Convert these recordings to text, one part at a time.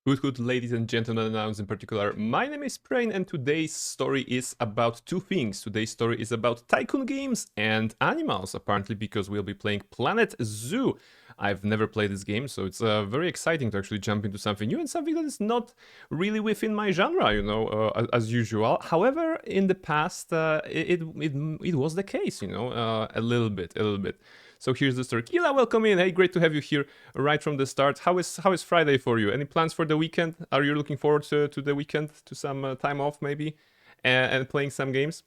Good, ladies and gentlemen, and in particular, my name is Prain, and today's story is about two things. Today's story is about tycoon games and animals, apparently, because we'll be playing Planet Zoo. I've never played this game, so it's very exciting to actually jump into something new and something that is not really within my genre, as usual. However, in the past, it was the case, a little bit. So here's the story. Kila, welcome in. Hey, great to have you here right from the start. How is Friday for you? Any plans for the weekend? Are you looking forward to the weekend, to some time off maybe, and playing some games?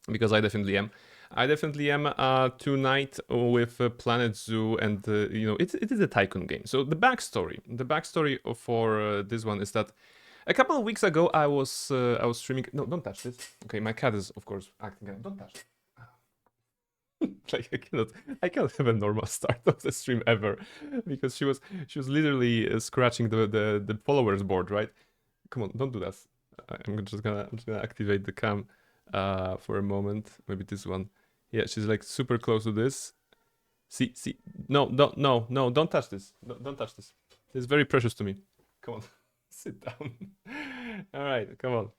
Because I definitely am. I definitely am tonight with Planet Zoo, and it is a tycoon game. So the backstory for this one is that a couple of weeks ago I was streaming. No, don't touch this. Okay, my cat is of course acting. Don't touch it. Like I cannot have a normal start of the stream ever, because she was literally scratching the followers board, right? Come on, don't do that. I'm just gonna activate the cam for a moment. Maybe this one. Yeah, she's like super close to this. See. No, don't touch this. Don't touch this. It's very precious to me. Come on, sit down. All right, come on.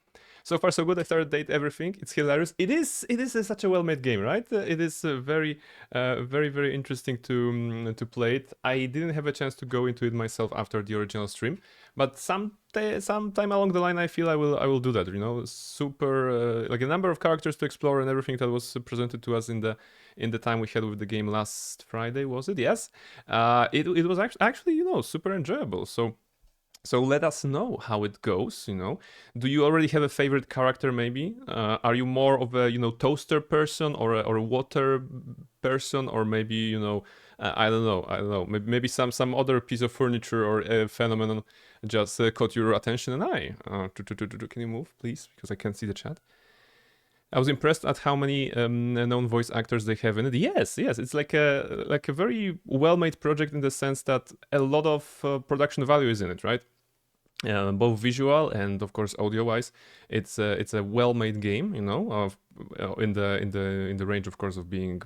So far so good. I started date everything. It's hilarious. It is such a well-made game, right? It is very interesting to play it. I didn't have a chance to go into it myself after the original stream, but sometime along the line, I feel I will do that. Super like a number of characters to explore and everything that was presented to us in the time we had with the game last Friday, was it? Yes. It was actually super enjoyable. So let us know how it goes. Do you already have a favorite character? Maybe are you more of a toaster person or a water person, or maybe I don't know. Maybe some other piece of furniture or a phenomenon just caught your attention and eye. Can you move, please? Because I can't see the chat. I was impressed at how many known voice actors they have in it. Yes, it's like a very well-made project in the sense that a lot of production value is in it, right? Both visual and of course audio-wise, it's a well-made game, of in the range, of course, of being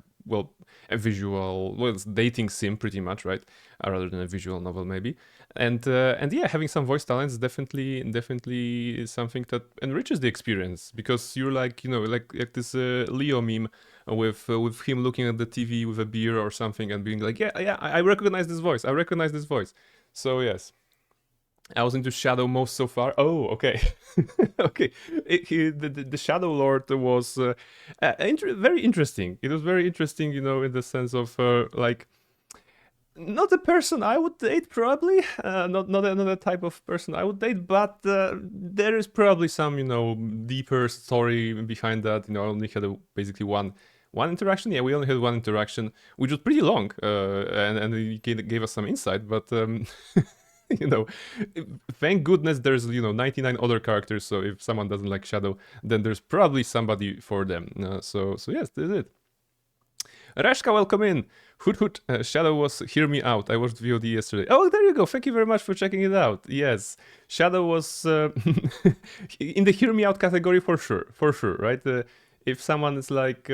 a visual, it's dating sim pretty much, right? Rather than a visual novel maybe, and yeah, having some voice talents definitely is something that enriches the experience, because you're like this Leo meme with him looking at the TV with a beer or something and being like, yeah, I recognize this voice. So yes. I was into Shadow most so far. Oh, okay. Okay. The Shadow Lord was very interesting. It was very interesting, in the sense of like, not a person I would date, probably. Not another type of person I would date, but there is probably some, deeper story behind that. I only had basically one interaction. Yeah, we only had one interaction, which was pretty long, and it gave us some insight. But you know, thank goodness there's 99 other characters. So if someone doesn't like Shadow, then there's probably somebody for them. So yes, this is it. Rashka, welcome in. Hoot hoot. Shadow was Hear Me Out. I watched VOD yesterday. Oh, there you go. Thank you very much for checking it out. Yes, Shadow was in the Hear Me Out category for sure. For sure, right? If someone is like,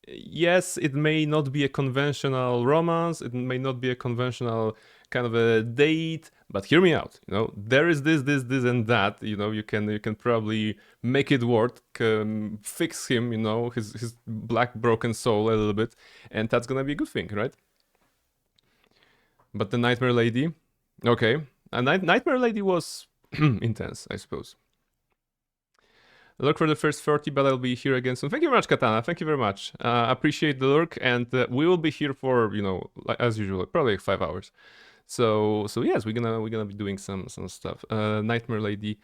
yes, it may not be a conventional romance. It may not be a conventional kind of a date, but hear me out. There is this, and that. You can probably make it work. Fix him. His black broken soul a little bit, and that's gonna be a good thing, right? But the Nightmare Lady, okay, and Nightmare Lady was intense, I suppose. Look for the first 30, but I'll be here again soon. Thank you very much, Katana. Thank you very much. Appreciate the lurk, and we will be here for like, as usual, probably like 5 hours. So yes, we're gonna be doing some stuff. Nightmare Lady.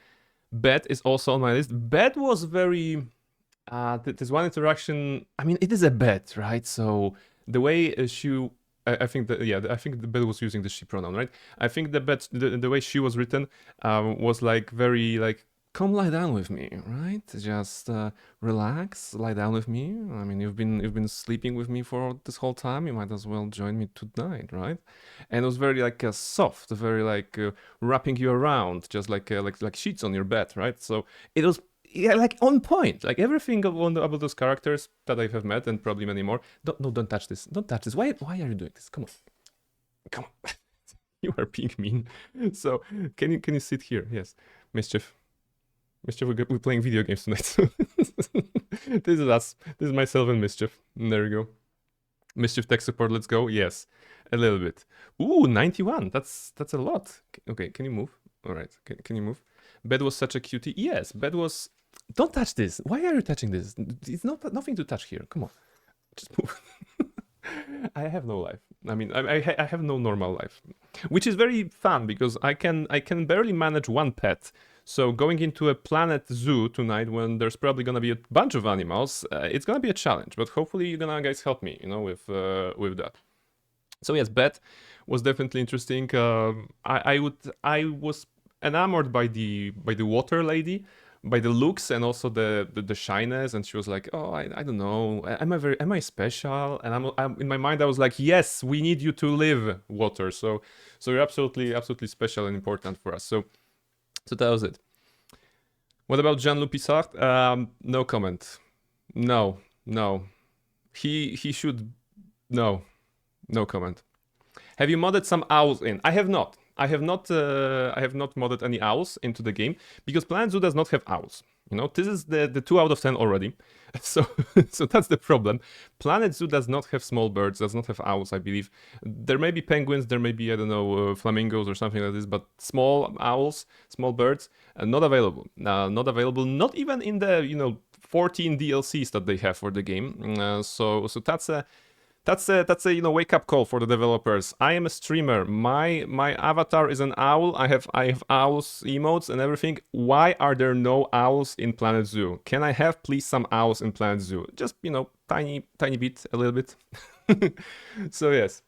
Bet is also on my list. Bet was very. There's one interaction. I mean, it is a bet, right? So the way she. I think that, yeah, I think the bet was using the she pronoun, right? I think the bet, the way she was written, was like very like, come lie down with me, right? Just relax, lie down with me. I mean, you've been sleeping with me for this whole time. You might as well join me tonight, right? And it was very like soft, very like wrapping you around, just like sheets on your bed, right? So it was, yeah, like on point. Like everything about those characters that I have met, and probably many more. Don't touch this. Don't touch this. Why are you doing this? Come on. You are being mean. So can you sit here? Yes, Mischief. Mischief, we're playing video games tonight. So this is us. This is myself and Mischief. There we go. Mischief tech support. Let's go. Yes, a little bit. Ooh, 91. That's a lot. Okay, can you move? All right. Can you move? Bed was such a cutie. Yes, bed was. Don't touch this. Why are you touching this? It's nothing to touch here. Come on, just move. I have no life. I mean, I have no normal life, which is very fun because I can barely manage one pet. So going into a Planet Zoo tonight when there's probably gonna be a bunch of animals, it's gonna be a challenge. But hopefully you're gonna guys help me, with that. So yes, bet was definitely interesting. I was enamored by the water lady, by the looks and also the shyness, and she was like, oh, I don't know, am I special? And I'm in my mind I was like, yes, we need you to live, water. So you're absolutely special and important for us. So that was it. What about Jean-Luc Pissart? No comment. No. He should. No comment. Have you modded some owls in? I have not. I have not modded any owls into the game because Planet Zoo does not have owls. This is the 2 out of 10 already. So that's the problem. Planet Zoo does not have small birds, does not have owls, I believe. There may be penguins, there may be, I don't know, flamingos or something like this, but small owls, small birds, not available. Not even in the 14 DLCs that they have for the game. So that's a wake up call for the developers. I am a streamer. My avatar is an owl. I have owls emotes and everything. Why are there no owls in Planet Zoo? Can I have please some owls in Planet Zoo? Just tiny bit, a little bit. So yes.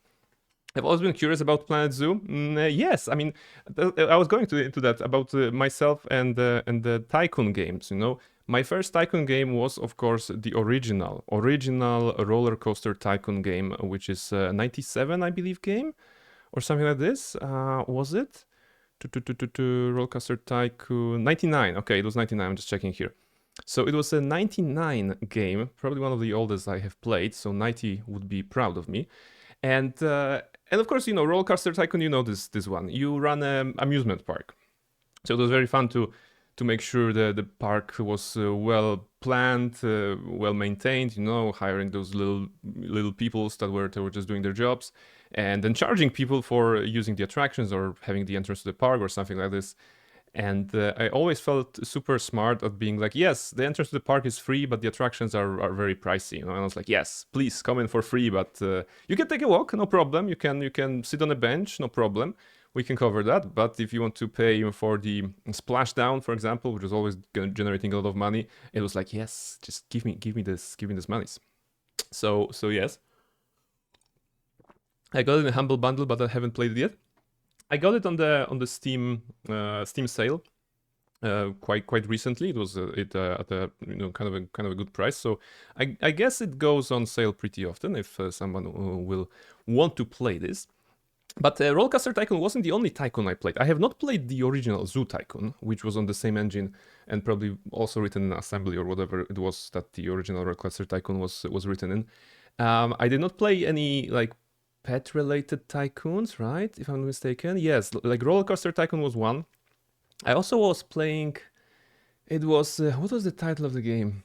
I've always been curious about Planet Zoo. Yes, I mean, I was going into that about myself and the Tycoon games. My first Tycoon game was, of course, the original Roller Coaster Tycoon game, which is 97, I believe, game or something like this. Was it? Roller Coaster Tycoon 99. Okay, it was 99. I'm just checking here. So it was a 99 game, probably one of the oldest I have played. So 90 would be proud of me. And of course, Roller Coaster Tycoon, this one. You run an amusement park. So it was very fun to make sure the park was well planned, well maintained, hiring those little peoples that were just doing their jobs, and then charging people for using the attractions or having the entrance to the park or something like this. And I always felt super smart at being like, yes, the entrance to the park is free, but the attractions are very pricey. And I was like, yes, please come in for free, but you can take a walk, no problem. You can sit on a bench, no problem. We can cover that. But if you want to pay for the splashdown, for example, which is always generating a lot of money, it was like, yes, just give me this monies. So yes, I got it in a humble bundle, but I haven't played it yet. I got it on the Steam sale quite recently. It was at a kind of a good price. So I guess it goes on sale pretty often if someone will want to play this. But Roller Coaster Tycoon wasn't the only Tycoon I played. I have not played the original Zoo Tycoon, which was on the same engine and probably also written in assembly or whatever it was that the original Roller Coaster Tycoon was written in. I did not play any pet-related tycoons, right? If I'm not mistaken. Yes, Roller Coaster Tycoon was one. I also was playing... It was... what was the title of the game?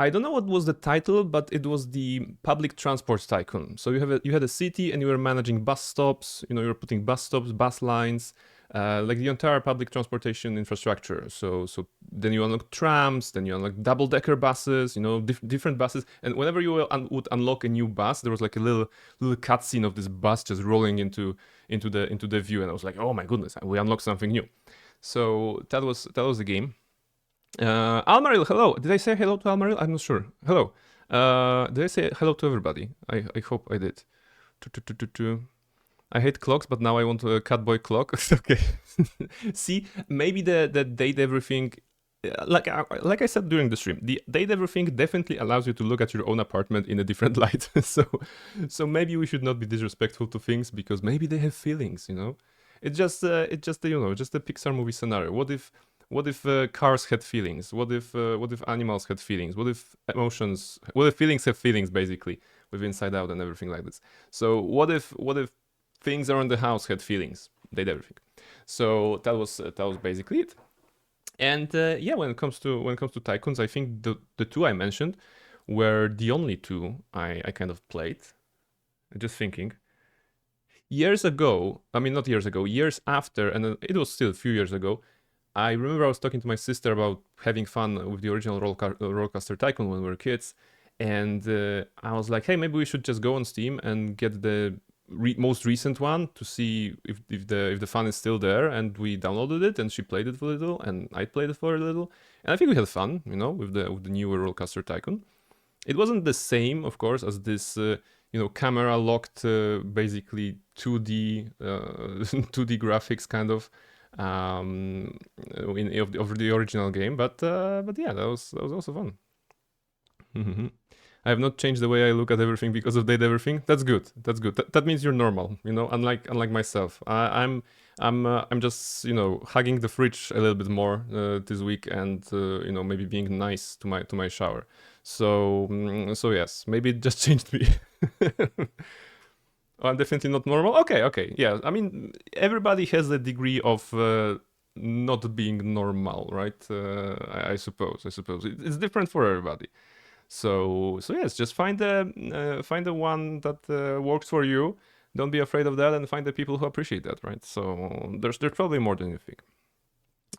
I don't know what was the title, but it was the Public Transport Tycoon. So you had a city and you were managing bus stops, you were putting bus stops, bus lines, the entire public transportation infrastructure. So then you unlock trams, then you unlock double-decker buses, different buses. And whenever you would unlock a new bus, there was a little cutscene of this bus just rolling into the view, and I was like, oh my goodness, we unlocked something new. So that was the game. Almaril, hello. Did I say hello to Almaril? I'm not sure. Hello. Did I say hello to everybody? I hope I did. I hate clocks, but now I want a Catboy clock. Okay. See, maybe the date everything, like I said during the stream, the date everything definitely allows you to look at your own apartment in a different light. So maybe we should not be disrespectful to things because maybe they have feelings. It's just a Pixar movie scenario. What if cars had feelings? What if animals had feelings? What if feelings have feelings, basically, with Inside Out and everything like this? So what if things around the house had feelings. They did everything. So that was basically it. And yeah, when it comes to tycoons, I think the two I mentioned were the only two I kind of played. Just thinking. Years ago, I mean not years ago, years after, and it was still a few years ago, I remember I was talking to my sister about having fun with the original Rollercoaster Tycoon when we were kids, and I was like, hey, maybe we should just go on Steam and get the most recent one to see if the fun is still there. And we downloaded it, and she played it for a little, and I played it for a little, and I think we had fun, you know, with the newer Rollercoaster Tycoon. It wasn't the same, of course, as this camera locked, basically 2D 2D graphics kind of of the original game, but yeah, that was also fun. I have not changed the way I look at everything because of Date Everything. That's good. That's good. That means you're normal, you know. Unlike myself, I'm just hugging the fridge a little bit more this week, and maybe being nice to my shower. So yes, maybe it just changed me. I'm definitely not normal. Okay, yeah. I mean, everybody has a degree of not being normal, right? I suppose. It's different for everybody. So yes, just find the one that works for you. Don't be afraid of that, and find the people who appreciate that, right? So there's probably more than you think.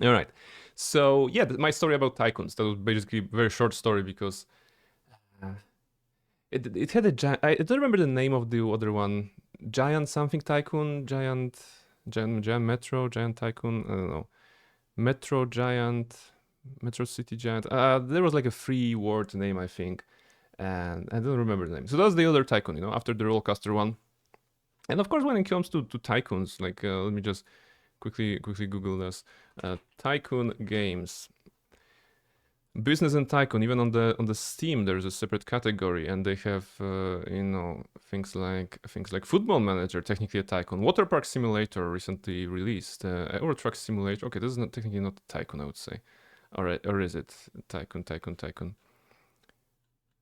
All right. So yeah, my story about tycoons. That was basically a very short story because it had I don't remember the name of the other one. Giant something tycoon, giant metro, giant tycoon. I don't know. Metro giant, Metro City giant. There was like a free word name, I think, and I don't remember the name. So that's the other tycoon, after the Rollercoaster one. And of course, when it comes to tycoons, like let me just quickly Google this. Tycoon games. Business and Tycoon, even on the Steam, there's a separate category, and they have things like Football Manager, technically a Tycoon, Water Park Simulator, recently released, Euro Truck Simulator. Okay, this is not technically not a Tycoon, I would say. All right, or is it Tycoon?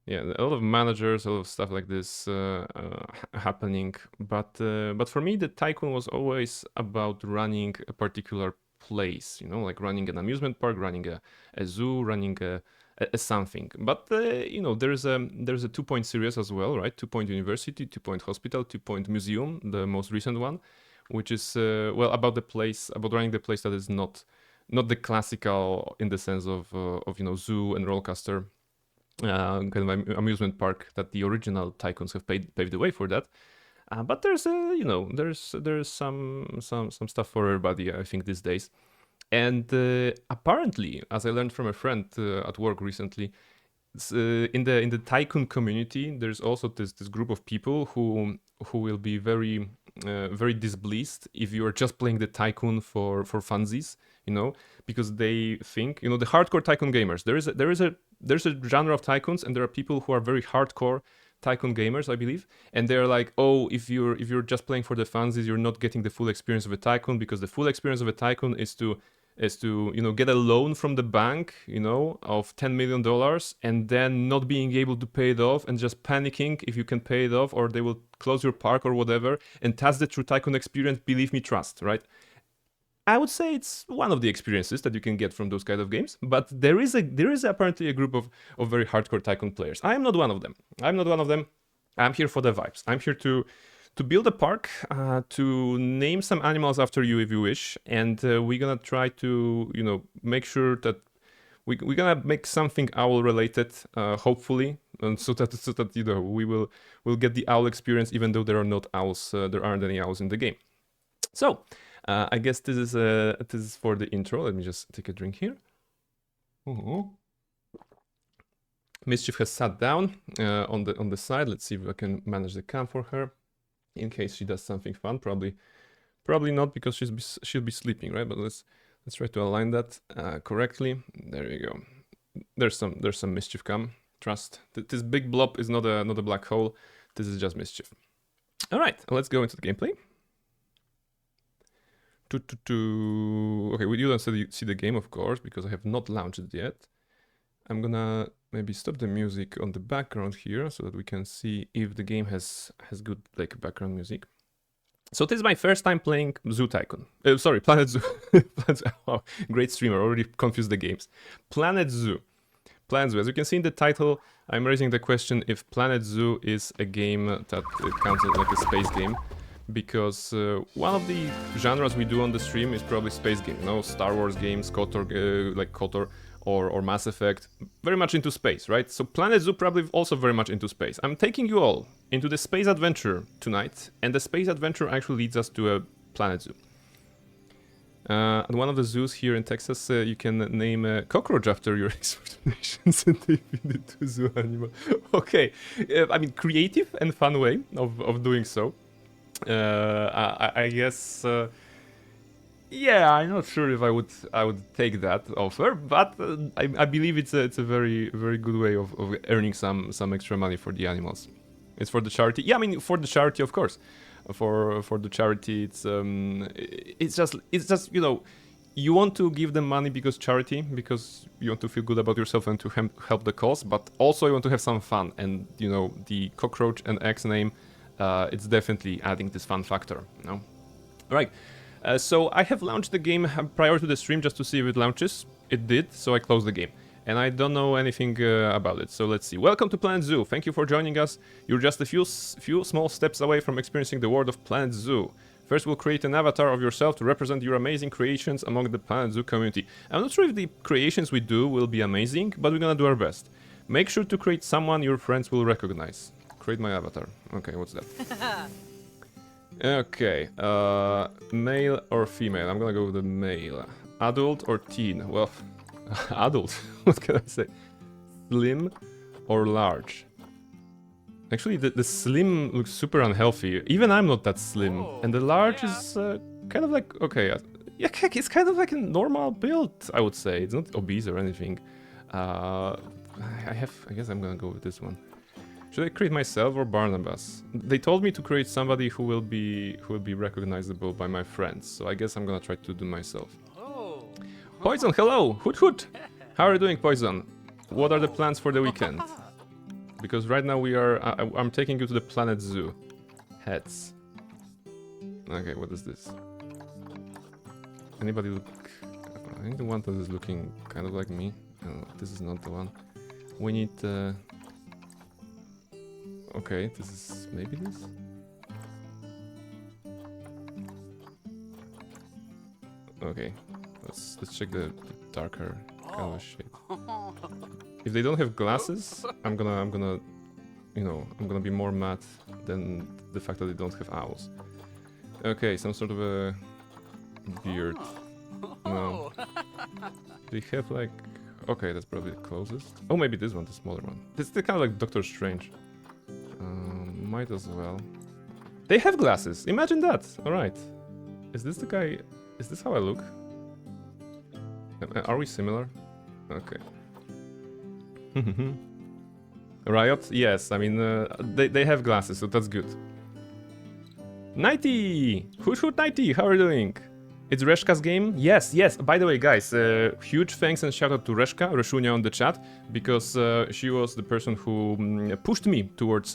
Yeah, a lot of managers, a lot of stuff like this happening. But for me, the Tycoon was always about running a particular place, like running an amusement park, running a zoo, running a something. But there's a 2-point series as well, right? 2-point university, 2-point hospital, 2-point museum, the most recent one, which is about the place, about running the place that is not the classical in the sense of zoo and rollercoaster kind of amusement park that the original Tycoons have paved the way for that. But there's there's some stuff for everybody, I think, these days. And apparently, as I learned from a friend at work recently, in the Tycoon community, there's also this group of people who will be very very displeased if you are just playing the Tycoon for funsies, because they think, the hardcore Tycoon gamers. There's a genre of Tycoons, and there are people who are very hardcore Tycoon gamers, I believe, and they're like, oh, if you're just playing for the funsies, you're not getting the full experience of a Tycoon, because the full experience of a Tycoon is to get a loan from the bank, of $10 million, and then not being able to pay it off and just panicking if you can pay it off, or they will close your park or whatever. And that's the true Tycoon experience. Believe me, trust, right? I would say it's one of the experiences that you can get from those kind of games, but there is apparently a group of very hardcore Tycoon players. I am not one of them. I'm here for the vibes. I'm here to build a park, to name some animals after you if you wish, and we're gonna try to make sure that we're gonna make something owl related, hopefully, and so that we'll get the owl experience, even though there are not owls. There aren't any owls in the game. So I guess this is for the intro. Let me just take a drink here. Ooh. Mischief has sat down on the side. Let's see if I can manage the cam for her, in case she does something fun. Probably not, because she'll be sleeping, right? But let's try to align that correctly. There you go. There's some Mischief cam. Trust. This big blob is not a black hole. This is just Mischief. All right, let's go into the gameplay. Okay, you don't see the game, of course, because I have not launched it yet. I'm gonna maybe stop the music on the background here so that we can see if the game has good background music. So this is my first time playing Zoo Tycoon. Sorry, Planet Zoo. Planet Zoo. Wow, great streamer, already confused the games. Planet Zoo. Planet Zoo. As you can see in the title, I'm raising the question if Planet Zoo is a game that counts as like a space game. Because one of the genres we do on the stream is probably space game. You know, Star Wars games, KOTOR, like KOTOR or Mass Effect. Very much into space, right? So Planet Zoo probably also very much into space. I'm taking you all into the space adventure tonight. And the space adventure actually leads us to a Planet Zoo. At one of the zoos here in Texas, you can name a cockroach after your exterminations and they feed it to zoo animal. Okay, I mean, creative and fun way of doing so. I guess, yeah, I'm not sure if I would take that offer, but I believe it's a very very good way of earning some extra money for the animals. It's for the charity. Yeah, I mean for the charity, of course. For the charity, it's just you know, you want to give them money because charity, because you want to feel good about yourself and to help the cause, but also you want to have some fun. And you know, the cockroach and eggs name, it's definitely adding this fun factor. You know, right? So I have launched the game prior to the stream just to see if it launches. It did, so I closed the game. And I don't know anything about it, so let's see. Welcome to Planet Zoo. Thank you for joining us. You're just a few small steps away from experiencing the world of Planet Zoo. First, we'll create an avatar of yourself to represent your amazing creations among the Planet Zoo community. I'm not sure if the creations we do will be amazing, but we're gonna do our best. Make sure to create someone your friends will recognize. Create my avatar. Okay, what's that? Okay, male or female? I'm gonna go with the male. Adult or teen? Well, adult. What can I say? Slim or large? Actually, the slim looks super unhealthy. Even I'm not that slim. And the large is kind of like, okay, yeah, it's kind of like a normal build, I would say. It's not obese or anything. I guess I'm gonna go with this one. Should I create myself or Barnabas? They told me to create somebody who will be recognizable by my friends. So I guess I'm gonna try to do myself. Poison, hello! Hoot hoot! How are you doing, Poison? What are the plans for the weekend? Because right now we are... I'm taking you to the Planet Zoo. Heads. Okay, what is this? Anybody look... I think the one that is looking kind of like me. This is not the one. We need... Okay, this is... maybe this? Okay. Let's check the darker kind of shade. If they don't have glasses, I'm gonna, you know, I'm gonna be more mad than the fact that they don't have owls. Okay, some sort of a beard. No. They have like, okay, that's probably the closest. Oh, maybe this one, the smaller one. This is kind of like Doctor Strange. Might as well. They have glasses. Imagine that. All right. Is this the guy? Is this how I look? Are we similar? Okay. Riot? Yes, I mean, they have glasses, so that's good. Nighty! Hoot hoot Nighty, how are you doing? It's Reshka's game? Yes, yes. By the way, guys, huge thanks and shout out to Reshka, Reshunia on the chat, because she was the person who pushed me towards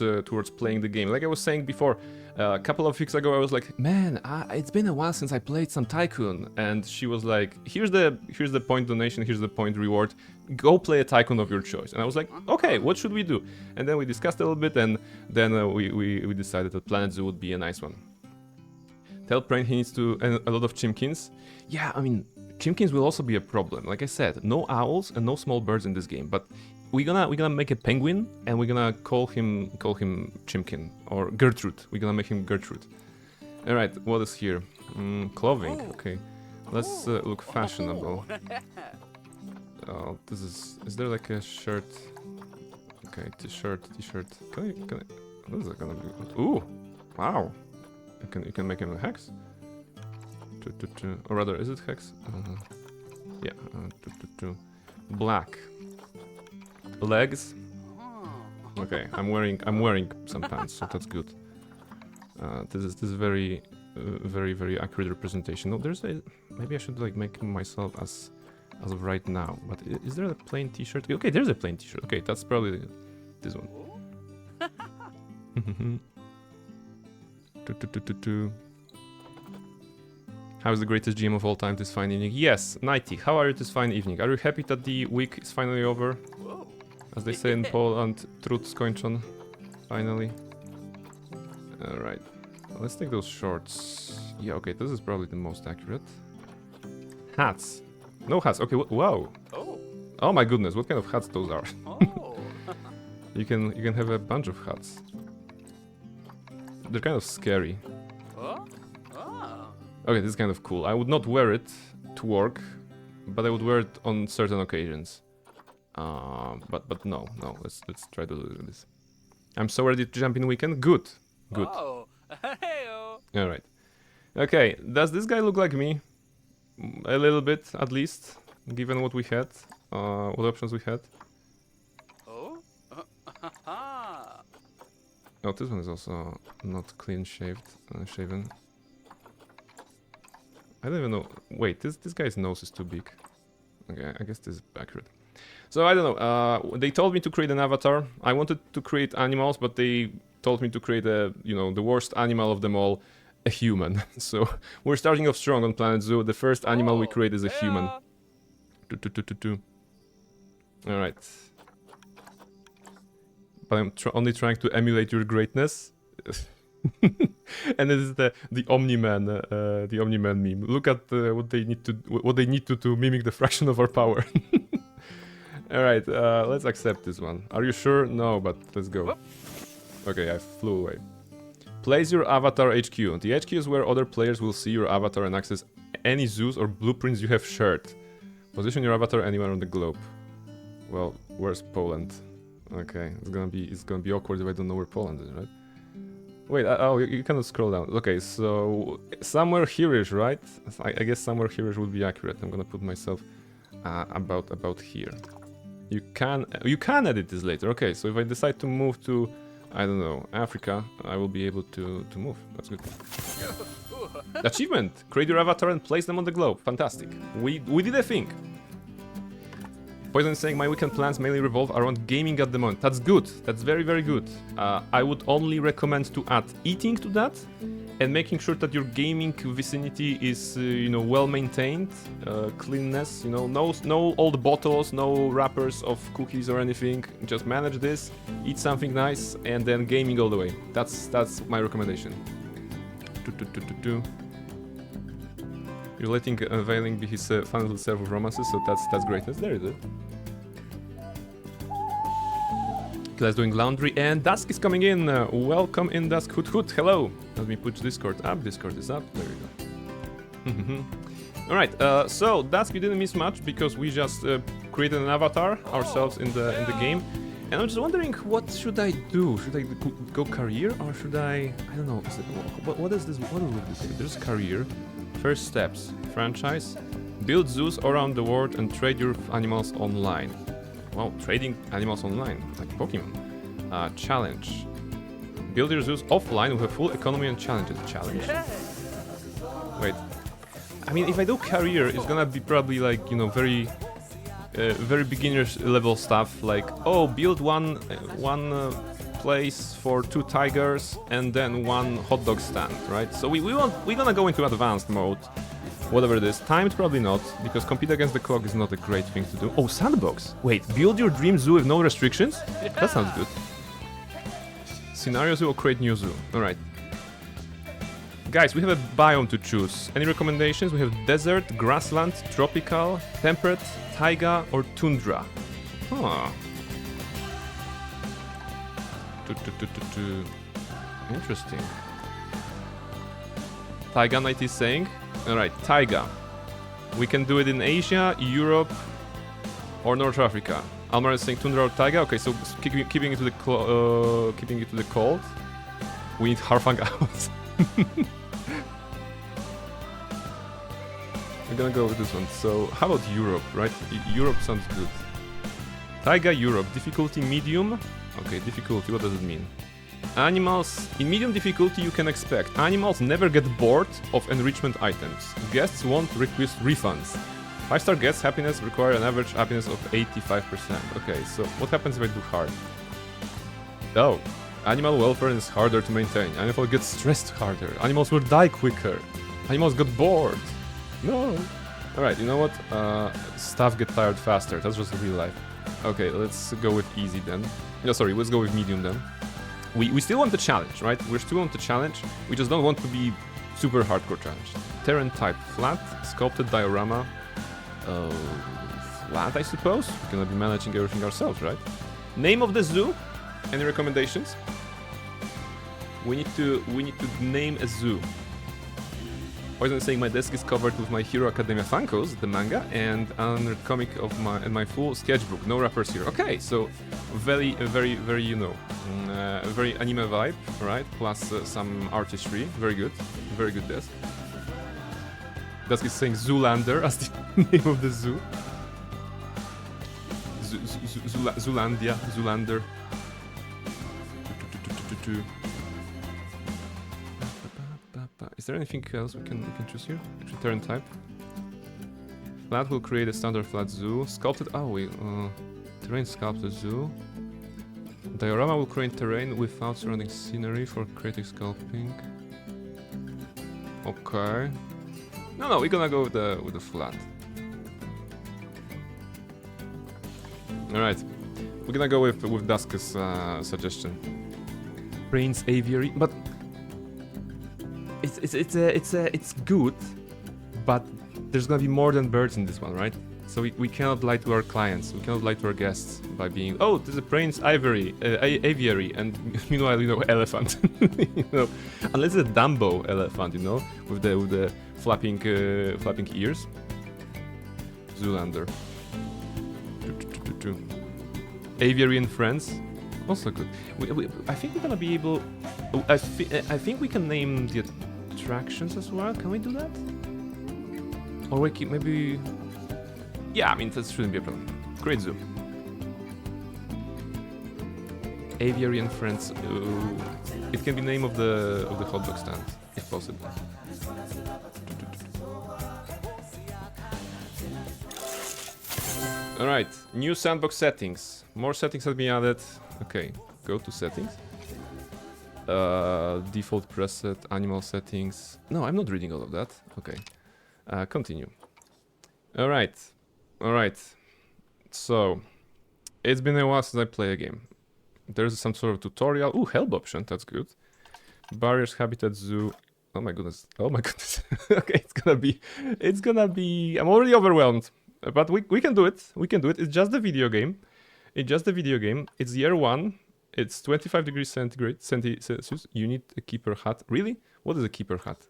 playing the game. Like I was saying before, a couple of weeks ago, I was like, man, it's been a while since I played some Tycoon, and she was like, here's the point donation, here's the point reward, go play a Tycoon of your choice. And I was like, okay, what should we do? And then we discussed a little bit, and then we decided that Planet Zoo would be a nice one. Tell Prain he needs to a lot of chimkins. Yeah, I mean, chimkins will also be a problem. Like I said, no owls and no small birds in this game. But we're gonna make a penguin and we're gonna call him Chimkin or Gertrude. We're gonna make him Gertrude. All right, what is here? Clothing. Okay, let's look fashionable. This is. Is there like a shirt? Okay, t-shirt. Can I? What is that gonna be? Ooh, wow. You can make him a hex? Or rather, is it hex? Yeah. Black. Legs. Okay, I'm wearing some pants, so that's good. This is very accurate representation. No, there's a maybe I should like make myself as of right now. But is there a plain T-shirt? Okay, there's a plain T-shirt. Okay, that's probably this one. How's the greatest GM of all time this fine evening? Yes, Nighty, how are you this fine evening? Are you happy that the week is finally over? Whoa. As they say in Poland, truth skończon. Finally. Alright. Let's take those shorts. Yeah, okay, this is probably the most accurate. Hats. No hats. Okay, wow. Oh. Oh my goodness, what kind of hats those are? Oh. You can have a bunch of hats. They're kind of scary. Oh. Oh. Okay, this is kind of cool. I would not wear it to work, but I would wear it on certain occasions. But no. Let's try to do this. I'm so ready to jump in weekend. Good. Oh. Hey-o. All right. Okay. Does this guy look like me? A little bit, at least, given what we had, what options we had. Oh. Oh, this one is also not clean shaven. I don't even know. Wait, this guy's nose is too big. Okay, I guess this is accurate. So I don't know. They told me to create an avatar. I wanted to create animals, but they told me to create the worst animal of them all, a human. So we're starting off strong on Planet Zoo. The first animal we create is a human. All right. But I'm only trying to emulate your greatness. And this is the Omni-Man, the Omni-Man meme. Look at what they need to mimic the fraction of our power. All right, let's accept this one. Are you sure? No, but let's go. Whoop. Okay, I flew away. Place your avatar HQ. The HQ is where other players will see your avatar and access any zoos or blueprints you have shared. Position your avatar anywhere on the globe. Well, where's Poland? Okay, it's gonna be awkward if I don't know where Poland is, right? Wait, oh, you cannot scroll down. Okay, so somewhere here-ish, right? I guess somewhere here-ish would be accurate. I'm gonna put myself about here. You can edit this later. Okay, so if I decide to move to, I don't know, Africa, I will be able to move. That's good. Achievement! Create your avatar and place them on the globe. Fantastic. We did a thing. Poison is saying my weekend plans mainly revolve around gaming at the moment. That's good. That's very, very good. I would only recommend to add eating to that and making sure that your gaming vicinity is, well maintained, cleanness. No old bottles, no wrappers of cookies or anything. Just manage this, eat something nice, and then gaming all the way. That's my recommendation. You're letting Veiling be his fun little serve of romances, so that's greatness. There is it. Class doing laundry, and Dusk is coming in. Welcome in, Dusk. Hoot. Hello. Let me put Discord up. Discord is up. There we go. Alright, so Dusk, you didn't miss much because we just created an avatar ourselves in the game. And I'm just wondering, what should I do? Should I go career, or should I don't know. What is this? What will this do? There's career. First steps, franchise, build zoos around the world and trade your animals online. Wow, trading animals online, like Pokemon. Challenge. Build your zoos offline with a full economy and challenges. Challenge. Wait. I mean, if I do career, it's gonna be probably like, very beginners level stuff, like, oh, build one place for 2 tigers and then 1 hot dog stand, right? So we're gonna go into advanced mode, whatever it is. Timed probably not, because compete against the clock is not a great thing to do. Oh, sandbox! Wait, build your dream zoo with no restrictions? Yeah. That sounds good. Scenario zoo or create new zoo. Alright. Guys, we have a biome to choose. Any recommendations? We have desert, grassland, tropical, temperate, taiga, or tundra. Huh. Interesting. Taiga Knight is saying, alright, taiga. We can do it in Asia, Europe, or North Africa. Almar is saying tundra or taiga. Okay, so keeping it to the cold. We need Harfang out. We're gonna go with this one. So how about Europe, right? Europe sounds good. Taiga Europe, difficulty medium. Okay, difficulty, what does it mean? Animals, in medium difficulty you can expect. Animals never get bored of enrichment items. Guests won't request refunds. 5-star guests happiness require an average happiness of 85%. Okay, so what happens if I do hard? Oh, animal welfare is harder to maintain. Animals get stressed harder. Animals will die quicker. Animals got bored. No. Alright, you know what? Stuff get tired faster. That's just real life. Okay, let's go with easy then. No, sorry, let's go with medium then. We still want the challenge, right? We still want the challenge. We just don't want to be super hardcore challenged. Terrain type flat, sculpted diorama. Flat, I suppose. We're gonna be managing everything ourselves, right? Name of the zoo. Any recommendations? We need to name a zoo. Poison saying my desk is covered with My Hero Academia Funkos, the manga, and another comic of my full sketchbook. No rappers here. Okay, so very, you know, very anime vibe, right? Plus some artistry. Very good desk. Desk is saying Zoolander as the name of the zoo. Zoolandia, Zoolander. Is there anything else we can choose here? Terrain type. Flat will create a standard flat zoo. Sculpted. Oh wait. Terrain sculpted zoo. Diorama will create terrain without surrounding scenery for creative sculpting. Okay. No, we're gonna go with the flat. All right. We're gonna go with Dusk's suggestion. Brains aviary, but it's good, but there's gonna be more than birds in this one, right? So we cannot lie to our clients, we cannot lie to our guests by being, oh, this is a Brains aviary, and meanwhile, you know, elephant, you know, unless it's a Dumbo elephant, you know, with the flapping ears. Zoolander. Aviary and Friends, also good. I think we're gonna be able. I think we can name the attractions as well. Can we do that? Or we keep maybe. Yeah, I mean that shouldn't be a problem. Great zoo. Aviary and Friends. It can be name of the hot dog stand, if possible. All right, new sandbox settings. More settings have been added. Okay, go to settings. Default preset, animal settings. No, I'm not reading all of that. Okay, continue. All right. So, it's been a while since I play a game. There's some sort of tutorial. Ooh, help option. That's good. Barriers, habitat, zoo. Oh my goodness. Okay, it's gonna be. I'm already overwhelmed. But we can do it. It's just a video game. It's year one. It's 25 degrees centigrade. Celsius. You need a keeper hut. Really? What is a keeper hut?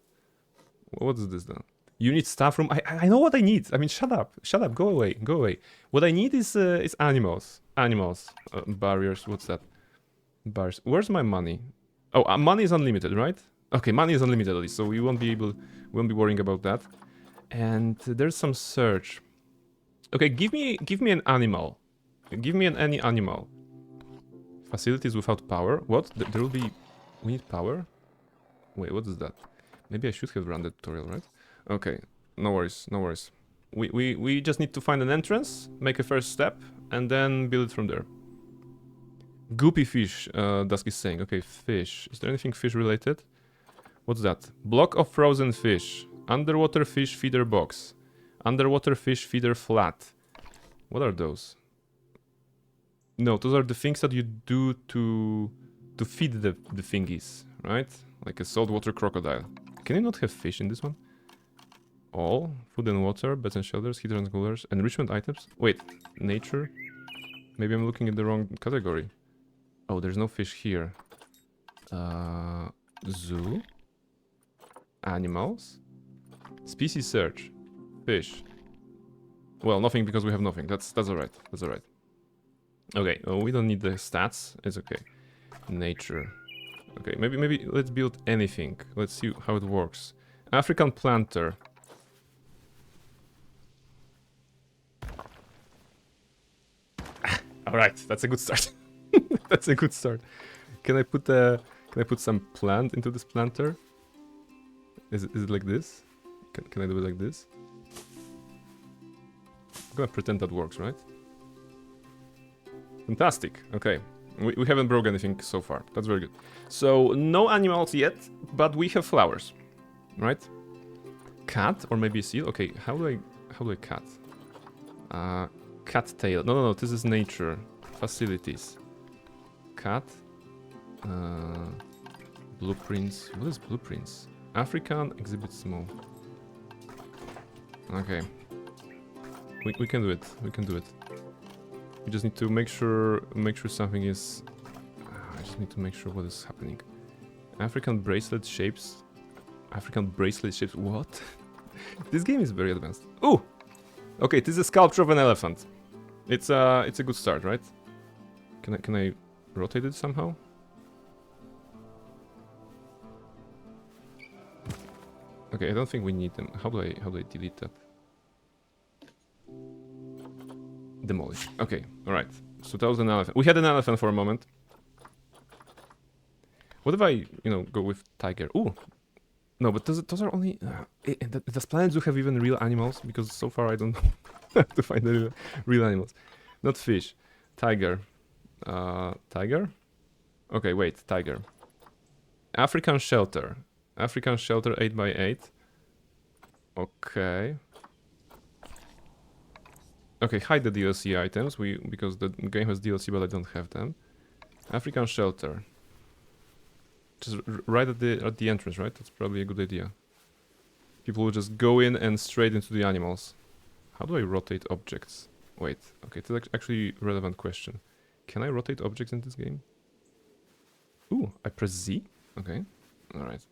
What is this then? You need staff room. I know what I need. I mean, shut up. Go away. What I need is animals. Barriers. What's that? Barriers. Where's my money? Oh, money is unlimited, right? Okay, money is unlimited at least, so we won't be worrying about that. And there's some search. Okay, give me an animal. Give me any animal. Facilities without power. What? There will be. We need power. Wait, what is that? Maybe I should have run the tutorial, right? Okay, no worries. We just need to find an entrance, make a first step, and then build it from there. Goopy fish, Dusk is saying. Okay, fish. Is there anything fish related? What's that? Block of frozen fish. Underwater fish feeder box. Underwater fish feeder flat. What are those? No, those are the things that you do to feed the thingies, right? Like a saltwater crocodile. Can you not have fish in this one? All food and water, beds and shelters, heaters and coolers, enrichment items. Wait, nature? Maybe I'm looking at the wrong category. Oh, there's no fish here. Zoo. Animals. Species search. Fish. Well, nothing because we have nothing. That's alright. Okay, well, we don't need the stats. It's okay. Nature. Okay, maybe let's build anything. Let's see how it works. African planter. Alright, that's a good start. That's a good start. Can I put some plant into this planter? Is it like this? Can I do it like this? I'm gonna pretend that works, right? Fantastic. Okay. We haven't broke anything so far. That's very good. So, no animals yet, but we have flowers. Right? cat or maybe a seal. Okay, how do I cut? Cat tail. No, this is nature. Facilities. Cat. Blueprints. What is blueprints? African exhibit small. Okay. We can do it. We can do it. We just need to make sure something is. I just need to make sure what is happening. African bracelet shapes. African bracelet shapes. What? This game is very advanced. Ooh. Okay, this is a sculpture of an elephant. It's a good start, right? Can I rotate it somehow? Okay, I don't think we need them. How do I delete that? Demolish. Okay, alright. So that was an elephant. We had an elephant for a moment. What if I, go with tiger? Ooh! No, but those are only... does Planet Zoo have even real animals? Because so far I don't know how to find the real animals. Not fish. Tiger. Tiger? Okay, wait. Tiger. African shelter. African shelter 8x8. Okay. Okay, hide the DLC items because the game has DLC but I don't have them. African shelter. Just right at the entrance, right? That's probably a good idea. People will just go in and straight into the animals. How do I rotate objects? Wait, okay, that's actually a relevant question. Can I rotate objects in this game? Ooh, I press Z? Okay, alright.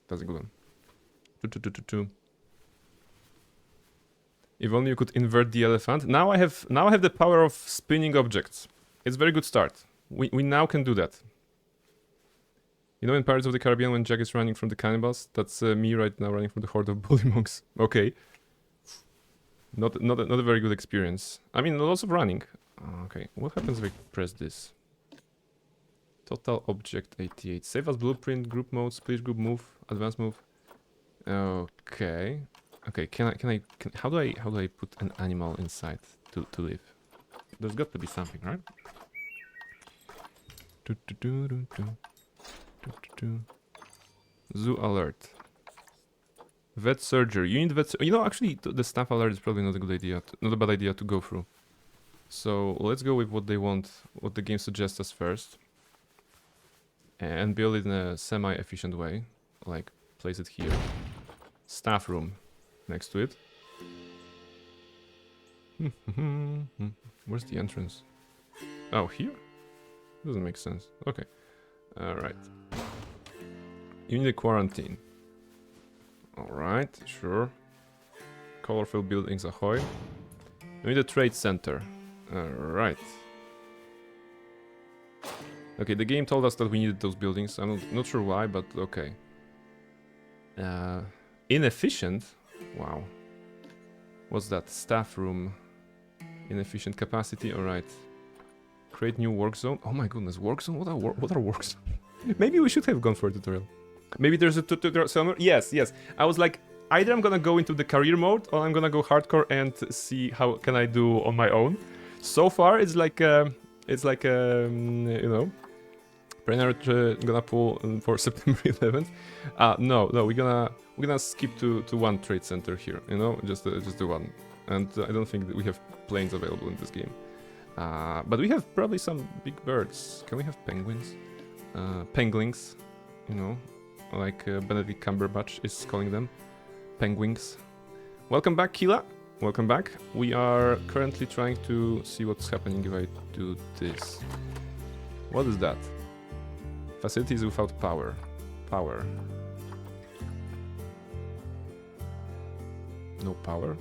That's a good one. If only you could invert the elephant. Now I have the power of spinning objects. It's a very good start. We now can do that. You know in Pirates of the Caribbean when Jack is running from the cannibals? That's me right now running from the horde of bully monks. Okay. Not a very good experience. I mean, lots of running. Okay, what happens if I press this? Total object 88. Save as blueprint, group mode, split group move, advanced move. Okay. Okay, how do I put an animal inside to live? There's got to be something, right? Zoo alert. Vet surgery. You need vet. Actually, the staff alert is probably not a good idea. Not a bad idea to go through. So let's go with what they want, what the game suggests us first, and build it in a semi-efficient way. Like place it here. Staff room next to it. Where's the entrance? Oh, here? Doesn't make sense. Okay. Alright. You need a quarantine. Alright, sure. Colorful buildings ahoy. You need a trade center. Alright. Okay, the game told us that we needed those buildings. I'm not sure why, but okay. Inefficient? Wow. What's that? Staff room. Inefficient capacity, alright. Create new work zone. Oh my goodness, work zone? What are work zones? Maybe we should have gone for a tutorial. Maybe there's a tutorial somewhere. Yes. I was like, either I'm gonna go into the career mode or I'm gonna go hardcore and see how can I do on my own. So far, it's like Brainerd gonna pull for September 11th. No, we're gonna skip to one trade center here. Just the one. And I don't think that we have planes available in this game. But we have probably some big birds. Can we have penguins? Penguins, like Benedict Cumberbatch is calling them. Penguins. Welcome back, Kila. Welcome back. We are currently trying to see what's happening if I do this. What is that? Facilities without power. Power. No power?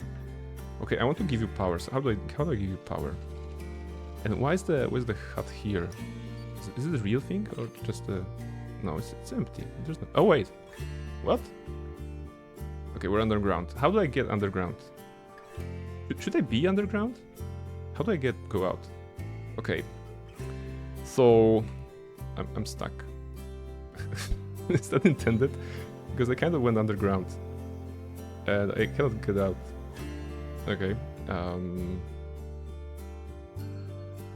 Okay, I want to give you power. So how do I give you power? And where's the hut here? Is it a real thing or just a... No, it's empty. There's no... Oh wait. What? Okay, we're underground. How do I get underground? Should I be underground? How do I go out? Okay. So... I'm stuck. Is that intended? Because I kind of went underground. And I cannot get out. Okay.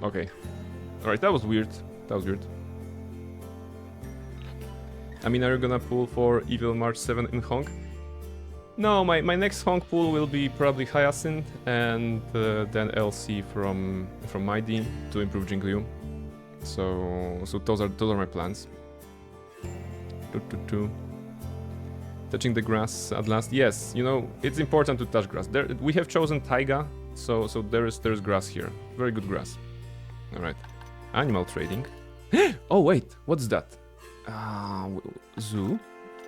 Okay. Alright, that was weird. I mean, are you gonna pull for Evil March 7 in Honk? No, my next honk pool will be probably Hyacinth and then LC from Mighty to improve Jingliu. So those are my plans. Touching the grass at last. Yes, you know, it's important to touch grass. There we have chosen taiga, so there's grass here. Very good grass. All right. Animal trading. Oh wait, what's that? Zoo?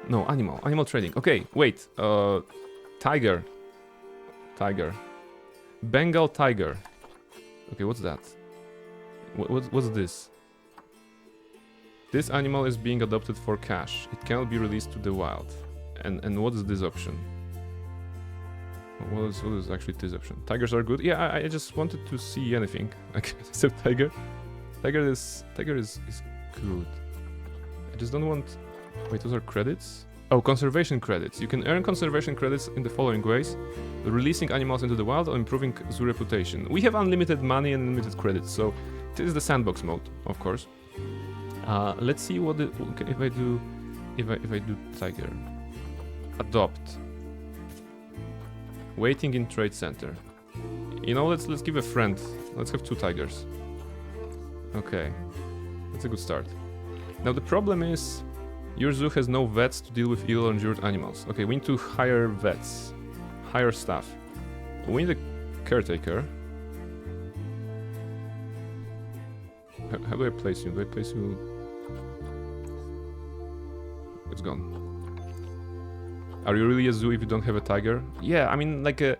No, animal trading. Okay, wait. Tiger. Bengal tiger. Okay, what's that? What's this? This animal is being adopted for cash. It cannot be released to the wild. And what is this option? What is actually this option? Tigers are good. Yeah, I just wanted to see anything. Except tiger. Tiger is good. I just don't want. Wait, those are credits? Oh, conservation credits. You can earn conservation credits in the following ways: releasing animals into the wild or improving zoo reputation. We have unlimited money and unlimited credits, so this is the sandbox mode, of course. Let's see what if I do tiger. Adopt. Waiting in trade center. You know, let's give a friend. Let's have 2 tigers. Okay, that's a good start. Now the problem is, your zoo has no vets to deal with ill or injured animals. Okay, we need to hire vets, hire staff. We need a caretaker. How do I place you? Do I place you? It's gone. Are you really a zoo if you don't have a tiger? Yeah, I mean, like a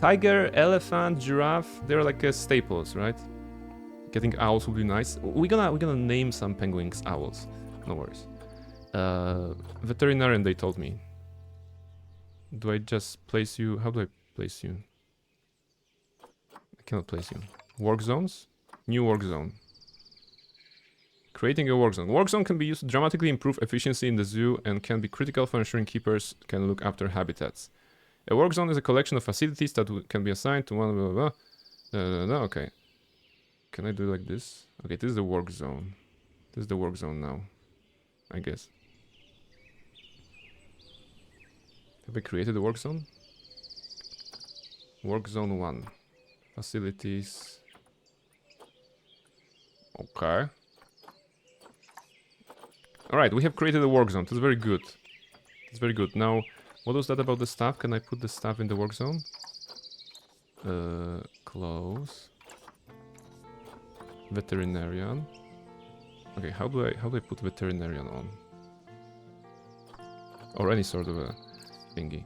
tiger, elephant, giraffe, they're like staples, right? Getting owls would be nice. We're gonna name some penguins owls. No worries. Veterinarian, they told me. Do I just place you? How do I place you? I cannot place you. Work zones? New work zone. Creating a work zone. Work zone can be used to dramatically improve efficiency in the zoo and can be critical for ensuring keepers can look after habitats. A work zone is a collection of facilities that can be assigned to one blah blah blah. Okay. Can I do it like this? Okay, this is the work zone. This is the work zone now, I guess. Have I created the work zone? Work zone 1. Facilities. Okay. Alright, we have created a work zone. That's very good. That's very good. Now, what was that about the staff? Can I put the staff in the work zone? Close. Veterinarian. Okay, how do I put veterinarian on? Or any sort of a thingy.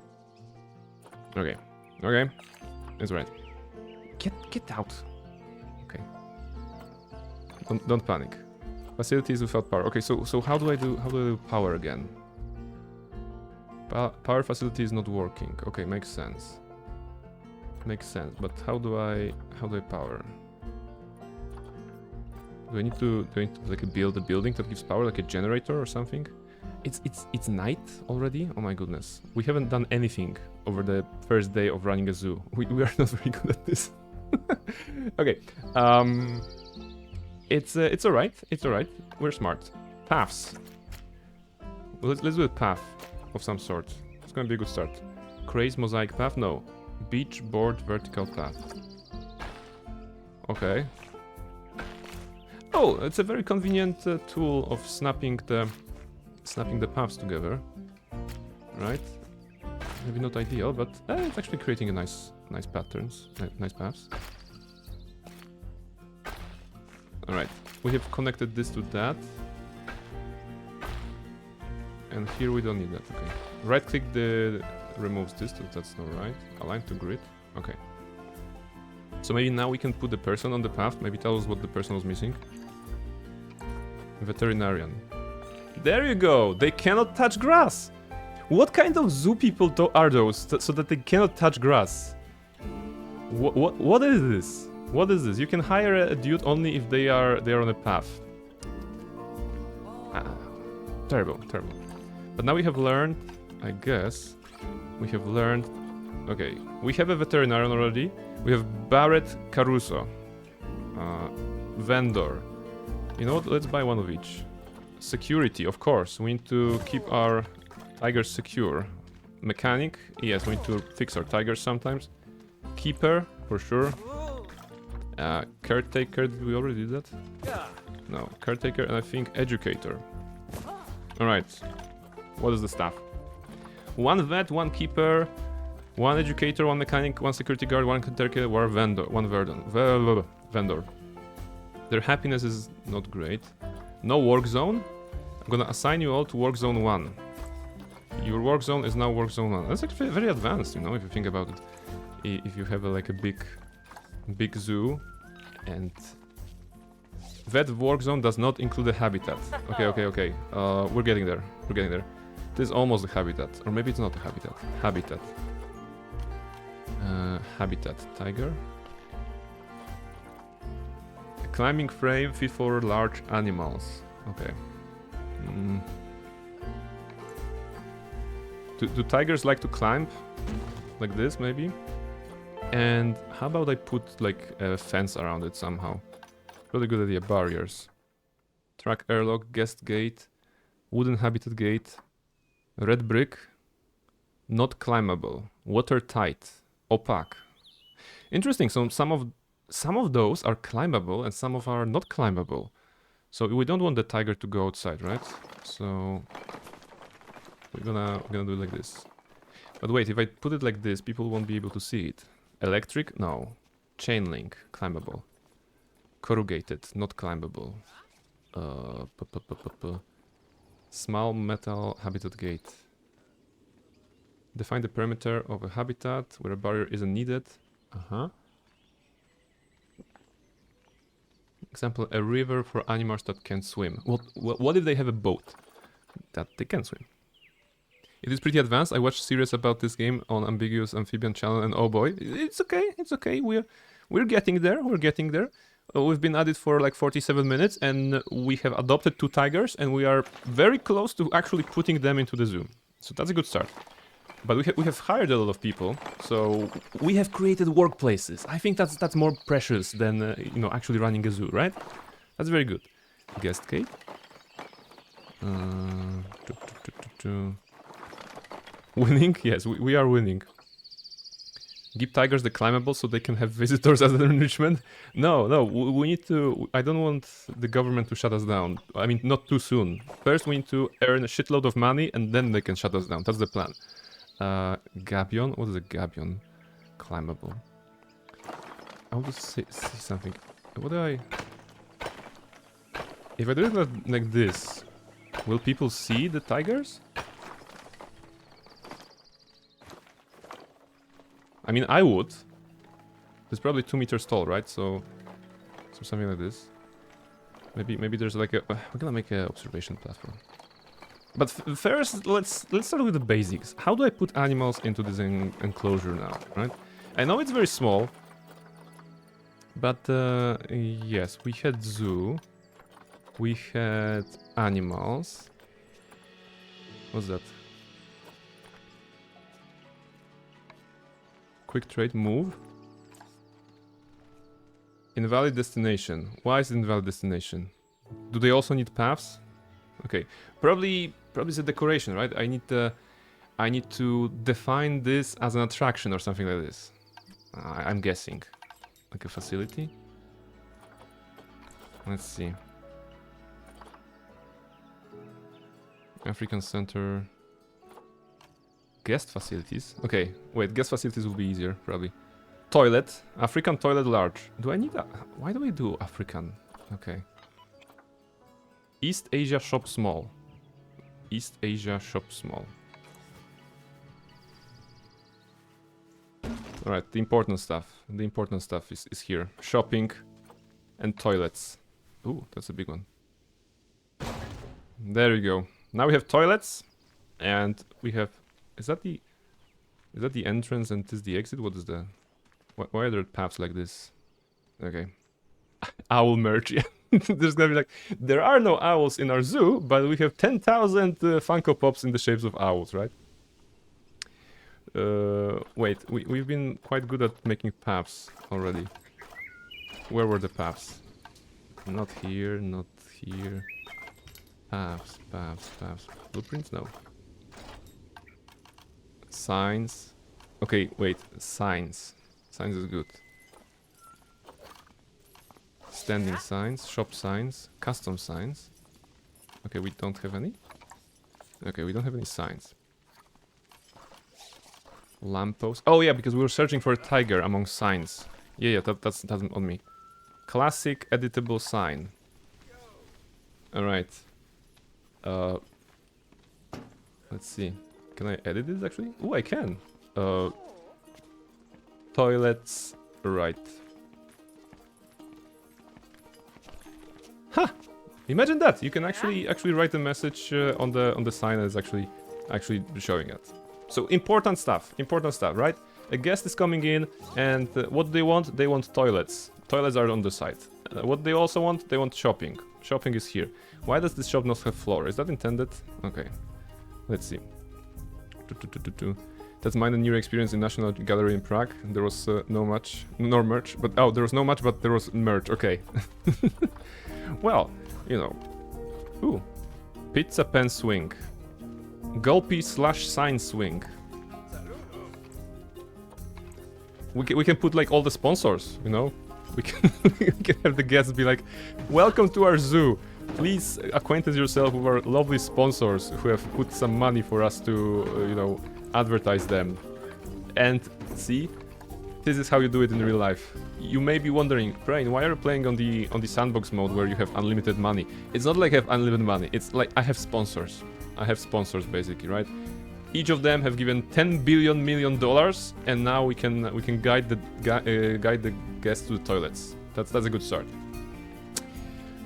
Okay. Okay. That's right. Get out. Okay. Don't panic. Facilities without power. Okay, so how do I do power again? Power facility is not working. Okay, makes sense. Makes sense. But how do I power? Do I need to like build a building that gives power, like a generator or something? It's night already? Oh my goodness. We haven't done anything over the first day of running a zoo. We are not very good at this. Okay. It's alright. It's alright. We're smart. Paths. Let's do a path of some sort. It's gonna be a good start. Craze mosaic path? No. Beach board vertical path. Okay. Oh, it's a very convenient tool of snapping the paths together. Right? Maybe not ideal, but it's actually creating a nice patterns, nice paths. All right, we have connected this to that, and here we don't need that. Okay, right-click removes this. That's not right. Align to grid. Okay. So maybe now we can put the person on the path. Maybe tell us what the person was missing. Veterinarian. There you go. They cannot touch grass. What kind of zoo people are those so that they cannot touch grass? What is this? What is this? You can hire a dude only if they are on a path. Terrible. But now we have learned, I guess, okay, we have a veterinarian already. We have Barrett Caruso. Vendor. You know what? Let's buy one of each. Security, of course. We need to keep our tigers secure. Mechanic. Yes, we need to fix our tigers sometimes. Keeper, for sure. Caretaker, did we already do that? No, caretaker and I think educator. Alright. What is the staff? 1 vet, 1 keeper, 1 educator, 1 mechanic, 1 security guard, 1 caretaker, 1 vendor. Vendor. Their happiness is not great. No work zone. I'm gonna assign you all to work zone 1. Your work zone is now work zone 1. That's actually very advanced, you know, if you think about it. If you have like a big zoo, and vet work zone does not include a habitat. Okay. We're getting there. This is almost a habitat, or maybe it's not a habitat. Habitat tiger. A climbing frame fit for large animals. Okay. Do tigers like to climb? Like this, maybe? And how about I put like a fence around it somehow? Really good idea. Barriers. Track airlock, guest gate, wooden habitat gate, red brick, not climbable, watertight, opaque. Interesting. So some of those are climbable and some of are not climbable. So we don't want the tiger to go outside, right? So we're gonna do it like this. But wait, if I put it like this, people won't be able to see it. Electric? No. Chain link, climbable. Corrugated, not climbable. Small metal habitat gate. Define the perimeter of a habitat where a barrier isn't needed. Example, a river for animals that can swim. What if they have a boat that they can swim? It is pretty advanced. I watched series about this game on Ambiguous Amphibian channel, and oh boy, it's okay. We're getting there. We've been at it for like 47 minutes, and we have adopted 2 tigers, and we are very close to actually putting them into the zoo. So that's a good start. But we have hired a lot of people, so we have created workplaces. I think that's more precious than actually running a zoo, right? That's very good. Guest gate. Winning? Yes, we are winning. Give tigers the climbable so they can have visitors as an enrichment? No, we need to... I don't want the government to shut us down. I mean, not too soon. First we need to earn a shitload of money and then they can shut us down. That's the plan. Gabion? What is a gabion? Climbable. I want to see something. What do I... If I do it like this, will people see the tigers? I mean, I would. It's probably 2 meters tall, right? So something like this. Maybe there's like a... we're gonna make an observation platform. But first, let's start with the basics. How do I put animals into this enclosure now, right? I know it's very small. But, yes, we had zoo. We had animals. What's that? Quick trade move. Invalid destination. Why is it invalid destination? Do they also need paths? Okay, probably it's a decoration, right? I need to define this as an attraction or something like this. I'm guessing, like a facility. Let's see. African Center. Guest facilities. Okay, wait, guest facilities will be easier, probably. Toilet. African toilet large. Do I need a... Why do I do African? Okay. East Asia shop small. East Asia shop small. Alright, the important stuff. The important stuff is here. Shopping and toilets. Ooh, that's a big one. There we go. Now we have toilets and we have... Is that the entrance and this the exit? What is the... Why are there paths like this? Okay. Owl merch, yeah. There's gonna be like... There are no owls in our zoo, but we have 10,000 Funko Pops in the shapes of owls, right? Wait, we've been quite good at making paths already. Where were the paths? Not here, not here. Paths. Blueprints? No. Signs. Okay, wait. Signs. Signs is good. Standing signs, shop signs, custom signs. Okay, we don't have any. Okay, we don't have any signs. Lamppost. Oh yeah, because we were searching for a tiger among signs. Yeah, that's on me. Classic editable sign. All right. Let's see. Can I edit this actually? Oh, I can. Toilets. Right. Ha! Imagine that. You can actually write a message on the sign that is actually showing it. So important stuff, right? A guest is coming in, and what do they want? They want toilets. Toilets are on the side. What they also want? They want shopping. Shopping is here. Why does this shop not have floor? Is that intended? Okay. Let's see. That's mine and your experience in National Gallery in Prague. There was no merch, but oh, there was no much, but there was merch. Okay. Well, you know. Ooh. Pizza pen swing. Gulpy / sign swing. We can put like all the sponsors, you know? We can, we can have the guests be like, welcome to our zoo. Please acquaint yourself with our lovely sponsors who have put some money for us to, you know, advertise them. And see, this is how you do it in real life. You may be wondering, Brain, why are you playing on the sandbox mode where you have unlimited money? It's not like I have unlimited money. It's like I have sponsors. I have sponsors basically, right? Each of them have given $10 billion, and now we can guide the guests to the toilets. That's a good start.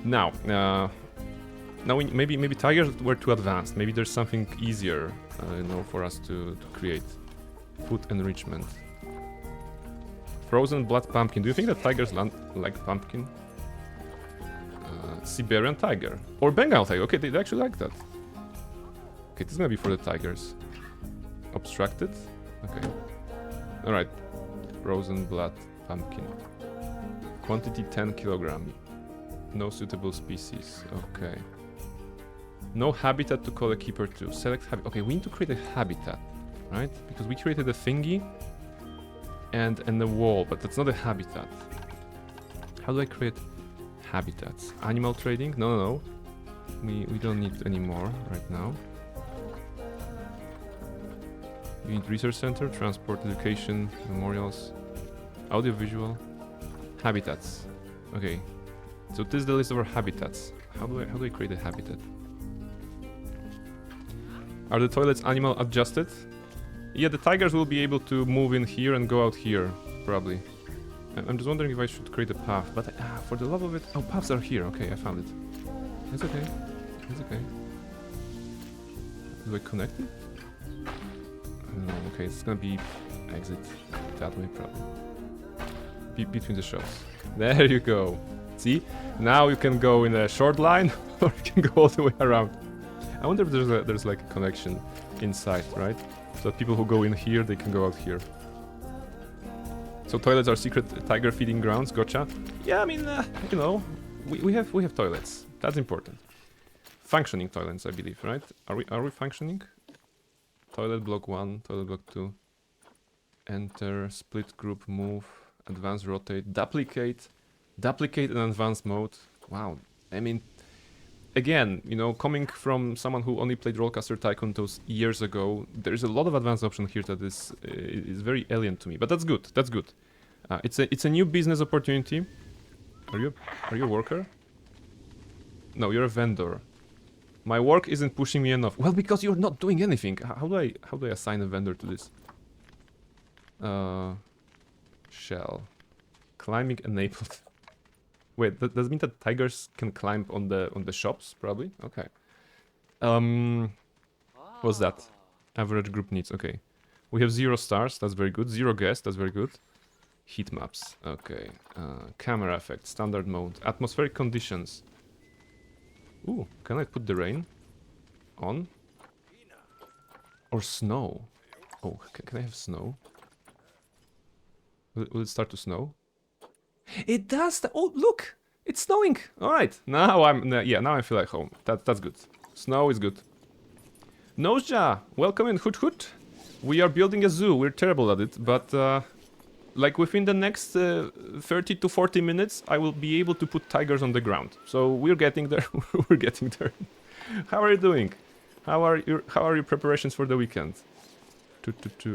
Now, maybe tigers were too advanced. Maybe there's something easier, you know, for us to create. Food enrichment. Frozen blood pumpkin. Do you think that tigers like pumpkin? Siberian tiger or Bengal tiger. Okay, they actually like that. Okay, this is gonna be for the tigers. Obstructed. Okay. All right. Frozen blood pumpkin. Quantity 10 kilogram. No suitable species. Okay. No habitat to call a keeper to. Select habitat. Okay, we need to create a habitat, right? Because we created a thingy and the wall, but that's not a habitat. How do I create habitats? Animal trading? No. We don't need any more right now. You need research center, transport, education, memorials, audiovisual, habitats. Okay. So this is the list of our habitats. How do I create a habitat? Are the toilets animal adjusted? Yeah, the tigers will be able to move in here and go out here, probably. I'm just wondering if I should create a path, but for the love of it... Oh, paths are here. Okay, I found it. It's okay. It's okay. Do I connect it? No, okay, it's gonna be exit that way, probably. Between the shops. There you go. See? Now you can go in a short line, or you can go all the way around. I wonder if there's like a connection inside, right? So that people who go in here, they can go out here. So toilets are secret tiger feeding grounds. Gotcha. Yeah, I mean, you know, we have toilets. That's important. Functioning toilets, I believe, right? Are we functioning? Toilet block 1, toilet block 2. Enter, split group, move, advance, rotate, duplicate in advanced mode. Wow. I mean, again, you know, coming from someone who only played Rollercoaster Tycoon those years ago, there is a lot of advanced option here that is very alien to me. But that's good. That's good. It's a new business opportunity. Are you a worker? No, you're a vendor. My work isn't pushing me enough. Well, because you're not doing anything. How do I assign a vendor to this? Shell. Climbing enabled. Wait, does it mean that tigers can climb on the shops? Probably. Okay. What's that? Average group needs. Okay. We have 0 stars. That's very good. 0 guests. That's very good. Heat maps. Okay. Camera effect. Standard mode. Atmospheric conditions. Ooh, can I put the rain on? Or snow? Oh, can I have snow? Will it start to snow? It does! Oh, look! It's snowing! Alright, now now I feel like home. That's good. Snow is good. Noseja! Welcome in, Hoot Hoot! We are building a zoo. We're terrible at it, but like within the next 30 to 40 minutes, I will be able to put tigers on the ground. So we're getting there. We're getting there. How are you doing? How are your preparations for the weekend?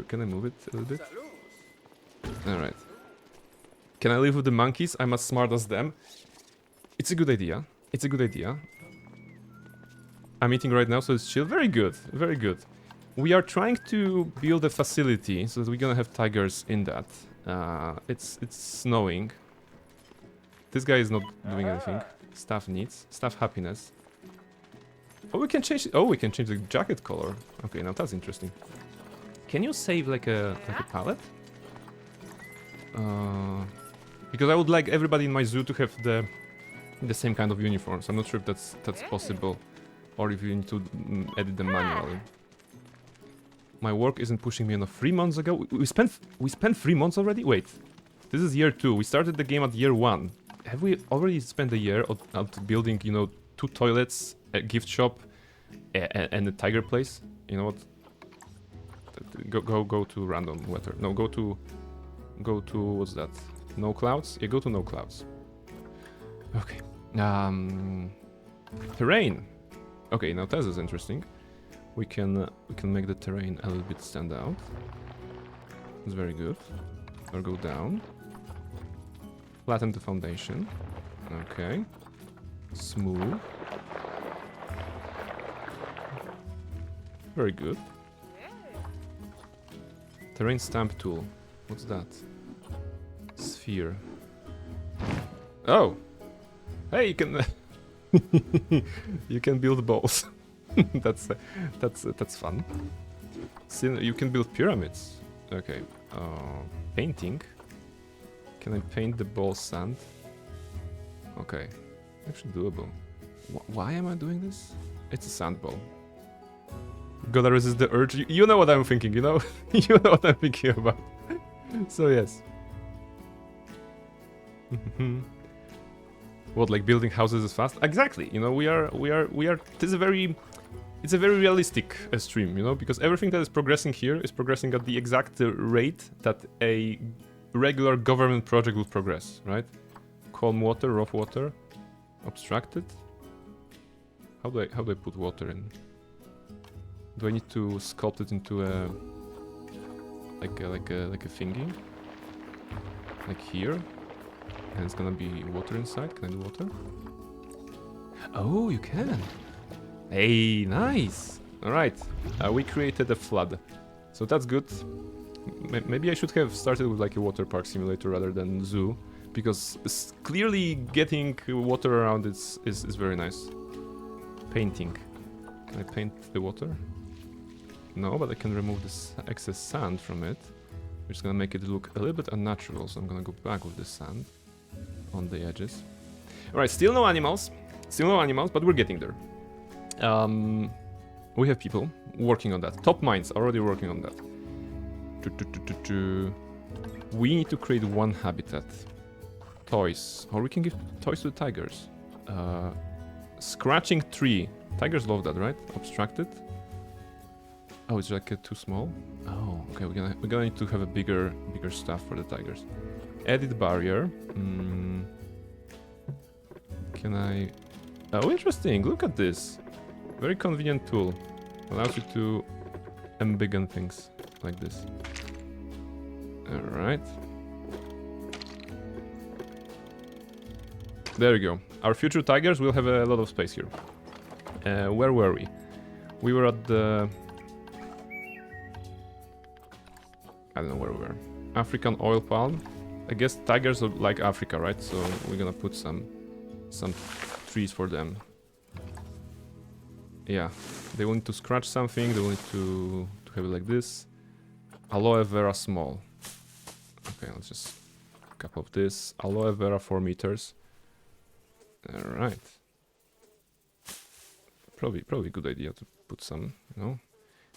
Can I move it a little bit? All right. Can I live with the monkeys? I'm as smart as them. It's a good idea. It's a good idea. I'm eating right now, so it's chill. Very good. Very good. We are trying to build a facility so that we're gonna have tigers in that. It's snowing. This guy is not doing anything. Staff needs. Staff happiness. Oh, we can change. Oh, we can change the jacket color. Okay, now that's interesting. Can you save like a palette? Because I would like everybody in my zoo to have the same kind of uniforms. I'm not sure if that's possible, or if you need to edit them manually. My work isn't pushing me enough. 3 months ago, we spent 3 months already. Wait, this is year 2. We started the game at year 1. Have we already spent a year out building, you know, 2 toilets, a gift shop, and a tiger place? You know what? Go to random weather. No, go to what's that? No clouds? Yeah, go to no clouds. Okay. Terrain. Okay, now this is interesting. We can make the terrain a little bit stand out. It's very good. Or go down. Flatten the foundation. Okay. Smooth. Very good. Terrain stamp tool. What's that? Sphere. Oh! Hey, you can you can build balls. that's fun. So you can build pyramids. Okay. Painting. Can I paint the ball sand? Okay. Actually doable. Why am I doing this? It's a sand ball. Gotta resist the urge. You know what I'm thinking, you know? You know what I'm thinking about. So yes. What, like building houses is fast? Exactly. You know, we are. It's a very realistic stream, you know, because everything that is progressing here is progressing at the exact rate that a regular government project would progress, right? Calm water, rough water, abstracted. How do I put water in? Do I need to sculpt it into a like a thingy? Like here? And it's gonna be water inside. Can I do water? Oh, you can. Hey, nice. All right. We created a flood, so that's good. Maybe I should have started with like a water park simulator rather than zoo, because clearly getting water around is very nice. Painting. Can I paint the water? No, but I can remove this excess sand from it, which is gonna make it look a little bit unnatural. So I'm gonna go back with the sand on the edges. All right, still no animals, but we're getting there. We have people working on that. Top minds already working on that. We need to create one habitat. Toys, or we can give toys to the tigers. Scratching tree. Tigers love that, right? Abstracted. Oh, it's like too small. Oh, okay. We're gonna need to have a bigger stuff for the tigers. Edit barrier. Can I? Oh, interesting. Look at this. Very convenient tool. Allows you to embiggen things like this. All right. There we go. Our future tigers will have a lot of space here. Where were we? We were at the... I don't know where we were. African oil palm. I guess tigers are like Africa, right? So we're gonna put some trees for them. Yeah, they want to scratch something. They want to have it like this. Aloe vera small. Okay, let's just a couple of this. Aloe vera 4 meters. All right. Probably a good idea to put some. You know,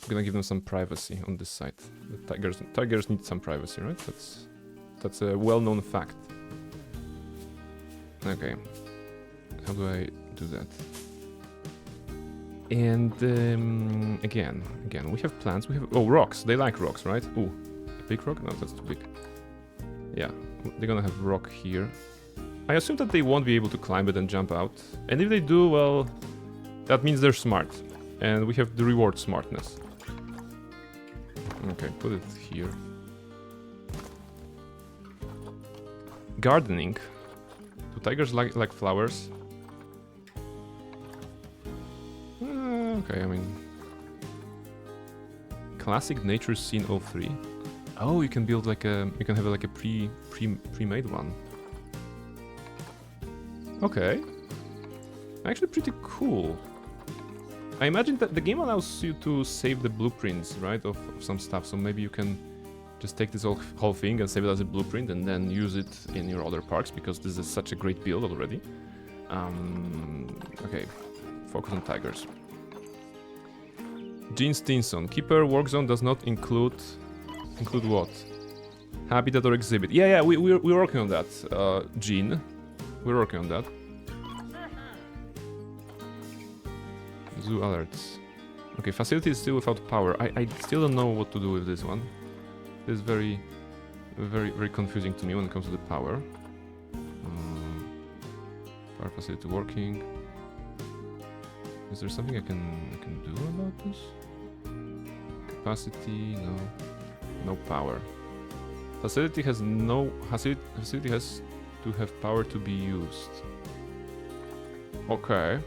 I'm gonna give them some privacy on this side. The tigers need some privacy, right? That's a well-known fact. Okay. How do I do that? And again, we have plants. We have rocks. They like rocks, right? Ooh, a big rock? No, that's too big. Yeah, they're gonna have rock here. I assume that they won't be able to climb it and jump out. And if they do, well, that means they're smart. And we have the reward smartness. Okay, put it here. Gardening. Do tigers like flowers? Okay, I mean... Classic nature scene 03. Oh, you can build like a... You can have like a pre-made one. Okay. Actually pretty cool. I imagine that the game allows you to save the blueprints, right, of some stuff. So maybe you can just take this whole thing and save it as a blueprint and then use it in your other parks, because this is such a great build already. Okay, focus on tigers. Gene Stinson, Keeper Work Zone does not include what? Habitat or exhibit. Yeah, we're working on that, Gene. We're working on that. Zoo alerts. Okay, facility is still without power. I still don't know what to do with this one. It's very confusing to me when it comes to the power. Power facility working. Is there something I can do about this? Capacity, no power. Facility has facility has to have power to be used. Okay.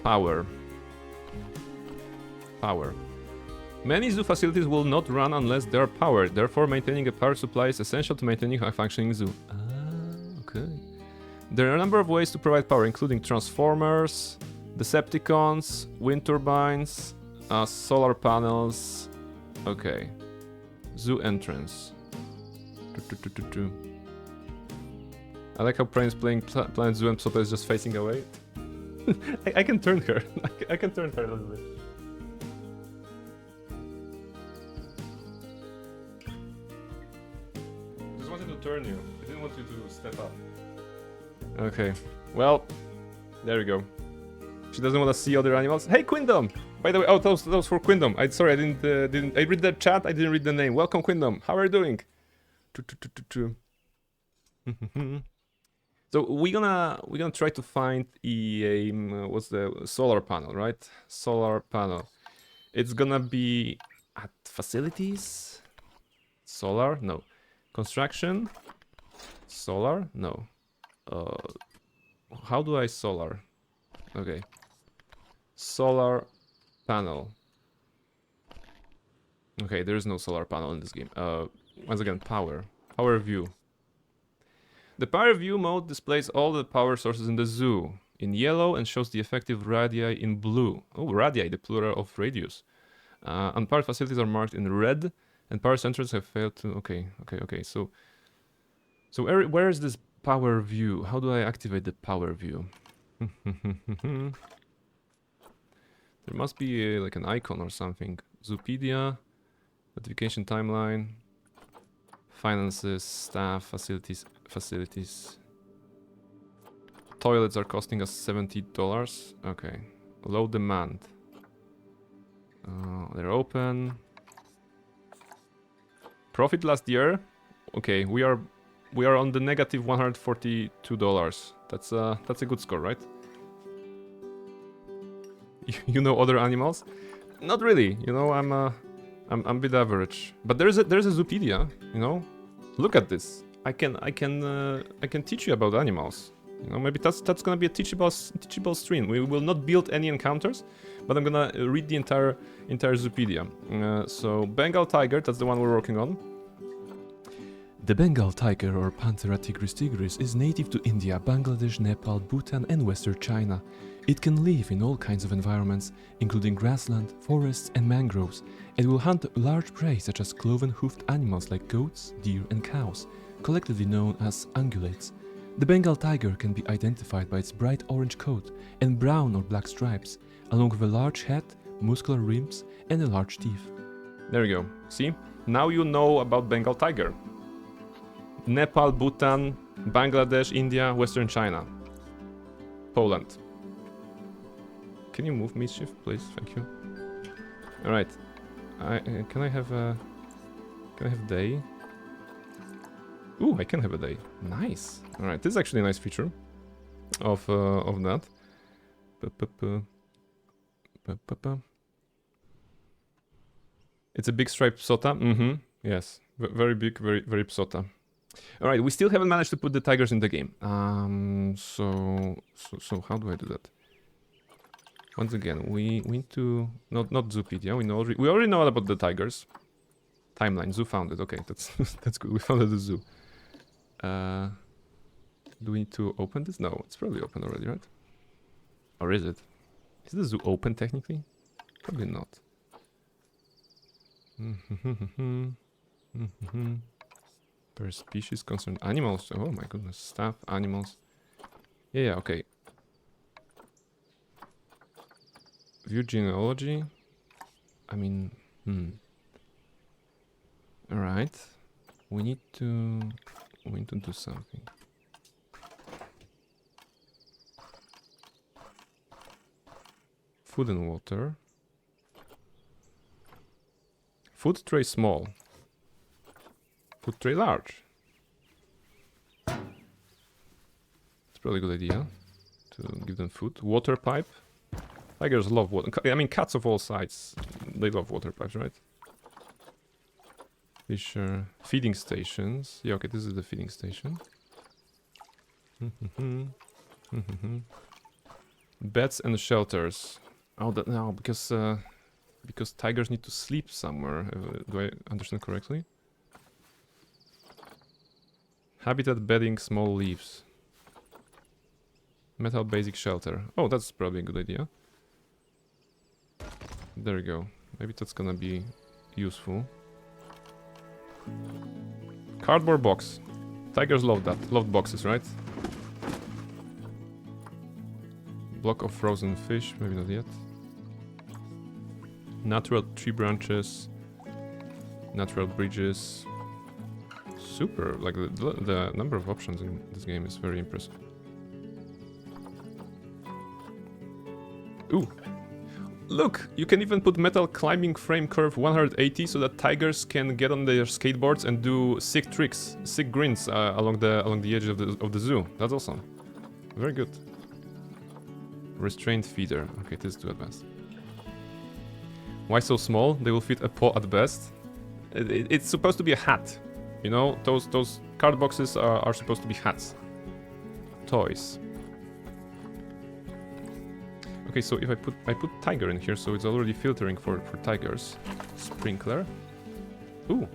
Power. Many zoo facilities will not run unless they are powered. Therefore, maintaining a power supply is essential to maintaining a high-functioning zoo. Okay. There are a number of ways to provide power, including transformers, Decepticons, wind turbines, solar panels. Okay. Zoo entrance. I like how Brain is playing Planet Zoo and Psota is just facing away. I can turn her. I can turn her a little bit. Just wanted to turn you. I didn't want you to step up. Okay. Well, there we go. She doesn't want to see other animals. Hey, Quindom! By the way, oh, that was for Quindom. Sorry, I didn't. I read the chat. I didn't read the name. Welcome, Quindom. How are you doing? So we're gonna try to find what's the solar panel, right? Solar panel. It's gonna be at facilities. Solar? No. Construction? Solar? No. How do I solar? Okay. Solar panel. Okay, there is no solar panel in this game. Once again, power. Power view. The power view mode displays all the power sources in the zoo in yellow and shows the effective radii in blue. Oh, radii, the plural of radius. Unpowered facilities are marked in red, and power centers have failed to... Okay. So where is this power view? How do I activate the power view? There must be like an icon or something. Zoopedia, notification timeline, finances, staff, facilities. Toilets are costing us $70. Okay. Low demand. They're open. Profit last year. Okay, we are on the negative $142. That's a good score, right? You know other animals? Not really. You know, I'm a bit average. But there's a Zoopedia. You know, look at this. I can teach you about animals. You know, maybe that's gonna be a teachable stream. We will not build any encounters, but I'm gonna read the entire Zoopedia. So Bengal tiger, that's the one we're working on. The Bengal tiger, or Panthera tigris tigris, is native to India, Bangladesh, Nepal, Bhutan, and Western China. It can live in all kinds of environments, including grassland, forests, and mangroves. It will hunt large prey such as cloven-hoofed animals like goats, deer, and cows, collectively known as ungulates. The Bengal tiger can be identified by its bright orange coat and brown or black stripes, along with a large head, muscular limbs, and a large teeth. There you go. See? Now you know about Bengal tiger. Nepal, Bhutan, Bangladesh, India, Western China. Poland. Can you move Mischief, please? Thank you. All right. Can I have day? Ooh, I can have a day. Nice. All right, this is actually a nice feature of that. It's a big striped psota. Mm-hmm. Yes, very big, very psota. All right, we still haven't managed to put the tigers in the game. So how do I do that? Once again, we need to not Zoopedia. We already know about the tigers. Timeline. Zoo found it. Okay, that's that's good. We found the zoo. Do we need to open this? No, it's probably open already, right? Or is it? Is the zoo open technically? Probably not. Per species concerned animals. Oh my goodness, staff, animals. Yeah, okay. View genealogy. I mean, Alright. We need to do something. Food and water. Food tray small. Food tray large. It's probably a good idea to give them food. Water pipe. Tigers love water. I mean, cats of all sizes, they love water pipes, right? Fisher. Feeding stations. Yeah, okay, this is the feeding station. Beds and shelters. Oh, no, because tigers need to sleep somewhere. Do I understand correctly? Habitat, bedding, small leaves. Metal basic shelter. Oh, that's probably a good idea. There we go. Maybe that's gonna be useful. Cardboard box. Tigers love that. Love boxes, right? Block of frozen fish. Maybe not yet. Natural tree branches. Natural bridges. Super. Like the number of options in this game is very impressive. Ooh. Look, you can even put metal climbing frame curve 180 so that tigers can get on their skateboards and do sick tricks, sick grins along the edge of the zoo. That's awesome. Very good. Restrained feeder. Okay, this is too advanced. Why so small? They will fit a paw at best. It's supposed to be a hat. You know, those card boxes are supposed to be hats. Toys. Okay, so if I put tiger in here, so it's already filtering for tigers. Sprinkler. Ooh.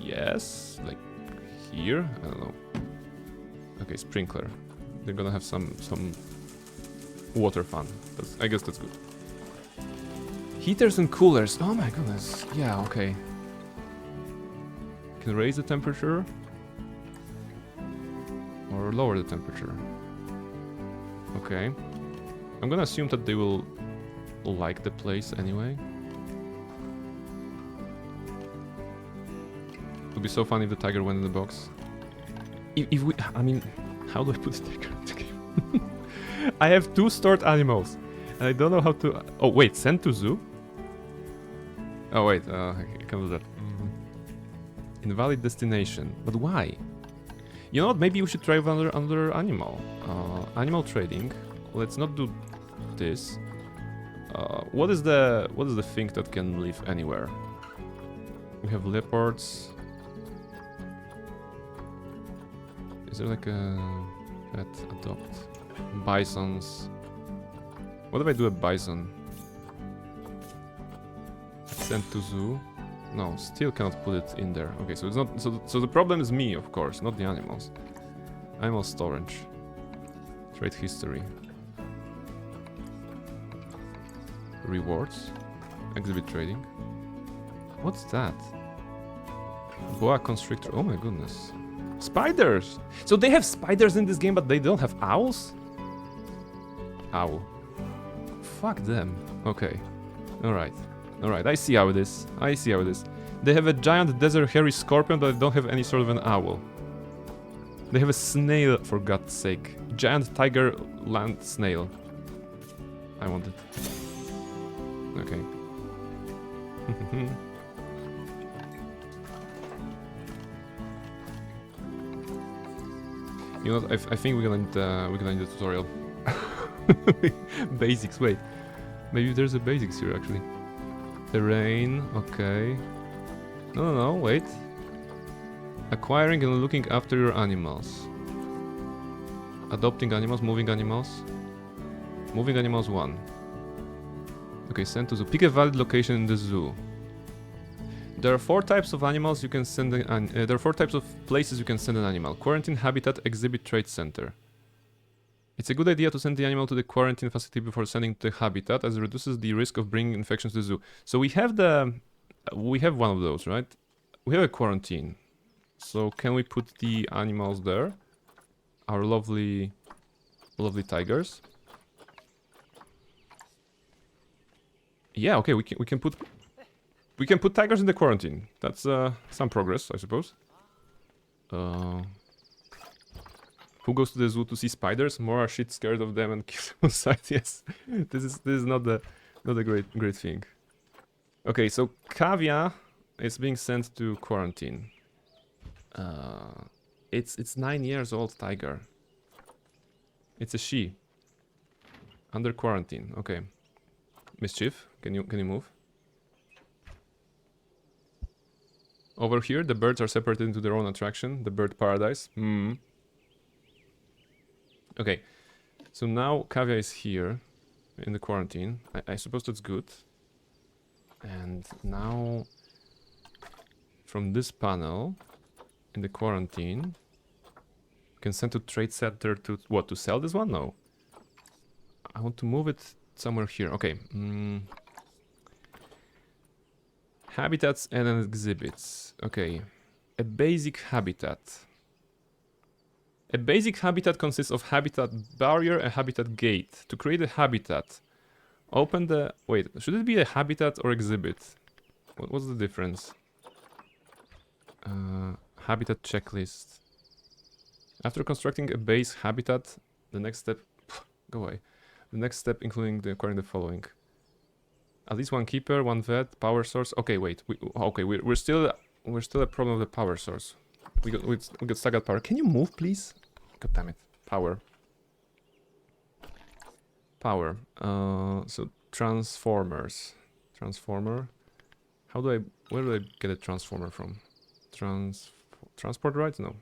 Yes, like here. I don't know. Okay, sprinkler. They're gonna have some water fun. I guess that's good. Heaters and coolers. Oh my goodness. Yeah. Okay. Can raise the temperature or lower the temperature. Okay. I'm gonna assume that they will like the place anyway. It would be so funny if the tiger went in the box. If we... I mean, how do I put the tiger in the game? I have 2 stored animals. And I don't know how to... Oh, wait. Send to zoo? Oh, wait. I can do that. Invalid destination. But why? You know what? Maybe we should try another animal. Animal trading. Let's not do this. What is the thing that can live anywhere? We have leopards. Is there like a pet adopt? Bisons. What if I do a bison? Send to zoo. No, still cannot put it in there. Okay, so it's not. So the problem is me, of course, not the animals. Animal storage. Trade history. Rewards. Exhibit trading. What's that? Boa constrictor. Oh my goodness. Spiders! So they have spiders in this game, but they don't have owls? Owl. Fuck them. Okay. Alright. Alright, I see how it is. I see how it is. They have a giant desert hairy scorpion, but they don't have any sort of an owl. They have a snail, for God's sake. Giant tiger land snail. I want it. Okay. You know what? I think we're gonna need a tutorial. Basics. Wait, maybe there's a basics here actually. Terrain. Okay. No. Wait. Acquiring and looking after your animals. Adopting animals. Moving animals. Moving animals 1. Okay, send to zoo. Pick a valid location in the zoo. There are 4 types of animals you can send there are 4 types of places you can send an animal. Quarantine, habitat, exhibit, trade center. It's a good idea to send the animal to the quarantine facility before sending to the habitat, as it reduces the risk of bringing infections to the zoo. So we have one of those, right? We have a quarantine. So can we put the animals there? Our lovely tigers. Yeah, okay, we can put tigers in the quarantine. That's some progress, I suppose. Who goes to the zoo to see spiders? More are shit scared of them and kill them on sight. Yes, this is not a great thing. Okay, so Kavya is being sent to quarantine. It's 9 years old tiger. It's a she. Under quarantine. Okay. Mischief, can you move? Over here, the birds are separated into their own attraction. The bird paradise. Okay, so now Kavya is here in the quarantine. I suppose that's good. And now, from this panel in the quarantine, we can send to trade center to what? To sell this one? No. I want to move it somewhere here. Okay. Habitats and exhibits. Okay. A basic habitat. A basic habitat consists of habitat barrier and habitat gate. To create a habitat, open the... Wait, should it be a habitat or exhibit? What's the difference? Habitat checklist. After constructing a base habitat, the next step... Go away. The next step including acquiring the following. At least 1 keeper, 1 vet, power source. Okay, wait. We're still a problem of the power source. We got stuck at power. Can you move, please? God damn it. Power. So transformers. Transformer. Where do I get a transformer from? Transport rights? No.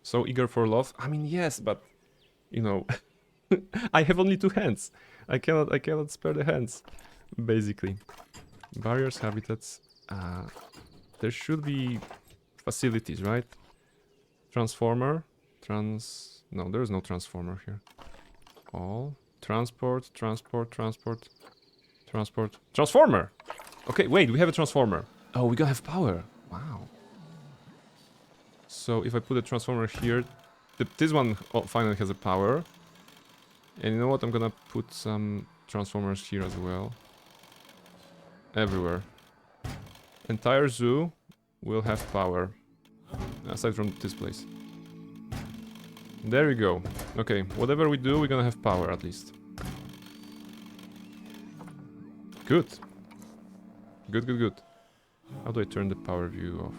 So eager for love. I mean, yes, but you know, I have only 2 hands. I cannot spare the hands. Basically, barriers, habitats. There should be facilities, right? Transformer. No, there is no transformer here. All transport. Transformer. Okay, wait, we have a transformer. Oh, we gotta have power. Wow. So if I put a transformer here, this one finally has a power. And you know what? I'm gonna put some transformers here as well. Everywhere. Entire zoo will have power. Aside from this place. There we go. Okay, whatever we do, we're gonna have power at least. Good. Good. How do I turn the power view off?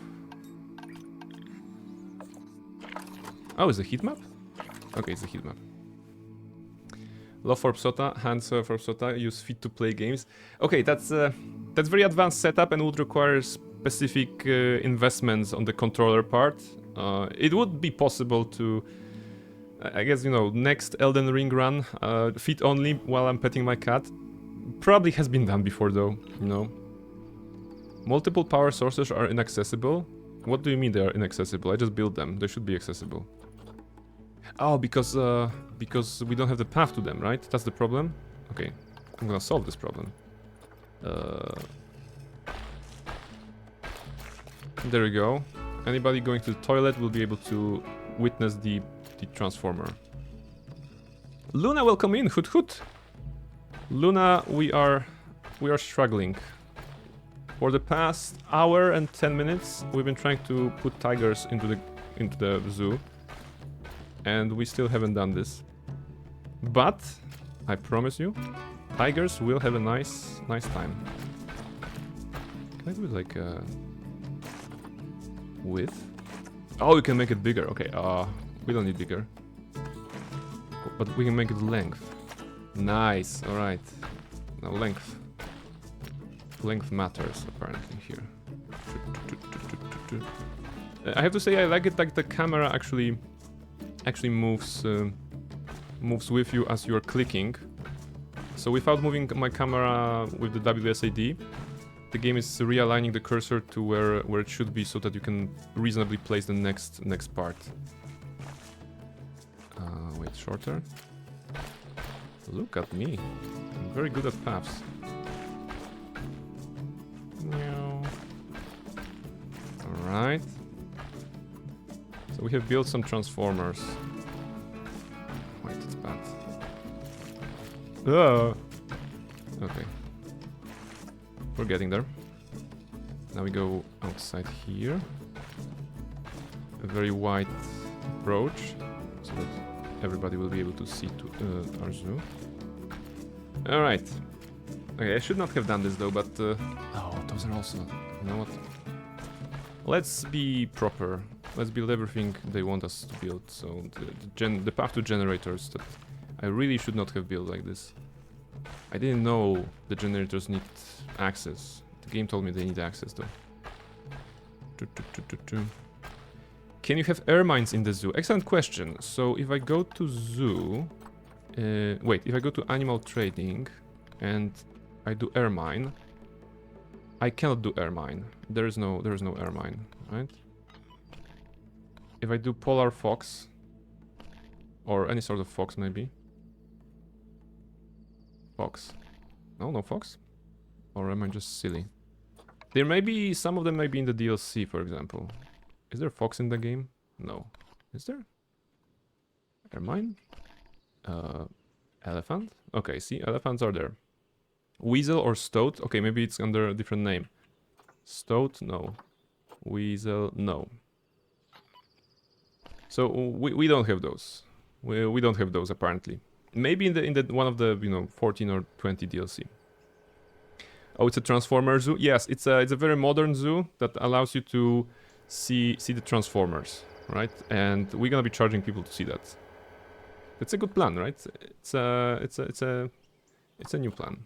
Oh, it's a heat map? Okay, it's a heat map. Love for Psota, hands for Psota, use feet to play games. Okay, that's very advanced setup and would require specific investments on the controller part. It would be possible to, I guess, you know, next Elden Ring run, feet only while I'm petting my cat. Probably has been done before though, you know. Multiple power sources are inaccessible. What do you mean they are inaccessible? I just built them. They should be accessible. Oh, because we don't have the path to them, right? That's the problem? Okay, I'm gonna solve this problem. There we go. Anybody going to the toilet will be able to witness the transformer. Luna, welcome in. Hoot hoot. Luna, we are struggling. For the past hour and 10 minutes, we've been trying to put tigers into the zoo. and we still haven't done this. But I promise you, tigers will have a nice time. Can I do it like width? Oh, you can make it bigger. Okay, we don't need bigger. But we can make it length. Nice, alright. Now length. Length matters apparently here. I have to say I like it like the camera actually moves moves with you as you're clicking. So without moving my camera with the WSAD, the game is realigning the cursor to where it should be so that you can reasonably place the next part. Wait, shorter. Look at me. I'm very good at paths. Alright. So we have built some transformers. Wait, it's bad. Okay. We're getting there. Now we go outside here. A very wide approach, so that everybody will be able to see our zoo. Alright. Okay, I should not have done this though, but... oh, those are also... You know what? Let's be proper. Let's build everything they want us to build. So the path to generators that I really should not have built like this. I didn't know the generators need access. The game told me they need access though. Can you have air mines in the zoo? Excellent question. So if I go to zoo... wait, if I go to animal trading and I do air mine, I cannot do air mine. There is no air mine, right? If I do polar fox, or any sort of fox maybe. Fox. No fox? Or am I just silly? There may be, some of them may be in the DLC, for example. Is there fox in the game? No. Is there? Air mine? Elephant? Okay, see, elephants are there. Weasel or stoat? Okay, maybe it's under a different name. Stoat? No. Weasel? No. So we don't have those. We don't have those apparently. Maybe in the one of the 14 or 20 DLC. Oh, it's a transformer zoo. Yes, it's a very modern zoo that allows you to see the transformers, right? And we're gonna be charging people to see that. It's a good plan, right? It's a new plan.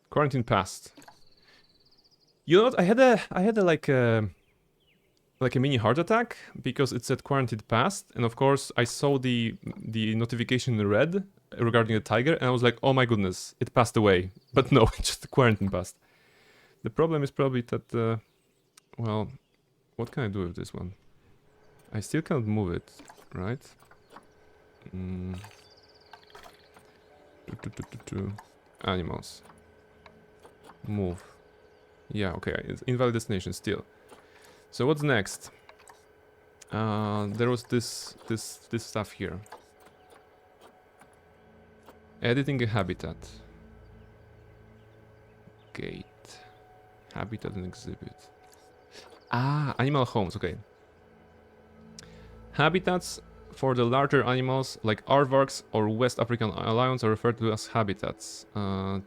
Quarantine passed. You know what? I had a like a mini heart attack because it said quarantine passed, and of course I saw the notification in red regarding the tiger, and I was like, oh my goodness, it passed away. But no, just the quarantine passed. The problem is probably that, well, what can I do with this one? I still can't move it, right? Animals. Move. Yeah, okay, it's invalid destination still. So what's next? There was this stuff here. Editing a habitat. Gate. Habitat and exhibit. Ah, animal homes, okay. Habitats for the larger animals like aardvarks or West African lions are referred to as habitats.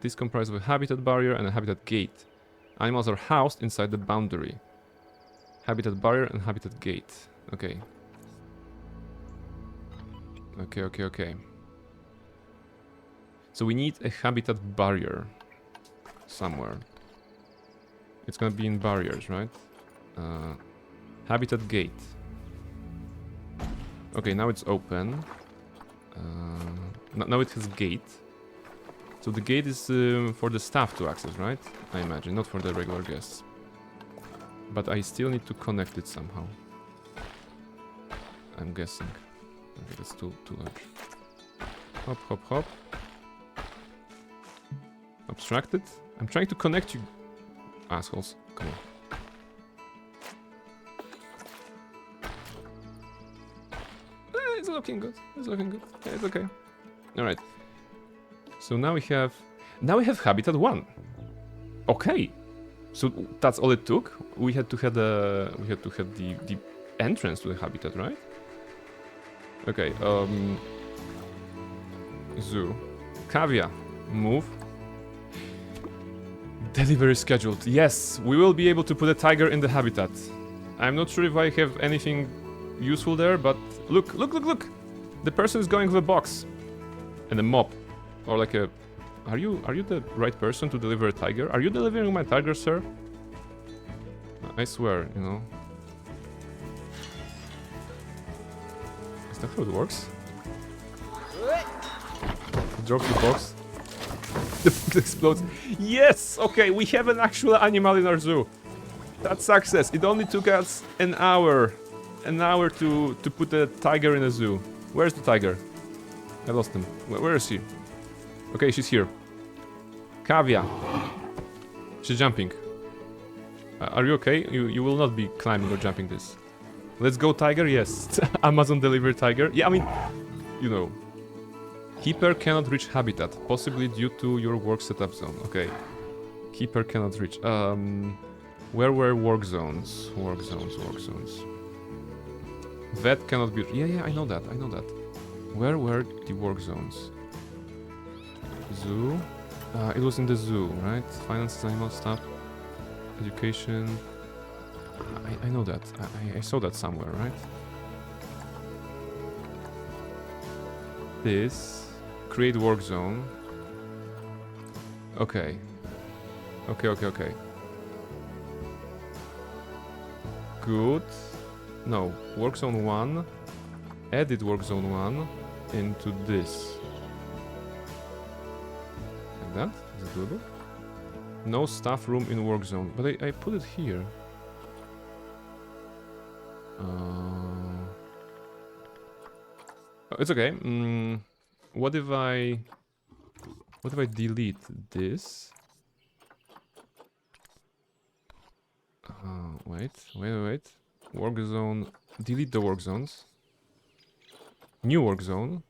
These comprise of a habitat barrier and a habitat gate. Animals are housed inside the boundary. Habitat barrier and habitat gate. Okay. Okay. So we need a habitat barrier somewhere. It's gonna be in barriers, right? Habitat gate. Okay, now it's open. Now it has gate. So the gate is for the staff to access, right? I imagine, not for the regular guests. But I still need to connect it somehow. I'm guessing. Okay, that's too large. Hop, hop, hop. Abstracted? I'm trying to connect you, assholes. Come on. It's looking good. It's looking good. Yeah, it's okay. Alright. So now we have habitat 1. Okay. So that's all it took. We had to have the entrance to the habitat, right? Okay, zoo. Cavia, move. Delivery scheduled. Yes, we will be able to put a tiger in the habitat. I'm not sure if I have anything useful there, but look. The person is going with a box and a mop, or like a. Are you the right person to deliver a tiger? Are you delivering my tiger, sir? I swear, you know. Is that how it works? Drops the box. The box explodes. Yes! Okay, we have an actual animal in our zoo. That's success. It only took us an hour. An hour to put a tiger in a zoo. Where's the tiger? I lost him. Where is she? Okay, she's here. Cavia. She's jumping. Are you okay? You will not be climbing or jumping this. Let's go, tiger. Yes. Amazon delivered tiger. Yeah, I mean, you know. Keeper cannot reach habitat, possibly due to your work setup zone. Okay. Keeper cannot reach. Where were work zones? Work zones. Vet cannot be. Yeah, I know that. Where were the work zones? Zoo. It was in the zoo, right? Finance, animal stuff, education. I know that. I saw that somewhere, right? This. Create work zone. Okay. Okay. Good. No. Work zone 1. Edit work zone 1 into this. Like that? Is it doable? No staff room in work zone. But I put it here. It's okay. What if I delete this? Wait. Work zone. Delete the work zones. New work zone.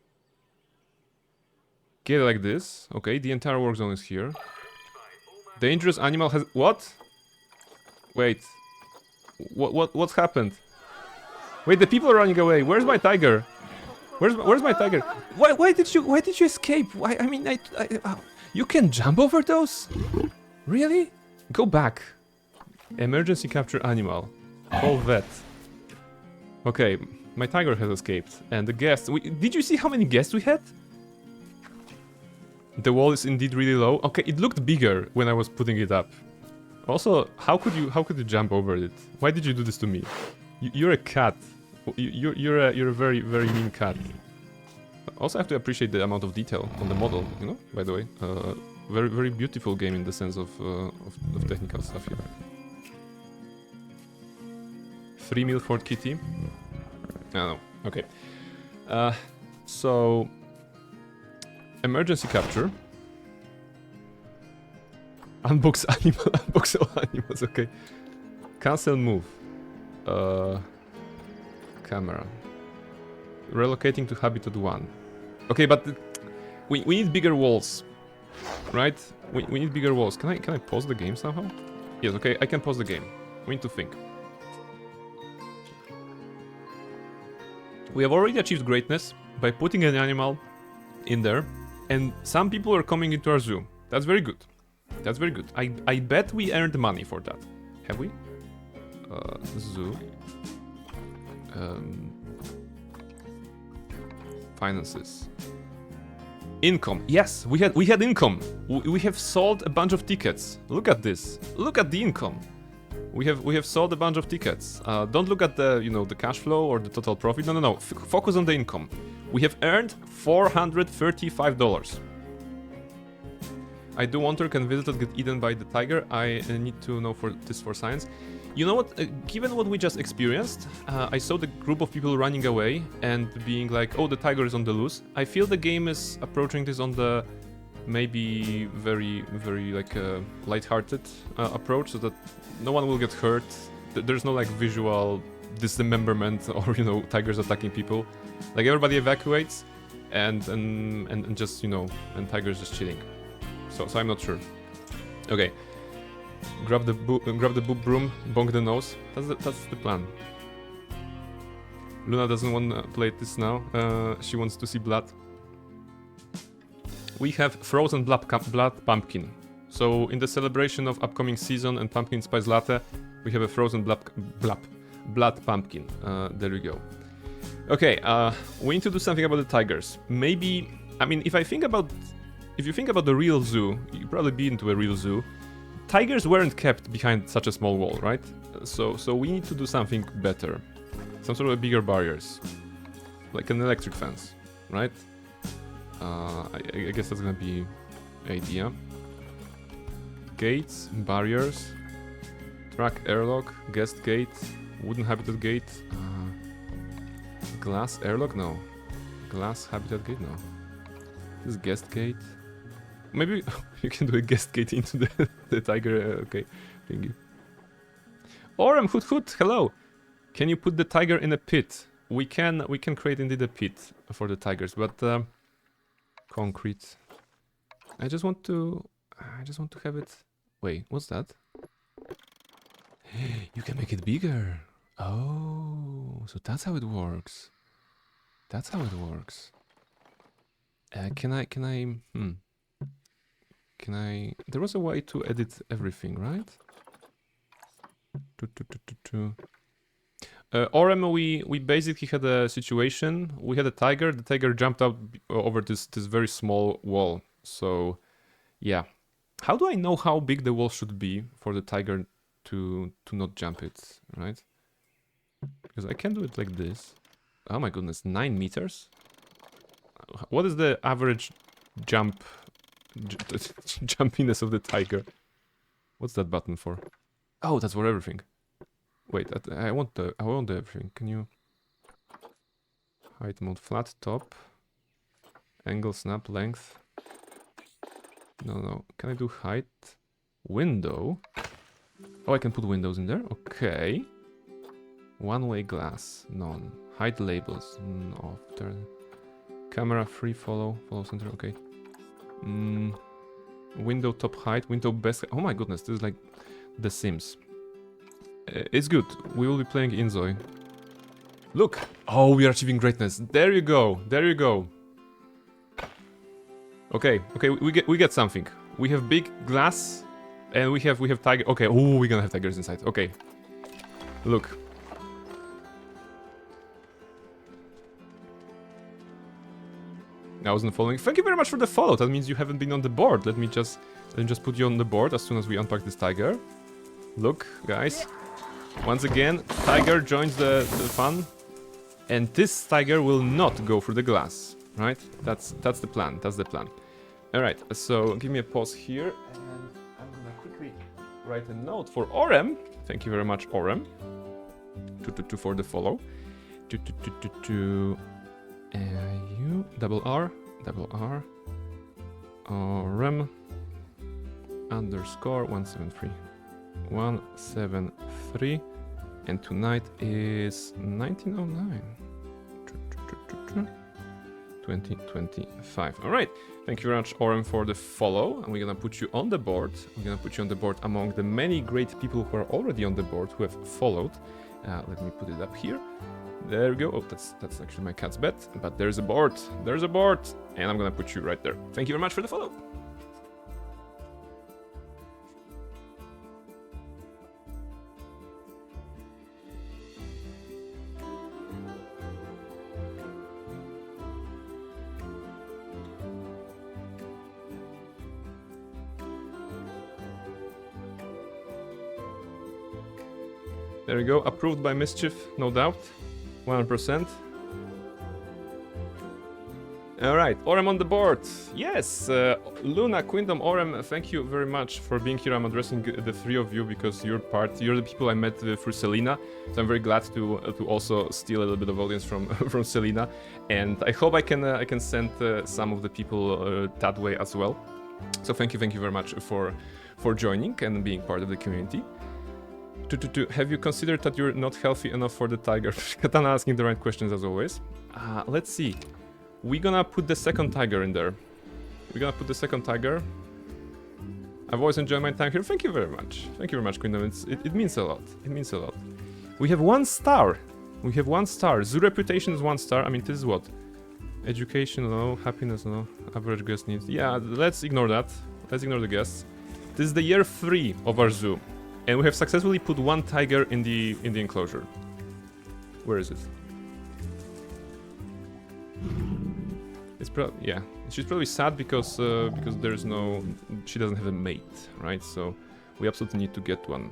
Get it like this. Okay, the entire work zone is here. Dangerous animal has what? Wait. What's happened? Wait, the people are running away. Where's my tiger? Where's my tiger? Why did you escape? I mean, you can jump over those? Really? Go back. Emergency capture animal. Call vet. Okay, my tiger has escaped. And the guests. Did you see how many guests we had? The wall is indeed really low. Okay, it looked bigger when I was putting it up. Also, how could you jump over it? Why did you do this to me? You're a cat. You're a very, very mean cat. Also, I have to appreciate the amount of detail on the model, you know, by the way. Very, very beautiful game in the sense of technical stuff here. 3 Milford Kitty. No. Okay. So... Emergency capture. Unbox animal. Unbox all animals, okay. Cancel move. Camera. Relocating to habitat 1. Okay, but we need bigger walls, right? We need bigger walls. Can I pause the game somehow? Yes, okay, I can pause the game. We need to think. We have already achieved greatness by putting an animal in there, and some people are coming into our zoo. That's very good. That's very good. I bet we earned money for that. Have we? Zoo. Finances. Income. Yes, we had income. We have sold a bunch of tickets. Look at this. Look at the income. We have sold a bunch of tickets. Don't look at the the cash flow or the total profit. No. Focus on the income. We have earned $435. I do wonder, can visitors get eaten by the tiger? I need to know for science. You know what? Given what we just experienced, I saw the group of people running away and being like, "Oh, the tiger is on the loose." I feel the game is approaching this on the maybe very, very like light-hearted approach, so that no one will get hurt. There's no like visual dismemberment or tigers attacking people. Like everybody evacuates, and just and tiger's just chilling. So I'm not sure. Okay. Grab the broom, bonk the nose. That's the plan. Luna doesn't want to play this now. She wants to see blood. We have frozen blood pumpkin. So in the celebration of upcoming season and pumpkin spice latte, we have a frozen blood pumpkin. There we go. Okay, we need to do something about the tigers. Maybe, I mean, if you think about the real zoo, you've probably been to a real zoo. Tigers weren't kept behind such a small wall, right? So we need to do something better. Some sort of bigger barriers. Like an electric fence, right? I guess that's gonna be idea. Gates, barriers, track airlock, guest gate, wooden habitat gate, glass airlock? No. Glass habitat gate? No. This is guest gate. Maybe you can do a guest gate into the tiger, okay, thingy. Orem, hoot hoot, hello! Can you put the tiger in a pit? We can create indeed a pit for the tigers, but concrete. I just want to have it. Wait, what's that? You can make it bigger. Oh, so that's how it works. That's how it works. Can I? There was a way to edit everything, right? Orem, we basically had a situation. We had a tiger. The tiger jumped out over this very small wall. So, yeah. How do I know how big the wall should be for the tiger to not jump it, right? Because I can do it like this. Oh my goodness, 9 meters? What is the average jumpiness of the tiger? What's that button for? Oh, that's for everything. Wait, I want the everything. Can you height mode, flat top, angle, snap, length? No. Can I do height? Window? Oh, I can put windows in there. Okay. One-way glass, none. Height labels, off. Turn. Camera free follow center. Okay. Window top height, window best. Oh my goodness, this is like The Sims. It's good. We will be playing Inzoi. Look! Oh, we are achieving greatness. There you go. There you go. Okay, we get something. We have big glass, and we have tiger. Okay, oh, we're gonna have tigers inside. Okay, look. I wasn't following. Thank you very much for the follow. That means you haven't been on the board. Let me just put you on the board as soon as we unpack this tiger. Look, guys. Once again, tiger joins the fun, and this tiger will not go through the glass. Right? That's the plan. That's the plan. All right. So give me a pause here, and I'm gonna quickly write a note for Orem. Thank you very much, Orem. For the follow. U double R Orem underscore 173 173, and tonight is 1909 2025. All right, thank you very much, Orem, for the follow, and we're gonna put you on the board. We're gonna put you on the board among the many great people who are already on the board who have followed. Let me put it up here. There we go. Oh, that's actually my cat's bed, but there's a board. There's a board, and I'm gonna put you right there. Thank you very much for the follow. There we go. Approved by Mischief, no doubt. 100%. Alright, Orem on the board. Yes, Luna, Quindom, Orem, thank you very much for being here. I'm addressing the three of you because you're the people I met through Selena. So I'm very glad to also steal a little bit of audience from from Selena. And I hope I can send some of the people that way as well. So thank you very much for joining and being part of the community. Have you considered that you're not healthy enough for the tiger? Katana asking the right questions as always. Let's see. We're gonna put the second tiger in there. We're gonna put the second tiger. I've always enjoyed my time here. Thank you very much. Thank you very much, Quindom. It means a lot. It means a lot. We have 1 star. We have 1 star. Zoo reputation is 1 star. I mean, this is what? Education, no. Happiness, no. Average guest needs. Yeah, let's ignore that. Let's ignore the guests. This is the year 3 of our zoo. And we have successfully put 1 tiger in the enclosure. Where is it? It's probably, yeah. She's probably sad because there's no, she doesn't have a mate, right? So we absolutely need to get one.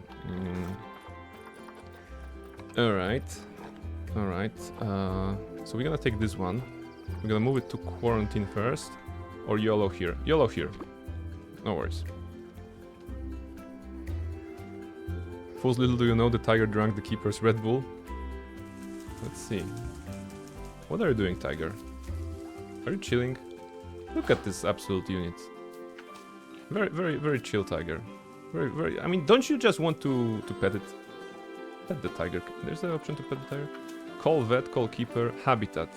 All right. So we're gonna take this one. We're gonna move it to quarantine first, or YOLO here. YOLO here. No worries. Fools, little do you know the tiger drank the keeper's Red Bull. Let's see. What are you doing, tiger? Are you chilling? Look at this absolute unit. Very, very, very chill tiger. Very, very. I mean, don't you just want to pet it? Pet the tiger. There's the option to pet the tiger. Call vet, call keeper, habitat.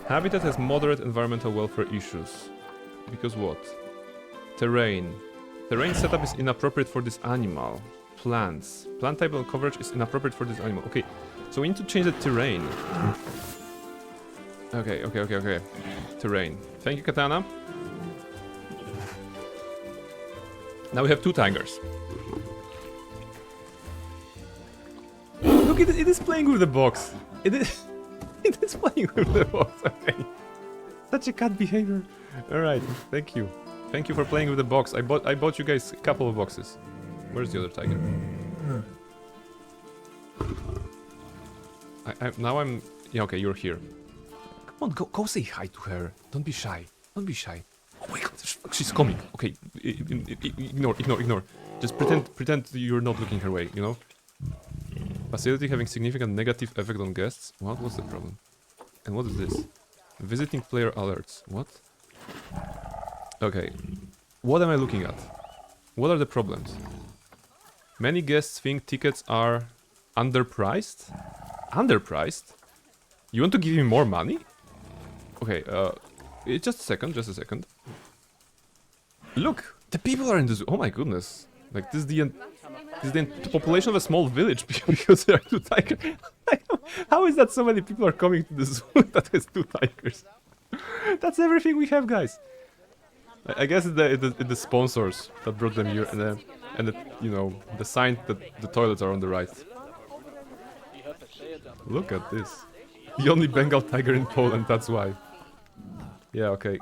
Habitat has moderate environmental welfare issues. Because what? Terrain. Terrain setup is inappropriate for this animal. Plants. Plant type and coverage is inappropriate for this animal. Okay, so we need to change the terrain. Okay. Terrain. Thank you, Katana. Now we have 2 tigers. Look, it is playing with the box. It is playing with the box. Okay. Such a cat behavior. All right. Thank you. Thank you for playing with the box. I bought you guys a couple of boxes. Where's the other tiger? Now I'm. Yeah. Okay. You're here. Come on. Go say hi to her. Don't be shy. Don't be shy. Oh my God. She's coming. Okay. Ignore. Just pretend you're not looking her way. You know. Facility having significant negative effect on guests. What was the problem? And what is this? Visiting player alerts. What? Okay. What am I looking at? What are the problems? Many guests think tickets are underpriced? Underpriced? You want to give me more money? Okay, just a second. Look! The people are in the zoo. Oh my goodness. Like, this is the population of a small village because there are 2 tigers. How is that so many people are coming to the zoo that has 2 tigers? That's everything we have, guys. I guess it's the sponsors that brought them here, and you know, the sign that the toilets are on the right. Look at this. The only Bengal tiger in Poland, that's why. Yeah, okay.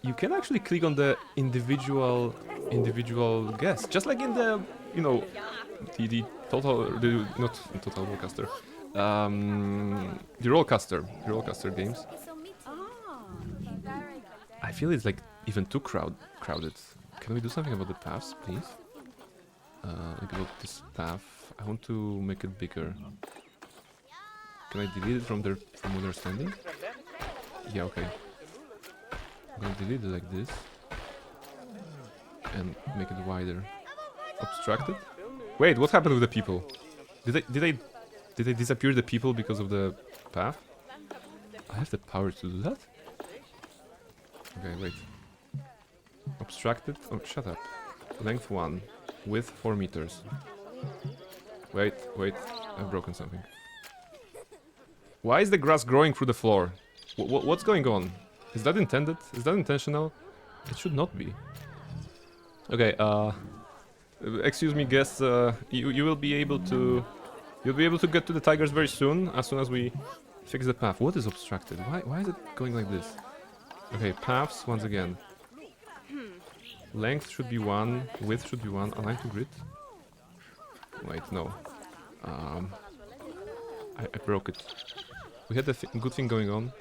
You can actually click on the individual guests, just like in the, you know, the not Total Warcaster, the Rollcaster games. I feel it's like even too crowded. Can we do something about the paths, please? Like about this path. I want to make it bigger. Can I delete it from where they're standing? Yeah, okay. I'm gonna delete it like this. And make it wider. Obstructed? Wait, what happened with the people? Did they disappear the people because of the path? I have the power to do that? Okay, wait. Obstructed? Oh, shut up. Length 1. Width 4 meters. Wait. I've broken something. Why is the grass growing through the floor? What's going on? Is that intended? Is that intentional? It should not be. Okay, excuse me, guests. You will be able to... You'll be able to get to the tigers very soon, as we fix the path. What is obstructed? Why is it going like this? Okay, paths, once again. Length should be 1, width should be 1, align to grid. Wait, no. I broke it. We had a good thing going on.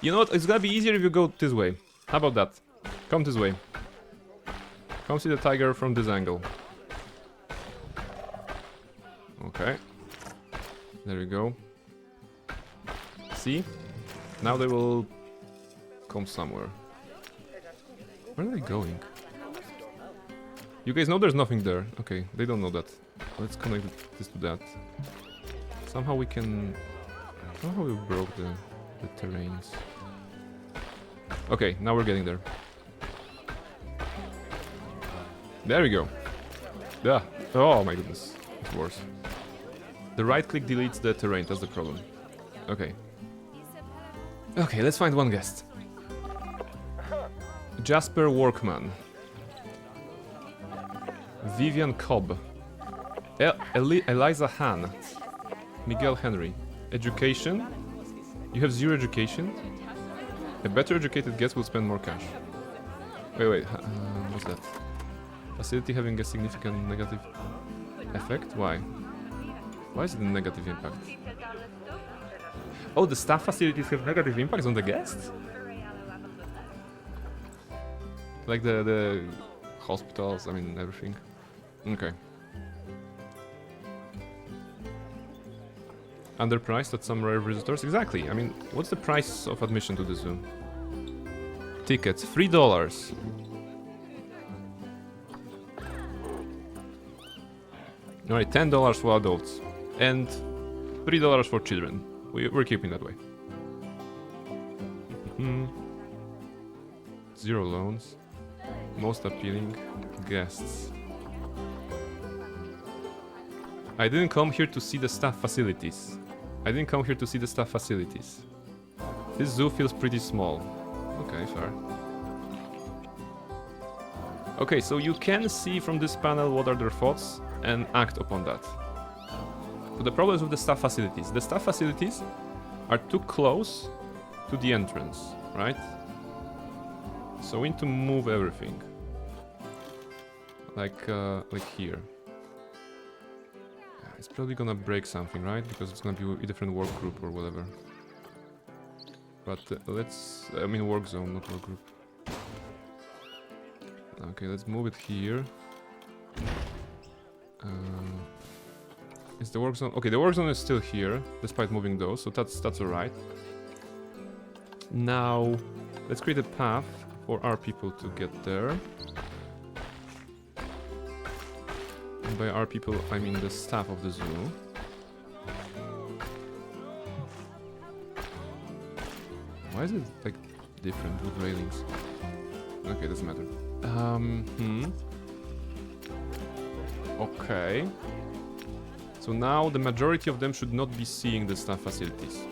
You know what, it's gonna be easier if you go this way. How about that? Come this way. Come see the tiger from this angle. Okay. There we go. See? Now they will come somewhere. Where are they going? You guys know there's nothing there. Okay, they don't know that. Let's connect this to that. Somehow we can... Somehow we broke the terrains. Okay, now we're getting there. There we go. Yeah. Oh my goodness. It's worse. The right click deletes the terrain, that's the problem. Okay. Okay, let's find one guest. Jasper Workman. Vivian Cobb. Eliza Han. Miguel Henry. Education. You have 0 education. A better educated guest will spend more cash. Wait, what's that? Facility having a significant negative effect? Why? Why is it a negative impact? Oh, the staff facilities have negative impacts on the guests? Like the hospitals, I mean everything. Okay. Underpriced at some rare visitors? Exactly. I mean, what's the price of admission to the zoo? Tickets, $3. Alright, $10 for adults. And $3 for children. We're keeping that way. 0 loans. Most appealing guests. I didn't come here to see the staff facilities. This zoo feels pretty small. Okay, fair. Okay, so you can see from this panel what are their thoughts and act upon that. So the problem is with the staff facilities. The staff facilities are too close to the entrance, right? So we need to move everything. Like here. It's probably gonna break something, right? Because it's gonna be a different work group or whatever. But I mean work zone, not work group. Okay, let's move it here. Is the work zone... Okay, the work zone is still here, despite moving those, so that's alright. Now, let's create a path for our people to get there. And by our people, I mean the staff of the zoo. Why is it, like, different with railings? Okay, doesn't matter. Okay. So now the majority of them should not be seeing the staff facilities.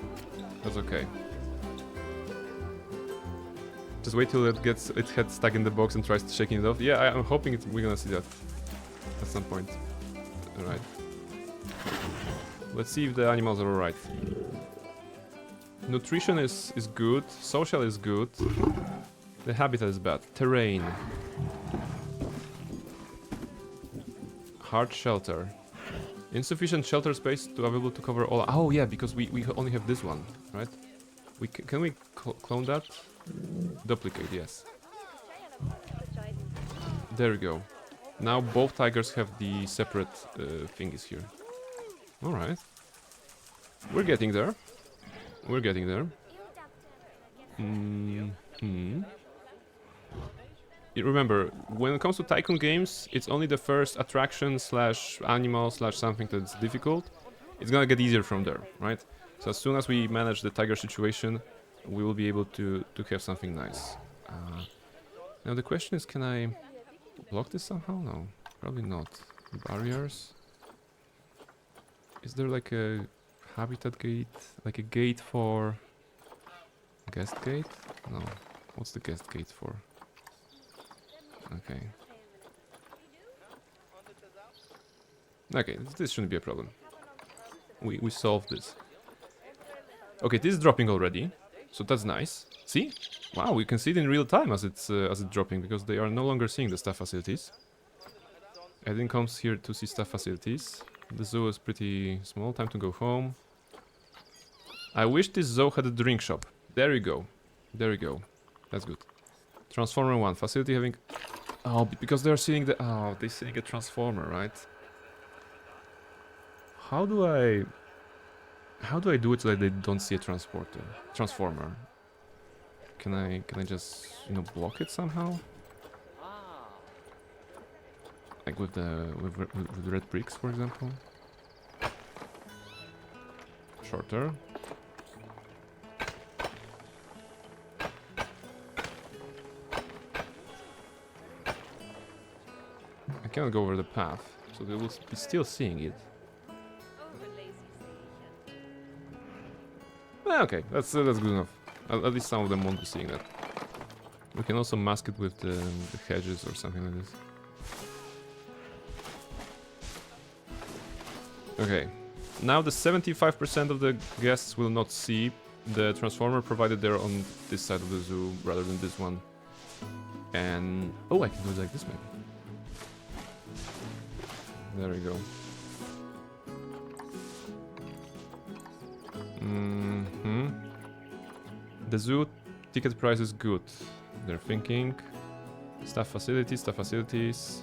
That's okay. Just wait till it gets its head stuck in the box and tries shaking it off. Yeah, I'm hoping we're gonna see that at some point. Alright. Let's see if the animals are alright. Nutrition is good. Social is good. The habitat is bad. Terrain. Hard shelter. Insufficient shelter space to available to cover all... Oh yeah, because we only have this one, right? Can we clone that? Duplicate, yes. There we go. Now both tigers have the separate thingies here. Alright. We're getting there. We're getting there. Remember, when it comes to Tycoon games, it's only the first attraction slash animal slash something that's difficult. It's gonna get easier from there, right? So as soon as we manage the tiger situation, we will be able to have something nice. Now the question is, can I block this somehow? No, probably not. Barriers? Is there like a habitat gate? Like a gate for... Guest gate? No. What's the guest gate for? Okay. Okay, this shouldn't be a problem. We solved this. Okay, this is dropping already, so that's nice. See? Wow, we can see it in real time as it's dropping, because they are no longer seeing the staff facilities. Everything comes here to see staff facilities. The zoo is pretty small. Time to go home. I wish this zoo had a drink shop. There we go. There we go. That's good. Transformer 1. Facility having... Oh, because they're seeing the... Oh, they're seeing a transformer, right? How do I do it so that they don't see a transformer? Can I just, you know, block it somehow? Like with the red bricks, for example. Shorter. I cannot go over the path, so they will be still seeing it. Okay, that's good enough. At least some of them won't be seeing that. We can also mask it with the hedges or something like this. Okay, now the 75% of the guests will not see the transformer, provided they're on this side of the zoo rather than this one. And oh, I can do it like this maybe. There we go. The zoo ticket price is good. They're thinking. Staff facilities, staff facilities.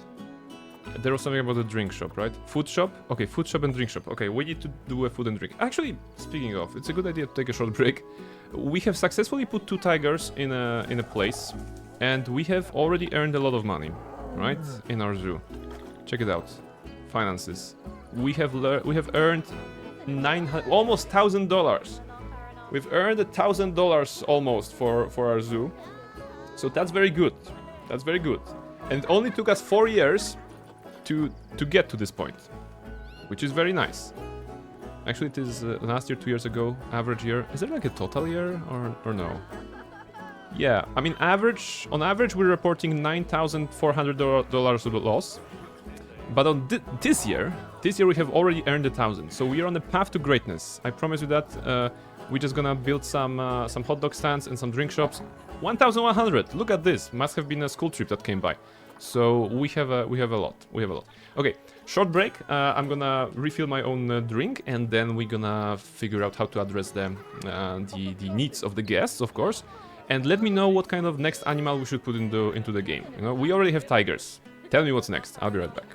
There was something about the drink shop, right? Food shop? Okay, food shop and drink shop. Okay, we need to do a food and drink. Actually, speaking of, it's a good idea to take a short break. We have successfully put 2 tigers in a place, and we have already earned a lot of money, right? In our zoo. Check it out. Finances. We have earned almost $1,000. We've earned $1,000 almost for our zoo. So that's very good. That's very good. And it only took us 4 years to get to this point, which is very nice. Actually, it is last year, 2 years ago, average year. Is there like a total year or no? Yeah, I mean, on average, we're reporting $9,400 of loss. But on this year we have already earned 1,000. So we are on the path to greatness. I promise you that. We're just gonna build some hot dog stands and some drink shops. 1,100. Look at this. Must have been a school trip that came by. So we have a lot. We have a lot. Okay, short break. I'm gonna refill my own drink, and then we're gonna figure out how to address the needs of the guests, of course. And let me know what kind of next animal we should put into the game. You know, we already have tigers. Tell me what's next. I'll be right back.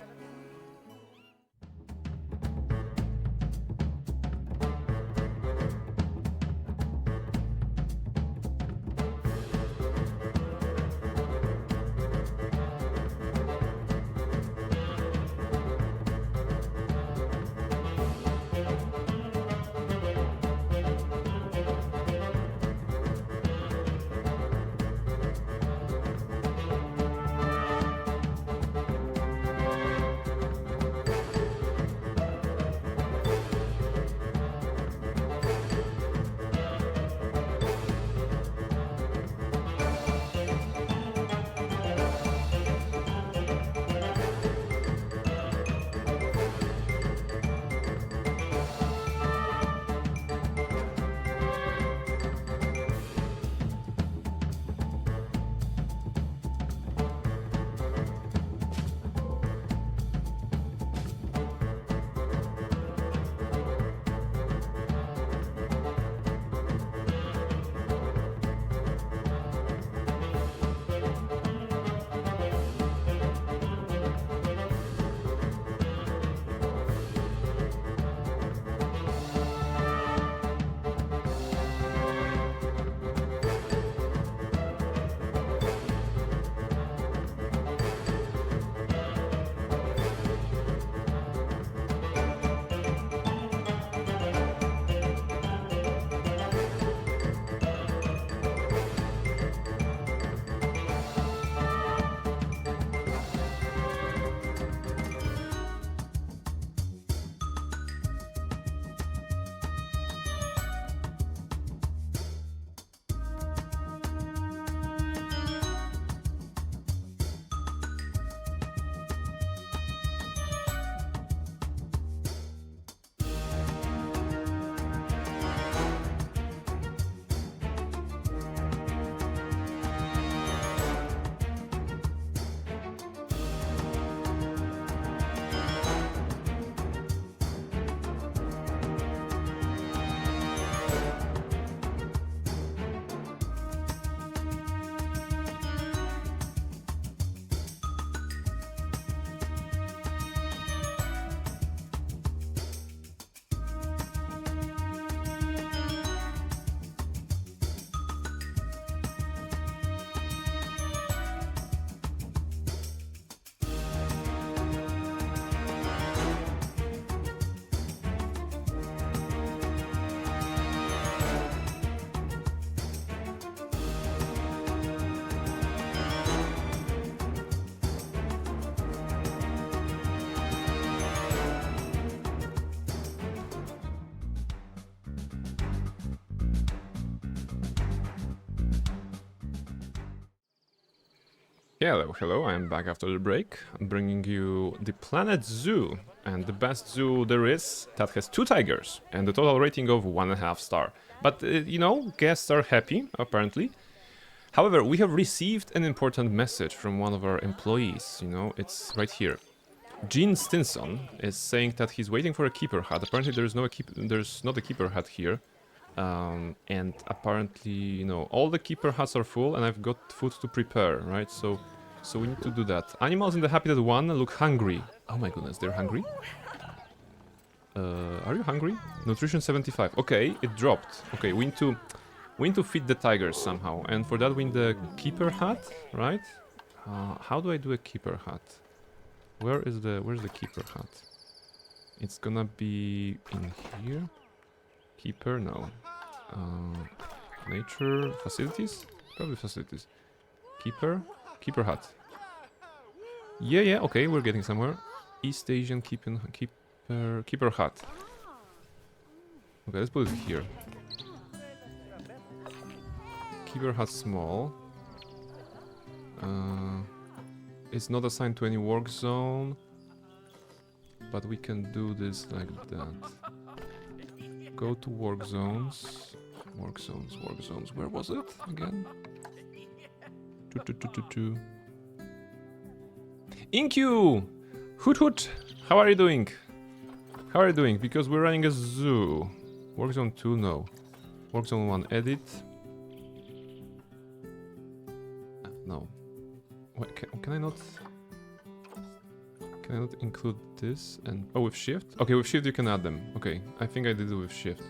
Yeah, hello, I am back after the break. I'm bringing you the Planet Zoo, and the best zoo there is that has 2 tigers and a total rating of 1.5 star. But, you know, guests are happy, apparently. However, we have received an important message from one of our employees, you know, it's right here. Gene Stinson is saying that he's waiting for a keeper hut. Apparently there's not a keeper hut here. And apparently, you know, all the keeper huts are full and I've got food to prepare, right? So we need to do that. Animals in the Habitat 1 look hungry. Oh my goodness, they're hungry? Are you hungry? Nutrition 75. Okay, it dropped. Okay, we need to feed the tigers somehow. And for that we need the keeper hut, right? How do I do a keeper hut? Where's the keeper hut? It's gonna be in here. Keeper, no. Nature, facilities? Probably facilities. Keeper hut. Yeah, okay, we're getting somewhere. East Asian keeper hut. Okay, let's put it here. Keeper hut small. It's not assigned to any work zone, but we can do this like that. Go to work zones. Work zones. Where was it again? Inkyu! Hoot hoot! How are you doing? Because we're running a zoo. Work zone 2, no. Work zone 1, edit. No. What, can I not include this and... Oh, with shift? Okay, with shift you can add them. Okay, I think I did it with shift.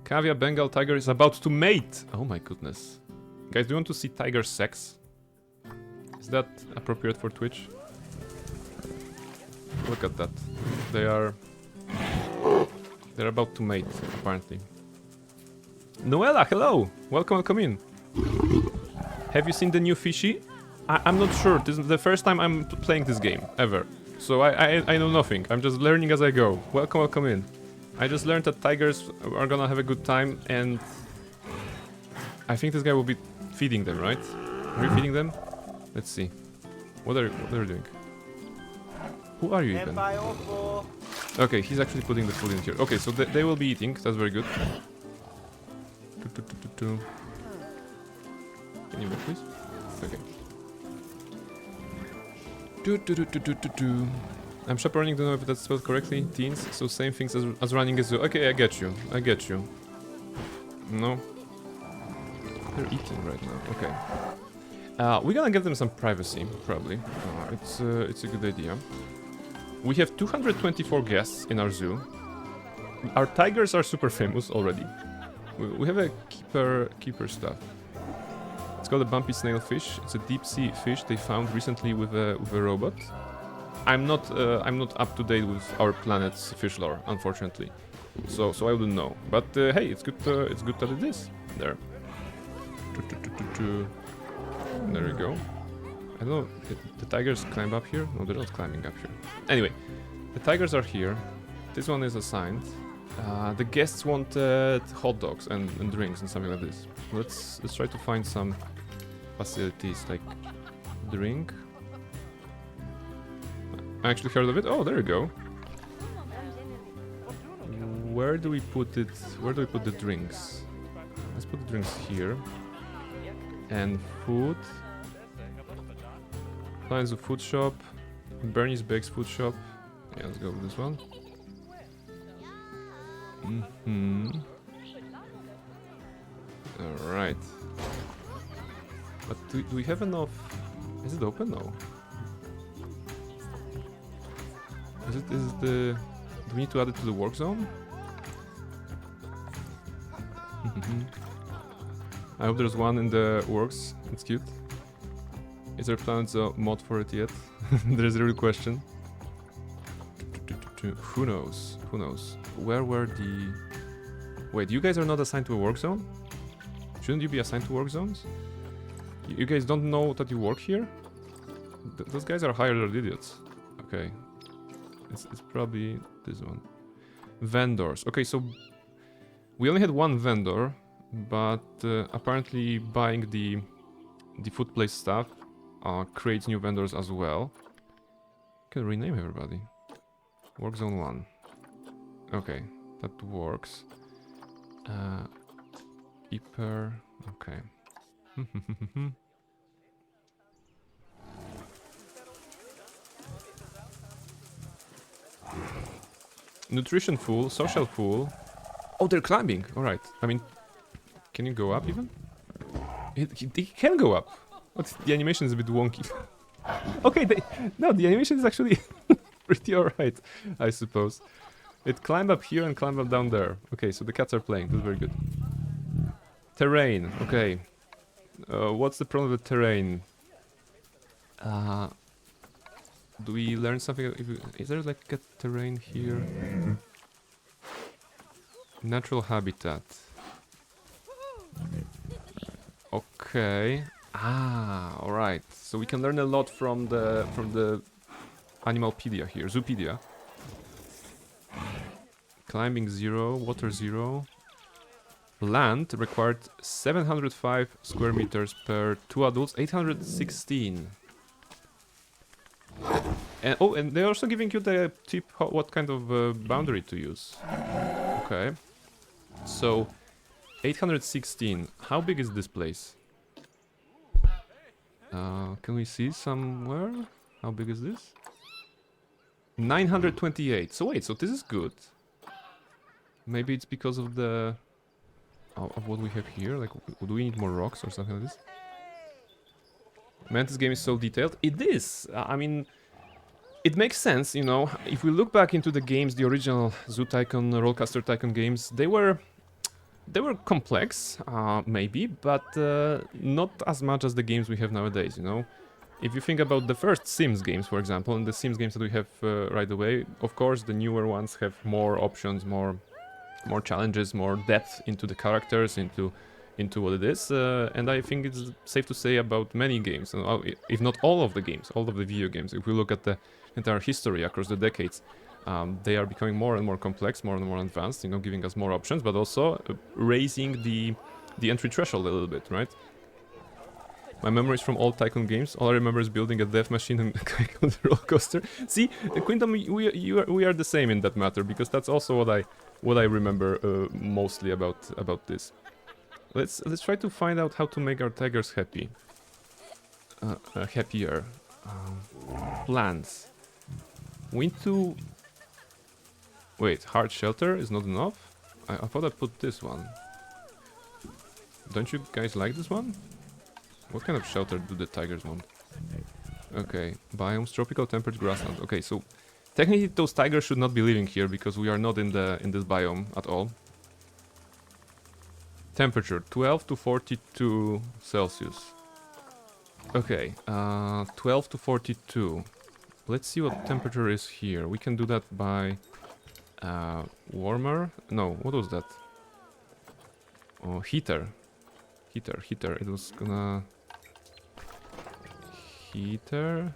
Kavya Bengal tiger is about to mate! Oh my goodness. Guys, do you want to see tiger sex? Is that appropriate for Twitch? Look at that. They're about to mate, apparently. Noella, hello! Welcome in. Have you seen the new Fishy? I'm not sure. This is the first time I'm playing this game, ever. So I know nothing. I'm just learning as I go. Welcome in. I just learned that tigers are gonna have a good time, and I think this guy will be feeding them, right? Are you feeding them? Let's see. What are you doing? Who are you even? Okay, he's actually putting the food in here. Okay, so they will be eating. That's very good. Can you move, please? Okay. I'm chaperoning, don't know if that's spelled correctly. Teens, so same things as running a zoo. Okay, I get you. No. They're eating right now. Okay. We're gonna give them some privacy, probably. It's a good idea. We have 224 guests in our zoo. Our tigers are super famous already. We have a keeper stuff. It's called a bumpy snailfish. It's a deep sea fish they found recently with a robot. I'm not up to date with our planet's fish lore, unfortunately. So I wouldn't know. But hey, it's good that it is there. There we go. I don't know, the tigers climb up here? No, they're not climbing up here. Anyway, the tigers are here. This one is assigned. The guests wanted hot dogs and drinks and something like this. Let's try to find some facilities like drink. I actually heard of it. Oh, there you go. Where do we put it? Where do we put the drinks? Let's put the drinks here. And food. Plans of food shop. Bernie's Bakes food shop. Yeah, let's go with this one. Alright. But do we have enough? Is it open? No. Is it the... Do we need to add it to the work zone? I hope there's one in the works. It's cute. Is there plans mod for it yet? There's a real question. Who knows? Who knows? Where were the... Wait, you guys are not assigned to a work zone? Shouldn't you be assigned to work zones? You guys don't know that you work here? Those guys are hired idiots. Okay. It's probably this one. Vendors. Okay, so we only had one vendor, but apparently buying the the food place stuff creates new vendors as well. Can rename everybody. Work zone 1. Okay, that works. Keeper. Okay. Nutrition full, social full. Oh, they're climbing. All right. I mean, can you go up even? It can go up. But the animation is a bit wonky. Okay, no, the animation is actually pretty alright, I suppose. It climbed up here and climbed up down there. Okay, so the cats are playing. That's very good. Terrain. Okay. What's the problem with terrain? Do we learn something? Is there like a terrain here? Natural habitat. Okay. Ah, all right. So we can learn a lot from the Animalpedia here, Zoopedia. Climbing 0, water 0. Land required 705 square meters per 2 adults, 816. And oh, and they're also giving you the tip what kind of boundary to use. Okay. So 816. How big is this place? Can we see somewhere? How big is this? 928. So wait, so this is good. Maybe it's because of the of what we have here. Like, do we need more rocks or something like this? Man, this game is so detailed. It is. I mean, it makes sense, you know. If we look back into the games, the original Zoo Tycoon, Rollercoaster Tycoon games, they were complex, maybe, but not as much as the games we have nowadays, you know. If you think about the first Sims games, for example, and the Sims games that we have right away, of course, the newer ones have more options, more challenges, more depth into the characters, into what it is, and I think it's safe to say about many games, if not all of the games, all of the video games. If we look at the entire history across the decades, they are becoming more and more complex, more and more advanced, you know, giving us more options, but also raising the entry threshold a little bit, right? My memories from old Tycoon games, all I remember is building a death machine and on the roller coaster. See, Quintum, we are the same in that matter, because that's also what I remember mostly about this. Let's try to find out how to make our tigers happy. Happier. Plants. We need to... Wait, hard shelter is not enough? I thought I put this one. Don't you guys like this one? What kind of shelter do the tigers want? Okay, biomes, tropical temperate grassland. Okay, so technically those tigers should not be living here because we are not in this biome at all. Temperature 12 to 42 Celsius. Okay, 12 to 42. Let's see what temperature is here. We can do that by warmer. No, what was that? Oh, heater. Heater. It was gonna heater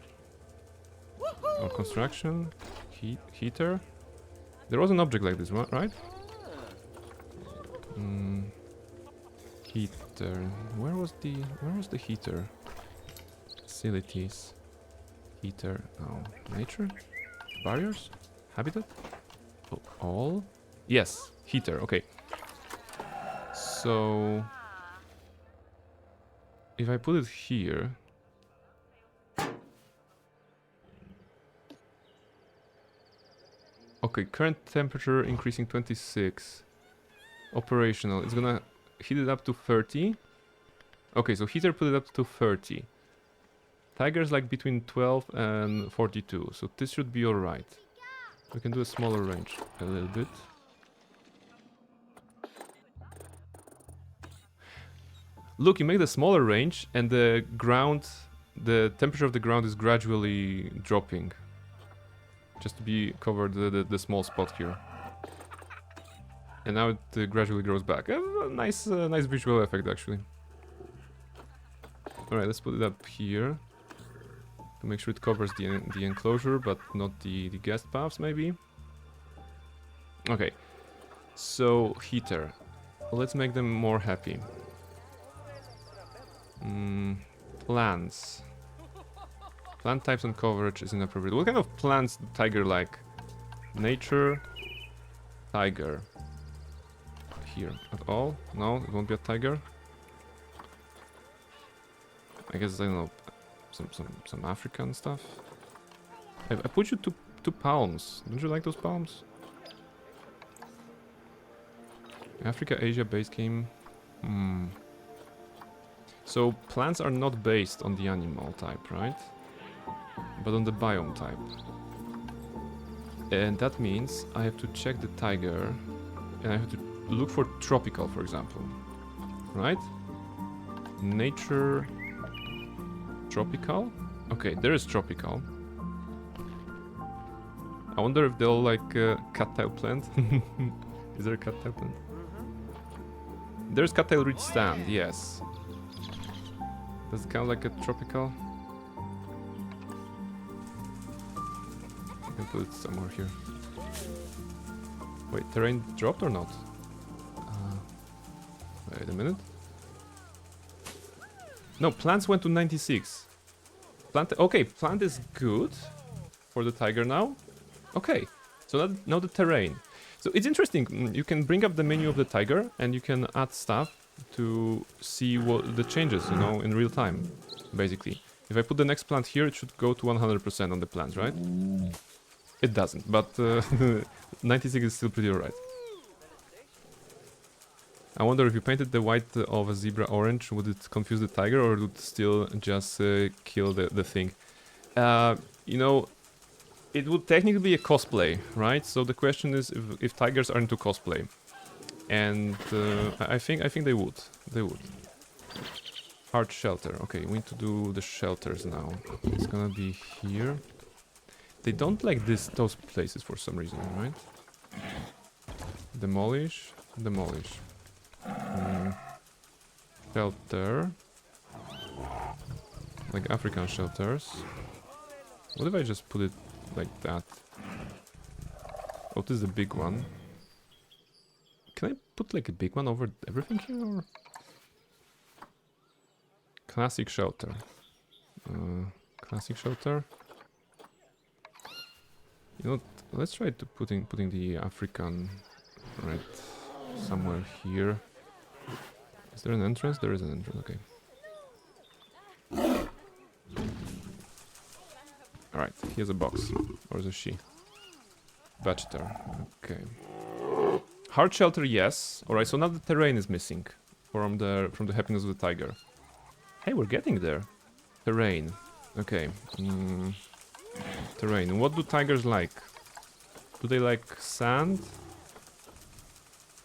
or construction. Heater. There was an object like this, right? Heater. Where was the heater? Facilities. Heater. Oh, nature. Barriers. Habitat. Oh, all. Yes, heater. Okay. So if I put it here. Okay, current temperature increasing 26. Operational. It's gonna heat it up to 30. Okay, so heater put it up to 30. Tigers like between 12 and 42. So this should be alright. We can do a smaller range a little bit. Look, you make the smaller range and the temperature of the ground is gradually dropping. Just to be covered the small spot here. And now it gradually grows back. Nice visual effect actually. Alright, let's put it up here. To make sure it covers the enclosure, but not the guest paths maybe. Okay, so heater. Let's make them more happy. plants. Plant types and coverage is inappropriate. What kind of plants do tiger like? Nature, tiger. Here at all? No, it won't be a tiger. I guess I don't know, some African stuff. I put you to palms. Don't you like those palms? Africa, Asia base game. So plants are not based on the animal type, right? But on the biome type. And that means I have to check the tiger and I have to look for tropical, for example. Right? Nature... Tropical? Okay, there is tropical. I wonder if they'll like cattail plant. Is there a cattail plant? There's cattail rich stand, yes. Does it count like a tropical? I can put it somewhere here. Wait, terrain dropped or not? Wait a minute. No, plants went to 96. Okay, plant is good for the tiger now. Okay, so now the terrain. So it's interesting. You can bring up the menu of the tiger and you can add stuff to see what the changes, you know, in real time, basically. If I put the next plant here, it should go to 100% on the plants, right? It doesn't, but 96 is still pretty alright. I wonder if you painted the white of a zebra orange, would it confuse the tiger or would it still just kill the thing? You know, it would technically be a cosplay, right? So the question is if tigers are into cosplay. And I think they would. They would. Hard shelter. Okay, we need to do the shelters now. It's gonna be here. They don't like those places for some reason, right? Demolish. Demolish. Shelter. Like African shelters. What if I just put it like that? Oh, this is a big one. Can I put like a big one over everything here or? Classic shelter. Classic shelter. You know what? Let's try to putting the African right somewhere here. Is there an entrance? There is an entrance, okay. Alright, here's a box. Or is it she? Bachelor. Okay. Hard shelter, yes. Alright, so now the terrain is missing from the happiness of the tiger. Hey, we're getting there. Terrain. Okay. Terrain. What do tigers like? Do they like sand?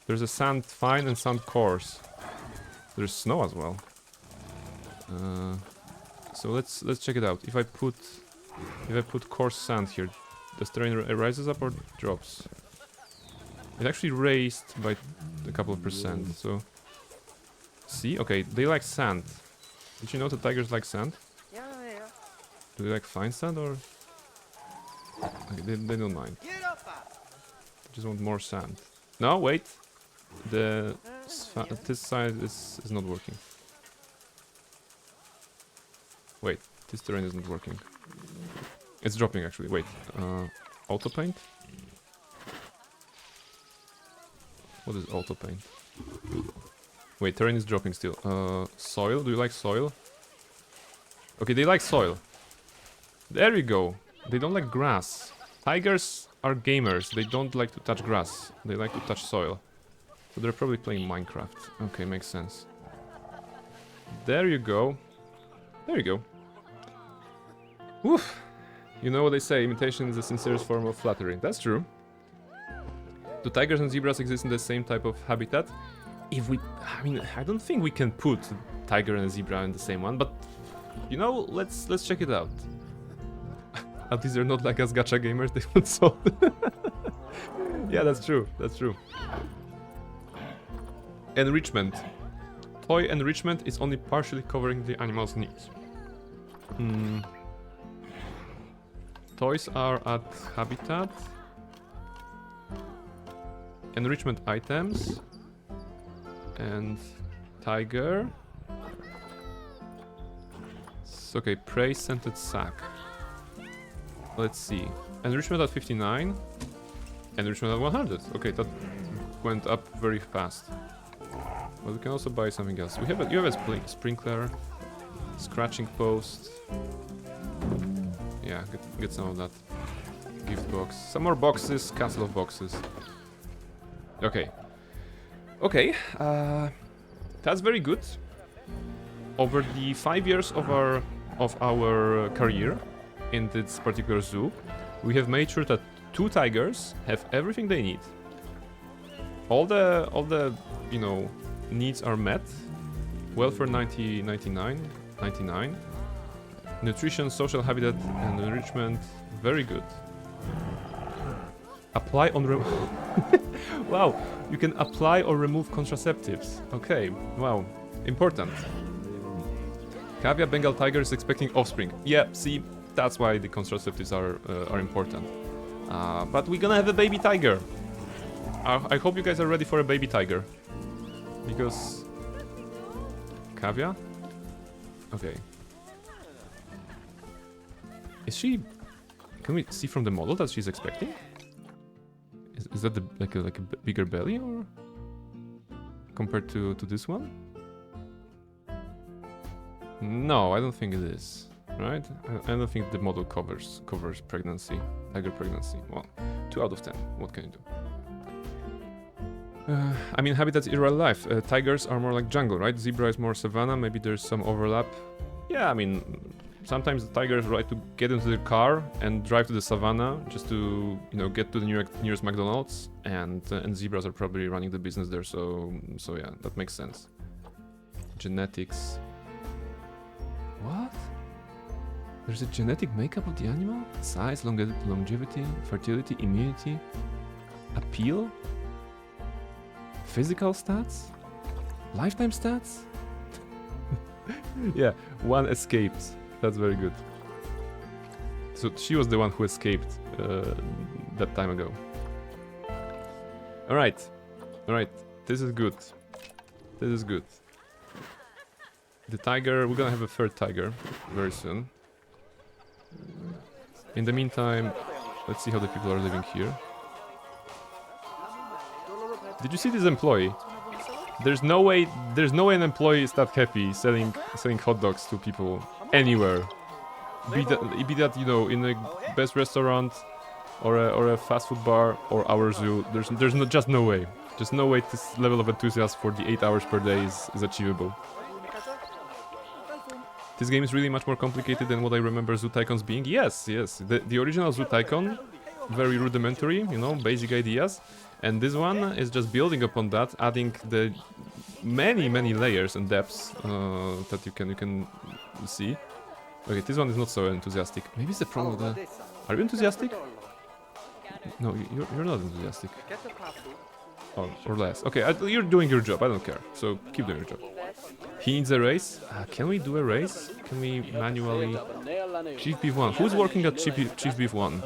There's a sand fine and sand coarse. There's snow as well. So let's check it out. If I put coarse sand here, does terrain rises up or drops? It actually raised by a couple of percent. So see, okay, they like sand. Did you know that tigers like sand? Yeah. Do they like fine sand or? Okay, they don't mind. They just want more sand. No, wait. This side is not working. Wait, this terrain is not working. It's dropping actually. Wait, auto paint. What is auto paint? Wait, terrain is dropping still. Soil. Do you like soil? Okay, they like soil. There we go. They don't like grass. Tigers are gamers. They don't like to touch grass. They like to touch soil. So they're probably playing Minecraft. Okay, makes sense. There you go. There you go. Woof. You know what they say, imitation is the sincerest form of flattery. That's true. Do tigers and zebras exist in the same type of habitat? I mean, I don't think we can put tiger and a zebra in the same one, but you know, let's check it out. At least they're not like us gacha gamers, they would solve. Yeah, that's true. That's true. Enrichment. Toy enrichment is only partially covering the animal's needs. Toys are at habitat. Enrichment items. And tiger. post. Okay, prey scented sack. Let's see. Enrichment at 59. Enrichment at 100. Okay, that went up very fast. But we can also buy something else. You have a sprinkler, scratching post. Yeah, get some of that. Gift box. Some more boxes, castle of boxes. Okay. Okay, that's very good. Over the 5 years of our career in this particular zoo, we have made sure that 2 tigers have everything they need. All the you know, needs are met. Welfare 99. Nutrition, social habitat, and enrichment, very good. Apply on wow, you can apply or remove contraceptives. Okay, wow, important. Cavia Bengal tiger is expecting offspring. Yeah, see, that's why the contraceptives are important. But we're gonna have a baby tiger. I hope you guys are ready for a baby tiger. Because... Cavia? Okay. Is she... Can we see from the model that she's expecting? Is that like a bigger belly, or... Compared to this one? No, I don't think it is. Right? I don't think the model covers pregnancy, tiger pregnancy. Well, 2 out of 10. What can you do? I mean, habitats in real life. Tigers are more like jungle, right? Zebra is more savanna. Maybe there's some overlap. Yeah, I mean, sometimes the tigers like to get into their car and drive to the savannah just to, you know, get to the nearest McDonald's. And zebras are probably running the business there. So yeah, that makes sense. Genetics. What? There's a genetic makeup of the animal? Size, longevity, fertility, immunity, appeal, physical stats, lifetime stats? Yeah, 1 escaped. That's very good. So she was the one who escaped that time ago. Alright. Alright. This is good. This is good. The tiger, we're gonna have a 3rd tiger very soon. In the meantime, let's see how the people are living here. Did you see this employee? There's no way an employee is that happy selling hot dogs to people anywhere. Be that you know, in a best restaurant or a fast food bar or our zoo. There's just no way. Just no way this level of enthusiasm for the 8 hours per day is achievable. This game is really much more complicated than what I remember Zoo Tycoons being. Yes. The original Zoo Tycoon, very rudimentary, you know, basic ideas. And this one is just building upon that, adding the many layers and depths that you can see. Okay, this one is not so enthusiastic. Maybe it's the problem with the... Are you enthusiastic? No, you're not enthusiastic. Or less. Okay, you're doing your job, I don't care. So keep doing your job. He needs a race. Can we do a race? Can we manually... Chief Beef 1. Who's working at Chief Beef 1?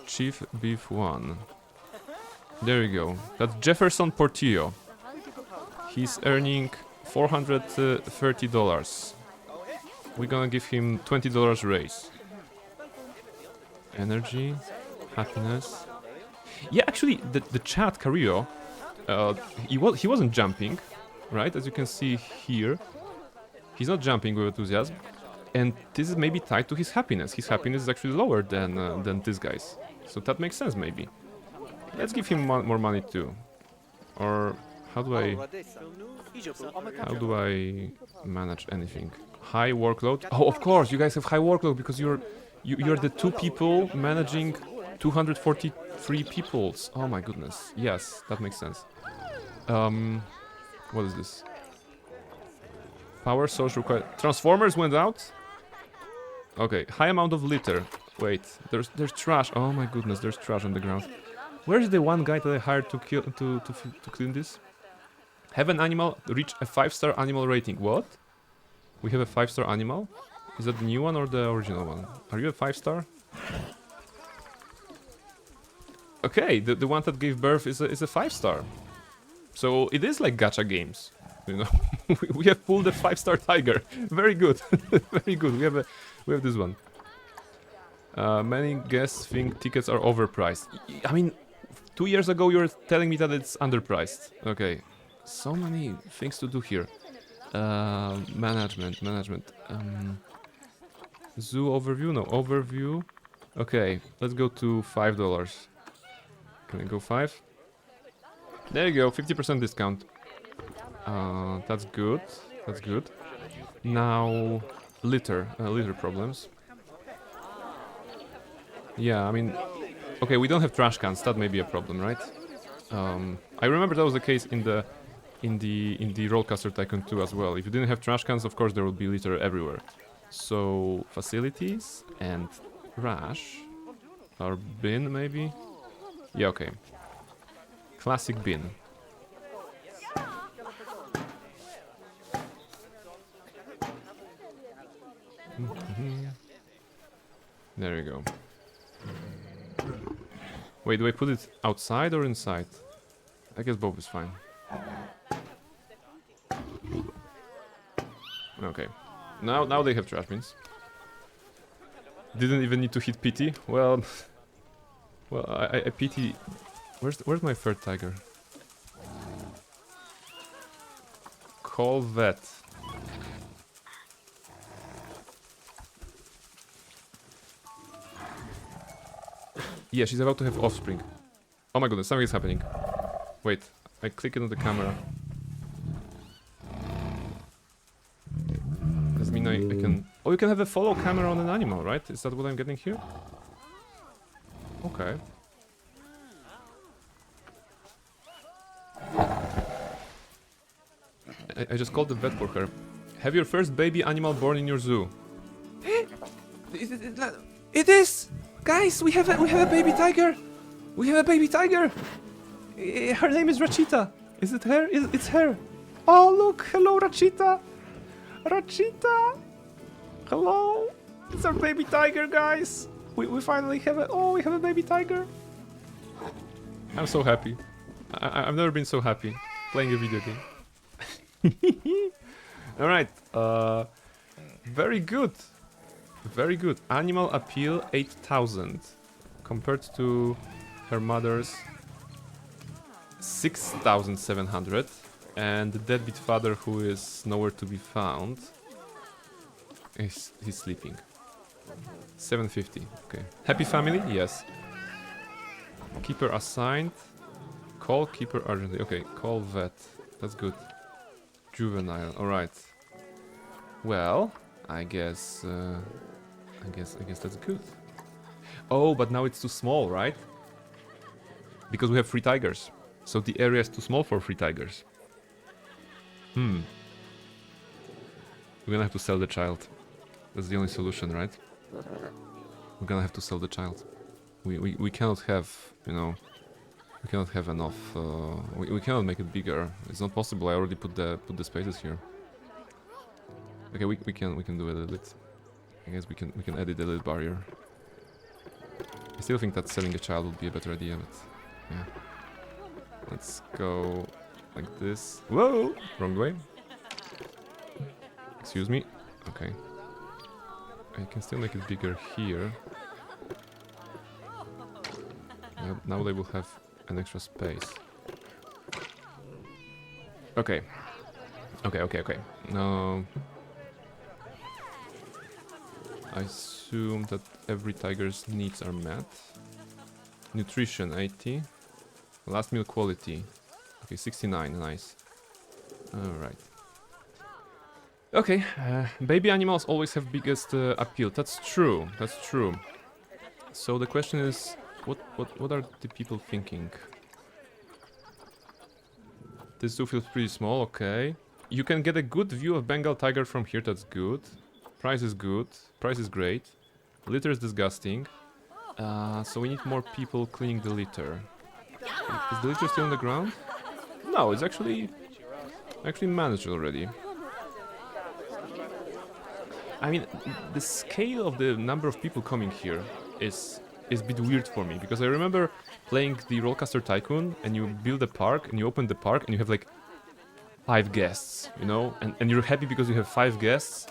Chief Beef 1. There you go. That's Jefferson Portillo. He's earning $430. We're gonna give him $20 raise. Energy, happiness. Yeah, actually, the chat Carrillo, he wasn't jumping, right? As you can see here, he's not jumping with enthusiasm, and this is maybe tied to his happiness. His happiness is actually lower than this guy's, so that makes sense maybe. Let's give him more money too, or how do I manage anything? High workload. Oh, of course, you guys have high workload because you're the 2 people managing 243 peoples. Oh my goodness. Yes, that makes sense. What is this? Power source required. Transformers went out. Okay, high amount of litter. Wait, there's trash. Oh my goodness, there's trash on the ground. Where's the one guy that I hired to clean this? Have an animal reach a 5-star animal rating. What? We have a 5-star animal? Is that the new one or the original one? Are you a 5-star? Okay, the one that gave birth is a 5-star. So it is like gacha games. You know, we have pulled a 5-star tiger. Very good, very good. We have this one. Many guests think tickets are overpriced. I mean, 2 years ago you were telling me that it's underpriced. Okay, so many things to do here. Management. Zoo overview, no overview. Okay, let's go to $5. Can I go 5? There you go, 50% discount. That's good. That's good. Now, litter problems. Yeah, I mean, okay, we don't have trash cans. That may be a problem, right? I remember that was the case in the Rollercoaster Tycoon 2 as well. If you didn't have trash cans, of course there would be litter everywhere. So facilities and trash, or bin maybe. Yeah, okay. Classic bin. There you go. Wait, do I put it outside or inside? I guess both is fine. Okay. Now they have trash bins. Didn't even need to hit pity. Well, I pity. Where's my third tiger? Call vet. Yeah, she's about to have offspring. Oh my goodness, something is happening. Wait, I click it on the camera. Does mean I can... Oh, you can have a follow camera on an animal, right? Is that what I'm getting here? Okay. I just called the vet for her. Have your first baby animal born in your zoo. It is! Guys, we have a baby tiger! We have a baby tiger! Her name is Rachita. Is it her? It's her. Oh, look! Hello, Rachita! Rachita! Hello! It's our baby tiger, guys! We finally have a... Oh, we have a baby tiger! I'm so happy. I've never been so happy playing a video game. Alright, very good. Very good. Animal appeal 8,000 compared to her mother's 6,700, and the deadbeat father, who is nowhere to be found, he's sleeping. 750. Okay. Happy family? Yes. Keeper assigned. Call keeper urgently. Okay. Call vet. That's good. Juvenile. All right. Well, I guess that's good. Oh, but now it's too small, right? Because we have 3 tigers. So the area is too small for 3 tigers. We're gonna have to sell the child. That's the only solution, right? We're gonna have to sell the child. We cannot have, you know, we cannot have enough. We cannot make it bigger. It's not possible. I already put the spaces here. Okay, we can do it a little bit. I guess we can edit a little barrier. I still think that selling a child would be a better idea, but yeah. Let's go like this. Whoa! Wrong way. Excuse me. Okay. I can still make it bigger here. Now they will have an extra space. Okay. Okay. No. I assume that every tiger's needs are met. Nutrition 80. Last meal quality. Okay, 69. Nice. Alright. Okay, baby animals always have biggest appeal. That's true. That's true. So the question is, what are the people thinking? This zoo feels pretty small. Okay. You can get a good view of Bengal tiger from here. That's good. Price is good. Price is great. Litter is disgusting. So we need more people cleaning the litter. Is the litter still on the ground? No, it's actually managed already. I mean, the scale of the number of people coming here is a bit weird for me, because I remember playing the Rollercoaster Tycoon and you build a park and you open the park and you have like 5 guests, you know, and you're happy because you have 5 guests.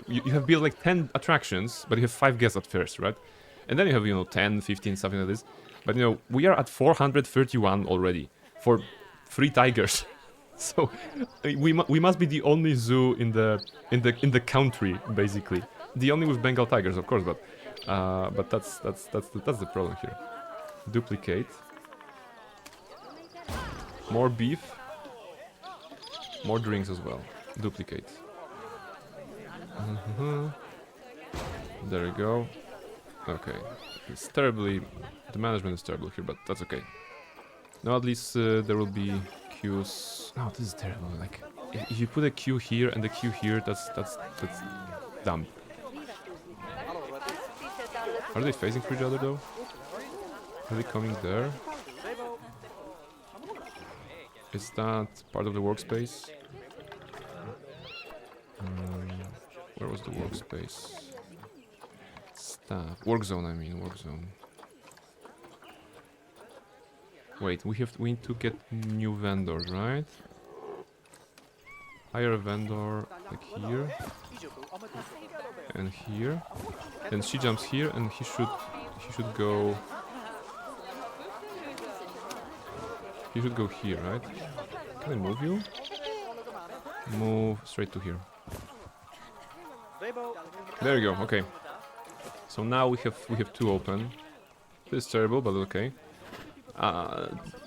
You have built like 10 attractions, but you have 5 guests at first, right? And then you have, you know, 10, 15, something like this. But, you know, we are at 431 already for 3 tigers. So we must be the only zoo in the country, basically. The only with Bengal tigers, of course, but that's the problem here. Duplicate. More beef. More drinks as well. Duplicate. There we go. Okay. It's terribly... The management is terrible here, but that's okay. Now at least there will be queues... No, this is terrible. Like, if you put a queue here and a queue here, that's dumb. Are they facing each other though? Are they coming there? Is that part of the workspace? Where was the workspace? Staff. Work zone, I mean, work zone. Wait, we need to get new vendors, right? Hire a vendor like here. And here. Then she jumps here and he should go... He should go here, right? Can I move you? Move straight to here. There you go, okay. So now we have 2 open. This is terrible, but okay.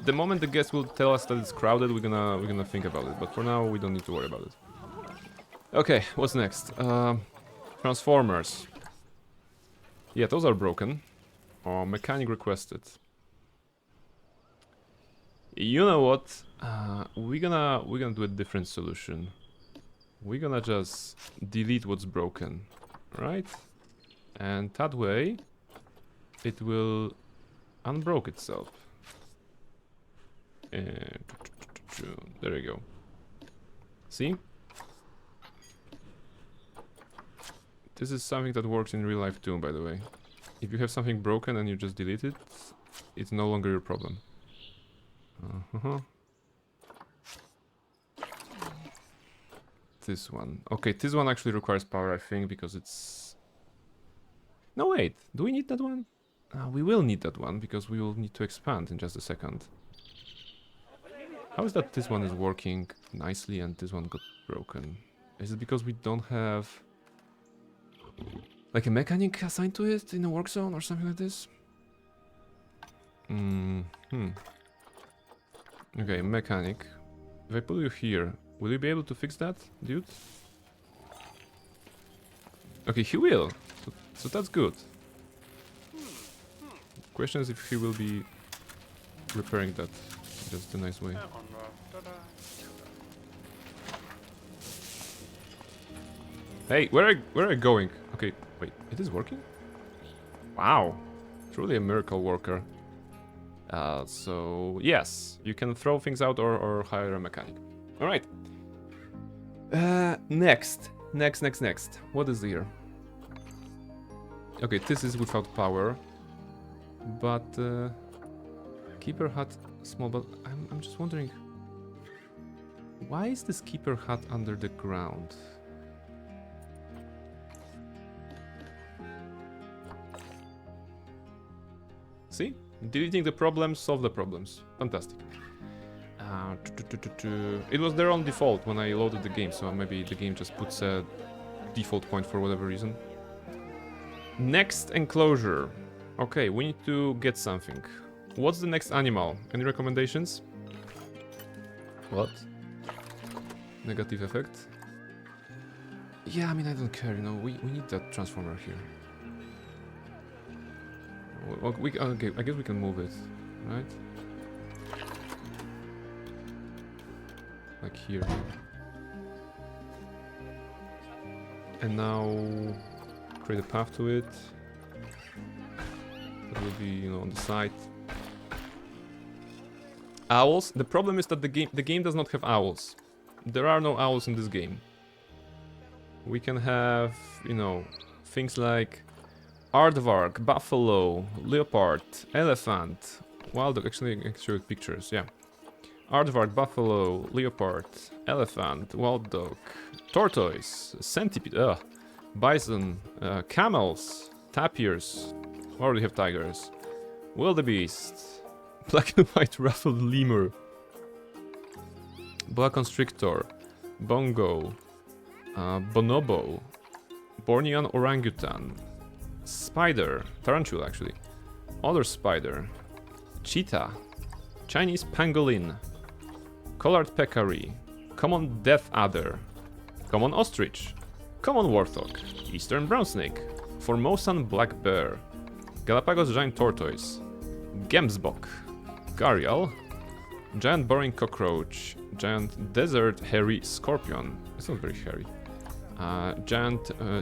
The moment the guest will tell us that it's crowded, we're gonna think about it. But for now, we don't need to worry about it. Okay, what's next? Transformers. Yeah, those are broken. Mechanic requested. You know what? We're gonna do a different solution. We're gonna just delete what's broken, right? And that way, it will unbroke itself. There you go. See? This is something that works in real life too, by the way. If you have something broken and you just delete it, it's no longer your problem. This one. Okay, this one actually requires power, I think, because it's... No, wait. Do we need that one? We will need that one, because we will need to expand in just a second. How is that this one is working nicely and this one got broken? Is it because we don't have... like a mechanic assigned to it in a work zone or something like this? Okay, mechanic. If I put you here, will you be able to fix that, dude? Okay, he will. So that's good. Question is if he will be repairing that just the nice way. Hey, where are you going? Okay, wait, it is working? Wow, truly a miracle worker. So yes, you can throw things out or hire a mechanic. All right. Next. What is here? Okay, this is without power, but keeper hut small. But I'm just wondering, why is this keeper hut under the ground? See? Deleting the problems, solve the problems. Fantastic. It was there on default when I loaded the game, so maybe the game just puts a default point for whatever reason. Next enclosure. Okay, we need to get something. What's the next animal? Any recommendations? What? Negative effect? Yeah, I mean, I don't care, you know, we need that transformer here. Well, okay, I guess we can move it, right? Like here. And now create a path to it. That will be, you know, on the side. Owls. The problem is that the game does not have owls. There are no owls in this game. We can have, you know, things like aardvark, buffalo, leopard, elephant, wild dog. Actually, I can show you pictures, yeah. Aardvark, buffalo, leopard, elephant, wild dog, tortoise, centipede, bison, camels, tapirs. We already have tigers. Wildebeest, black and white ruffled lemur, boa constrictor, bongo, bonobo, Bornean orangutan, spider, tarantula actually, other spider, cheetah, Chinese pangolin, collared peccary, common death adder, common ostrich, common warthog, eastern brown snake, Formosan black bear, Galapagos giant tortoise, gemsbok, gharial, giant boring cockroach, giant desert hairy scorpion. It's not very hairy.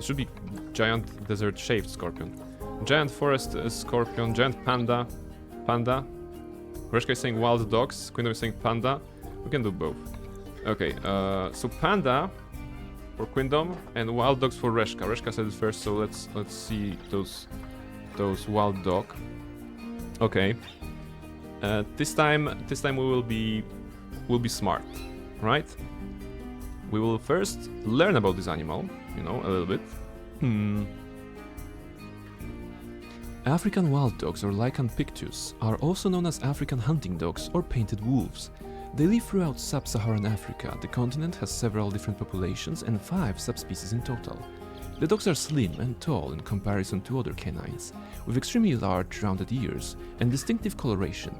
Should be giant desert shaved scorpion, giant forest scorpion, giant panda. Reshka is saying wild dogs, Quindom is saying panda. We can do both. Okay, so panda for Quindom and wild dogs for Reshka. Reshka said it first, so let's see those wild dog. Okay. This time we'll be smart, right? We will first learn about this animal, you know, a little bit. African wild dogs, or Lycan pictus, are also known as African hunting dogs or painted wolves. They live throughout sub-Saharan Africa. The continent has several different populations and 5 subspecies in total. The dogs are slim and tall in comparison to other canines, with extremely large rounded ears and distinctive coloration.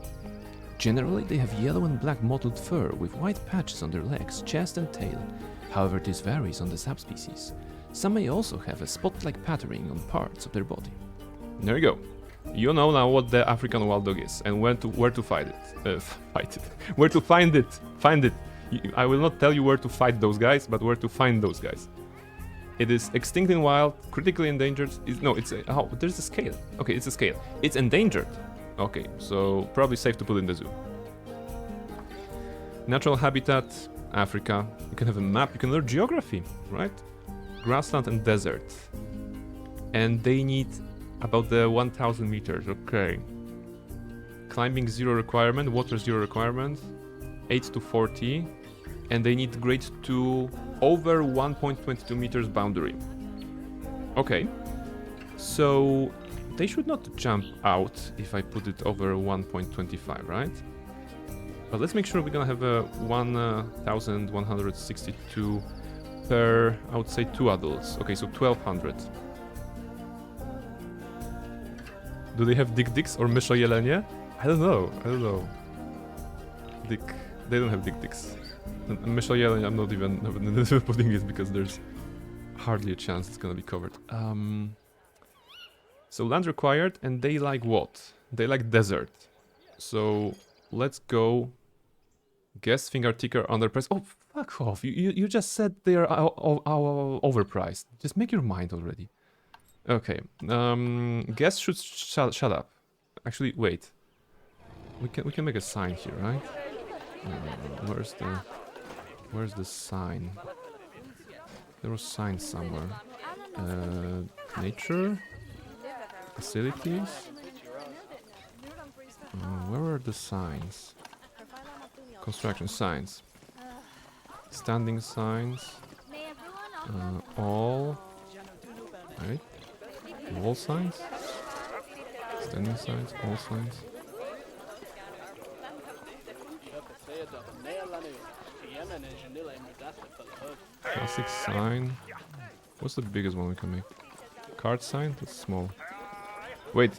Generally, they have yellow and black mottled fur with white patches on their legs, chest and tail. However, this varies on the subspecies. Some may also have a spot-like patterning on parts of their body. There you go. You know now what the African wild dog is and where to fight it. Where to find it. Find it. I will not tell you where to fight those guys, but where to find those guys. It is extinct in wild, critically endangered. There's a scale. Okay, it's a scale. It's endangered. Okay, so probably safe to put in the zoo. Natural habitat, Africa. You can have a map, you can learn geography, right? Grassland and desert. And they need about the 1000 meters, okay. Climbing 0 requirement, water 0 requirement, 8 to 40. And they need grade 2 over 1.22 meters boundary. Okay. So they should not jump out if I put it over 1.25, right? But let's make sure we're gonna have a 1162 per, I would say, 2 adults. Okay, so 1200. Do they have dicks or mysza jelenie? I don't know. They don't have dicks. Mysza jelenie, I'm not even putting it because there's hardly a chance it's gonna be covered. So land required, and they like what? They like desert. So let's go. Guess finger ticker underpriced. Oh, fuck off! You just said they are overpriced. Just make your mind already. Okay. Guess should shut up. Actually, wait. We can make a sign here, right? Where's the sign? There was sign somewhere. Nature. Facilities? Where are the signs? Construction signs. Standing signs. All. Right? Wall signs? Standing signs, all signs. Classic sign. What's the biggest one we can make? Card sign? That's small. Wait.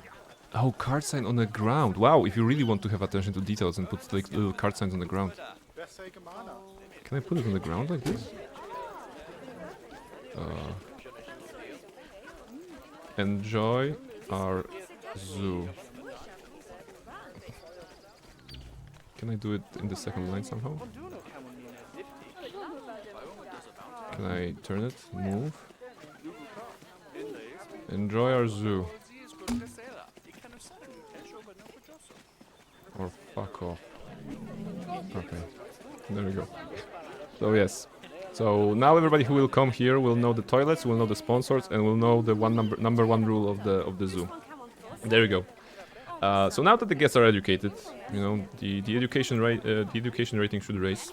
Oh, card sign on the ground. Wow, if you really want to have attention to details and put like little card signs on the ground. Can I put it on the ground like this? Enjoy our zoo. Can I do it in the second line somehow? Can I turn it? Move. Enjoy our zoo. Or fuck off. Okay. There we go. So yes. So now everybody who will come here will know the toilets, will know the sponsors, and will know the number one rule of the zoo. There we go. So now that the guests are educated, you know, the education rating should raise.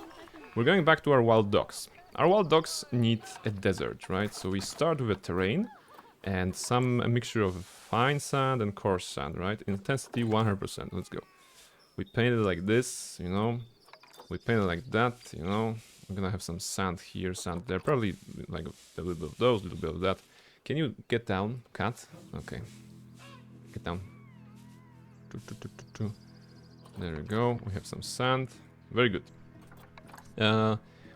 We're going back to our wild dogs. Our wild dogs need a desert, right? So we start with a terrain and a mixture of fine sand and coarse sand, right? Intensity 100%. Let's go. We paint it like this, you know. We paint it like that, you know. We're gonna have some sand here, sand there. Probably like a little bit of those, a little bit of that. Can you get down, cat? Okay. Get down. There we go. We have some sand. Very good.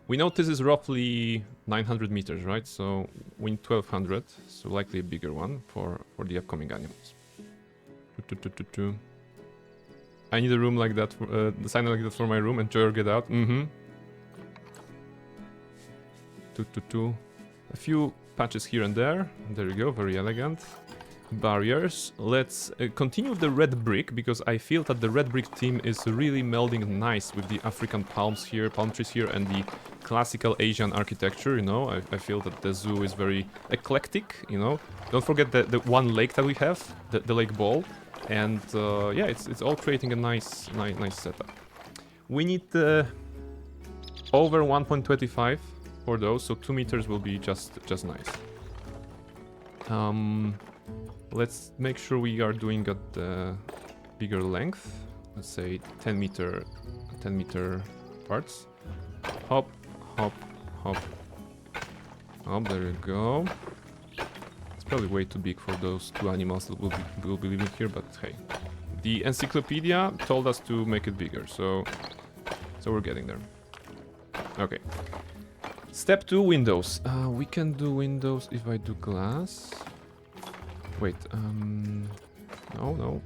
We know this is roughly 900 meters, right? So we need 1200, so likely a bigger one for the upcoming animals. I need a room like that, the sign like that for my room. Enjoy or get out. A few patches here and there. There we go, very elegant. Barriers. Let's continue the red brick, because I feel that the red brick theme is really melding nice with the African palm trees here, and the classical Asian architecture, you know. I feel that the zoo is very eclectic, you know. Don't forget the one lake that we have, the lake ball, and yeah, it's all creating a nice setup. We need over 1.25 for those, so 2 meters will be just nice. Let's make sure we are doing at the bigger length. Let's say 10 meter parts. Hop, hop, hop. Oh, there you go. It's probably way too big for those two animals that will be living here, but hey. The encyclopedia told us to make it bigger, so we're getting there. Okay. Step 2, windows. We can do windows if I do glass. Wait, no.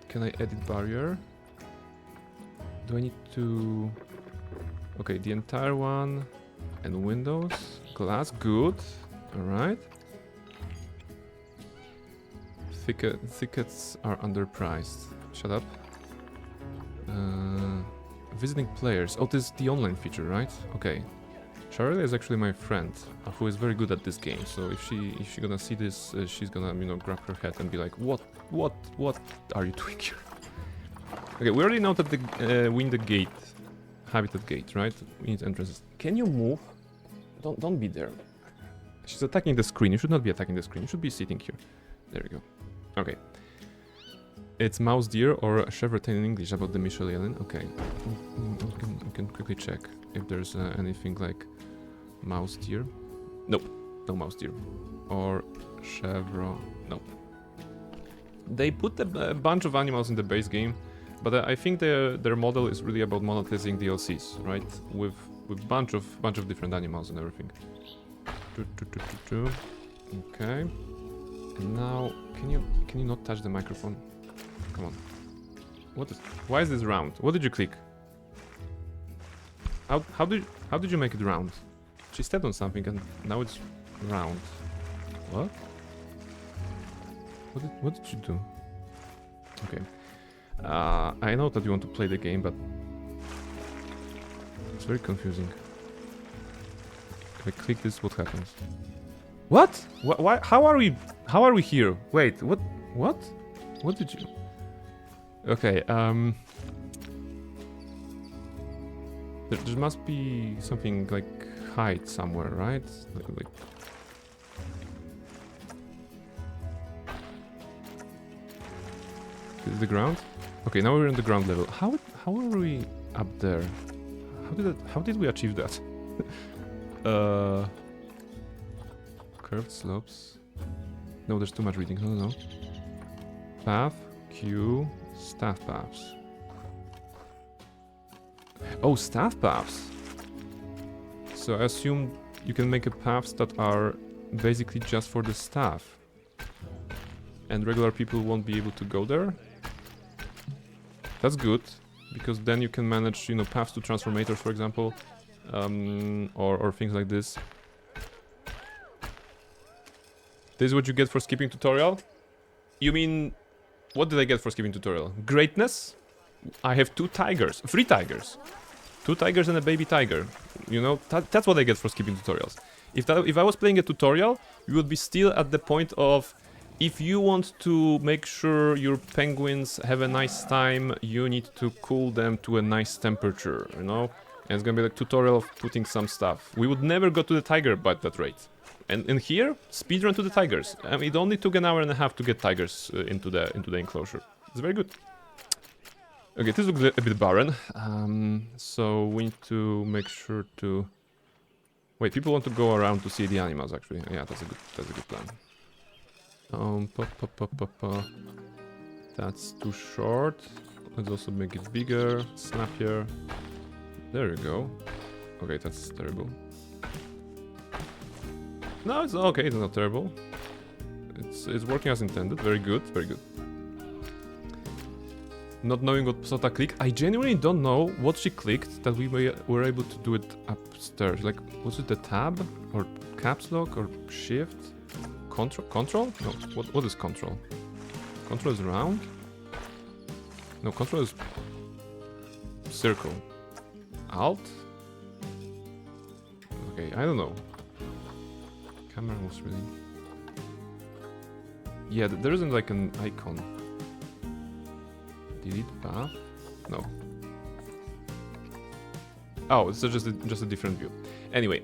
Can I edit barrier? Do I need to... Okay, the entire one and windows. Glass, good. Alright. Thickets are underpriced. Shut up. Visiting players. Oh, this is the online feature, right? Okay. Charlie is actually my friend, who is very good at this game. So if she gonna see this, she's gonna, you know, grab her head and be like, "What are you doing here?" Okay, we already know that we need a gate, habitat gate, right? We need entrances. Can you move? Don't be there. She's attacking the screen. You should not be attacking the screen. You should be sitting here. There you go. Okay. It's mouse deer or chevrolet in English about the Michelin. Okay. We can quickly check if there's anything like mouse deer. Nope, no mouse deer. Or chevro. Nope. They put a bunch of animals in the base game, but I think their model is really about monetizing DLCs, right? With bunch of different animals and everything. Okay. And now, can you not touch the microphone? Come on. Why is this round? What did you click? How did you make it round? She stepped on something and now it's round. What? What did you do? Okay. I know that you want to play the game, but it's very confusing. If I click this, what happens? What? Why? How are we here? Wait, what? What did you... Okay, there must be something like height somewhere, right? Like... This is the ground? Okay, now we're on the ground level. How are we up there? How did we achieve that? Curved slopes. No, there's too much reading. No. Path, queue, staff paths. Oh, staff paths. So I assume you can make a paths that are basically just for the staff, and regular people won't be able to go there. That's good, because then you can manage, you know, paths to transformators, for example, or things like this. This is what you get for skipping tutorial? You mean, what did I get for skipping tutorial? Greatness? I have 3 tigers. 2 tigers and a baby tiger. You know, that's what I get for skipping tutorials. If I was playing a tutorial, we would be still at the point of If you want to make sure your penguins have a nice time, you need to cool them to a nice temperature, you know? And it's gonna be like tutorial of putting some stuff. We would never go to the tiger by that rate. And here, speedrun to the tigers. It only took an hour and a half to get tigers into the enclosure. It's very good. Okay, this looks a bit barren. So we need to make sure to... Wait, people want to go around to see the animals, actually. Yeah, that's a good plan. That's too short. Let's also make it bigger, snappier. There you go. Okay, that's terrible. No, it's okay. It's not terrible. It's working as intended. Very good. Very good. Not knowing what Sota clicked, I genuinely don't know what she clicked that we were able to do it upstairs. Like, was it the tab or caps lock or shift? Control? No. What is control? Control is round? No, control is circle. Alt? Okay, I don't know. Camera was really... Yeah, there isn't like an icon. Delete path? No. Oh, it's just a different view. Anyway,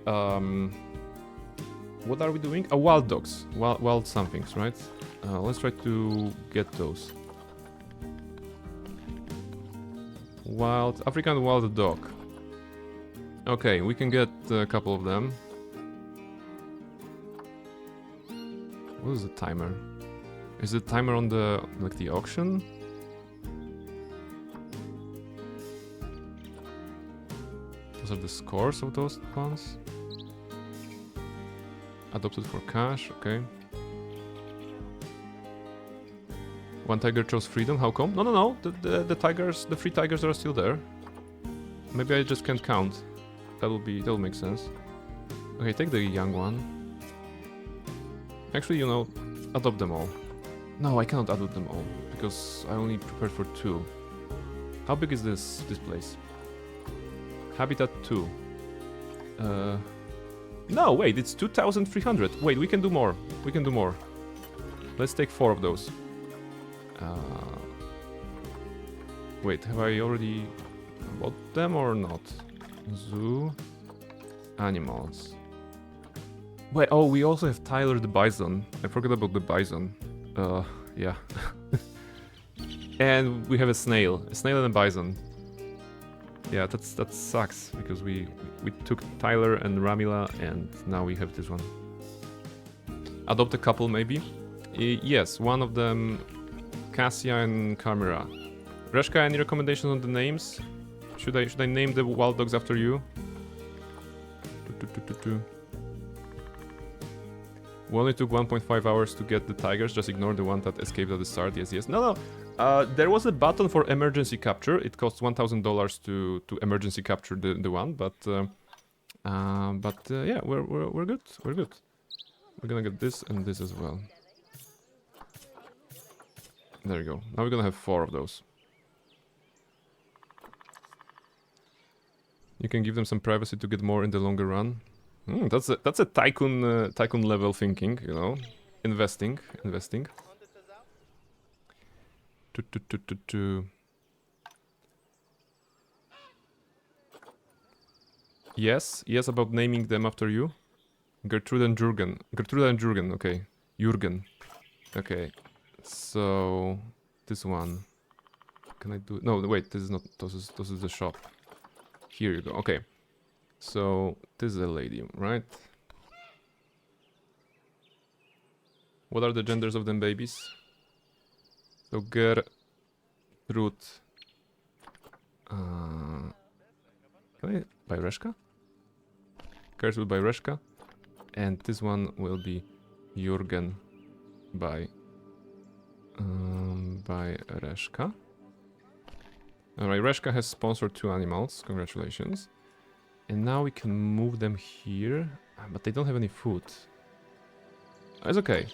what are we doing? Wild dogs. Wild somethings, right? Let's try to get those. African wild dog. Okay, we can get a couple of them. What is the timer? Is the timer on the auction? Those are the scores of those ones. Adopted for cash, okay. One tiger chose freedom, how come? No. The tigers, the 3 tigers are still there. Maybe I just can't count. That'll make sense. Okay, take the young one. Actually, you know, adopt them all. No, I cannot adopt them all because I only prepared for 2. How big is this place? Habitat 2. No, wait, it's 2,300. Wait, we can do more. We can do more. Let's take 4 of those. Wait, have I already bought them or not? Zoo. Animals. Wait, oh, we also have Tyler the bison. I forgot about the bison. Yeah. And we have a snail and a bison. Yeah, that sucks because we took Tyler and Ramila and now we have this one. Adopt a couple maybe. Yes, one of them, Cassia and Carmera. Reshka, any recommendations on the names? Should I name the wild dogs after you? We only took 1.5 hours to get the tigers, just ignore the one that escaped at the start. Yes. No. There was a button for emergency capture. It costs $1,000 to emergency capture the one, but yeah, we're good. We're good. We're gonna get this and this as well. There you go. Now we're gonna have 4 of those. You can give them some privacy to get more in the longer run. That's a tycoon level thinking, you know, investing. Yes, about naming them after you. Gertrude and Jürgen. Okay, Jürgen. Okay, so this one. Can I do? No, wait. This is not. This is the shop. Here you go. Okay. So this is a lady, right? What are the genders of them babies? So Gertrude. Can I by Reshka? Gertrude by Reshka, and this one will be Jürgen by Reshka. Alright, Reshka has sponsored 2 animals. Congratulations. And now we can move them here, but they don't have any food. It's okay.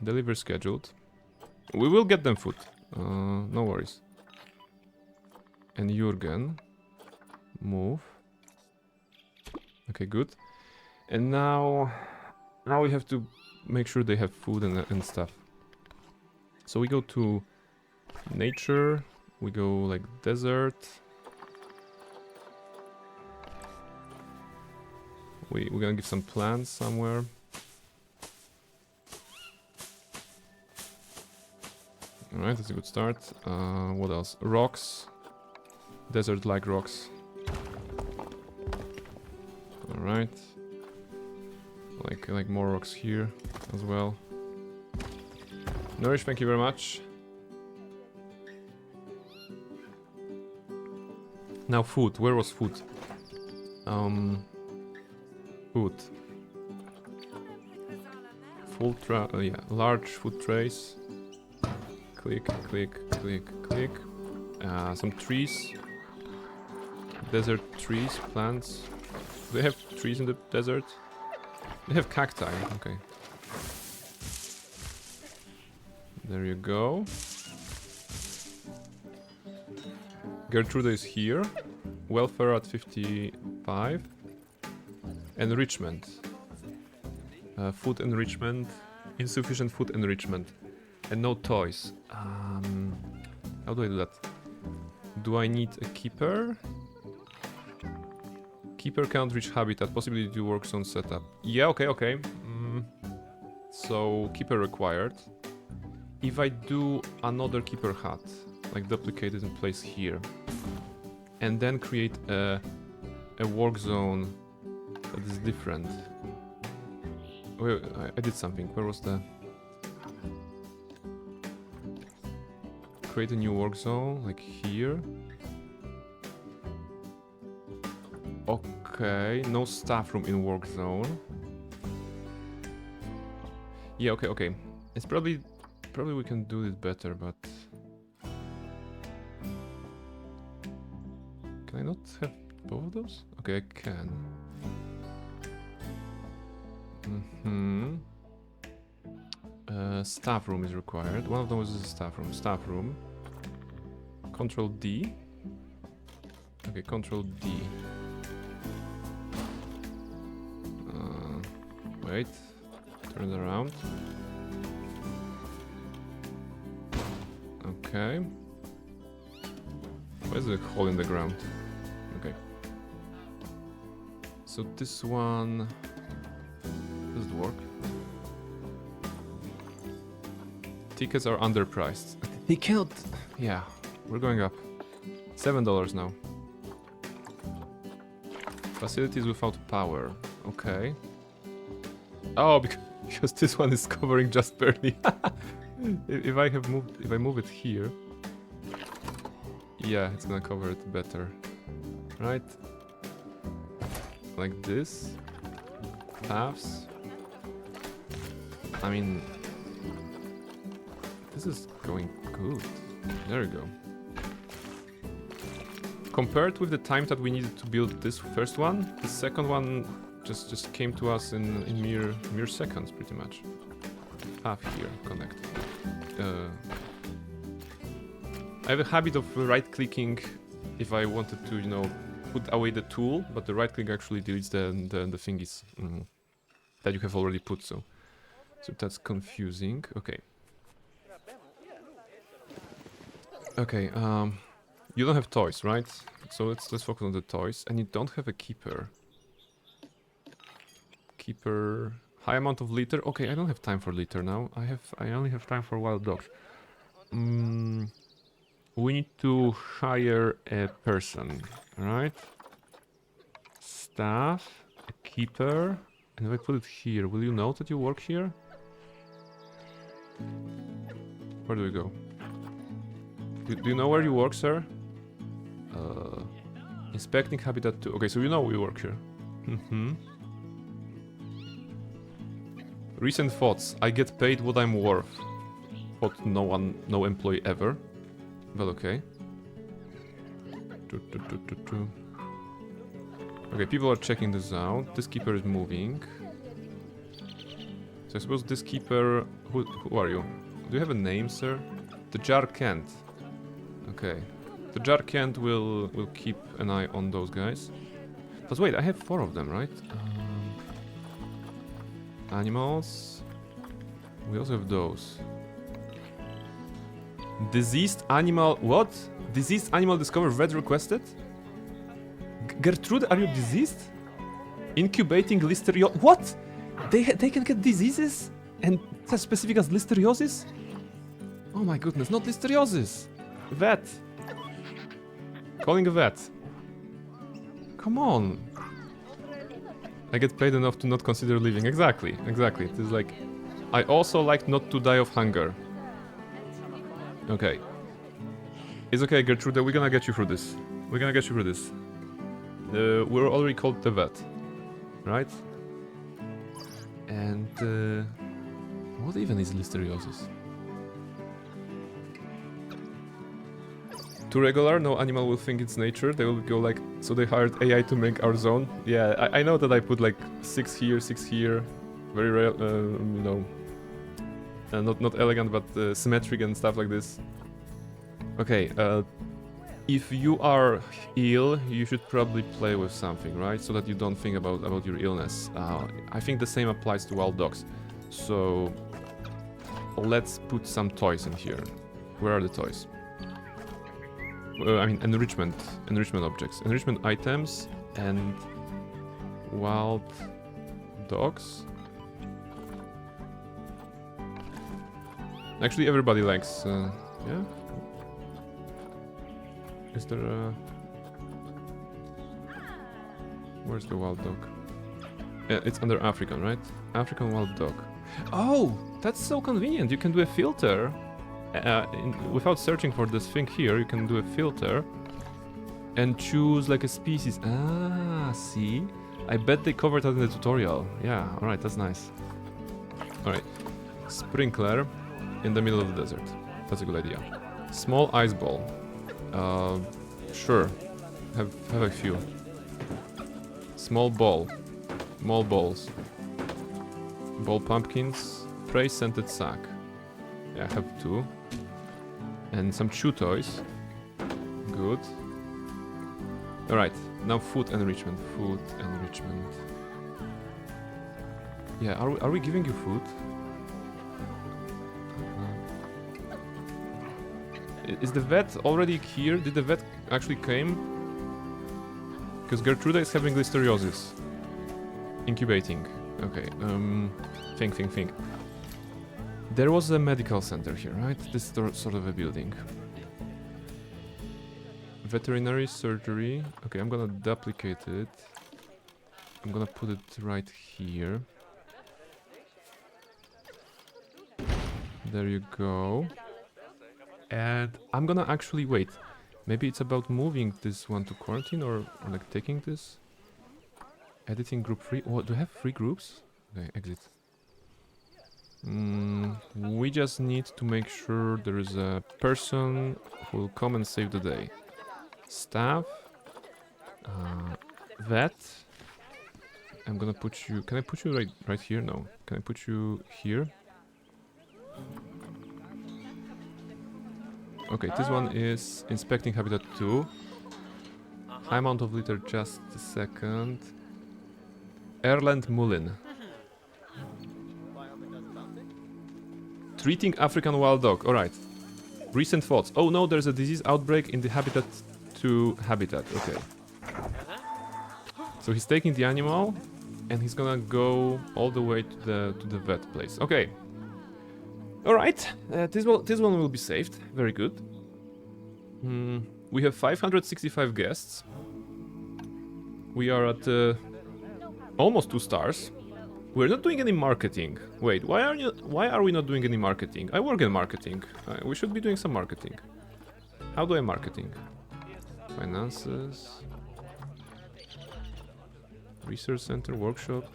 Deliver scheduled. We will get them food. No worries. And Jürgen, move. Okay, good. And now we have to make sure they have food and stuff. So we go to nature, we go like desert. We're gonna give some plants somewhere. Alright, that's a good start. What else? Rocks. Desert-like rocks. Alright. Like more rocks here as well. Nourish, thank you very much. Now food. Where was food? Food. Full yeah, large food trays. Click, click, click, click. Some trees. Desert trees, plants. Do they have trees in the desert? They have cacti, okay. There you go. Gertrude is here. Welfare at 55. Enrichment. Food enrichment. Insufficient food enrichment. And no toys. How do I do that? Do I need a keeper? Keeper can't reach habitat. Possibly do work zone setup. Yeah, okay. So, keeper required. If I do another keeper hut, like duplicate it and place here, and then create a work zone that is different. Wait, I did something. Where was the... Create a new work zone, like here. Okay, no staff room in work zone. Yeah, okay. It's probably we can do it better, but can I not have both of those? Okay, I can. Staff room is required. One of those is a staff room. Staff room. Control D. Okay, Control D. Wait. Turn it around. Okay. Where's the hole in the ground? Okay. So this one... Does it work? Tickets are underpriced. They cannot... Yeah, we're going up. $7 now. Facilities without power. Okay. Oh, because this one is covering just barely. If I move it here, yeah, it's gonna cover it better, right? Like this. Paths. I mean, this is going good. There we go. Compared with the time that we needed to build this first one, the second one just came to us in mere seconds, pretty much. Path here, connect. I have a habit of right-clicking if I wanted to, you know, put away the tool, but the right-click actually deletes the thingies that you have already put, so that's confusing. Okay. Okay, you don't have toys, right? So let's focus on the toys, and you don't have a keeper. Keeper, high amount of litter. Okay, I don't have time for litter now. I only have time for wild dogs. We need to hire a person, right? Staff, a keeper, and if I put it here, will you know that you work here? Where do we go? Do you know where you work, sir? Inspecting habitat 2. Okay, so you know we work here. Recent thoughts. I get paid what I'm worth. Thought no employee ever. But okay. Okay, people are checking this out. This keeper is moving. So I suppose this keeper... Who are you? Do you have a name, sir? The Jarkent. Okay. The Jarkent will keep an eye on those guys. But wait, I have 4 of them, right? Animals. We also have those. Diseased animal. What? Diseased animal discovered. Vet requested. Gertrude, are you diseased? Incubating listeriosis. What? They can get diseases and as specific as listeriosis? Oh my goodness, not listeriosis. Vet. Calling a vet. Come on. I get paid enough to not consider leaving. Exactly, exactly. It is like, I also like not to die of hunger. Okay. It's okay, Gertrude, we're gonna get you through this. We're gonna get you through this. We're already called the vet. Right? And, what even is listeriosis? Too regular, no animal will think it's nature. They will go like, so they hired AI to make our zone. Yeah, I know that I put like 6 here, 6 here. Very rare, you know, not elegant, but symmetric and stuff like this. Okay, if you are ill, you should probably play with something, right? So that you don't think about your illness. I think the same applies to wild dogs. So let's put some toys in here. Where are the toys? I mean, enrichment objects, enrichment items, and wild dogs. Actually, everybody likes. Yeah. Is there a? Where's the wild dog? Yeah, it's under African, right? African wild dog. Oh, that's so convenient. You can do a filter. Without searching for this thing here, you can do a filter and choose like a species. Ah, see? I bet they covered that in the tutorial. Yeah, alright, that's nice. Alright. Sprinkler in the middle of the desert. That's a good idea. Small ice ball. Sure. Have a few. Small ball. Small balls. Ball pumpkins. Prey scented sack. Yeah, I have 2. And some chew toys. Good. Alright, now food enrichment. Food enrichment. Yeah, are we giving you food? Is the vet already here? Did the vet actually came? Because Gertrude is having listeriosis. Incubating. Okay, think. There was a medical center here, right? This sort of a building. Veterinary surgery. Okay, I'm gonna duplicate it. I'm gonna put it right here. There you go. And I'm gonna actually wait. Maybe it's about moving this one to quarantine or like taking this. Editing group 3. Oh, do I have 3 groups? Okay, exit. We just need to make sure there is a person who will come and save the day. Staff. Vet. I'm gonna put you... Can I put you right here? No. Can I put you here? Okay, this one is inspecting habitat 2. High amount of litter, just a second. Erland Mullin. Treating African wild dog, alright. Recent thoughts. Oh no, there's a disease outbreak in the habitat 2 habitat, okay. So he's taking the animal and he's gonna go all the way to the vet place. Okay. Alright, this one will be saved. Very good. We have 565 guests. We are at almost 2 stars. We're not doing any marketing. Wait, why are we not doing any marketing? I work in marketing. We should be doing some marketing. How do I marketing? Finances. Research center, workshop.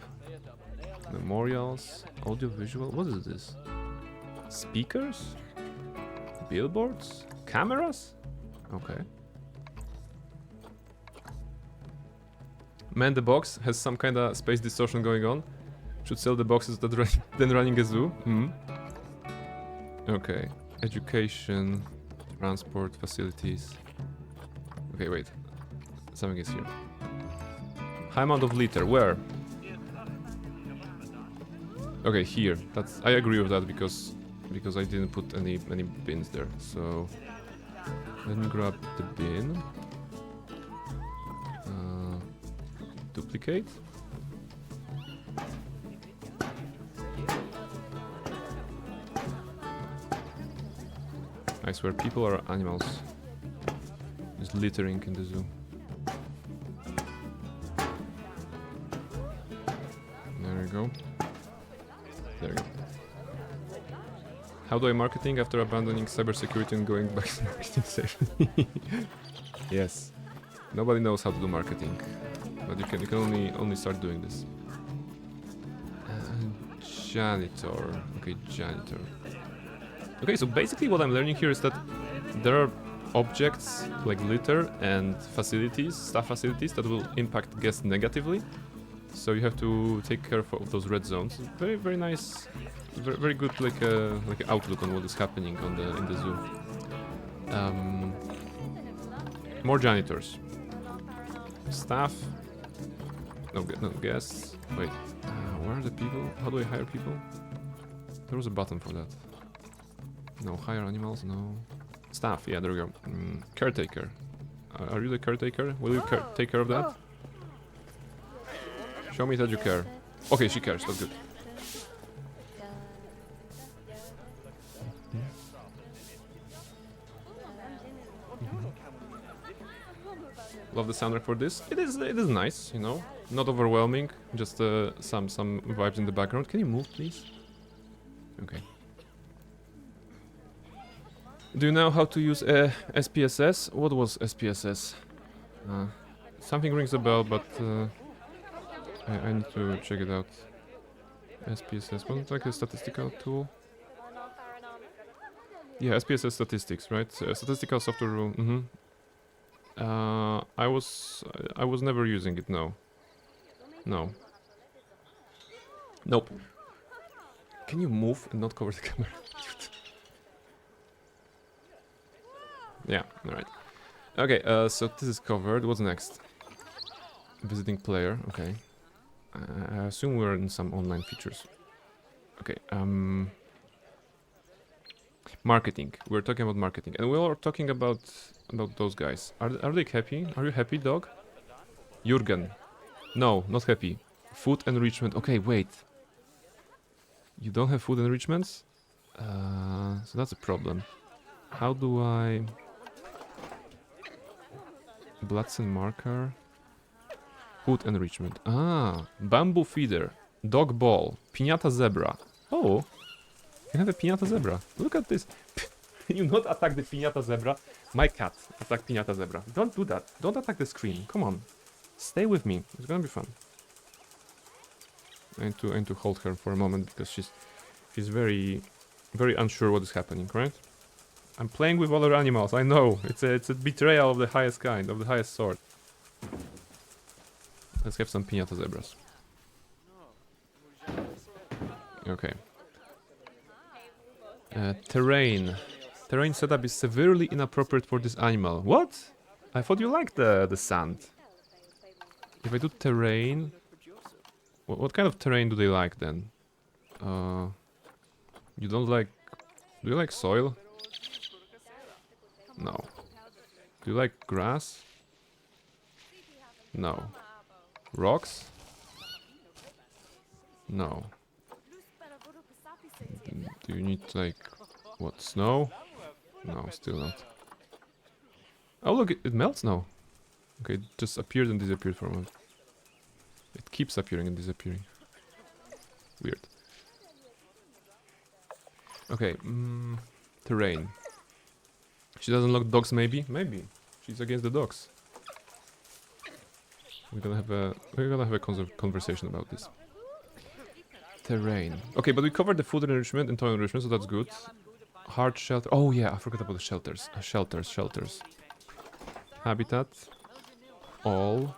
Memorials. Audiovisual. What is this? Speakers? Billboards? Cameras? Okay. Man the box has some kind of space distortion going on. Should sell the boxes than running a zoo. Okay. Education, transport, facilities. Okay, wait. Something is here. High amount of litter. Where? Okay, here. That's I agree with that because I didn't put any bins there. So let me grab the bin. Duplicate. I swear, people are animals. Just littering in the zoo. There we go. There we go. How do I marketing after abandoning cybersecurity and going back to marketing session? Yes. Nobody knows how to do marketing, but you can only start doing this. Janitor. Okay, janitor. Okay, so basically what I'm learning here is that there are objects like litter and facilities, staff facilities that will impact guests negatively. So you have to take care of those red zones. Very, very nice, very good like outlook on what is happening in the zoo. More janitors. Staff. No guests. Wait, where are the people? How do I hire people? There was a button for that. No, hire animals, no. Staff, yeah, there we go. Caretaker. Are you the caretaker? Will you take care of that? Show me that you care. Okay, she cares, that's good. Love the soundtrack for this. It is nice, you know. Not overwhelming, just some vibes in the background. Can you move, please? Okay. Do you know how to use SPSS? What was SPSS? Something rings a bell, but I need to check it out. SPSS, wasn't it like a statistical tool? Yeah, SPSS statistics, right? Statistical software room. I was never using it. No. Nope. Can you move and not cover the camera? Yeah, alright. Okay, so this is covered. What's next? Visiting player, okay. I assume we're in some online features. Okay, marketing. We're talking about marketing. And we are talking about those guys. Are they happy? Are you happy, dog? Jurgen. No, not happy. Food enrichment. Okay, wait. You don't have food enrichments? So that's a problem. How do I... Bloodson marker. Food enrichment. Bamboo feeder. Dog ball. Piñata zebra. Oh, you have a piñata zebra. Look at this. You not attack the piñata zebra. My cat attack piñata zebra. Don't do that. Don't attack the screen. Come on. Stay with me. It's gonna be fun. I need to hold her for a moment because she's very unsure what is happening, right? I'm playing with other animals, I know. It's a betrayal of the highest kind, of the highest sort. Let's have some piñata zebras. Okay. Terrain. Terrain setup is severely inappropriate for this animal. What? I thought you liked the sand. If I do terrain... What kind of terrain do they like then? You don't like... Do you like soil? No. Do you like grass? No. Rocks? No. Do you need like... What, snow? No, still not. Oh look, it melts now. Okay, it just appeared and disappeared for a moment. It keeps appearing and disappearing. Weird. Okay, terrain. She doesn't like dogs, maybe? Maybe. She's against the dogs. We're gonna have a conversation about this. Terrain. Okay, but we covered the food enrichment and toy enrichment, so that's good. Hard shelter. Oh yeah, I forgot about the shelters. Shelters. Habitat. All.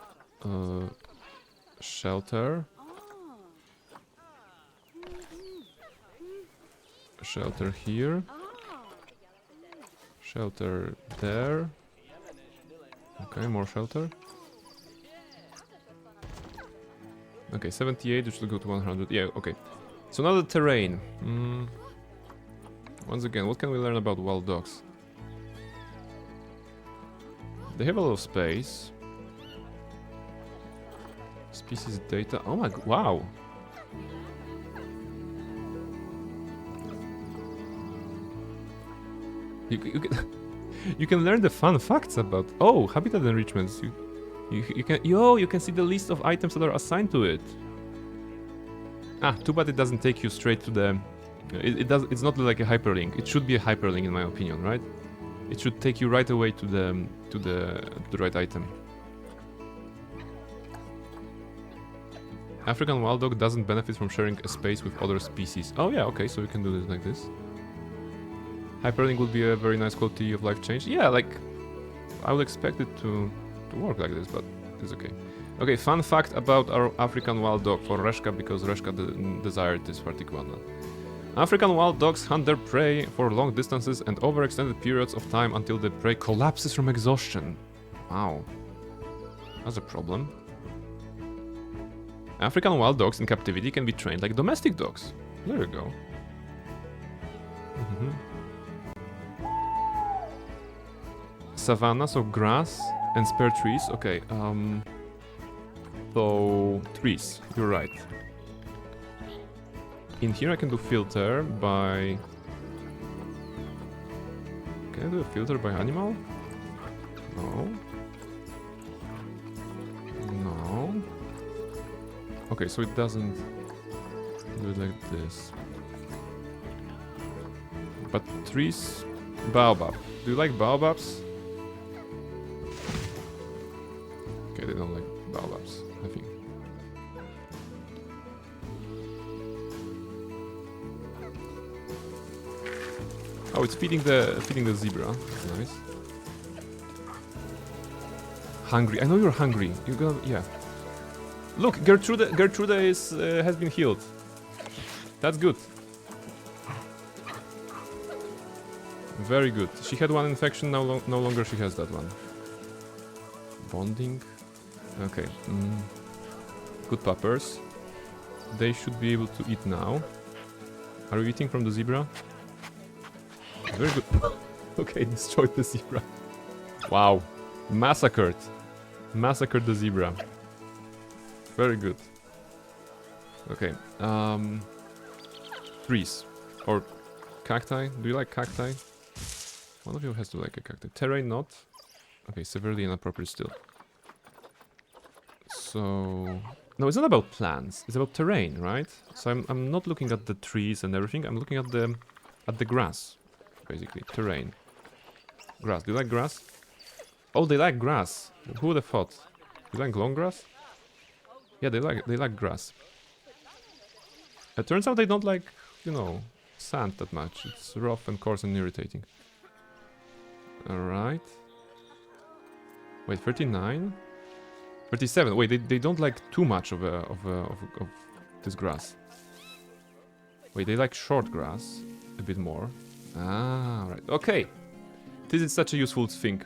Shelter. Shelter here. Shelter there. Okay, more shelter. Okay, 78, which will go to 100. Yeah, okay. So now the terrain. Once again, what can we learn about wild dogs? They have a lot of space. Species data. Oh my god, wow. You can, you can learn the fun facts about... Oh, habitat enrichments. You can see the list of items that are assigned to it. Ah, too bad it doesn't take you straight to the... It's not like a hyperlink. It should be a hyperlink in my opinion, right? It should take you right away to the right item. African wild dog doesn't benefit from sharing a space with other species. Oh yeah, okay, so we can do this like this. Hyperlink would be a very nice quality of life change. Yeah, like I would expect it to work like this, but it's okay. Okay, fun fact about our African wild dog for Reshka, because Reshka desired this particular one. African wild dogs hunt their prey for long distances and over extended periods of time until the prey collapses from exhaustion. Wow. That's a problem. African wild dogs in captivity can be trained like domestic dogs. There you go. Savanna, so grass and spare trees. Okay, so trees, you're right. In here I can do filter by... Can I do a filter by animal? No. No. Okay, so it doesn't do it like this. But trees... Baobab. Do you like baobabs? Okay, they don't like baobabs, I think. Oh, it's feeding the zebra. That's nice. Hungry. I know you're hungry. You're gonna... Yeah. Look, Gertrude is has been healed. That's good. Very good. She had one infection, no longer she has that one. Bonding. Okay. Good puppers. They should be able to eat now. Are you eating from the zebra? Very good. Okay, destroyed the zebra. Wow. Massacred. Massacred the zebra. Very good. Okay. Trees. Or cacti. Do you like cacti? One of you has to like a cacti. Terrain not. Okay, severely inappropriate still. So... No, it's not about plants. It's about terrain, right? So I'm not looking at the trees and everything. I'm looking at the grass. Basically, terrain. Grass. Do you like grass? Oh, they like grass. Who would have thought? You like long grass? Yeah, they like grass. It turns out they don't like, you know, sand that much. It's rough and coarse and irritating. Alright. Wait, 39? 37. Wait, they don't like too much of this grass. Wait, they like short grass a bit more. Ah, right. Okay. This is such a useful thing.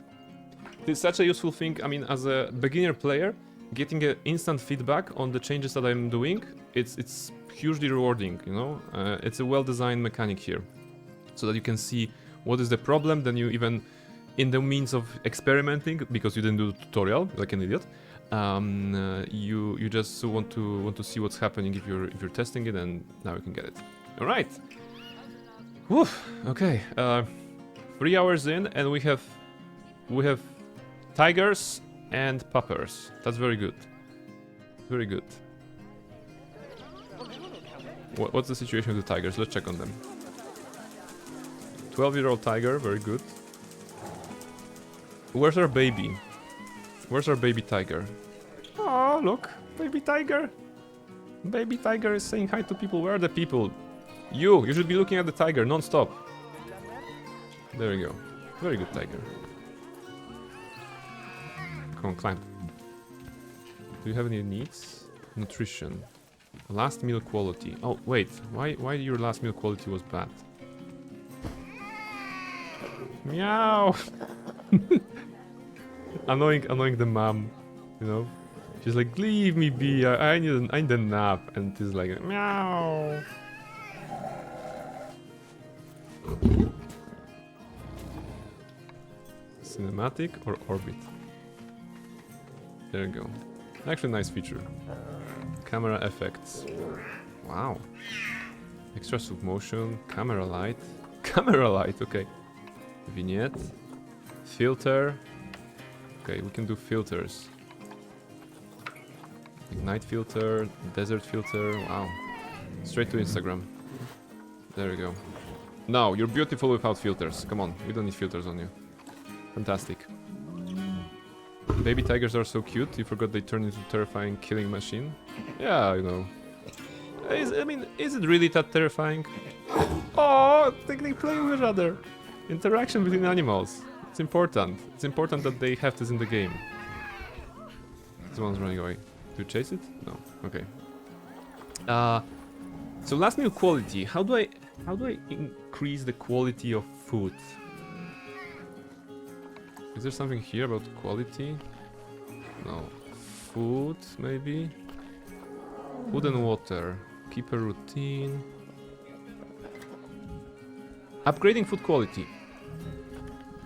This is such a useful thing. I mean, as a beginner player, getting an instant feedback on the changes that I'm doing, it's hugely rewarding, you know? It's a well-designed mechanic here. So that you can see what is the problem, then you even, in the means of experimenting, because you didn't do the tutorial, like an idiot, you just want to see what's happening if you're testing it, and now you can get it. Alright. Whew, okay. 3 hours in, and we have tigers and puppers. That's very good. Very good. What's the situation with the tigers? Let's check on them. 12-year-old tiger, very good. Where's our baby? Where's our baby tiger? Oh, look, baby tiger. Baby tiger is saying hi to people. Where are the people? You should be looking at the tiger non-stop. There you go. Very good tiger. Come on, climb. Do you have any needs? Nutrition. Last meal quality. Oh, wait. Why your last meal quality was bad? Meow! annoying the mom, you know? She's like, leave me be, I need a nap. And he's like, meow! Cinematic or orbit? There you go. Actually, nice feature. Camera effects. Wow. Extra slow motion. Camera light. Camera light, okay. Vignette. Filter. Okay, we can do filters. Night filter, desert filter. Wow. Straight to Instagram. There we go. No, you're beautiful without filters. Come on, we don't need filters on you. Fantastic. Baby tigers are so cute. You forgot they turn into terrifying killing machine. Yeah, you know. Is it really that terrifying? Oh, they play with each other. Interaction between animals. It's important. It's important that they have this in the game. This one's running away. Do you chase it? No. Okay. So last meal quality. How do I increase the quality of food? Is there something here about quality? No. Food, maybe? Food and water. Keep a routine. Upgrading food quality.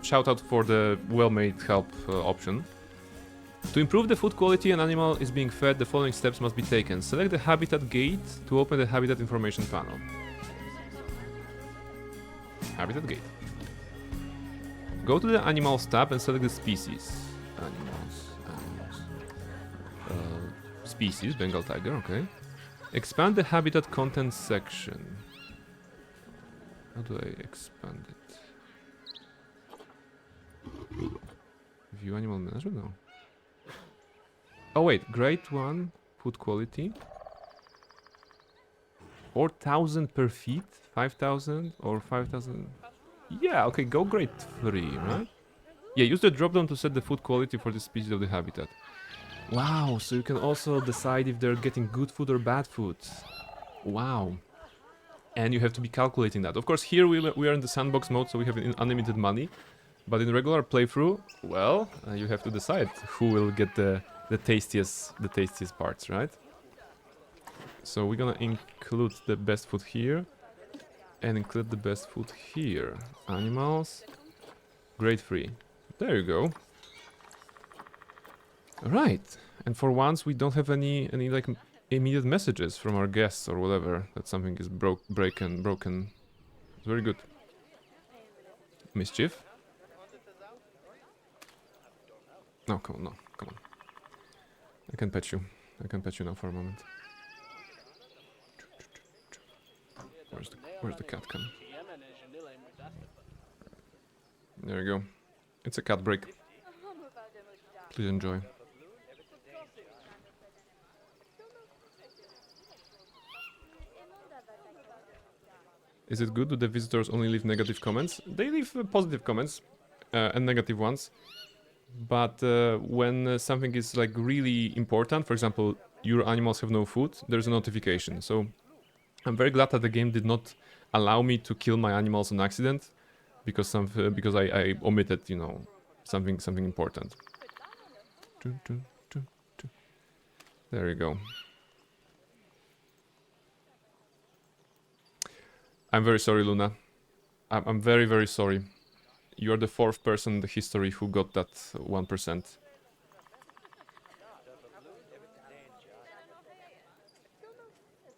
Shout out for the well-made help option. To improve the food quality an animal is being fed, the following steps must be taken. Select the habitat gate to open the habitat information panel. Habitat gate. Go to the animals tab and select the species. Animals. Species, Bengal tiger, okay. Expand the habitat content section. How do I expand it? View animal management? No. Oh wait, grade 1, food quality. 4,000 per feet? 5,000 or 5,000? Yeah, okay, go grade 3, right? Yeah, use the drop down to set the food quality for the species of the habitat. Wow, so you can also decide if they're getting good food or bad food. Wow. And you have to be calculating that. Of course, here we are in the sandbox mode, so we have unlimited money. But in regular playthrough, well, you have to decide who will get the tastiest parts, right? So we're gonna include the best food here and include the best food here. Animals, grade 3. There you go. All right, and for once we don't have any like immediate messages from our guests or whatever that something is broken. It's very good. Mischief. No, come on, no, come on. I can pet you. I can pet you now for a moment. Where's the cat cam? There you go. It's a cat break. Please enjoy. Is it good? Do the visitors only leave negative comments? They leave positive comments and negative ones. But when something is like really important, for example, your animals have no food, there's a notification. So I'm very glad that the game did not allow me to kill my animals on accident because I omitted, you know, something important. There you go. I'm very sorry, Luna. I'm very, very sorry. You're the 4th person in the history who got that 1%.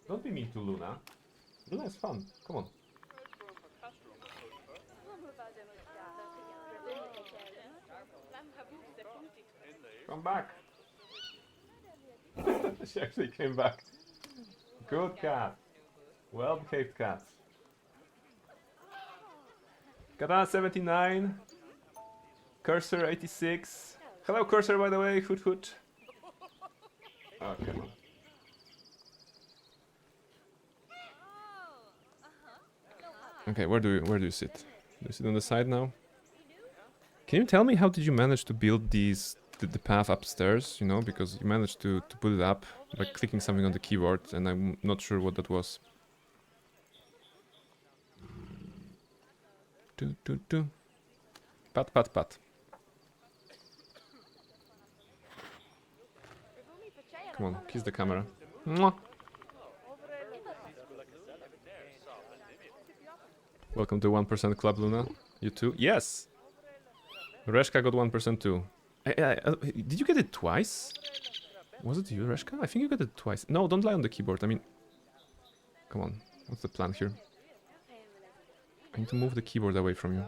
Don't be mean to Luna. Luna is fun. Come on. Come back. She actually came back. Good cat. Well-behaved cat. Katana 79. Cursor 86. Hello, Cursor, by the way. Hoot hoot. Oh, come on. Okay, where do you sit? Do you sit on the side now? Can you tell me how did you manage to build the path upstairs? You know, because you managed to put it up by clicking something on the keyboard, and I'm not sure what that was. Pat, pat, pat. Come on, kiss the camera. Mwah. Welcome to 1% Club, Luna. You too? Yes! Reshka got 1% too. Did you get it twice? Was it you, Reshka? I think you got it twice. No, don't lie on the keyboard. I mean... Come on. What's the plan here? I need to move the keyboard away from you.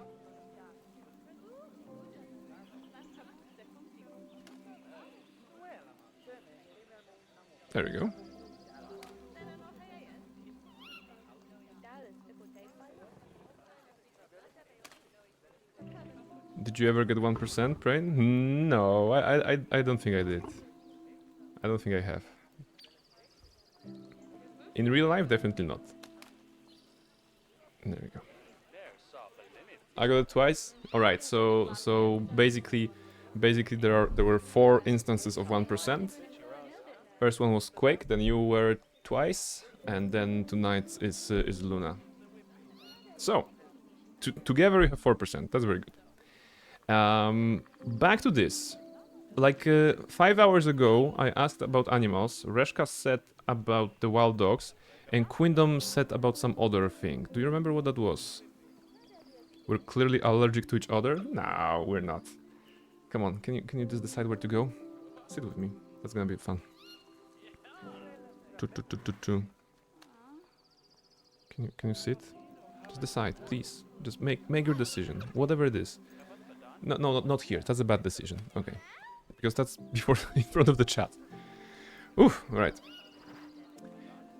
There we go. Did you ever get 1%, Brain? No, I don't think I did. I don't think I have. In real life, definitely not. There we go. I got it twice. All right, so basically there were 4 instances of 1%. First one was Quake, then you were twice, and then tonight is Luna. So together we have 4%. That's very good. Back to this. Like 5 hours ago, I asked about animals. Reshka said about the wild dogs, and Quindom said about some other thing. Do you remember what that was? We're clearly allergic to each other. No, we're not. Come on, can you just decide where to go? Sit with me. That's gonna be fun. Can you sit? Just decide, please. Just make your decision, whatever it is. No, not here. That's a bad decision. Okay, because that's before in front of the chat. Oof. All right.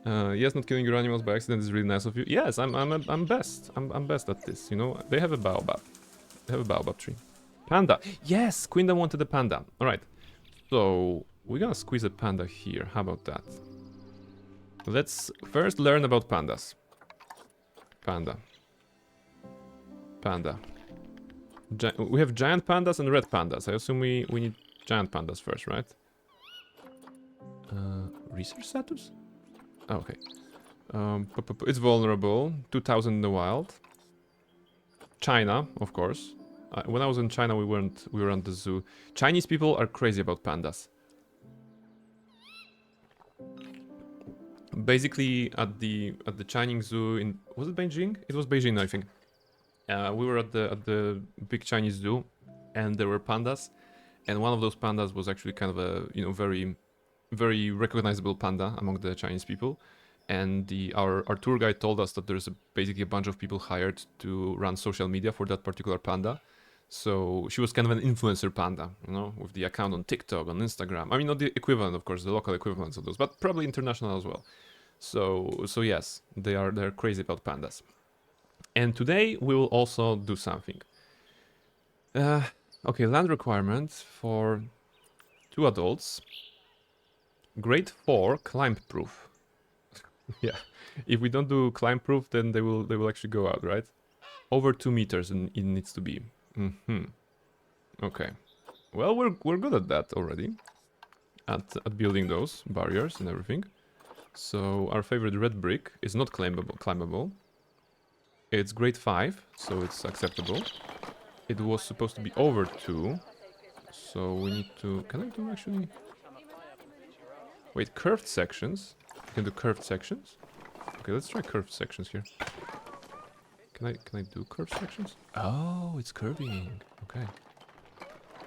Yes, not killing your animals by accident is really nice of you. Yes, I'm best. I'm best at this. You know, they have a baobab. They have a baobab tree. Panda. Yes, Quindom wanted a panda. All right. So we're gonna squeeze a panda here. How about that? Let's first learn about pandas. Panda. Panda. We have giant pandas and red pandas. I assume we need giant pandas first, right? Research status? Oh, okay. It's vulnerable. 2000 in the wild. China, of course. When I was in China, we were at the zoo. Chinese people are crazy about pandas. Basically, at the Chinese zoo in, was it Beijing? It was Beijing, I think. We were at the big Chinese zoo, and there were pandas, and one of those pandas was actually kind of a very recognizable panda among the Chinese people. And our tour guide told us that there's basically a bunch of people hired to run social media for that particular panda. So she was kind of an influencer panda, you know, with the account on TikTok, on Instagram. I mean, not the equivalent, of course, the local equivalents of those, but probably international as well. So yes, they're crazy about pandas. And today we will also do something. Okay, land requirement for 2 adults. Grade 4 climb proof. Yeah, if we don't do climb proof, then they will actually go out, right? Over 2 meters and it needs to be. Okay. Well, we're good at that already. At building those barriers and everything. So our favorite red brick is not climbable. It's grade 5, so it's acceptable. It was supposed to be over 2, so we need to... Can I do actually... Wait, curved sections? You can do curved sections? Okay, let's try curved sections here. Can I do curved sections? Oh, it's curving. Okay.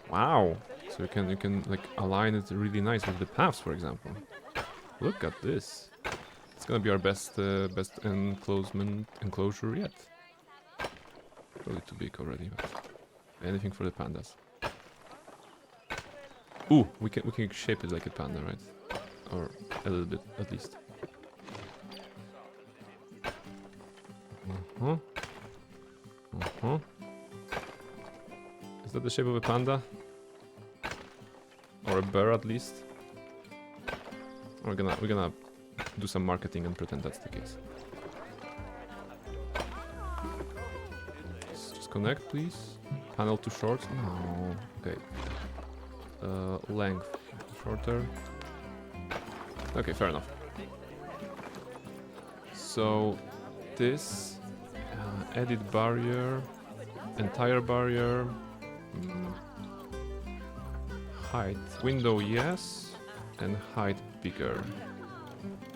Wow. So you can like align it really nice with the paths, for example. Look at this. It's gonna be our best enclosure yet. Probably too big already, but anything for the pandas. Ooh, we can shape it like a panda, right? Or a little bit at least. Is that the shape of a panda? Or a bear at least? We're gonna do some marketing and pretend that's the case. Just connect, please. Panel too short? No. Okay. Length shorter. Okay, fair enough. So this edit barrier, entire barrier, height window yes, and height bigger,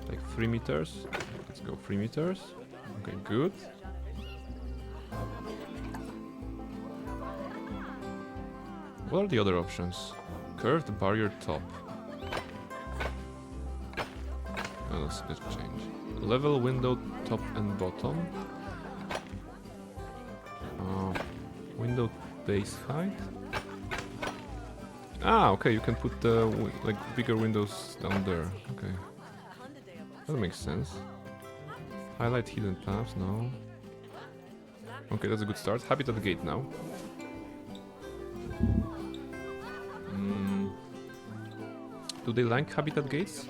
like 3 meters. Let's go 3 meters. Okay, good. What are the other options? Curved barrier top. Oh, let's change. Level window top and bottom. Window base height. Ah, okay, you can put the like bigger windows down there. Okay, that makes sense. Highlight hidden paths. No. Okay, that's a good start. Habitat gate now. Do they like habitat gates?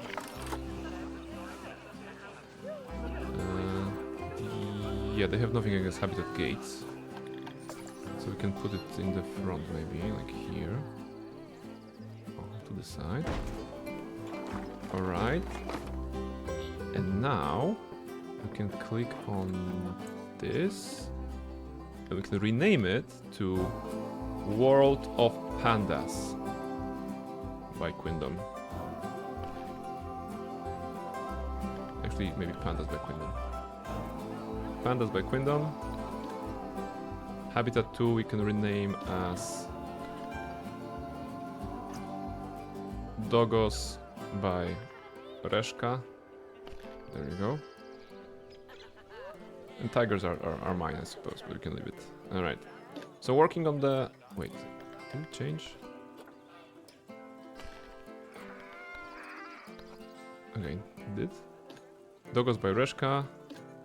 Yeah, they have nothing against habitat gates. So we can put it in the front maybe, like here. Oh, to the side. Alright. And now we can click on this. And we can rename it to World of Pandas by Quindom. Actually, maybe Pandas by Quindom. Pandas by Quindom. Habitat 2 we can rename as Dogos by Reszka. There you go. And tigers are mine, I suppose, but we can leave it. Alright. So working on the... Wait. Did it change? Okay, it did. Dogos by Reszka.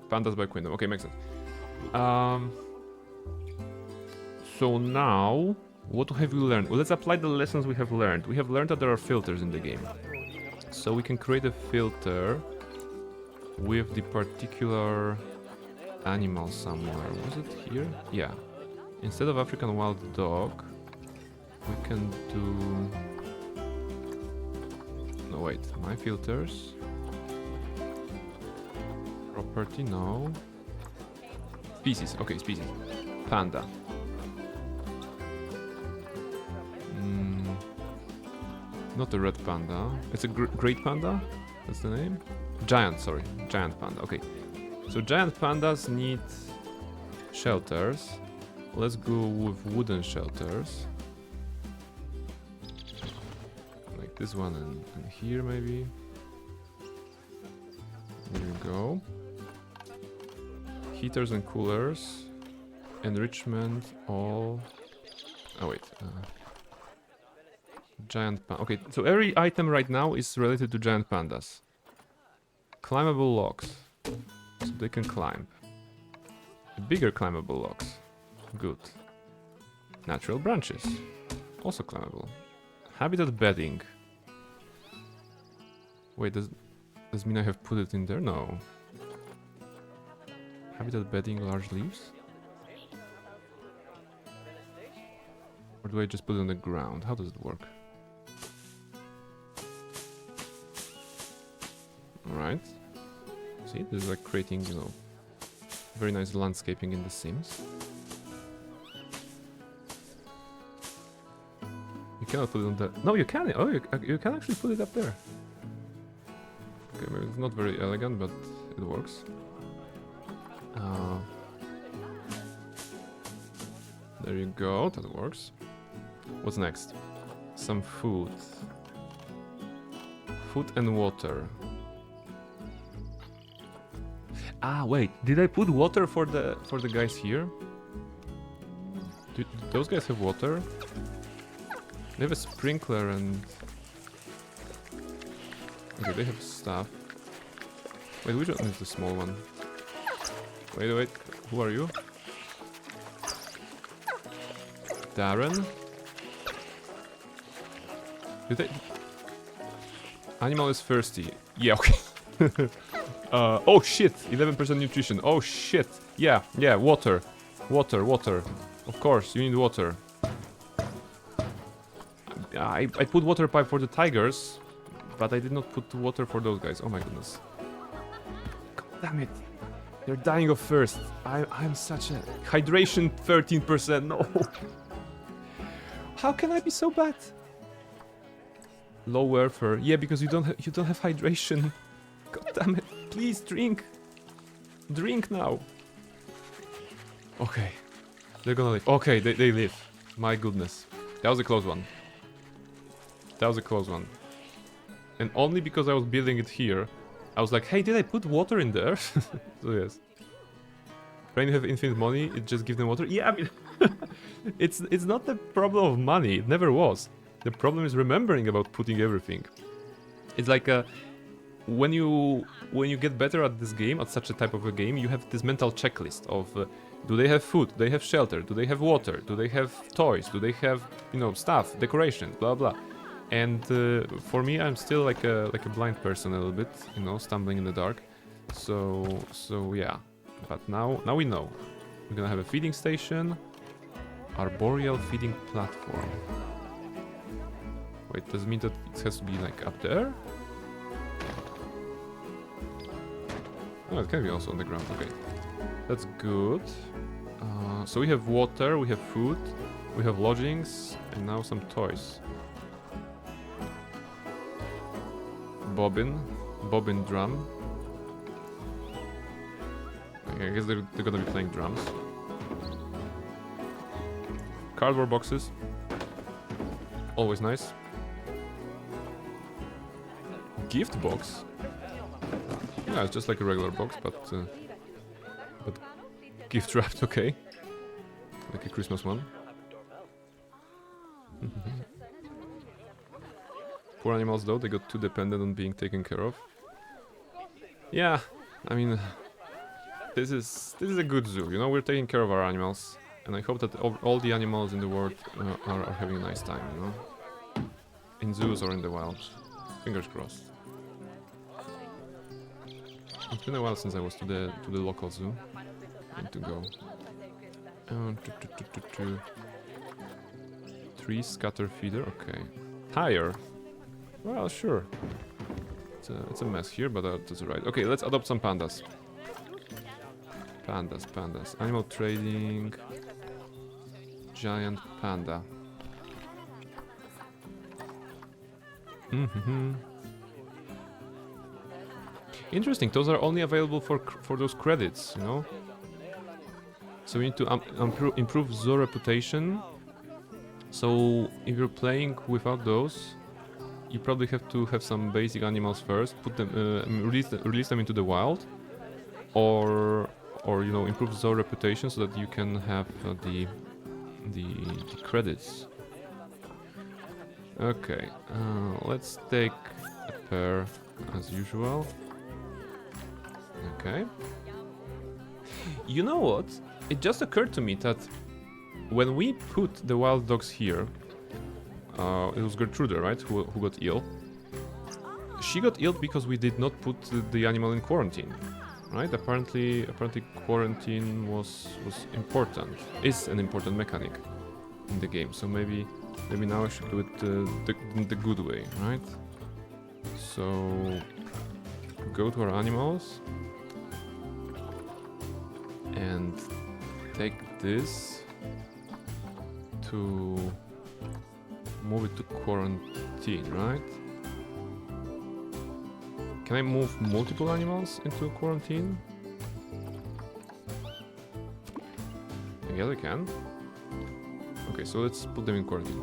Pandas by Quindom. Okay, makes sense. So now, what have we learned? Well, let's apply the lessons we have learned. We have learned that there are filters in the game. So we can create a filter with the particular animal somewhere. Was it here? Yeah. Instead of African wild dog, we can do... No, wait. My filters. Property, no. Species. Okay, species. Panda. Not a red panda. It's a great panda? That's the name? Giant, sorry. Giant panda. Okay. So giant pandas need shelters. Let's go with wooden shelters. Like this one and here maybe. There you go. Heaters and coolers. Enrichment, all... Oh wait. Giant panda. Okay, so every item right now is related to giant pandas. Climbable logs. So they can climb. Bigger climbable logs. Good. Natural branches. Also climbable. Habitat bedding. Wait, does mean I have put it in there? No. Habitat bedding, large leaves? Or do I just put it on the ground? How does it work? Alright. See, this is like creating, you know, very nice landscaping in The Sims. You cannot put it on the... No, you can! Oh, you can actually put it up there. Okay, maybe it's not very elegant, but it works. There you go, that works. What's next? Some food. Food and water. Ah, wait, did I put water for the guys here? Do those guys have water? They have a sprinkler and... Okay, they have stuff. Wait, which one is the small one? Wait, who are you? Darren? Did they... Animal is thirsty. Yeah, okay. Oh shit, 11% nutrition. Oh shit. Yeah, water. Water. Of course, you need water. I put water pipe for the tigers, but I did not put water for those guys. Oh my goodness. God damn it. They're dying of thirst. I'm such a... Hydration 13%, no. How can I be so bad? Low welfare. Yeah, because you don't have hydration. God damn it. Please drink. Drink now. Okay. They're gonna live. Okay, they live. My goodness. That was a close one. That was a close one. And only because I was building it here, I was like, hey, did I put water in there? So yes. When you have infinite money, it just gives them water. Yeah, I mean, it's not the problem of money. It never was. The problem is remembering about putting everything. It's like when you get better at this game, at such a type of a game, you have this mental checklist of do they have food? Do they have shelter? Do they have water? Do they have toys? Do they have, you know, stuff, decorations, blah blah. And for me, I'm still like a blind person a little bit, you know, stumbling in the dark. So yeah. But now we know. We're gonna have a feeding station, arboreal feeding platform. Wait, does it mean that it has to be like up there? Oh, it can be also on the ground. Okay, that's good. So we have water, we have food, we have lodgings, and now some toys. Bobbin drum. I guess they're gonna be playing drums. Cardboard boxes. Always nice. Gift box. Yeah, it's just like a regular box, but gift wrapped, okay. Like a Christmas one. Poor animals though, they got too dependent on being taken care of. Yeah, I mean, this is a good zoo, you know, we're taking care of our animals. And I hope that all the animals in the world are having a nice time, you know? In zoos or in the wild. Fingers crossed. It's been a while since I was to the local zoo. I need to go. Tree scatter feeder, okay. Tire. Well, sure. It's a mess here, but that's alright. Okay, let's adopt some pandas. Pandas. Animal trading. Giant panda. Interesting. Those are only available for those credits, you know. So we need to improve zoo reputation. So if you're playing without those, you probably have to have some basic animals first. Put them, release them into the wild, or you know, improve zoo reputation so that you can have the credits. Okay, let's take a pair as usual. Okay. You know what? It just occurred to me that when we put the wild dogs here, it was Gertrude, right, who got ill. She got ill because we did not put the animal in quarantine, right? Apparently quarantine was important. Is an important mechanic in the game. So maybe now I should do it the good way, right? So go to our animals and take this to move it to quarantine, right? Can I move multiple animals into quarantine? I guess I can. Okay, so let's put them in quarantine.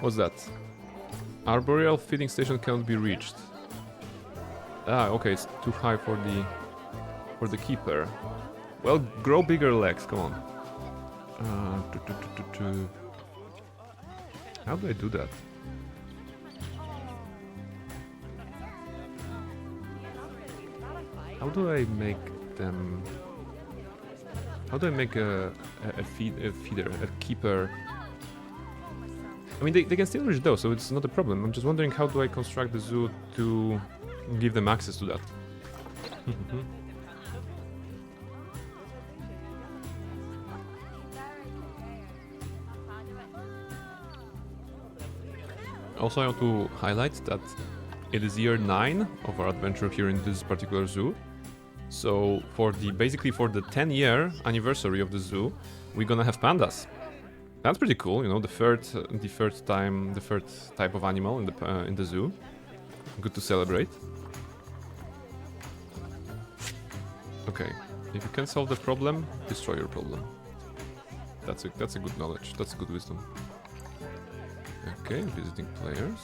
What's that? Arboreal feeding station cannot be reached. Ah, okay, it's too high for the keeper. Well, grow bigger legs, come on. How do I do that? How do I make them? How do I make a feeder, a keeper? I mean, they can still reach those, so it's not a problem. I'm just wondering, how do I construct the zoo to give them access to that? Also, I want to highlight that it is year 9 of our adventure here in this particular zoo. So basically for the 10-year anniversary of the zoo, we're gonna have pandas. That's pretty cool, you know, the third type of animal in the zoo. Good to celebrate. Okay, if you can solve the problem, destroy your problem. That's a good knowledge. That's a good wisdom. Okay, visiting players.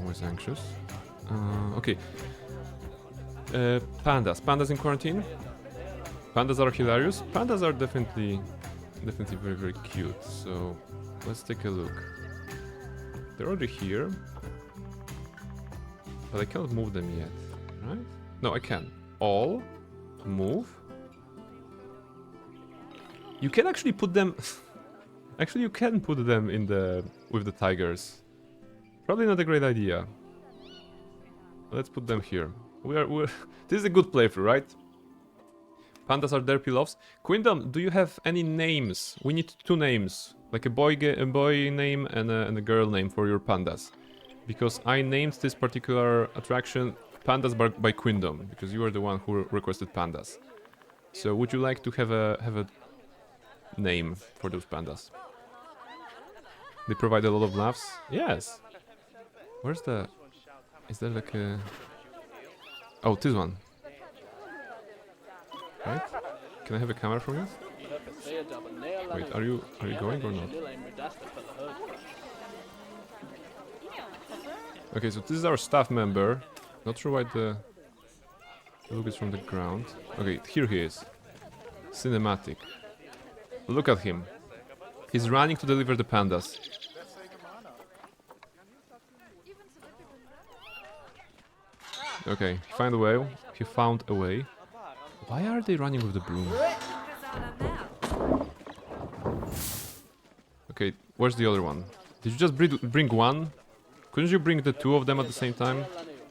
Always anxious. Okay. Pandas. Pandas in quarantine. Pandas are hilarious. Pandas are definitely very, very cute. So let's take a look. They're already here, but I cannot move them yet, right? No, I can. All move. You can actually put them. Actually, you can put them in the with the tigers. Probably not a great idea. Let's put them here. We're this is a good playthrough, right? Pandas are derpy loves. Queendom, do you have any names? We need 2 names, like a boy name and a girl name for your pandas, because I named this particular attraction Pandas by Queendom because you are the one who requested pandas. So would you like to have a name for those pandas? They provide a lot of laughs. Yes. Where's the? Is there like a? Oh, this one. Right? Can I have a camera from you? Wait, are you going or not? Okay, so this is our staff member. Not sure why the look is from the ground. Okay, here he is. Cinematic. Look at him. He's running to deliver the pandas. Okay, he found a way. He found a way. Why are they running with the broom? Okay, where's the other one? Did you just bring one? Couldn't you bring the 2 of them at the same time?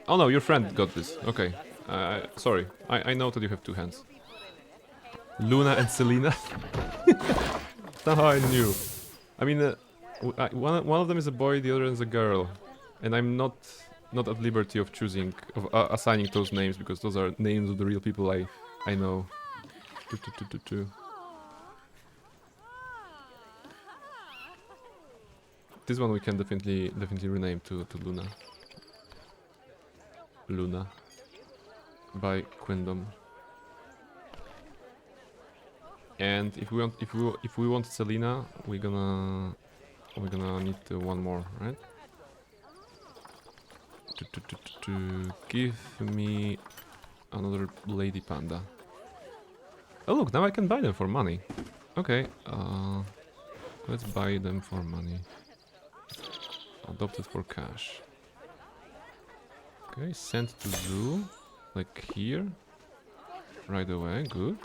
Oh no, your friend got this. Okay. Sorry. I know that you have 2 hands. Luna and Selena? Somehow I knew. I mean, one of them is a boy, the other is a girl. And I'm not at liberty of choosing, assigning those names, because those are names of the real people I know. This one we can definitely rename to Luna. Luna by Queendom. And if we want Selena, we're gonna need one more, right? Give me another lady panda. Oh look, now I can buy them for money. Okay, let's buy them for money. Adopted for cash. Okay, sent to zoo, like here. Right away, good.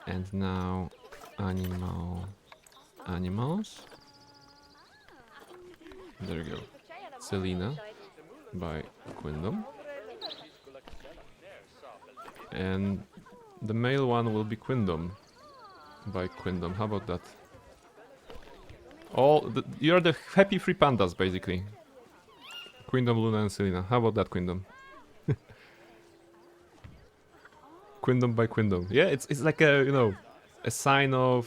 And now animals. There you go. Selena by Queendom. And the male one will be Queendom by Queendom. How about that? You're the happy 3 pandas, basically. Queendom, Luna, and Selena. How about that, Queendom? Queendom by Queendom. Yeah, it's like a sign of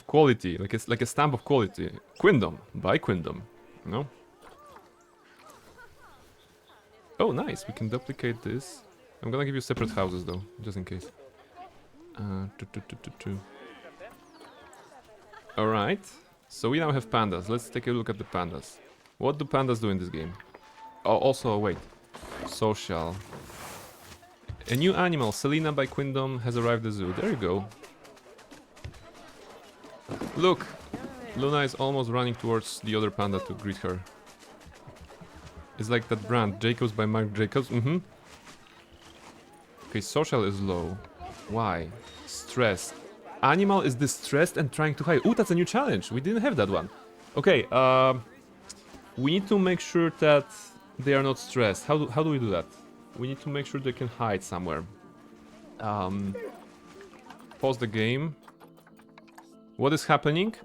quality. Like it's like a stamp of quality. Queendom by Queendom. You know? Oh, nice. We can duplicate this. I'm gonna give you separate houses though, just in case. All right. So we now have pandas. Let's take a look at the pandas. What do pandas do in this game? Oh, also, wait. Social. A new animal, Selena by Queendom, has arrived at the zoo. There you go. Look! Luna is almost running towards the other panda to greet her. It's like that brand, Jacobs by Marc Jacobs. Okay, social is low. Why? Stress. Animal is distressed and trying to hide. Ooh, that's a new challenge. We didn't have that one. Okay, we need to make sure that they are not stressed. How do we do that? We need to make sure they can hide somewhere. Pause the game. What is happening?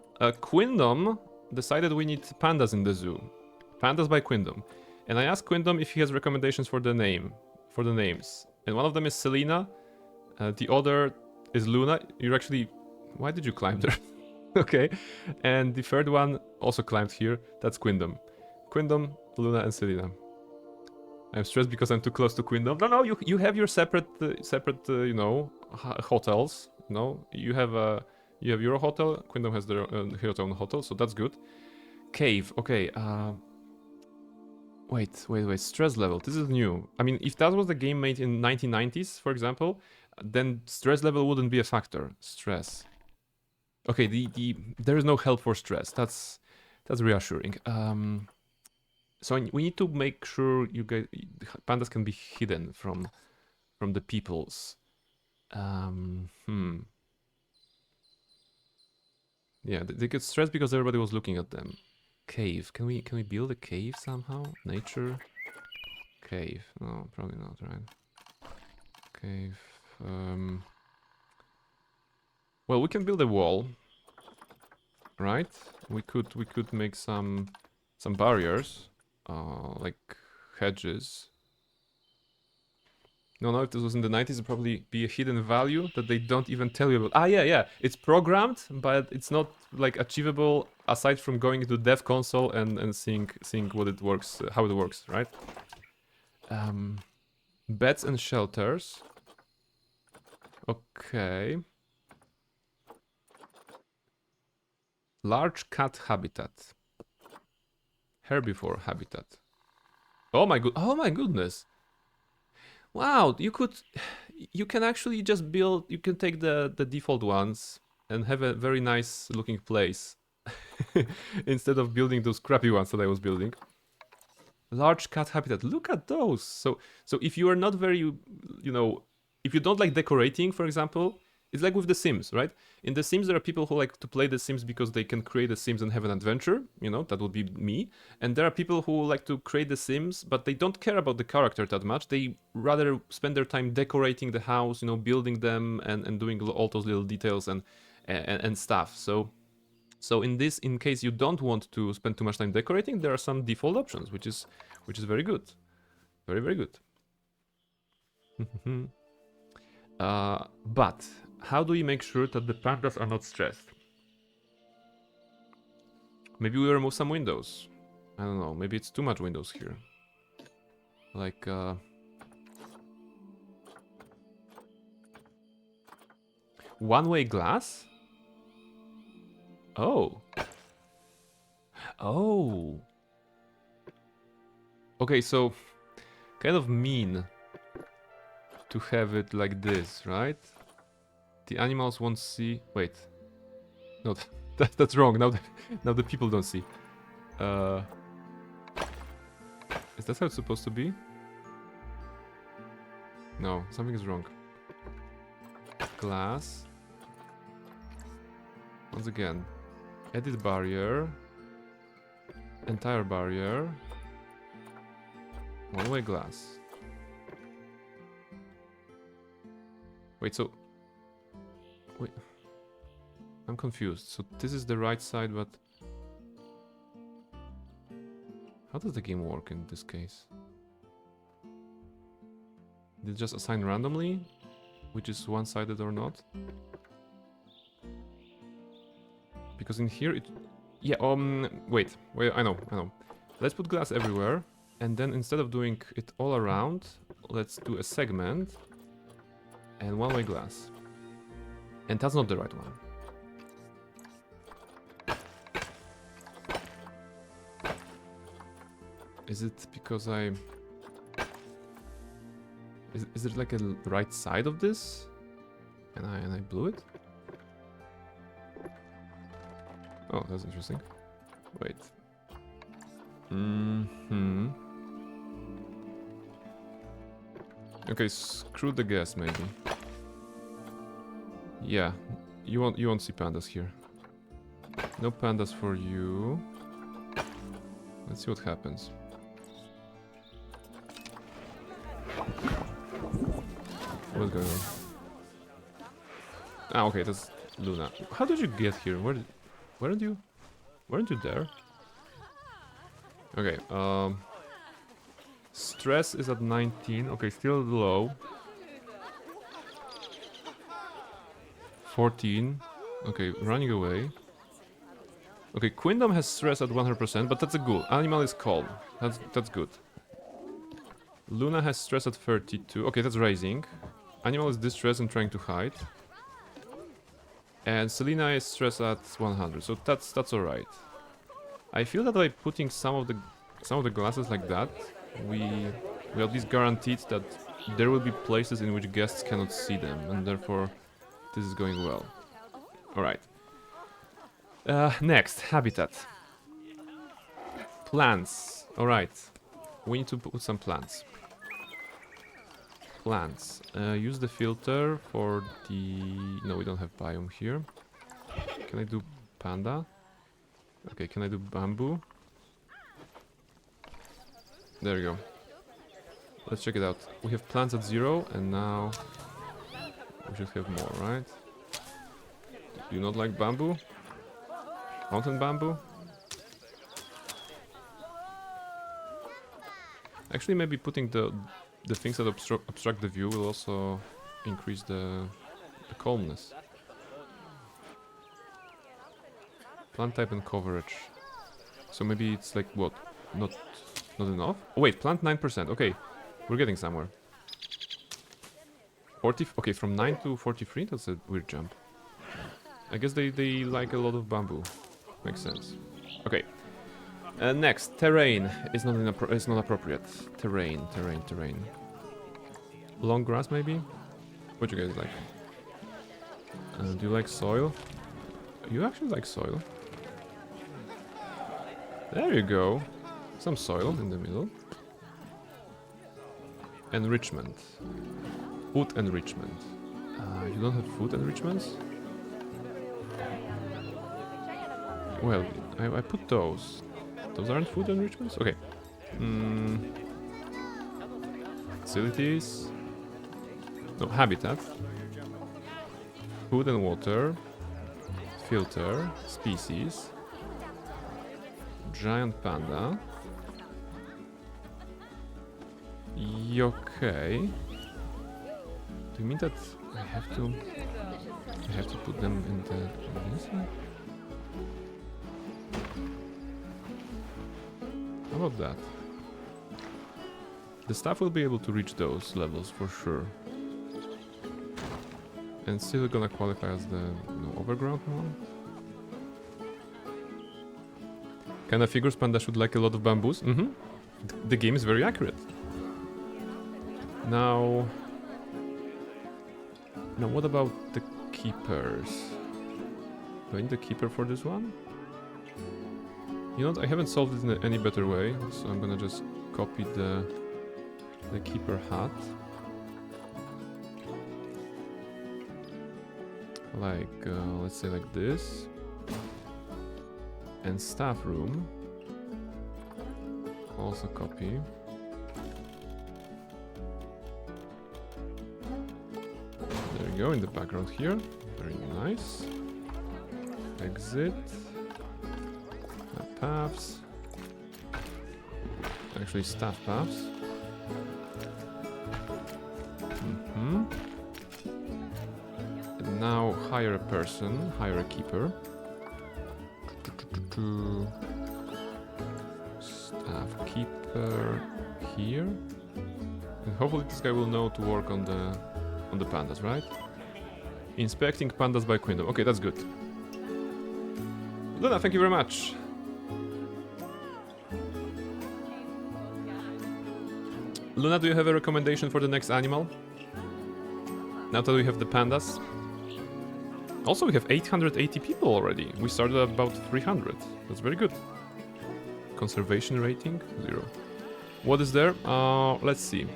Queendom decided we need pandas in the zoo. Pandas by Queendom. And I asked Queendom if he has recommendations for the names. And one of them is Selena. The other is Luna. You're actually... Why did you climb there? Okay. And the third one also climbed here. That's Queendom. Queendom, Luna, and Selena. I'm stressed because I'm too close to Queendom. No, you have your separate, hotels. You know, you have You have your hotel. Queendom has their own hotel, so that's good. Cave. Okay. Wait. Stress level. This is new. I mean, if that was the game made in 1990s, for example, then stress level wouldn't be a factor. Stress. Okay. There is no help for stress. That's reassuring. So we need to make sure you guys pandas can be hidden from the peoples. Yeah, they get stressed because everybody was looking at them. Cave. Can we build a cave somehow? Nature. Cave. No, probably not, right? Cave. Well, we can build a wall, right? We could make some barriers, like hedges. No, if this was in the 90s, it'd probably be a hidden value that they don't even tell you about. Ah, yeah. It's programmed, but it's not like achievable aside from going into dev console and seeing what it works, how it works, right? Beds and shelters. Okay. Large cat habitat. Herbivore habitat. Oh my goodness. Wow, you can actually just build, you can take the default ones and have a very nice looking place instead of building those crappy ones that I was building. Large cat habitat, look at those. So if you are not very, if you don't like decorating, for example, it's like with The Sims, right? In The Sims, there are people who like to play The Sims because they can create The Sims and have an adventure. That would be me. And there are people who like to create The Sims, but they don't care about the character that much. They rather spend their time decorating the house, building them and doing all those little details and stuff. So in case you don't want to spend too much time decorating, there are some default options, which is very good. Very, very good. But how do we make sure that the pandas are not stressed? Maybe we remove some windows. I don't know, maybe it's too much windows here. Like, one-way glass? Oh. Okay, so kind of mean to have it like this, right? The animals won't see. Wait, no, that's wrong. Now the people don't see. Is that how it's supposed to be? No, something is wrong. Glass. Once again, edit barrier. Entire barrier. One-way glass. Wait, so... Wait. I'm confused. So this is the right side, but... How does the game work in this case? Did it just assign randomly? Which is one-sided or not? Because in here it... Yeah, wait, I know. Let's put glass everywhere. And then instead of doing it all around, let's do a segment. And one-way glass. And that's not the right one. Is it because I... Is it like a right side of this? And I blew it? Oh, that's interesting. Wait. Okay, screw the gas maybe. Yeah, you won't see pandas here. No pandas for you. Let's see what happens. What's going on? Ah, okay, that's Luna. How did you get here? Weren't you there? Okay, stress is at 19. Okay, still low. 14. Okay, running away. Okay, Queendom has stress at 100%, but that's a good. Animal is calm. That's good. Luna has stress at 32. Okay, that's raising. Animal is distressed and trying to hide. And Selena is stress at 100, so that's alright. I feel that by putting some of the glasses like that, we at least guaranteed that there will be places in which guests cannot see them, and therefore this is going well. Alright. Next, habitat. Plants. Alright. We need to put some plants. Plants. Use the filter for the... No, we don't have biome here. Can I do panda? Okay, can I do bamboo? There we go. Let's check it out. We have plants at 0, and now we should have more, right? Do you not like bamboo? Mountain bamboo? Actually, maybe putting the things that obstruct the view will also increase the calmness. Plant type and coverage. So maybe it's like what? Not enough? Oh wait, plant 9%. Okay, we're getting somewhere. 40. Okay, from 9 to 43. That's a weird jump. I guess they like a lot of bamboo. Makes sense. Okay. Next, terrain is not appropriate. Terrain. Long grass maybe? What do you guys like? Do you like soil? You actually like soil. There you go. Some soil in the middle. Enrichment. Food enrichment. You don't have food enrichments? Well, I put those. Those aren't food enrichments? Okay. Facilities. No, habitat. Food and water. Filter. Species. Giant panda. Okay. Do you mean that I have to put them in the inside? How about that? The staff will be able to reach those levels for sure. And still gonna qualify as the overground one. Kinda figures panda should like a lot of bamboos. The game is very accurate. Now what about the keepers? Do I need a keeper for this one? You know what, I haven't solved it in any better way, so I'm gonna just copy the keeper hat. Like, let's say like this. And staff room. Also copy. There we go, in the background here. Very nice. Exit. Paths. Actually, staff paths. And now hire a person, hire a keeper. Staff keeper here. And hopefully this guy will know to work on the pandas, right? Inspecting pandas by Quindom. Okay, that's good. Luna, thank you very much. Luna, do you have a recommendation for the next animal? Now that we have the pandas. Also, we have 880 people already. We started at about 300. That's very good. Conservation rating 0. What is there? Let's see.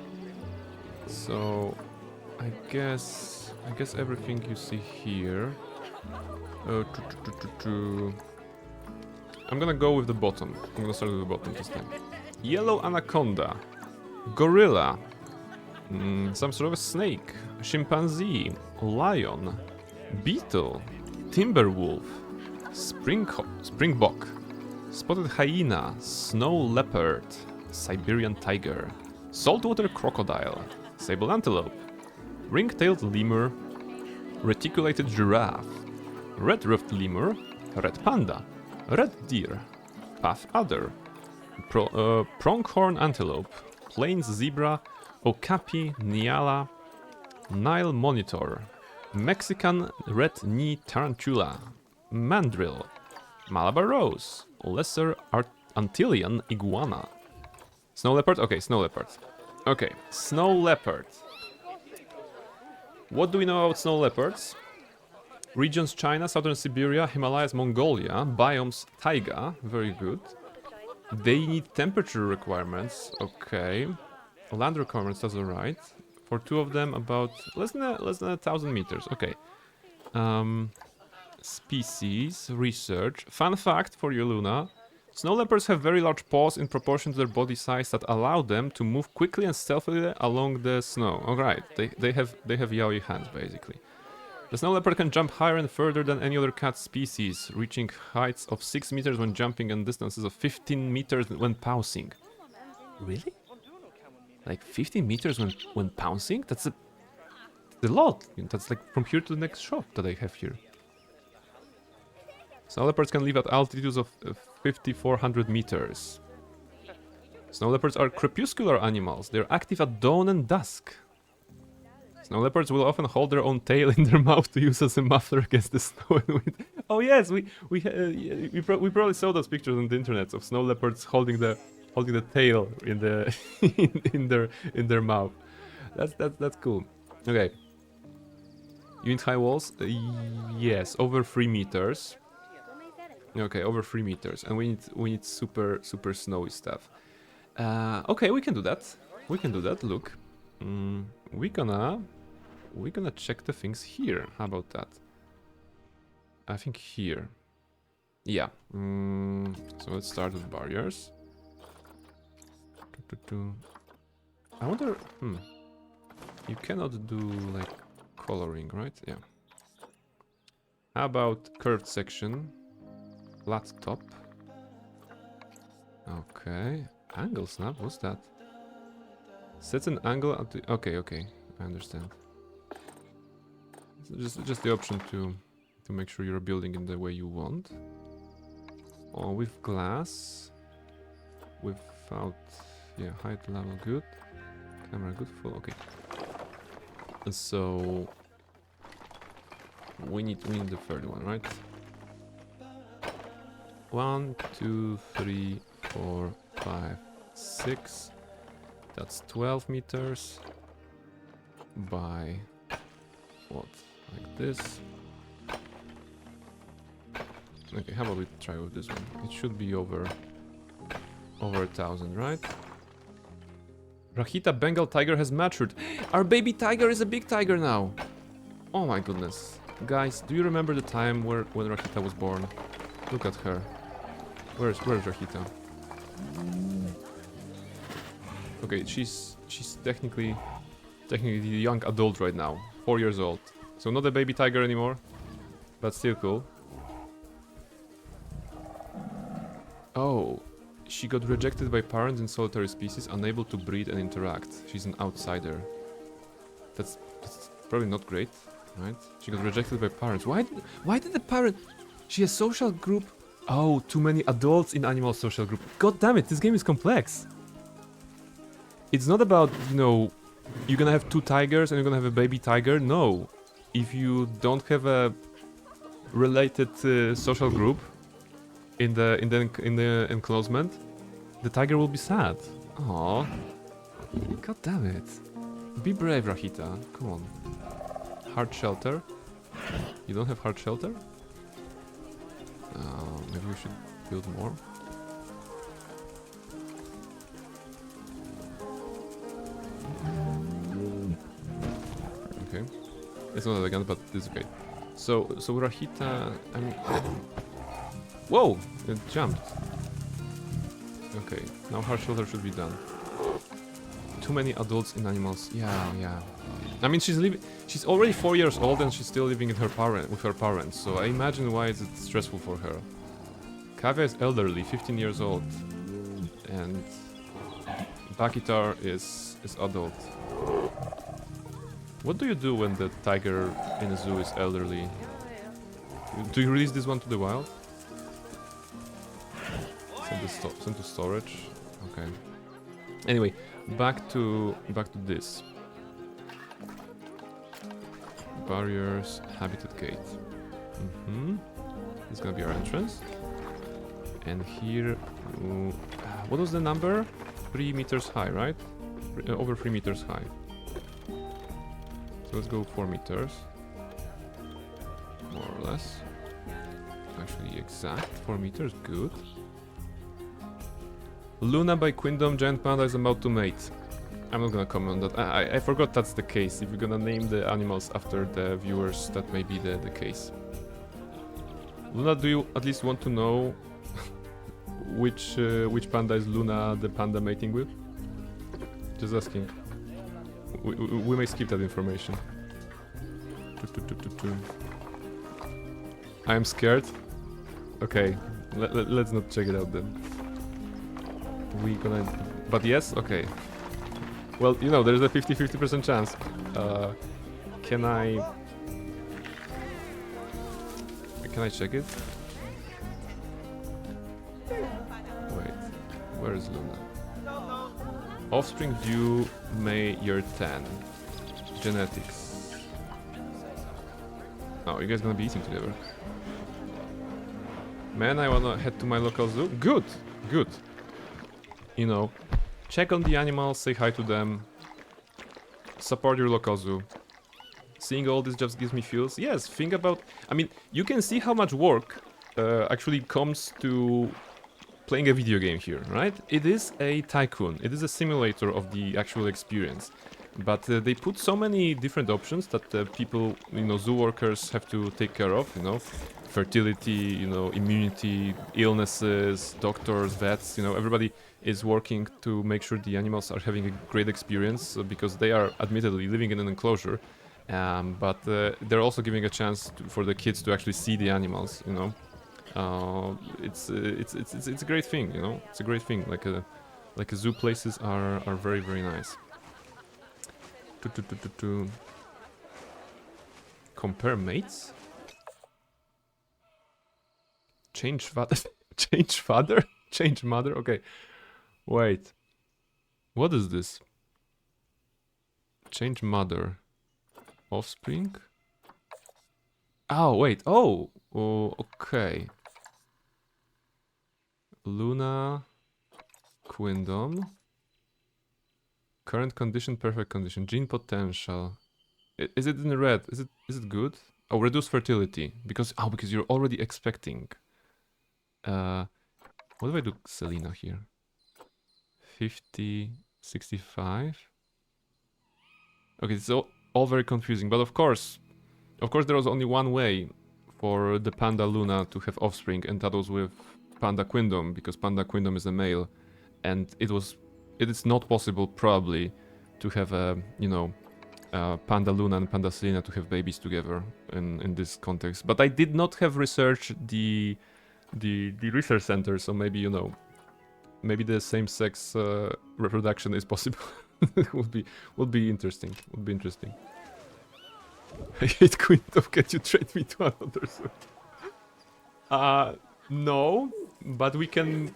So, I guess everything you see here. I'm gonna go with the bottom. I'm gonna start with the bottom this time. Yellow anaconda. Gorilla, some sort of a snake, chimpanzee, lion, beetle, timberwolf, springbok, spotted hyena, snow leopard, Siberian tiger, saltwater crocodile, sable antelope, ring-tailed lemur, reticulated giraffe, red-ruffed lemur, red panda, red deer, path adder, pronghorn antelope, plains zebra, okapi, nyala, Nile monitor, Mexican red knee tarantula, mandrill, Malabar rose, lesser Antillean iguana. Snow leopard? Okay, snow leopard. Okay, snow leopard. What do we know about snow leopards? Regions China, southern Siberia, Himalayas, Mongolia, biomes taiga, very good. They need temperature requirements, okay. Land requirements, that's alright. For two of them, about less than 1,000 meters, okay. Species, research. Fun fact for you, Luna. Snow leopards have very large paws in proportion to their body size that allow them to move quickly and stealthily along the snow. Alright, they have yaoi hands, basically. The snow leopard can jump higher and further than any other cat species, reaching heights of 6 meters when jumping and distances of 15 meters when pouncing. Really? Like 15 meters when pouncing? That's a lot. That's like from here to the next shop that I have here. Snow leopards can live at altitudes of 5,400 meters. Snow leopards are crepuscular animals. They're active at dawn and dusk. Snow leopards will often hold their own tail in their mouth to use as a muffler against the snow and wind. Oh yes, we probably saw those pictures on the internet of snow leopards holding the tail in the in their mouth. That's cool. Okay. Unit high walls? Yes, over 3 meters. Okay, over 3 meters, and we need super snowy stuff. Okay, we can do that. We can do that. Look, we're gonna check the things here. How about that? I think here. Yeah. So let's start with barriers. I wonder. You cannot do like coloring, right? Yeah. How about curved section? Flat top. Okay. Angle snap, what's that? Sets an angle at the... Okay, I understand. Just the option to make sure you're building in the way you want. Oh, with glass. Without... Yeah, height level good. Camera good, full, okay. And so... We need the third one, right? 1, 2, 3, 4, 5, 6. That's 12 meters by what? Like this. Okay, how about we try with this one? It should be over 1,000, right? Rakhita Bengal tiger has matured. Our baby tiger is a big tiger now. Oh my goodness. Guys, do you remember the time when Rakhita was born? Look at her. Where's Rakhita? Okay, she's technically the young adult right now, 4 years old. So not a baby tiger anymore, but still cool. Oh, she got rejected by parents in solitary species, unable to breed and interact. She's an outsider. That's probably not great, right? She got rejected by parents. Why did the parent? She has social group. Oh, too many adults in animal social group. God damn it, this game is complex. It's not about, you know, you're gonna have 2 tigers and you're gonna have a baby tiger. No. If you don't have a related social group in the enclosement, the tiger will be sad. Aww. God damn it. Be brave, Rakhita. Come on. Hard shelter. You don't have hard shelter? Maybe we should build more. Okay. It's not elegant, but it's okay. So Rakhita, I mean... Whoa! It jumped. Okay, now hard shelter should be done. Too many adults in animals. Yeah. I mean, she's already 4 years old and she's still living with her parents. So I imagine why it's stressful for her. Kavya is elderly, 15 years old, and Bakitar is adult. What do you do when the tiger in a zoo is elderly? Do you release this one to the wild? Send to storage. Okay. Anyway, back to this. barriers, habitat gate. It's gonna be our entrance. And here, what was the number? 3 meters high, right? Over 3 meters high. So let's go 4 meters. More or less. Actually, exact 4 meters, good. Luna by Quindom, Giant Panda is about to mate. I'm not gonna comment on that. I forgot that's the case. If you're gonna name the animals after the viewers, that may be the case. Luna, do you at least want to know which panda is Luna the panda mating with? Just asking. We may skip that information. I am scared. Okay, let's not check it out then. We gonna... But yes? Okay. Well, you know, there's a 50-50% chance. Can I check it? Wait, where is Luna? Offspring due May year 10. Genetics. Oh, you guys gonna be eating together. Man, I wanna head to my local zoo. Good, good. You know, check on the animals, say hi to them. Support your local zoo. Seeing all this just gives me feels. Yes, think about... I mean, you can see how much work actually comes to playing a video game here, right? It is a tycoon. It is a simulator of the actual experience. But they put so many different options that people, you know, zoo workers have to take care of, you know. Fertility, you know, immunity, illnesses, doctors, vets, you know, everybody is working to make sure the animals are having a great experience because they are admittedly living in an enclosure. But they're also giving a chance for the kids to actually see the animals, you know. It's a great thing, you know. It's a great thing. Like a zoo places are very, very nice. Compare mates. Change father. Change father. Change mother. Okay. Wait. What is this? Change mother. Offspring. Oh wait. Oh. Okay. Luna. Quindom. Current condition, perfect condition. Gene potential. Is it in red? Is it good? Oh, reduce fertility because you're already expecting. What do I do, Selena here? 50, 65. Okay, it's all very confusing. But of course, there was only one way for the Panda Luna to have offspring, and that was with Panda Quindom because Panda Quindom is a male, and it is not possible probably to have a Panda Luna and Panda Selena to have babies together in this context. But I did not have researched the research center, so maybe, you know, maybe the same-sex reproduction is possible. would be interesting. Would be interesting. I hate Quindom. Can you trade me to another zoo? No, but we can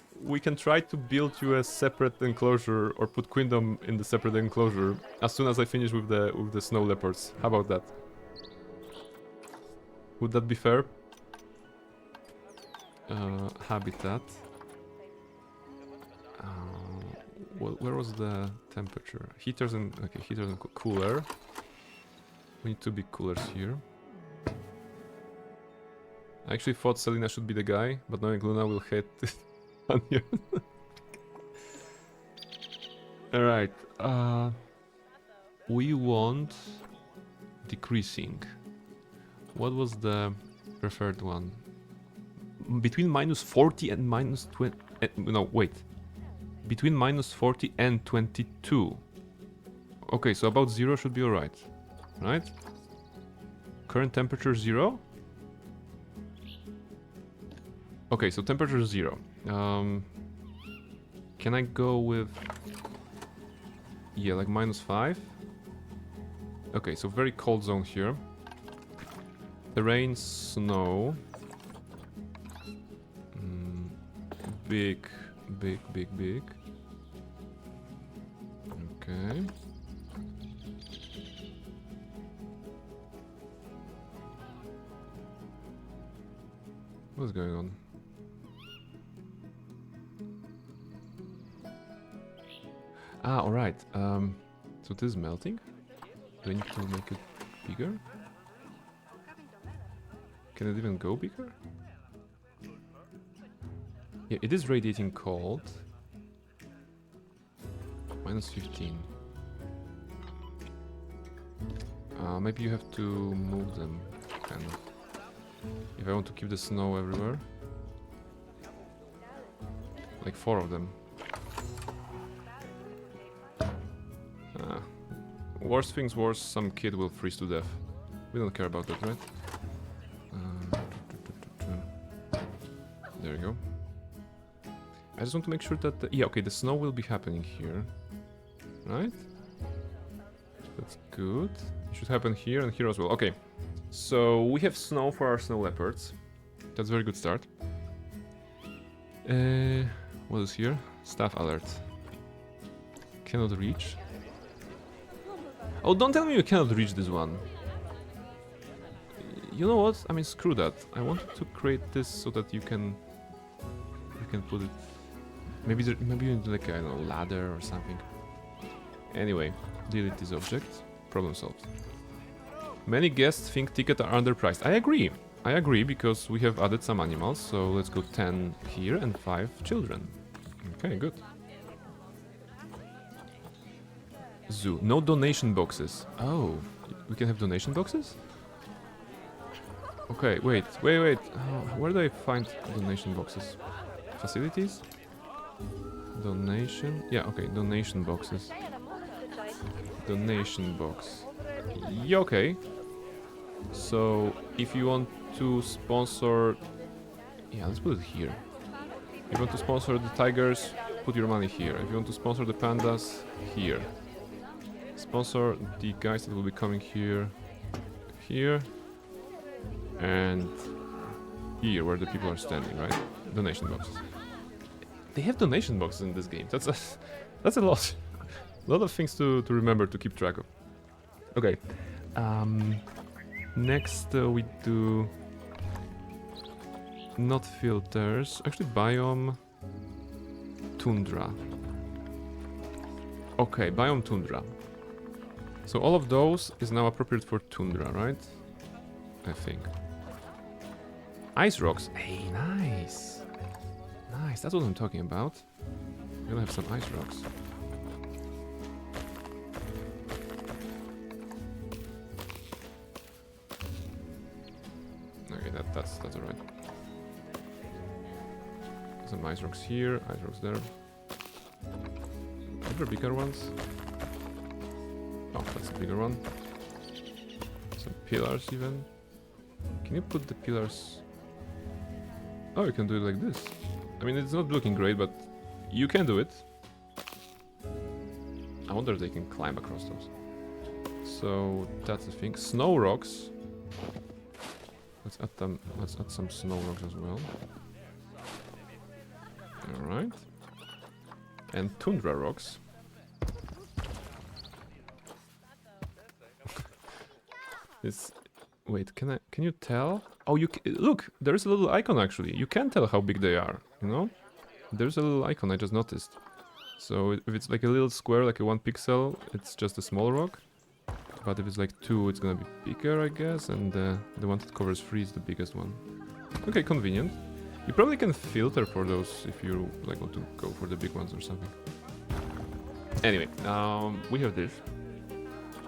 try to build you a separate enclosure or put Quindom in the separate enclosure as soon as I finish with the snow leopards. How about that? Would that be fair? Habitat. Well, where was the temperature? Heaters and cooler. We need 2 big coolers here. I actually thought Selena should be the guy, but knowing Luna will hate this one here. Alright. We want decreasing. What was the preferred one? Between -40 and -20. No, wait. Between -40 and 22. Okay, so about 0 should be alright. Right? Current temperature 0? Okay, so temperature 0. Can I go with... Yeah, like -5? Okay, so very cold zone here. Terrain, snow. Big. Okay. What's going on? Ah, alright. So this is melting. Do I need to make it bigger? Can it even go bigger? Yeah, it is radiating cold. Minus 15. Maybe you have to move them, kind of. If I want to keep the snow everywhere. Like 4 of them. Worst things worse, some kid will freeze to death. We don't care about that, right? There you go. I just want to make sure that... yeah, okay, the snow will be happening here. Right? That's good. It should happen here and here as well. Okay. So, we have snow for our snow leopards. That's a very good start. What is here? Staff alert. Cannot reach. Oh, don't tell me you cannot reach this one. You know what? I mean, screw that. I wanted to create this so that you can put it. Maybe you need like, I don't know, ladder or something. Anyway, delete this object. Problem solved. Many guests think tickets are underpriced. I agree. I agree because we have added some animals. So let's go 10 here and 5 children. Okay, good. Zoo. No donation boxes. Oh, we can have donation boxes? Okay, wait. Where do I find donation boxes? Facilities? Donation? Yeah, okay, donation boxes. Donation box. Yeah, okay. So, if you want to sponsor... yeah, let's put it here. If you want to sponsor the tigers, put your money here. If you want to sponsor the pandas, here. Sponsor the guys that will be coming here, here, and here where the people are standing, right? Donation boxes. They have donation boxes in this game. That's a lot. A lot of things to remember, to keep track of. Okay. Next we do not filters. Actually, biome tundra. Okay, biome tundra. So all of those is now appropriate for tundra, right? I think. Ice rocks. Hey, nice. Nice, that's what I'm talking about. We're gonna have some ice rocks. Okay, that's alright. Some ice rocks here, ice rocks there. Are there bigger ones? Oh, that's a bigger one. Some pillars even. Can you put the pillars... oh, you can do it like this. I mean, it's not looking great, but you can do it. I wonder if they can climb across those. So, that's the thing. Snow rocks. Let's add some snow rocks as well. Alright. And tundra rocks. This, wait, can you tell? Oh, look, there's a little icon actually. You can tell how big they are, you know? There's a little icon I just noticed. So if it's like a little square, like a 1 pixel, it's just a small rock. But if it's like 2, it's gonna be bigger, I guess, and the one that covers 3 is the biggest one. Okay, convenient. You probably can filter for those if you like want to go for the big ones or something. Anyway, we have this.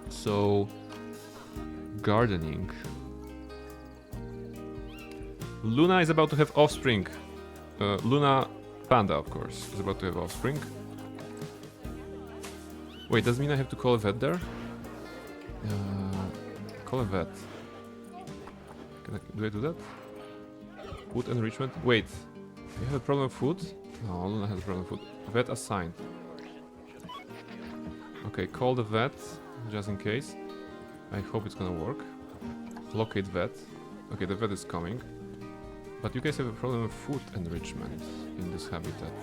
So gardening. Luna is about to have offspring. Luna Panda, of course, is about to have offspring. Wait, does it mean I have to call a vet there? Call a vet. Do I do that? Food enrichment? Wait, you have a problem with food? No, Luna has a problem with food. Vet assigned. Okay, call the vet, just in case. I hope it's gonna work. Locate vet. Okay, the vet is coming. But you guys have a problem with food enrichment in this habitat.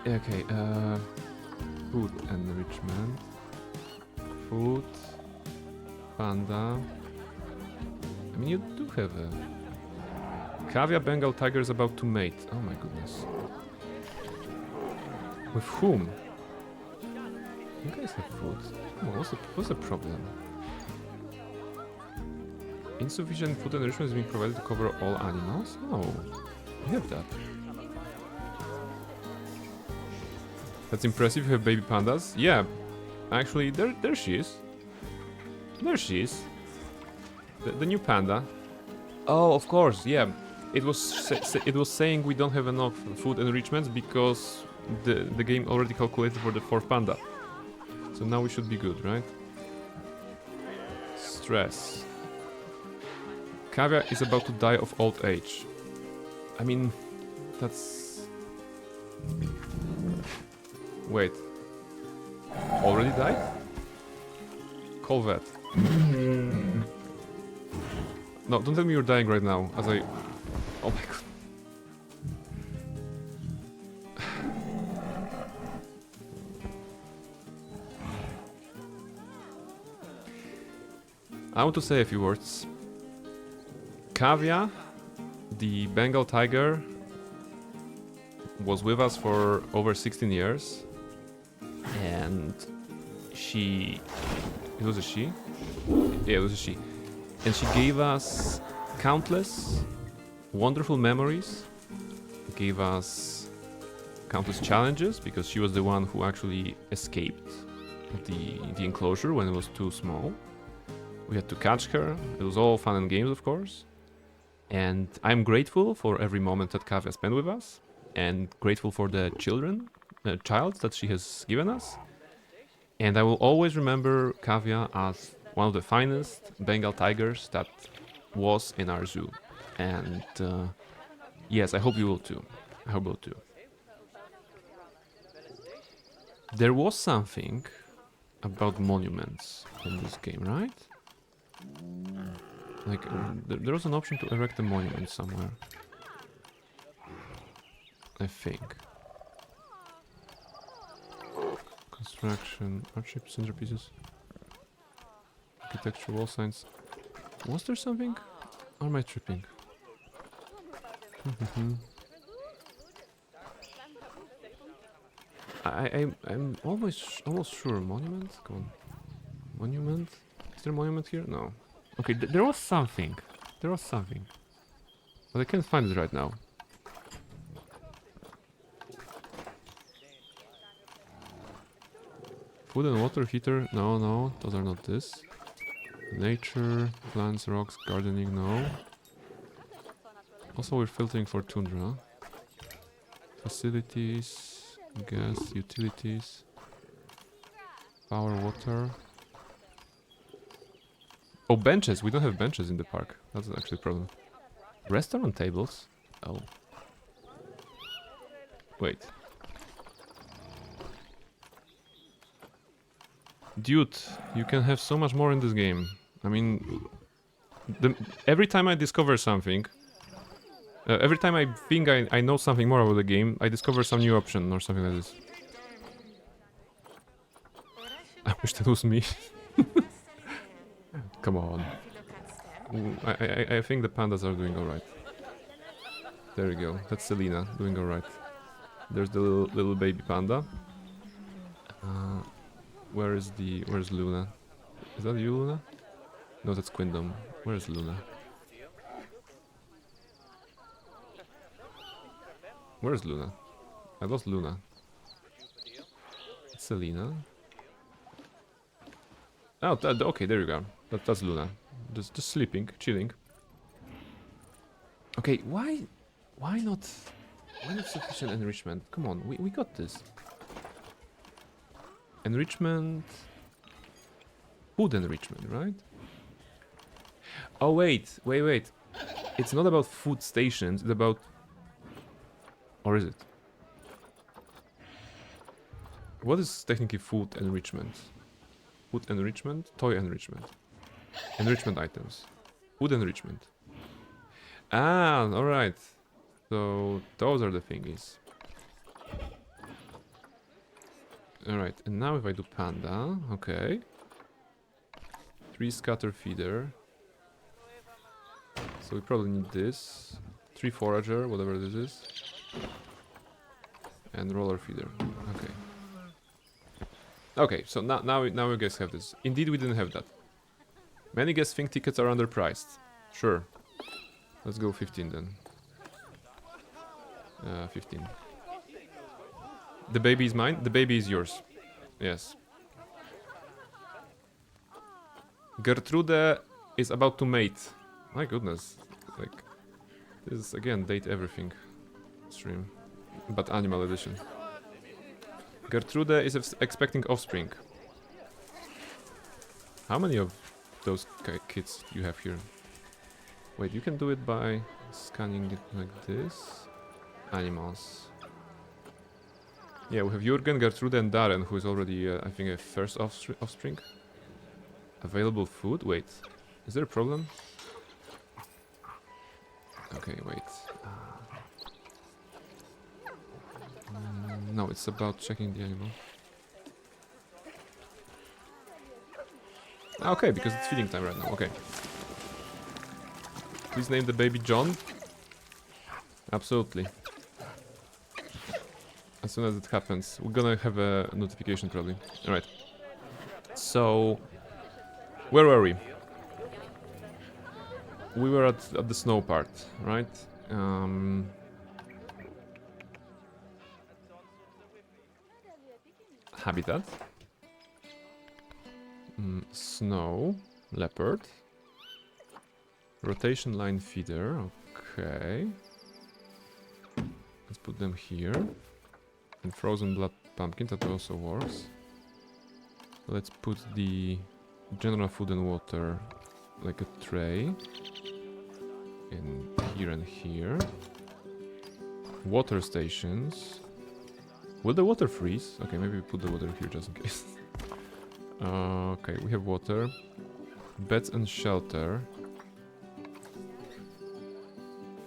Okay, food enrichment. Food. Panda. I mean, you do have a Cavia Bengal tiger is about to mate. Oh my goodness. With whom? You guys have food. Oh, what's the problem? Insufficient food enrichment is being provided to cover all animals? No. We have that. That's impressive. You have baby pandas. Yeah. Actually, there she is. There she is. The new panda. Oh, of course, yeah. It was saying we don't have enough food enrichments because the game already calculated for the fourth panda. So now we should be good, right? Stress. Cavia is about to die of old age. I mean, that's... Wait. Already died? Call vet. No, don't tell me you're dying right now, as I... Oh my god. I want to say a few words. Cavia, the Bengal tiger, was with us for over 16 years. And she... It was a she? Yeah, it was a she. And she gave us countless wonderful memories, gave us countless challenges, because she was the one who actually escaped the enclosure when it was too small. We had to catch her. It was all fun and games, of course. And I'm grateful for every moment that Cavia spent with us, and grateful for the child that she has given us. And I will always remember Cavia as one of the finest Bengal tigers that was in our zoo. And yes, I hope you will too. I hope you will too. There was something about monuments in this game, right? Like, there was an option to erect a monument somewhere. I think. Construction, hardship, centerpieces, architecture, wall signs. Was there something? Or am I tripping? I'm almost sure. Monument? Come on. Monument? Is there a monument here? No. Okay, there was something. There was something. But I can't find it right now. Food and water heater? No, no, those are not this. Nature, plants, rocks, gardening, no. Also we're filtering for tundra. Facilities, gas, utilities, power, water. Oh, benches! We don't have benches in the park. That's actually a problem. Restaurant tables? Oh. Wait. Dude, you can have so much more in this game. I mean, every time I discover something, every time I think I know something more about the game, I discover some new option or something like this. I wish that was me. Come on. I think the pandas are doing alright. There we go. That's Selena doing alright. There's the little baby panda. Where's Luna? Is that you, Luna? No, that's Quindom. Where's Luna? Where's Luna? I lost Luna. It's Selena. Oh, okay, there you go. That's Luna. Just sleeping, chilling. Okay, why not sufficient enrichment? Come on, we got this. Enrichment. Food enrichment, right? Oh wait. It's not about food stations, it's about... Or is it? What is technically food enrichment? Food enrichment? Toy enrichment. Enrichment items. Food enrichment. Ah, alright. So, those are the thingies. Alright, and now if I do panda, okay. 3 scatter feeder. So we probably need this. tree forager, whatever this is. And roller feeder. Okay. Okay, so now you guys have this. Indeed, we didn't have that. Many guests think tickets are underpriced. Sure. Let's go 15 then. 15. The baby is mine? The baby is yours. Yes. Gertrude is about to mate. My goodness. Like, this is again date everything stream. But animal edition. Gertrude is expecting offspring. How many of those kids you have here? Wait, you can do it by scanning it like this. Animals. Yeah, we have Jürgen, Gertrude and Darren, who is already, I think, a first offspring. Available food? Wait, is there a problem? Okay, wait. No, it's about checking the animal. Okay, because it's feeding time right now, okay. Please name the baby John. Absolutely. As soon as it happens, we're gonna have a notification probably. Alright. So, where were we? We were at the snow part, right? Habitat. Snow. Leopard. Rotation line feeder. Okay. Let's put them here. And frozen blood pumpkin, that also works. Let's put the general food and water like a tray. In here and here. Water stations. Will the water freeze? Okay, maybe we put the water here just in case. Okay, we have water. Beds and shelter.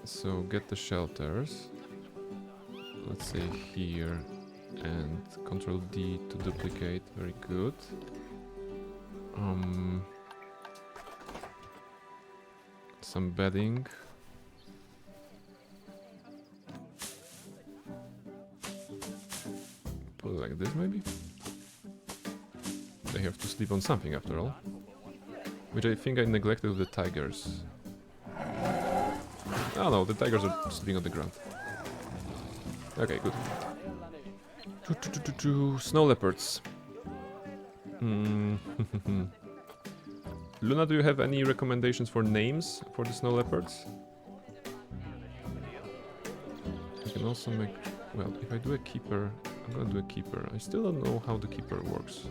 So get the shelters. Let's say here. And Control D to duplicate. Very good. Some bedding. Put it like this maybe? They have to sleep on something after all. Which I think I neglected with the tigers. Oh no, the tigers are sleeping on the ground. Okay, good. Snow leopards. Luna, do you have any recommendations for names for the snow leopards? I can also make... Well, if I do a keeper... I'm gonna do a keeper. I still don't know how the keeper works.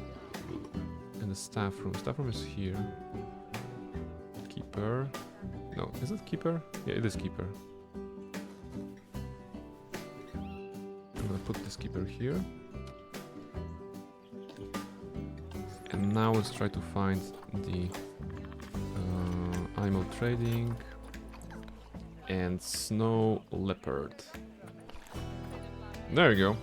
And the staff room. Staff room is here. Keeper... No, is it keeper? Yeah, it is keeper. I'm gonna put this keeper here. And now let's try to find the animal trading and snow leopard. There you go.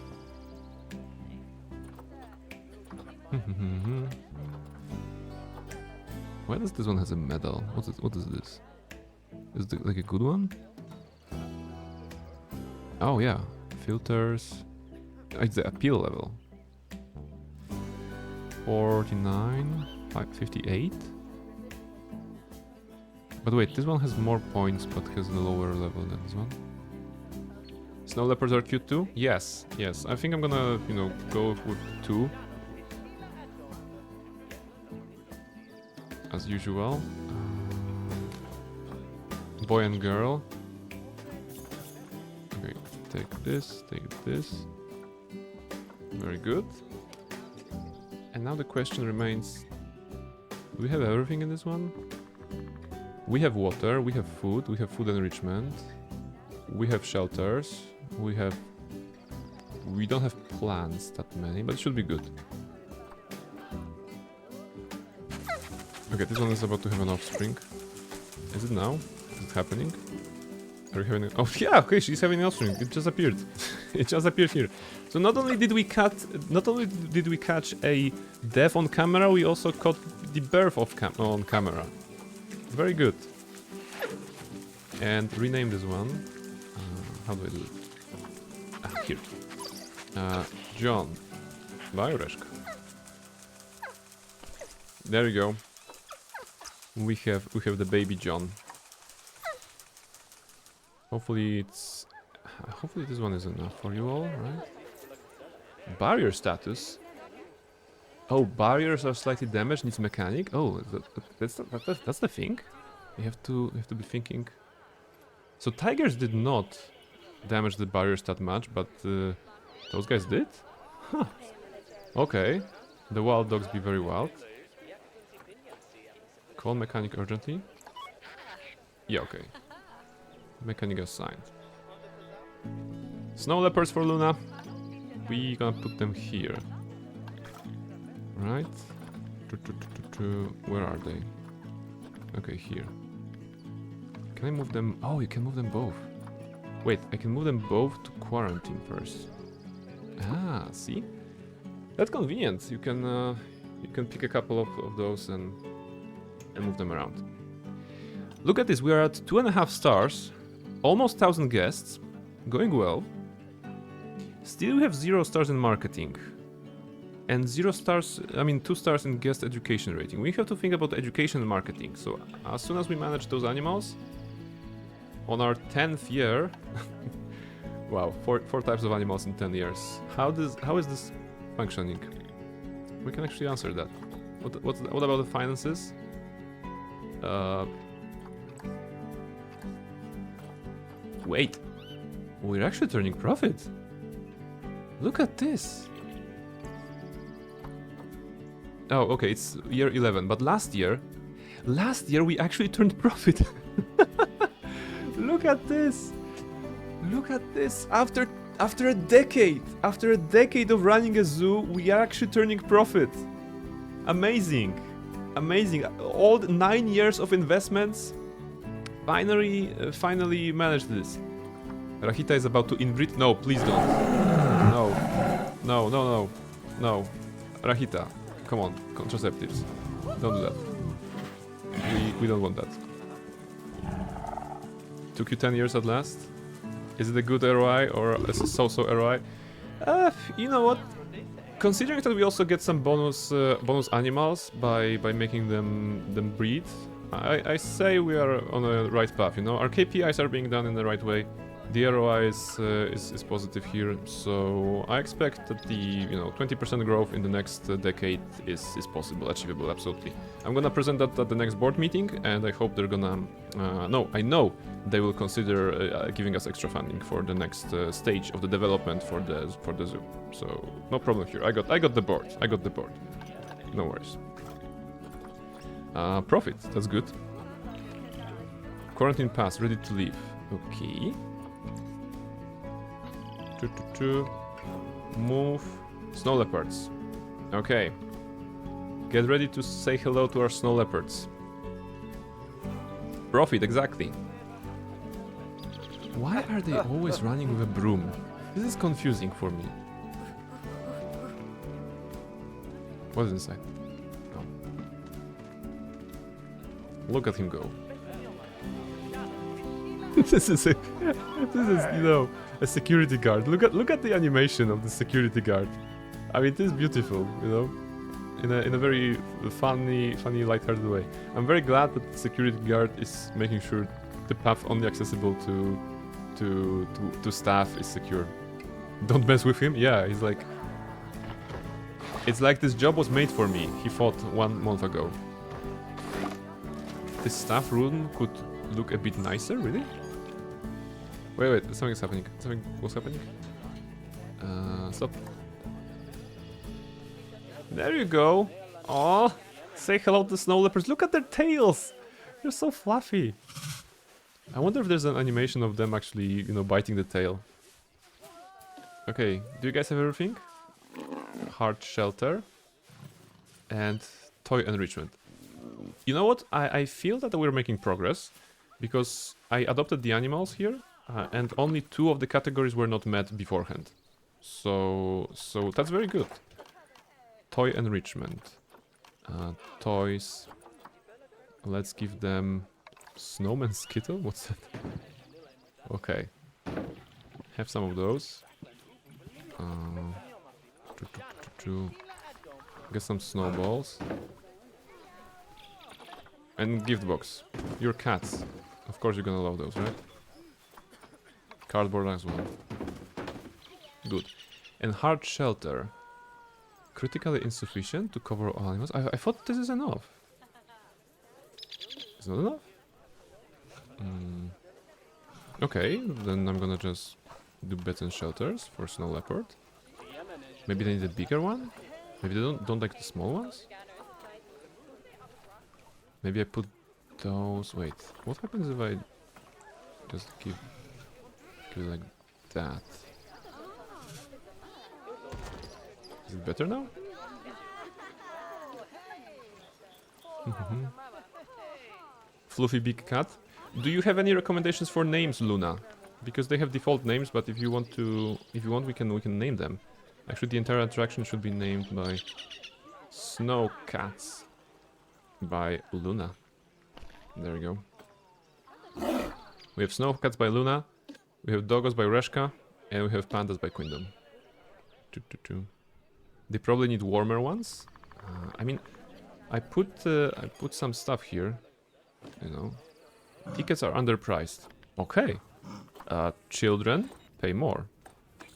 Why does this one has a medal? What is this? Is it like a good one? Oh yeah, filters. It's the appeal level. 49, 58. But wait, this one has more points but has a lower level than this one. Snow leopards are cute too? Yes, yes. I think I'm gonna, you know, go with 2. As usual. Boy and girl. Okay, take this, take this. Very good. And now the question remains, do we have everything in this one? We have water, we have food enrichment, we have shelters, we don't have plants that many, but it should be good. Okay, this one is about to have an offspring. Is it now? Is it happening? Are we having oh yeah, okay, she's having an offspring. It just appeared. It just appeared here. So not only did we catch a death on camera, we also caught the birth on camera. Very good. And rename this one. How do I do it? Ah, here. John. Bye, Reszka. There you go. We have the baby John. Hopefully this one is enough for you all, right? Barrier status. Oh, barriers are slightly damaged. Needs mechanic. Oh, that's the thing. You have to be thinking. So tigers did not damage the barriers that much, but those guys did. Huh. Okay. The wild dogs be very wild. Call mechanic urgently. Yeah, okay. Mechanic assigned. Snow leopards for Luna. We gonna put them here. Right? Where are they? Okay, here. Can I move them? Oh, you can move them both. Wait, I can move them both to quarantine first. Ah, see? That's convenient. You can pick a couple of those and move them around. Look at this. We are at 2.5 stars. Almost 1,000 guests. Going well. Still we have 0 stars in marketing. And 0 stars, I mean 2 stars in guest education rating. We have to think about education and marketing. So as soon as we manage those animals, on our 10th year, wow, four types of animals in 10 years. How is this functioning? We can actually answer that. What about the finances? Wait, we're actually turning profit. Look at this. Oh, okay, it's year 11, but last year we actually turned profit. Look at this. Look at this. After a decade of running a zoo, we are actually turning profit. Amazing. Amazing. All 9 years of investments finally managed this. Rahita is about to inbreed. No, please don't. No. Rahita, come on, contraceptives. Don't do that. We don't want that. Took you 10 years at last? Is it a good ROI or a so-so ROI? You know what? Considering that we also get some bonus animals by making them breed, I say we are on the right path. You know, our KPIs are being done in the right way. The ROI is positive here, so I expect that the 20% growth in the next decade is possible, achievable, absolutely. I'm gonna present that at the next board meeting, and I hope they're gonna. No, I know they will consider giving us extra funding for the next stage of the development for the zoo. So no problem here. I got the board. No worries. Profit. That's good. Quarantine pass. Ready to leave. Okay. Move. Snow leopards. Okay. Get ready to say hello to our snow leopards. Profit, exactly. Why are they always running with a broom? This is confusing for me. What's inside? No. Look at him go. This is a security guard. Look at the animation of the security guard. I mean, it is beautiful, in a very funny, light-hearted way. I'm very glad that the security guard is making sure the path only accessible to staff is secure. Don't mess with him. Yeah, he's like. It's like this job was made for me. He thought 1 month ago. This staff room could look a bit nicer, really? Wait, something's happening. What's happening? Stop. There you go. Oh, say hello to snow leopards. Look at their tails. They're so fluffy. I wonder if there's an animation of them actually, biting the tail. Okay, do you guys have everything? Hard shelter. And toy enrichment. You know what? I feel that we're making progress. Because I adopted the animals here. And only 2 of the categories were not met beforehand. So that's very good. Toy enrichment. Toys. Let's give them Snowman Skittle? What's that? Okay. have some of those. Get some snowballs. And gift box. Your cats. Of course you're gonna love those, right? Cardboard as well. Good. And hard shelter. Critically insufficient to cover all animals. I thought this is enough. It's not enough? Okay, then I'm gonna just do beds and shelters for snow leopard. Maybe they need a bigger one? Maybe they don't like the small ones? Maybe I put those... Wait, what happens if I just give it like that? Is it better now? Fluffy big cat. Do you have any recommendations for names, Luna? Because they have default names, but if you want, we can name them. Actually, the entire attraction should be named by Snow Cats by Luna. There we go. We have Snow Cats by Luna, we have Doggos by Reshka, and we have Pandas by Quindom. They probably need warmer ones. I mean, I put some stuff here. You know, tickets are underpriced. Okay. Children pay more.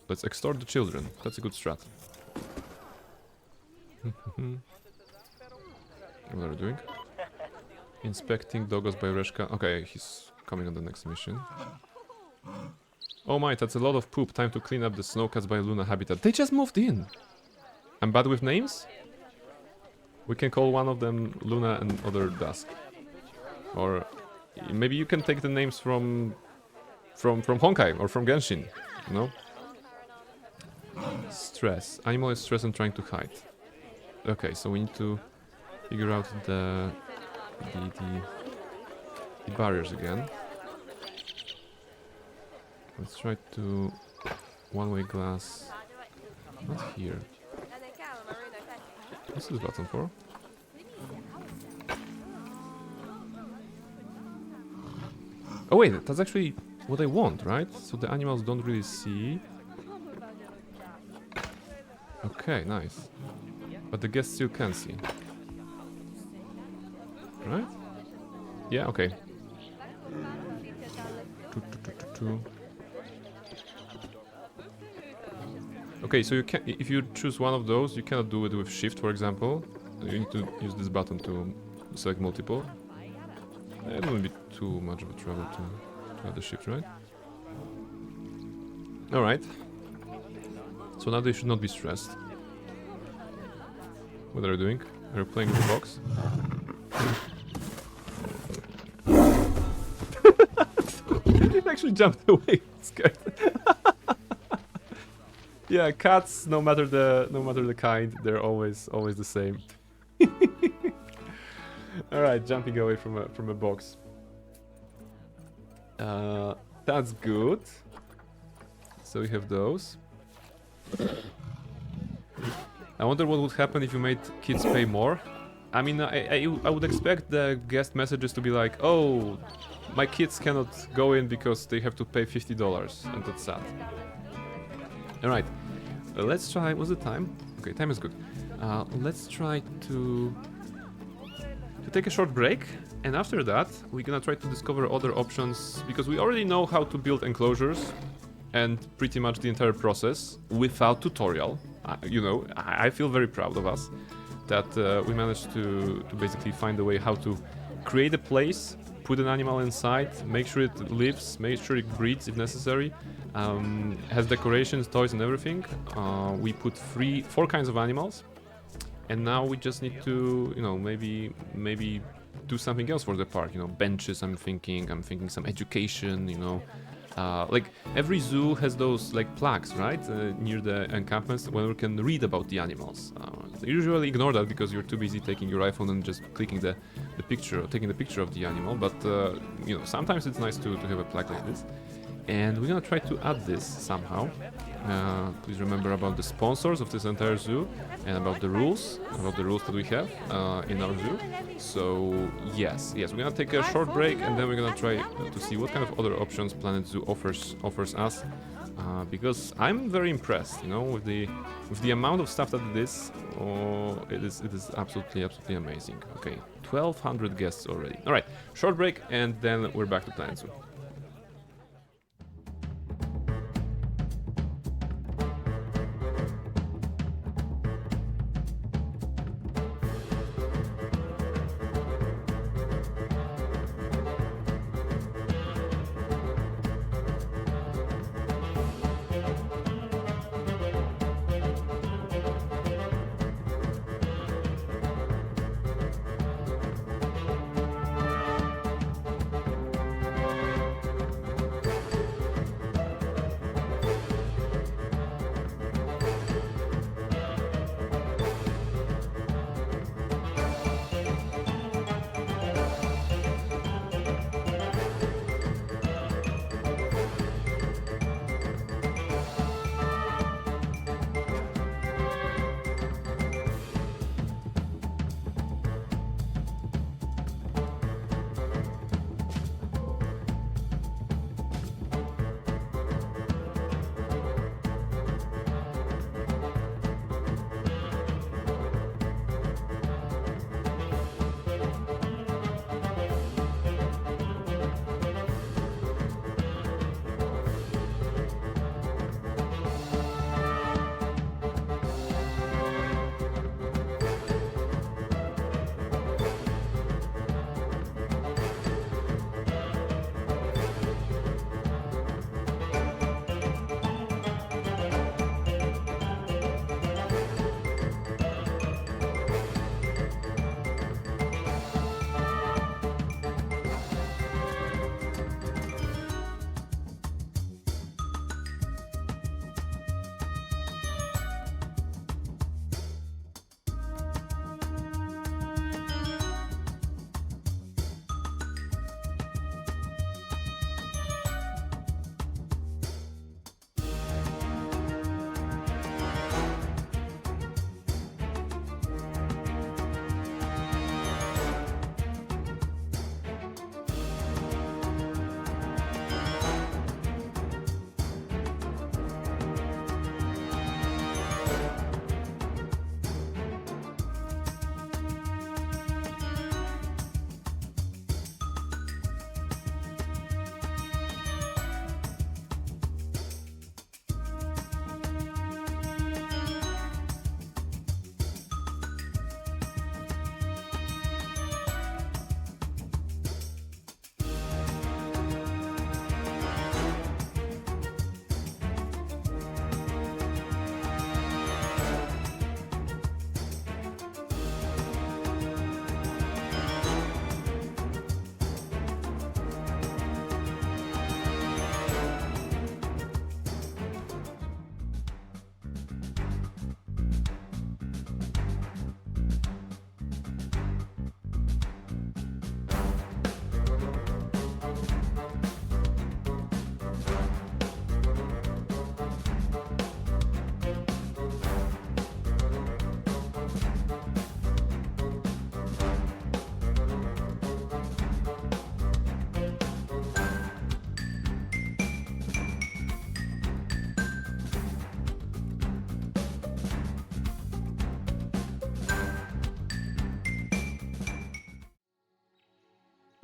Let's extort the children. That's a good strat. What are we doing? Inspecting Doggos by Reshka. Okay, he's coming on the next mission. Oh my, that's a lot of poop. Time to clean up the Snowcats by Luna habitat. They just moved in. I'm bad with names? We can call one of them Luna and other Dusk. Or maybe you can take the names from Honkai or from Genshin, you know? Stress. Animal is stressed and trying to hide. Okay, so we need to figure out the barriers again. Let's try to one-way glass. Not here. What's this button for? Oh wait, that's actually what I want, right? So the animals don't really see. Okay, nice. But the guests still can see. Right? Yeah, okay. Okay, so you can, if you choose one of those, you cannot do it with shift, for example. You need to use this button to select multiple. It wouldn't be too much of a trouble to have the shift, right? Alright. So now they should not be stressed. What are you doing? Are you playing with the box? It actually jumped away. Scared. Yeah, cats, no matter the kind, they're always the same. All right, jumping away from a box. That's good. So we have those. I wonder what would happen if you made kids pay more. I mean, I would expect the guest messages to be like, oh, my kids cannot go in because they have to pay $50, and that's sad. Alright, let's try, what's the time? Okay, time is good. Let's try to take a short break, and after that, we're gonna try to discover other options, because we already know how to build enclosures, and pretty much the entire process, without tutorial. You know, I feel very proud of us that we managed to basically find a way how to create a place, put an animal inside, make sure it lives, make sure it breeds if necessary, has decorations, toys and everything. We put 4 kinds of animals, and now we just need to, you know, maybe do something else for the park, you know, benches. I'm thinking some education, you know. Like every zoo has those like plaques, right, near the encampments where we can read about the animals. You usually ignore that because you're too busy taking your iPhone and just clicking the picture, taking the picture of the animal. But you know, sometimes it's nice to have a plaque like this. And we're gonna try to add this somehow. Please remember about the sponsors of this entire zoo and about the rules that we have in our zoo. So yes, we're gonna take a short break, and then we're gonna try to see what kind of other options Planet Zoo offers us because I'm very impressed, you know, with the amount of stuff that it is. Oh, it is absolutely amazing. Okay, 1,200 guests already. All right, short break, and then we're back to Planet Zoo.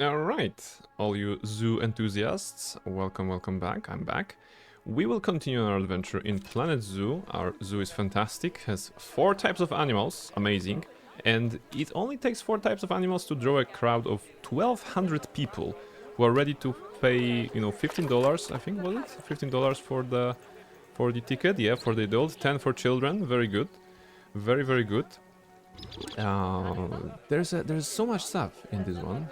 Alright, all you zoo enthusiasts, welcome back, I'm back. We will continue our adventure in Planet Zoo. Our zoo is fantastic, has 4 types of animals, amazing, and it only takes 4 types of animals to draw a crowd of 1,200 people who are ready to pay, you know, $15, I think, was it? $15 for the ticket, yeah, for the adults, 10 for children, very good, very good. There's so much stuff in this one.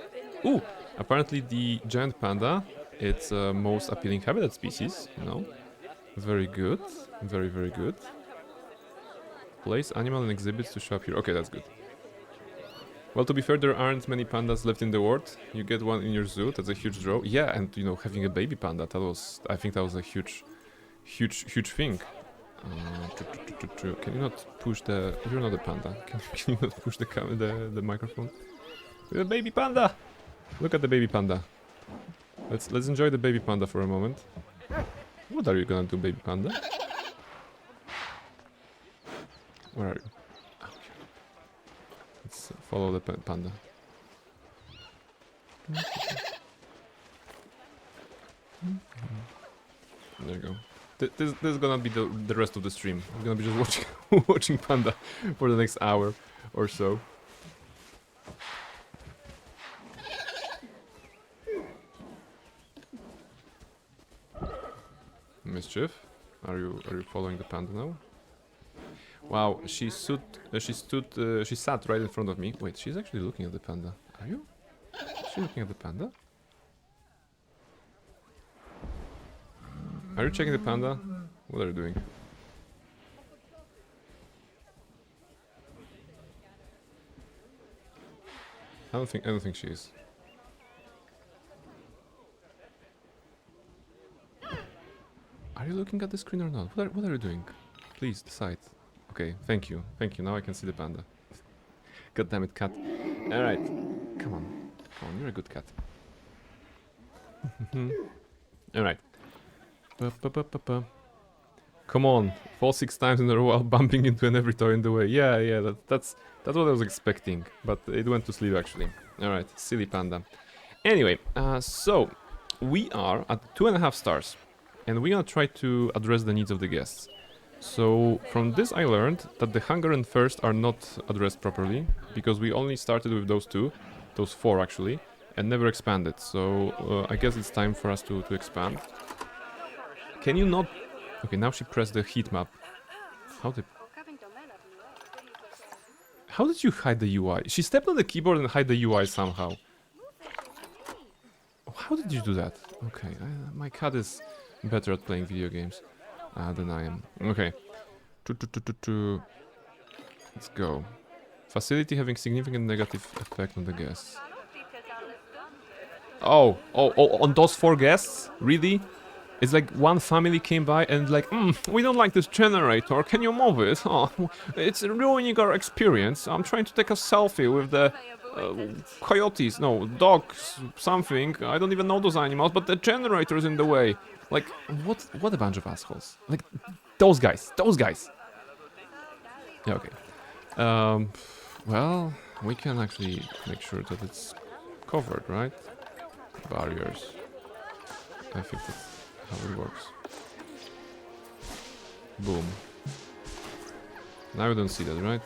Ooh, apparently the giant panda, it's most appealing habitat species, you know. Very good, very good. Place animal and exhibits to show up here. Okay, that's good. Well, to be fair, there aren't many pandas left in the world. You get one in your zoo, that's a huge draw. Yeah, and you know, having a baby panda, I think that was a huge thing. Can you not push the... You're not a panda. Can you not push the microphone? The baby panda! Look at the baby panda. Let's enjoy the baby panda for a moment. What are you gonna do, baby panda? Where are you? Okay. Let's follow the panda. There you go. This is gonna be the rest of the stream. I'm gonna be just watching watching panda for the next hour or so. Mischief, are you following the panda now? Wow, she sat right in front of me. Wait, she's actually looking at the panda. Are you? Is she looking at the panda? Are you checking the panda? What are you doing? I don't think she is. Are you looking at the screen or not? What are you doing? Please decide. Okay, thank you. Thank you. Now I can see the panda. God damn it, cat. Alright. Come on. Come on, you're a good cat. Alright. Come on. Fall 6 times in a row while bumping into an every toy in the way. Yeah, that's what I was expecting. But it went to sleep actually. Alright, silly panda. Anyway, so we are at 2.5 stars. And we're gonna try to address the needs of the guests. So from this I learned that the hunger and thirst are not addressed properly, because we only started with those 4 actually, and never expanded. So I guess it's time for us to expand. Can you not... Okay, now she pressed the heat map. How did you hide the UI? She stepped on the keyboard and hide the UI somehow. How did you do that? Okay, my cat is better at playing video games than I am. Okay. Let's go. Facility having significant negative effect on the guests. Oh, on those 4 guests? Really? It's like one family came by and like, we don't like this generator, can you move it? Oh, it's ruining our experience. I'm trying to take a selfie with the coyotes, no, dogs, something. I don't even know those animals, but the generator is in the way. Like, what a bunch of assholes. Like, those guys. Yeah, okay. Well, we can actually make sure that it's covered, right? Barriers. I think that's how it works. Boom. Now we don't see that, right?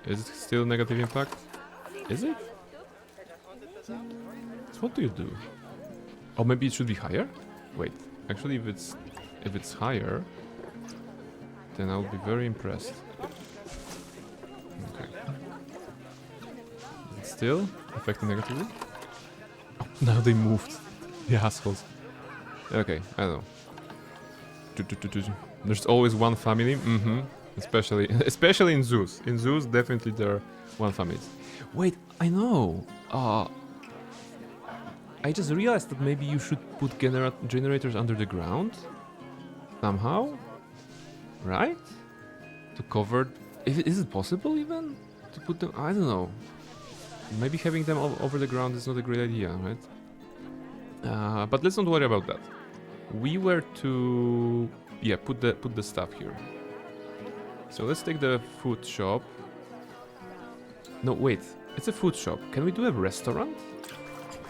Is it still negative impact? Is it? So what do you do? Oh, maybe it should be higher? Wait, actually if it's higher, then I'll be very impressed. Okay. Is it still affecting negatively? Oh, now they moved. The assholes. Okay, I don't know. There's always one family. Especially in zoos. In zoos, definitely there are one family. Wait, I know. I just realized that maybe you should put generators under the ground somehow, right? To cover. Is it possible even to put them? I don't know. Maybe having them over the ground is not a great idea, right? But let's not worry about that. We were to put the stuff here. So let's take the food shop. No, wait. It's a food shop. Can we do a restaurant?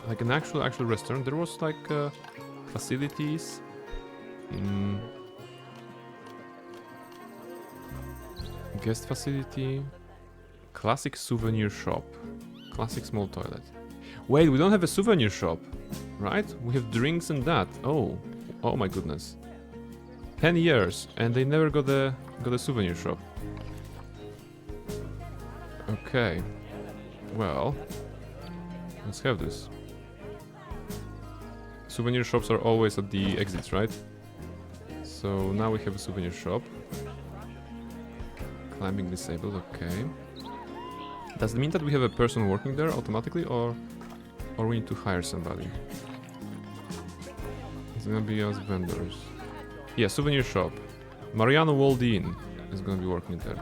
Like an actual restaurant? There was like facilities. Guest facility. Classic souvenir shop. Classic small toilet. Wait, we don't have a souvenir shop, right? We have drinks and that. Oh my goodness. 10 years and they never got a souvenir shop. Okay. Well, let's have this. Souvenir shops are always at the exits, right? So now we have a souvenir shop. Climbing disabled, okay. Does it mean that we have a person working there automatically, or we need to hire somebody? It's gonna be us vendors. Yeah, souvenir shop. Mariano Waldin is gonna be working there.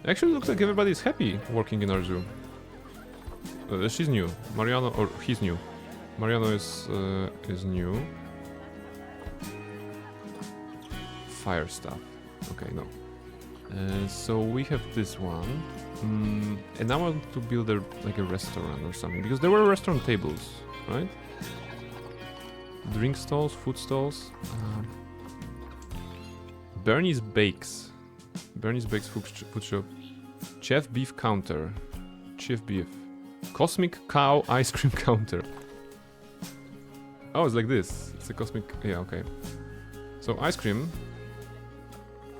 Actually, looks like everybody is happy working in our zoo. She's new. Mariano, or he's new. Mariano is new. fire stuff. Okay, no. So we have this one. And I want to build like a restaurant or something. Because there were restaurant tables, right? Drink stalls, food stalls. Bernie's Bakes. Bernie's Bakes food shop. Chef Beef Counter. Chef Beef. Cosmic Cow Ice Cream Counter. Oh, it's like this. It's a cosmic... Yeah, okay. So ice cream.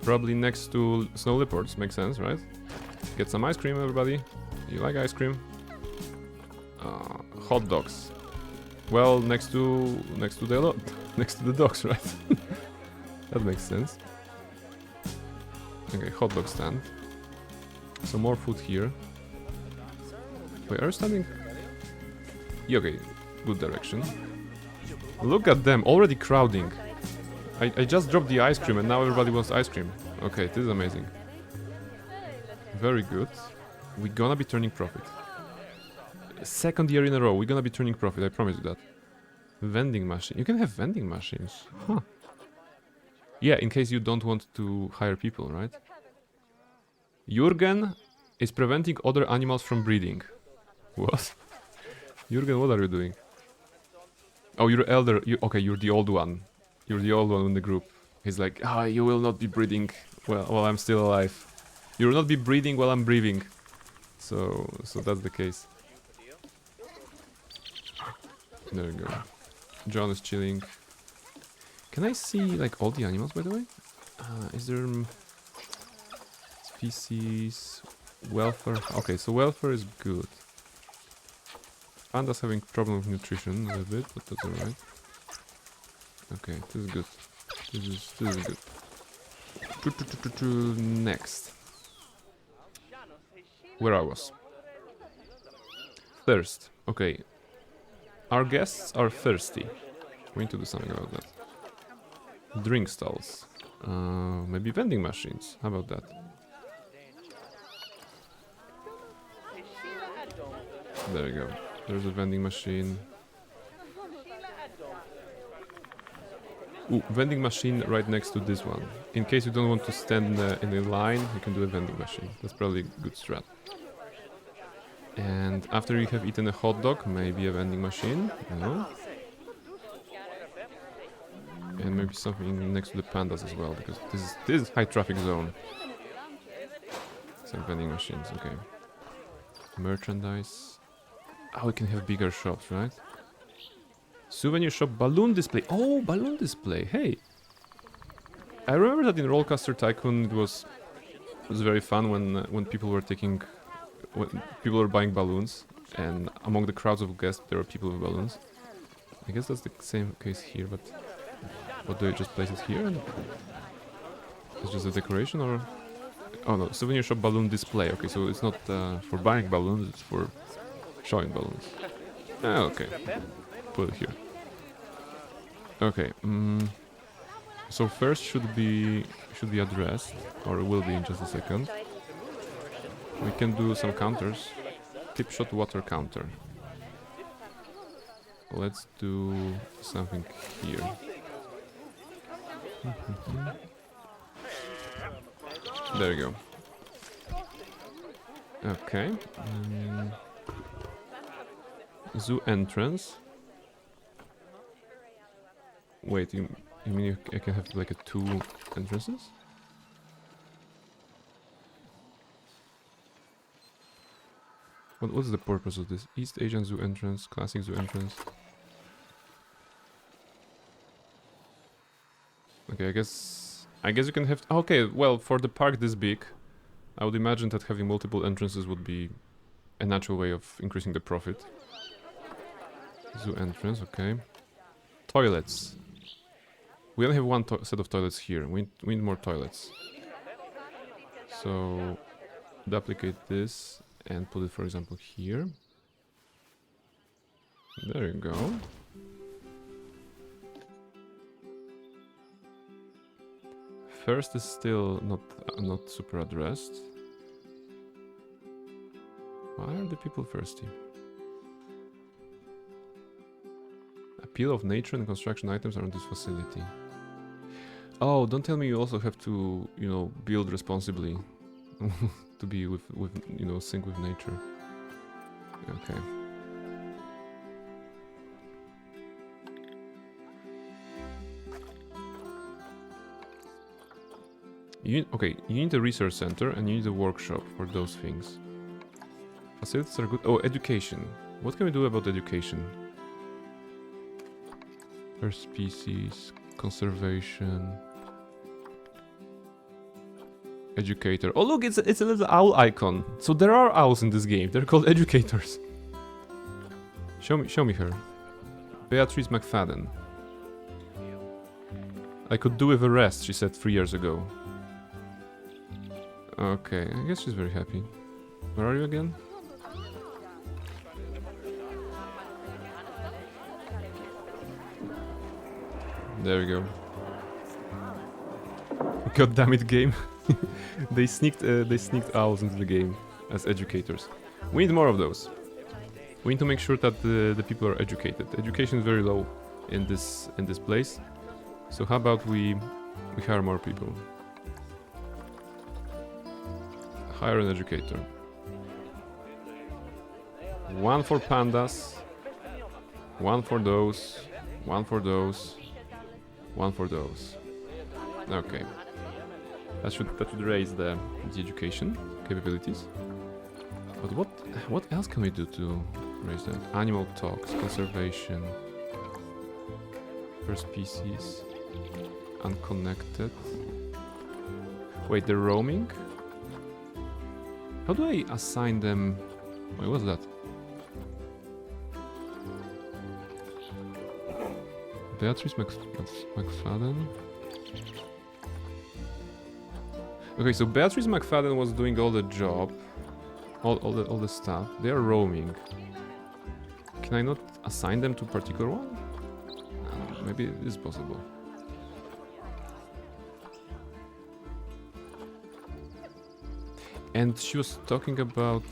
Probably next to snow leopards. Makes sense, right? Get some ice cream, everybody. You like ice cream? Hot dogs. Well, next to the dogs, right? That makes sense. Okay, hot dog stand. Some more food here. Wait, are you standing? Yeah, okay, good direction. Look at them, already crowding. I just dropped the ice cream and now everybody wants ice cream. Okay, this is amazing. Very good. We're gonna be turning profit. Second year in a row, we're gonna be turning profit, I promise you that. Vending machine. You can have vending machines. Huh. Yeah, in case you don't want to hire people, right? Jürgen is preventing other animals from breeding. What? Jürgen, what are you doing? Oh, you're elder. Okay, you're the old one. You're the old one in the group. He's like, you will not be breeding while I'm still alive. You will not be breeding while I'm breathing. So that's the case. There you go. John is chilling. Can I see like all the animals, by the way? Is there species welfare? Okay, so welfare is good. Panda's having problem with nutrition a little bit, but that's alright. Okay, this is good. This is good. Next. Where I was. Thirst. Okay. Our guests are thirsty. We need to do something about that. Drink stalls. Maybe vending machines. How about that? There you go. There's a vending machine. Ooh, vending machine right next to this one. In case you don't want to stand in a line, you can do a vending machine. That's probably a good strat. And after you have eaten a hot dog, maybe a vending machine, you know? And maybe something next to the pandas as well, because this is high traffic zone. Some vending machines, okay. Merchandise. Oh, we can have bigger shops, right? Souvenir shop, balloon display. Oh, balloon display. Hey, I remember that in Rollercoaster Tycoon it was very fun when people were buying balloons, and among the crowds of guests there were people with balloons. I guess that's the same case here, but what do you just place it here? It's just a decoration, or? Oh no, souvenir shop balloon display. Okay, so it's not for buying balloons; it's for showing balloons. Okay, put it here. Okay. So first should be addressed, or it will be in just a second. We can do some counters. Tip shot water counter. Let's do something here. There you go. Okay. Zoo entrance. Wait, you mean I can have like two entrances? What's the purpose of this? East Asian Zoo entrance, classic zoo entrance. Okay, I guess you can have... Okay, well, for the park this big, I would imagine that having multiple entrances would be a natural way of increasing the profit. Zoo entrance, okay. Toilets. We only have one set of toilets here. We need more toilets. So, duplicate this and put it, for example, here. There you go. First is still not super addressed. Why are the people thirsty? Appeal of nature and construction items around this facility. Oh, don't tell me you also have to, you know, build responsibly. To be with, you know, sync with nature. Okay. Okay, you need a research center and you need a workshop for those things. Facilities are good. Oh, education. What can we do about education? First species, conservation, educator. Oh look, it's a little owl icon. So there are owls in this game. They're called educators. Show me her. Beatrice McFadden. I could do with a rest, she said 3 years ago. Okay, I guess she's very happy. Where are you again? There we go. God damn it, game! they sneaked owls into the game as educators. We need more of those. We need to make sure that the people are educated. Education is very low in this place. So how about we hire more people? Hire an educator. One for pandas. One for those. One for those. One for those. Okay. That should raise the education capabilities. But what else can we do to raise that? Animal talks, conservation, first species, unconnected. Wait, they're roaming? How do I assign them? Wait, what's that? Beatrice McFadden. Okay, so Beatrice McFadden was doing all the job, all the stuff. They are roaming. Can I not assign them to a particular one? Maybe it is possible. And she was talking about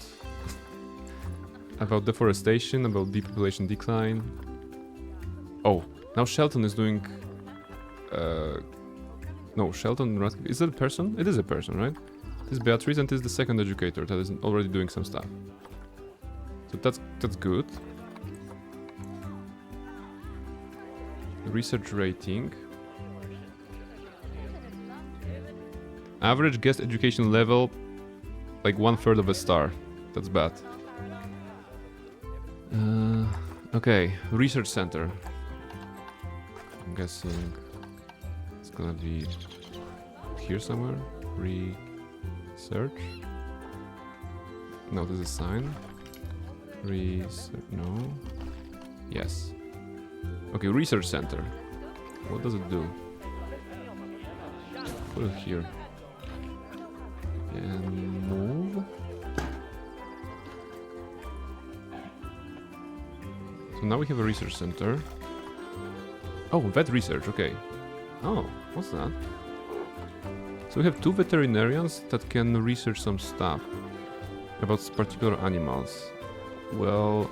deforestation, about depopulation decline. Oh, now Shelton is doing. No, Shelton Ratcliffe. Is that a person? It is a person, right? This is Beatrice and this is the second educator that is already doing some stuff. So that's good. Research rating. Average guest education level, like 1/3 of a star. That's bad. Okay, research center. I'm guessing it's gonna be here somewhere. Research. No, there's a sign. Research. No. Yes. Okay, research center. What does it do? Put it here. And move. So now we have a research center. Oh, vet research, okay. Oh, what's that? So we have 2 veterinarians that can research some stuff about particular animals. Well,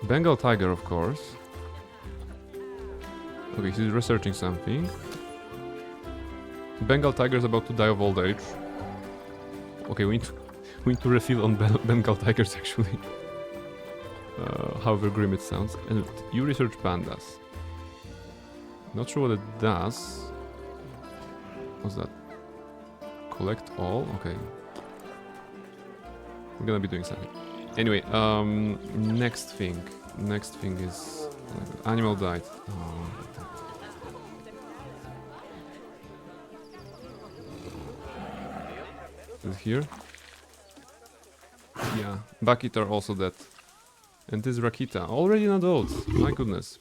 Bengal tiger, of course. Okay, he's researching something. Bengal tiger is about to die of old age. Okay, we need to refill on Bengal tigers actually. However grim it sounds. And you research pandas. Not sure what it does. What's that? Collect all? Okay. We're gonna be doing something. Anyway, next thing. Next thing is animal diet. Oh. Is it here? Yeah, Bakit are also dead. And this Rakita, already an adult. My goodness.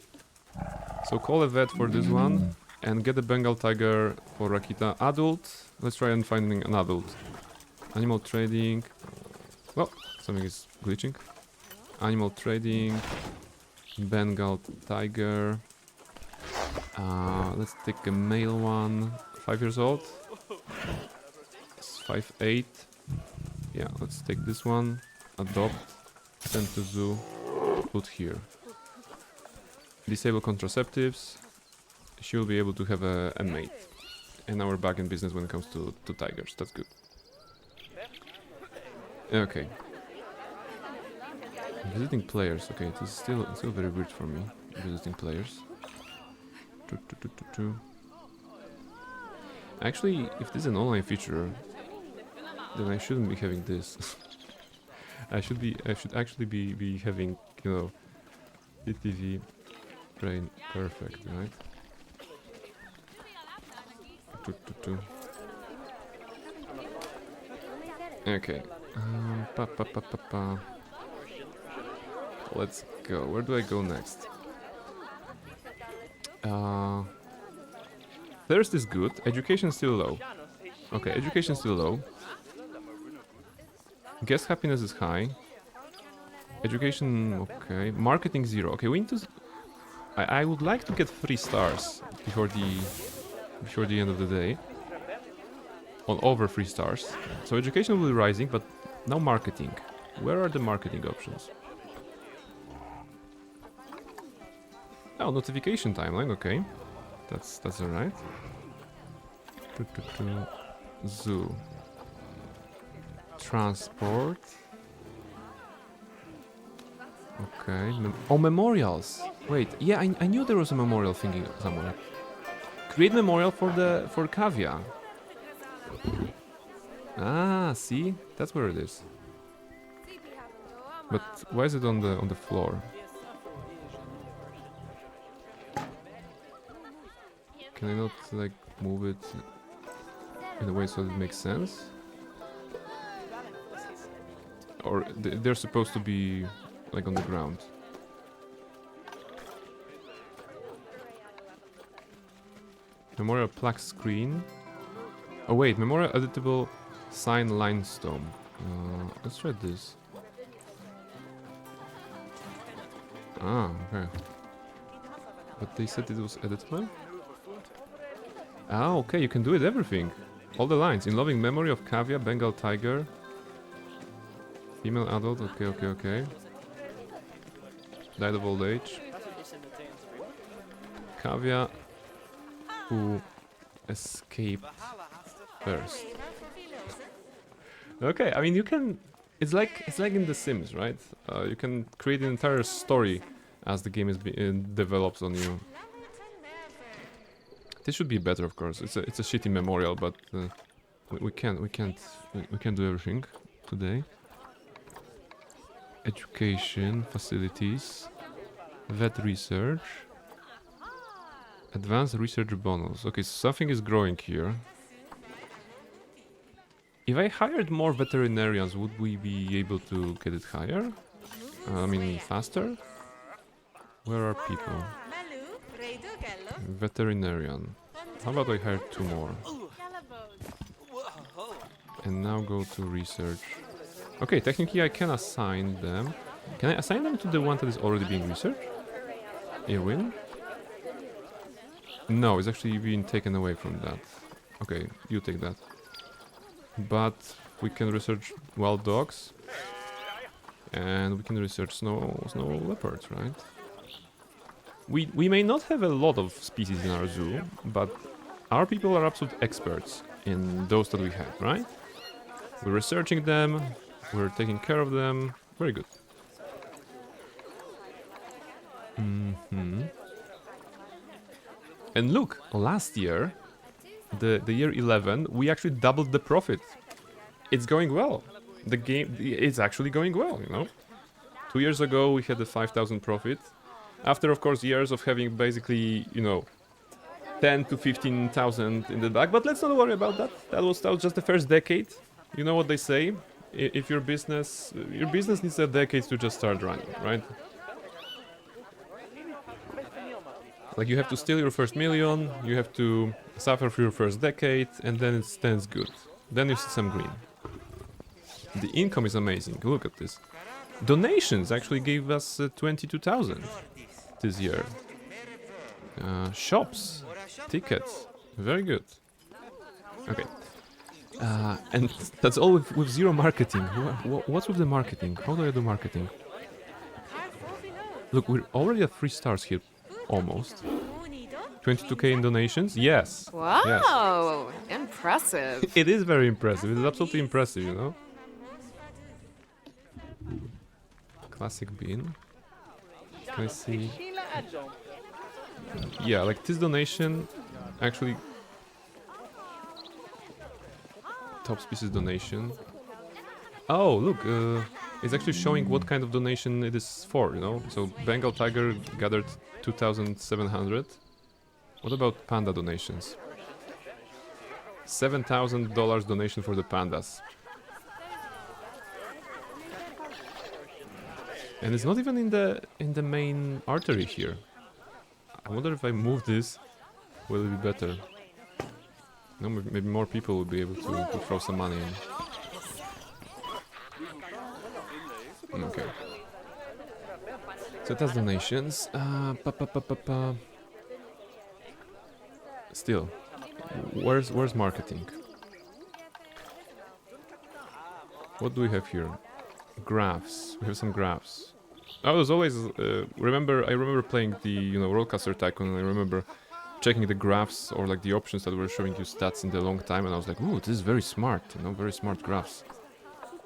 So call a vet for this one and get a Bengal tiger for Rakita. Adult. Let's try and finding an adult. Animal trading. Well, something is glitching. Animal trading. Bengal tiger. Let's take a male one. 5 years old. It's 5'8". Yeah, let's take this one. Adopt. Send to zoo. Put here. Disable contraceptives. She will be able to have a mate. And now we're back in business when it comes to tigers. That's good. Okay. Visiting players. Okay, it is still very weird for me. Visiting players. Actually, if this is an online feature, then I shouldn't be having this. I should actually be having, you know, ETV brain perfect, right? Okay. Let's go. Where do I go next? Thirst is good. Education still low. Okay, education still low. Guest happiness is high. Education, okay. Marketing 0. Okay, we need to. I would like to get 3 stars before the end of the day. On over 3 stars. So education will be rising, but now marketing. Where are the marketing options? Oh, notification timeline. Okay, that's alright. Zoo. Transport. Okay. Oh, memorials. Wait, yeah, I knew there was a memorial thingy somewhere. Create memorial for Kavya. Ah, see, that's where it is. But why is it on the floor? Can I not like move it in a way so it makes sense? Or they're supposed to be like on the ground? Memorial plaque screen. Oh wait, memorial editable sign limestone. Let's try this. Ah, okay. But they said it was editable? Ah, okay, you can do it everything. All the lines. In loving memory of Kavya, Bengal tiger. Female adult, okay. Died of old age. Kavya, who escaped first. Okay, I mean you can. It's like in The Sims, right? You can create an entire story as the game is develops on you. This should be better, of course. It's a shitty memorial, but we can't do everything today. Education, facilities, vet research, advanced research bonus. Okay, so something is growing here. If I hired more veterinarians, would we be able to get it higher? I mean, faster? Where are people? Veterinarian. How about I hire 2 more? And now go to research. Okay, technically I can assign them. Can I assign them to the one that is already being researched? Irwin? No, it's actually being taken away from that. Okay, you take that. But we can research wild dogs. And we can research snow leopards, right? We may not have a lot of species in our zoo, but our people are absolute experts in those that we have, right? We're researching them, we're taking care of them. Very good. And look, last year, the year 11, we actually doubled the profit. It's going well. The game is actually going well, you know? 2 years ago, we had a 5,000 profit. After, of course, years of having basically, you know, 10 to 15,000 in the back. But let's not worry about that. That was just the first decade. You know what they say? If your business needs a decade to just start running, right? Like you have to steal your first million, you have to suffer for your first decade, and then it's good. Then you see some green. The income is amazing. Look at this. Donations actually gave us 22,000 this year. Shops, tickets, very good. Okay. And that's all with zero marketing. What's with the marketing? How do I do marketing? Look, we're already at 3 stars here, almost. 22k in donations? Yes. Yes. Wow, impressive. It is very impressive. It is absolutely impressive, you know? Classic bean. Can I see? Yeah, like this donation actually... Top species donation. Oh, look, it's actually showing what kind of donation it is for, you know? So Bengal Tiger gathered 2,700. What about panda donations? $7,000 donation for the pandas. And it's not even in the main artery here. I wonder if I move this, will it be better? No, maybe more people will be able to throw some money in. Okay. So that's donations. Still, where's marketing? What do we have here? Graphs. We have some graphs. I was always I remember playing the Rollcaster Tycoon, and I remember checking the graphs or like the options that were showing you stats in the long time, and I was like, ooh, this is very smart, very smart graphs.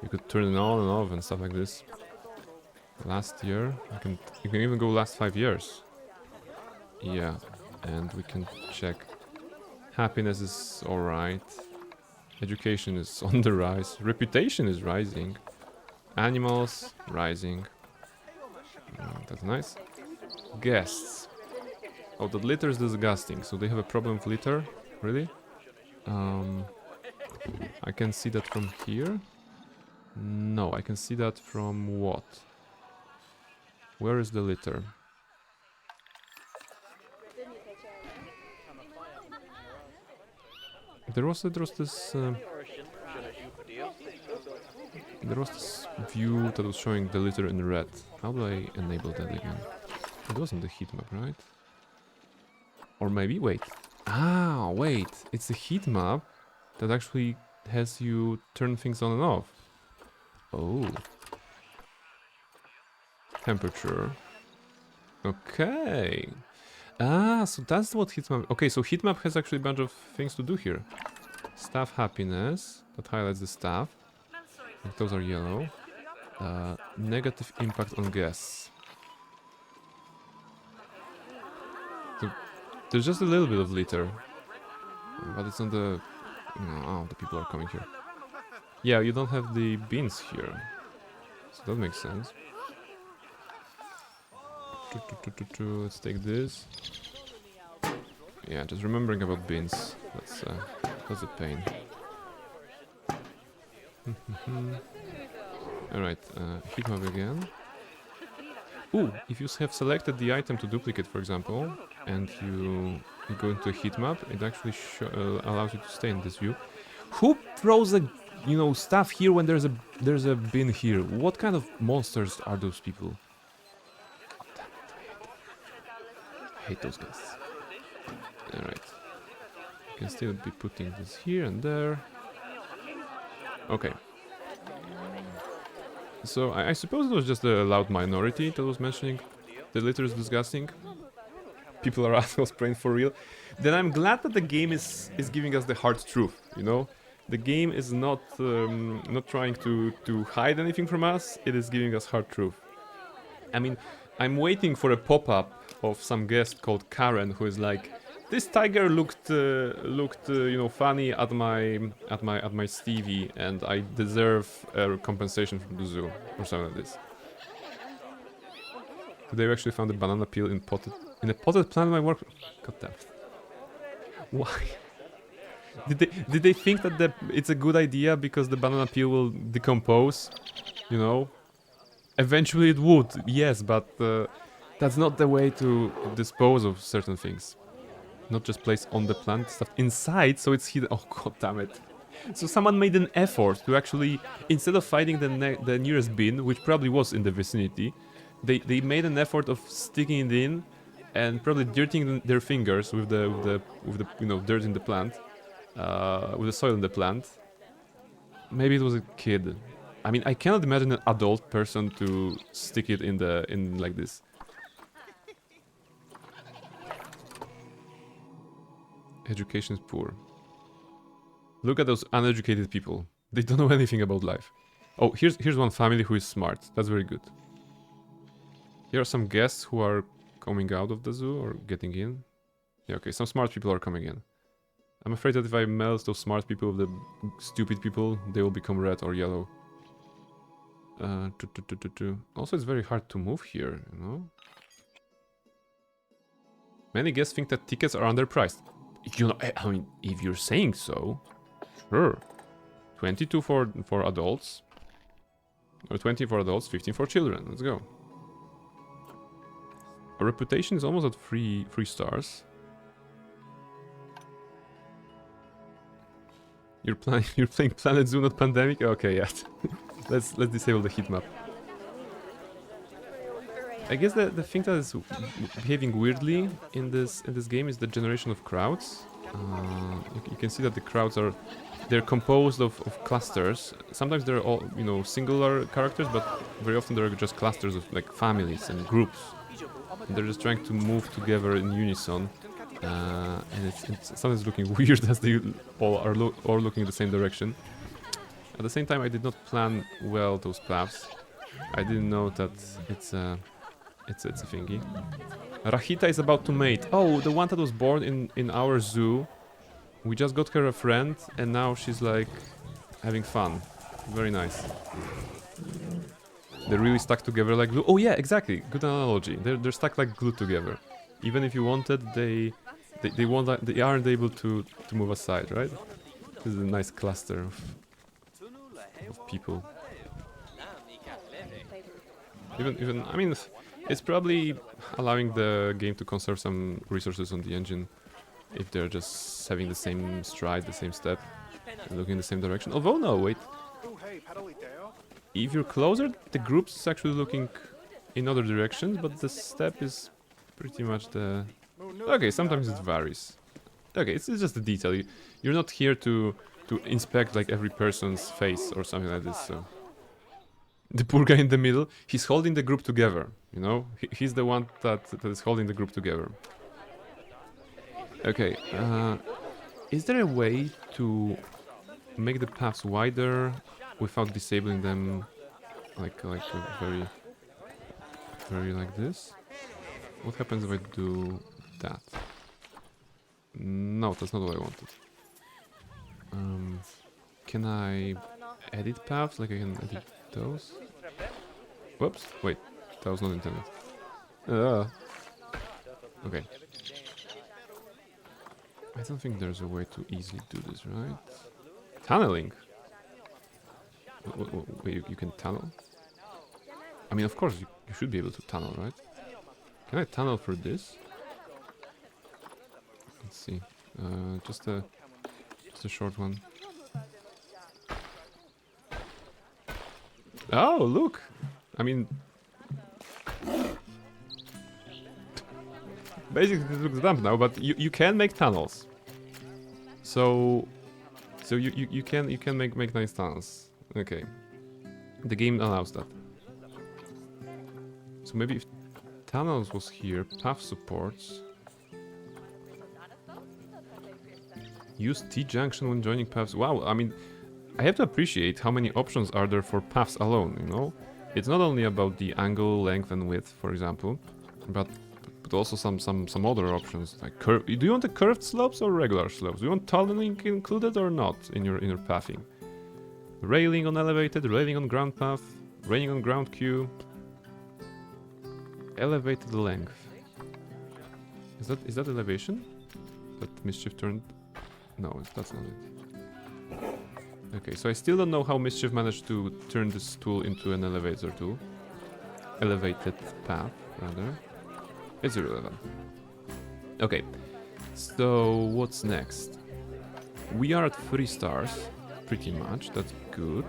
You could turn it on and off and stuff like this. Last year, you can even go last 5 years. Yeah, and we can check. Happiness is alright. Education is on the rise. Reputation is rising. Animals, rising. That's nice. Guests. Oh, the litter is disgusting. So they have a problem with litter? Really? I can see that from here. No, I can see that from what? Where is the litter? There was this view that was showing the litter in red. How do I enable that again? It wasn't the heat map, right? Or maybe, wait. Ah, wait. It's the heat map that actually has you turn things on and off. Oh. Temperature. Okay. Ah, so that's what heatmap... Okay, so heatmap has actually a bunch of things to do here. Staff happiness. That highlights the staff. Like those are yellow. Negative impact on guests. So there's just a little bit of litter. But it's on the... Oh, the people are coming here. Yeah, you don't have the beans here. So that makes sense. Let's take this. Yeah, just remembering about beans. That's a pain. Alright, heat map again. Ooh, if you have selected the item to duplicate, for example, and you go into a heat map, it actually allows you to stay in this view. Who throws a stuff here when there's a bin here? What kind of monsters are those people? I hate those guys. Alright. You can still be putting this here and there. Okay. So I suppose it was just a loud minority that was mentioning the litter is disgusting. People are assholes praying for real. Then I'm glad that the game is giving us the hard truth, The game is not trying to hide anything from us. It is giving us hard truth. I mean, I'm waiting for a pop-up of some guest called Karen who is like, this tiger looked funny at my Stevie, and I deserve a compensation from the zoo or something like this. They actually found a banana peel in a potted plant in my work. God damn. Why? Did they think that it's a good idea because the banana peel will decompose? Eventually it would, yes, but that's not the way to dispose of certain things. Not just place on the plant, stuff inside, so it's hidden. Oh, god damn it. So someone made an effort to actually, instead of finding the nearest bin, which probably was in the vicinity, they made an effort of sticking it in and probably dirtying their fingers with the dirt in the plant, with the soil in the plant. Maybe it was a kid. I mean, I cannot imagine an adult person to stick it in like this. Education is poor. Look at those uneducated people. They don't know anything about life. Oh, here's one family who is smart. That's very good. Here are some guests who are coming out of the zoo or getting in. Yeah, okay, some smart people are coming in. I'm afraid that if I melt those smart people with the stupid people, they will become red or yellow. Also, it's very hard to move here, you know? Many guests think that tickets are underpriced. You know, I mean, if you're saying so, sure. 22 for adults. Or 20 for adults, 15 for children. Let's go. Our reputation is almost at 3 stars. You're playing Planet Zoo, not Pandemic? Okay, yeah. let's disable the heat map. I guess the thing that is behaving weirdly in this game is the generation of crowds. You can see that the crowds they're composed of clusters. Sometimes they're all, you know, singular characters, but very often they're just clusters of like families and groups. And they're just trying to move together in unison. And it's sometimes looking weird as they all are looking in the same direction. At the same time, I did not plan well those paths. I didn't know that it's a thingy. Rahita is about to mate. Oh, the one that was born in our zoo. We just got her a friend, and now she's like having fun. Very nice. They're really stuck together like glue. Oh yeah, exactly. Good analogy. They're stuck like glue together. Even if you wanted, they aren't able to move aside, right? This is a nice cluster of people. Even I mean, it's probably allowing the game to conserve some resources on the engine if they're just having the same stride, the same step, and looking in the same direction. Although no, wait. If you're closer, the group's actually looking in other directions, but the step is pretty much the... Okay, sometimes it varies. Okay, it's just a detail. You're not here to inspect like every person's face or something like this, so... The poor guy in the middle, he's holding the group together, you know? He's the one that is holding the group together. Okay, is there a way to make the paths wider without disabling them like very like this? What happens if I do that? No, that's not what I wanted. Can I edit paths? Like I can edit those? Whoops, wait, that was not intended. Okay. I don't think there's a way to easily do this, right? Tunneling? Wait, you can tunnel? I mean, of course, you should be able to tunnel, right? Can I tunnel for this? Let's see. Just a short one. Oh, look! I mean... Basically it looks dumb now, but you can make tunnels. So you can make nice tunnels. Okay. The game allows that. So maybe if tunnels was here, path supports. Use T-junction when joining paths. Wow, I mean, I have to appreciate how many options are there for paths alone, you know? It's not only about the angle, length and width, for example, but also some other options like curve. Do you want the curved slopes or regular slopes? Do you want tunneling included or not in your pathing? Railing on elevated, railing on ground path, railing on ground queue. Elevated length. Is that elevation? That Mischief turned? No, that's not it. Okay, so I still don't know how Mischief managed to turn this tool into an elevator tool. Elevated path, rather. It's irrelevant. Okay, so what's next? We are at 3 stars, pretty much, that's good.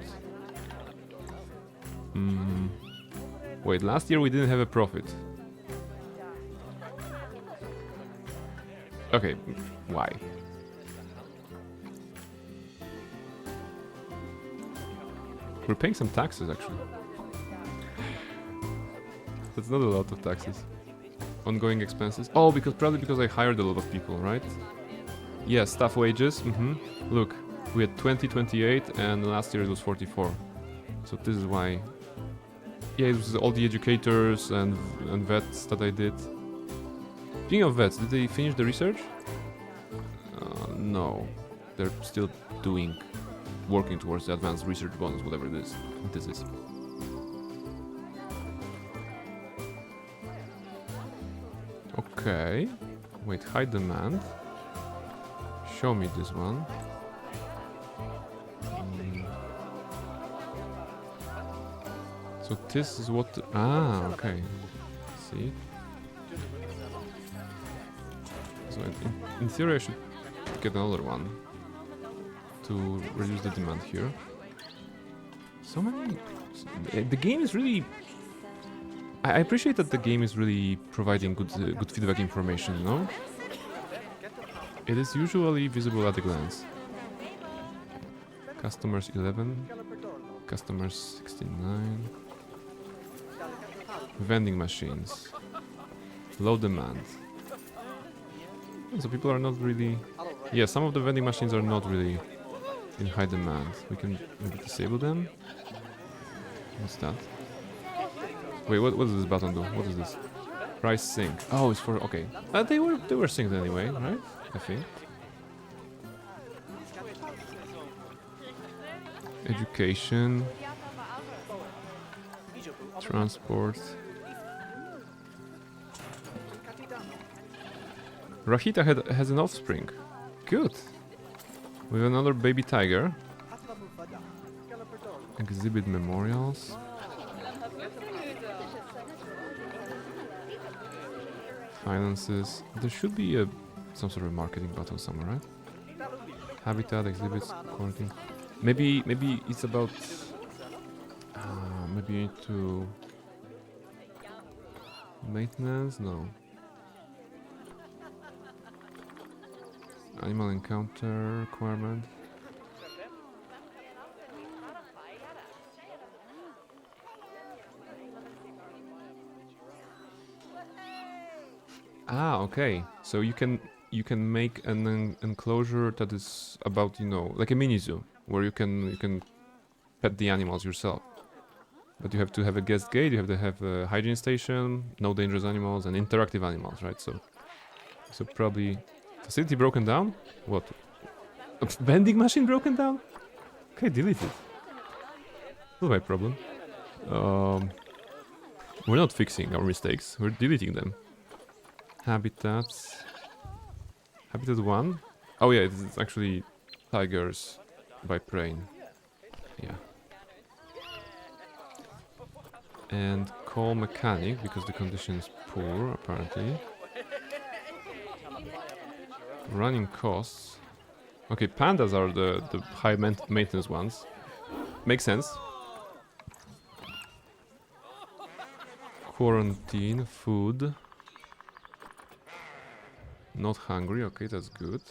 Wait, last year we didn't have a profit. Okay, why? We're paying some taxes, actually. That's not a lot of taxes. Ongoing expenses. Oh, probably because I hired a lot of people, right? Yeah, staff wages. Look, we had 20, 28, and last year it was 44. So this is why. Yeah, it was all the educators and vets that I did. Speaking of vets, did they finish the research? No, they're still working towards the advanced research bonus, whatever this is. Okay. Wait, high demand. Show me this one. So this is what... okay. See? So in theory I should get another one to reduce the demand here. So many... The game is really... I appreciate that the game is really providing good feedback information, you know? It is usually visible at a glance. Customers 11, customers 69. Vending machines. Low demand. So people are not really... Yeah, some of the vending machines are not really in high demand. We can maybe disable them. What's that? Wait, what does this button do? What is this? Price sync. Oh, it's for... okay. They were synced anyway, right? I think. Education. Transport. Rahita has an offspring. Good. We have another baby tiger. Exhibit memorials. Finances. There should be some sort of marketing button somewhere, right? Habitat, exhibits, quarantine. Maybe it's about... maybe you need to... Maintenance? No. Animal encounter requirement. Okay. So you can make an enclosure that is about, you know, like a mini zoo where you can pet the animals yourself. But you have to have a guest gate, you have to have a hygiene station, no dangerous animals, and interactive animals, right? So probably... Facility broken down? What? A vending machine broken down? Okay, delete it. Not my problem. We're not fixing our mistakes, we're deleting them. Habitats. Habitat 1? Oh yeah, it's actually tigers by Prain. Yeah. And call mechanic, because the condition is poor, apparently. Running costs. Okay, pandas are the high maintenance ones. Makes sense. Quarantine, food. Not hungry, okay, that's good.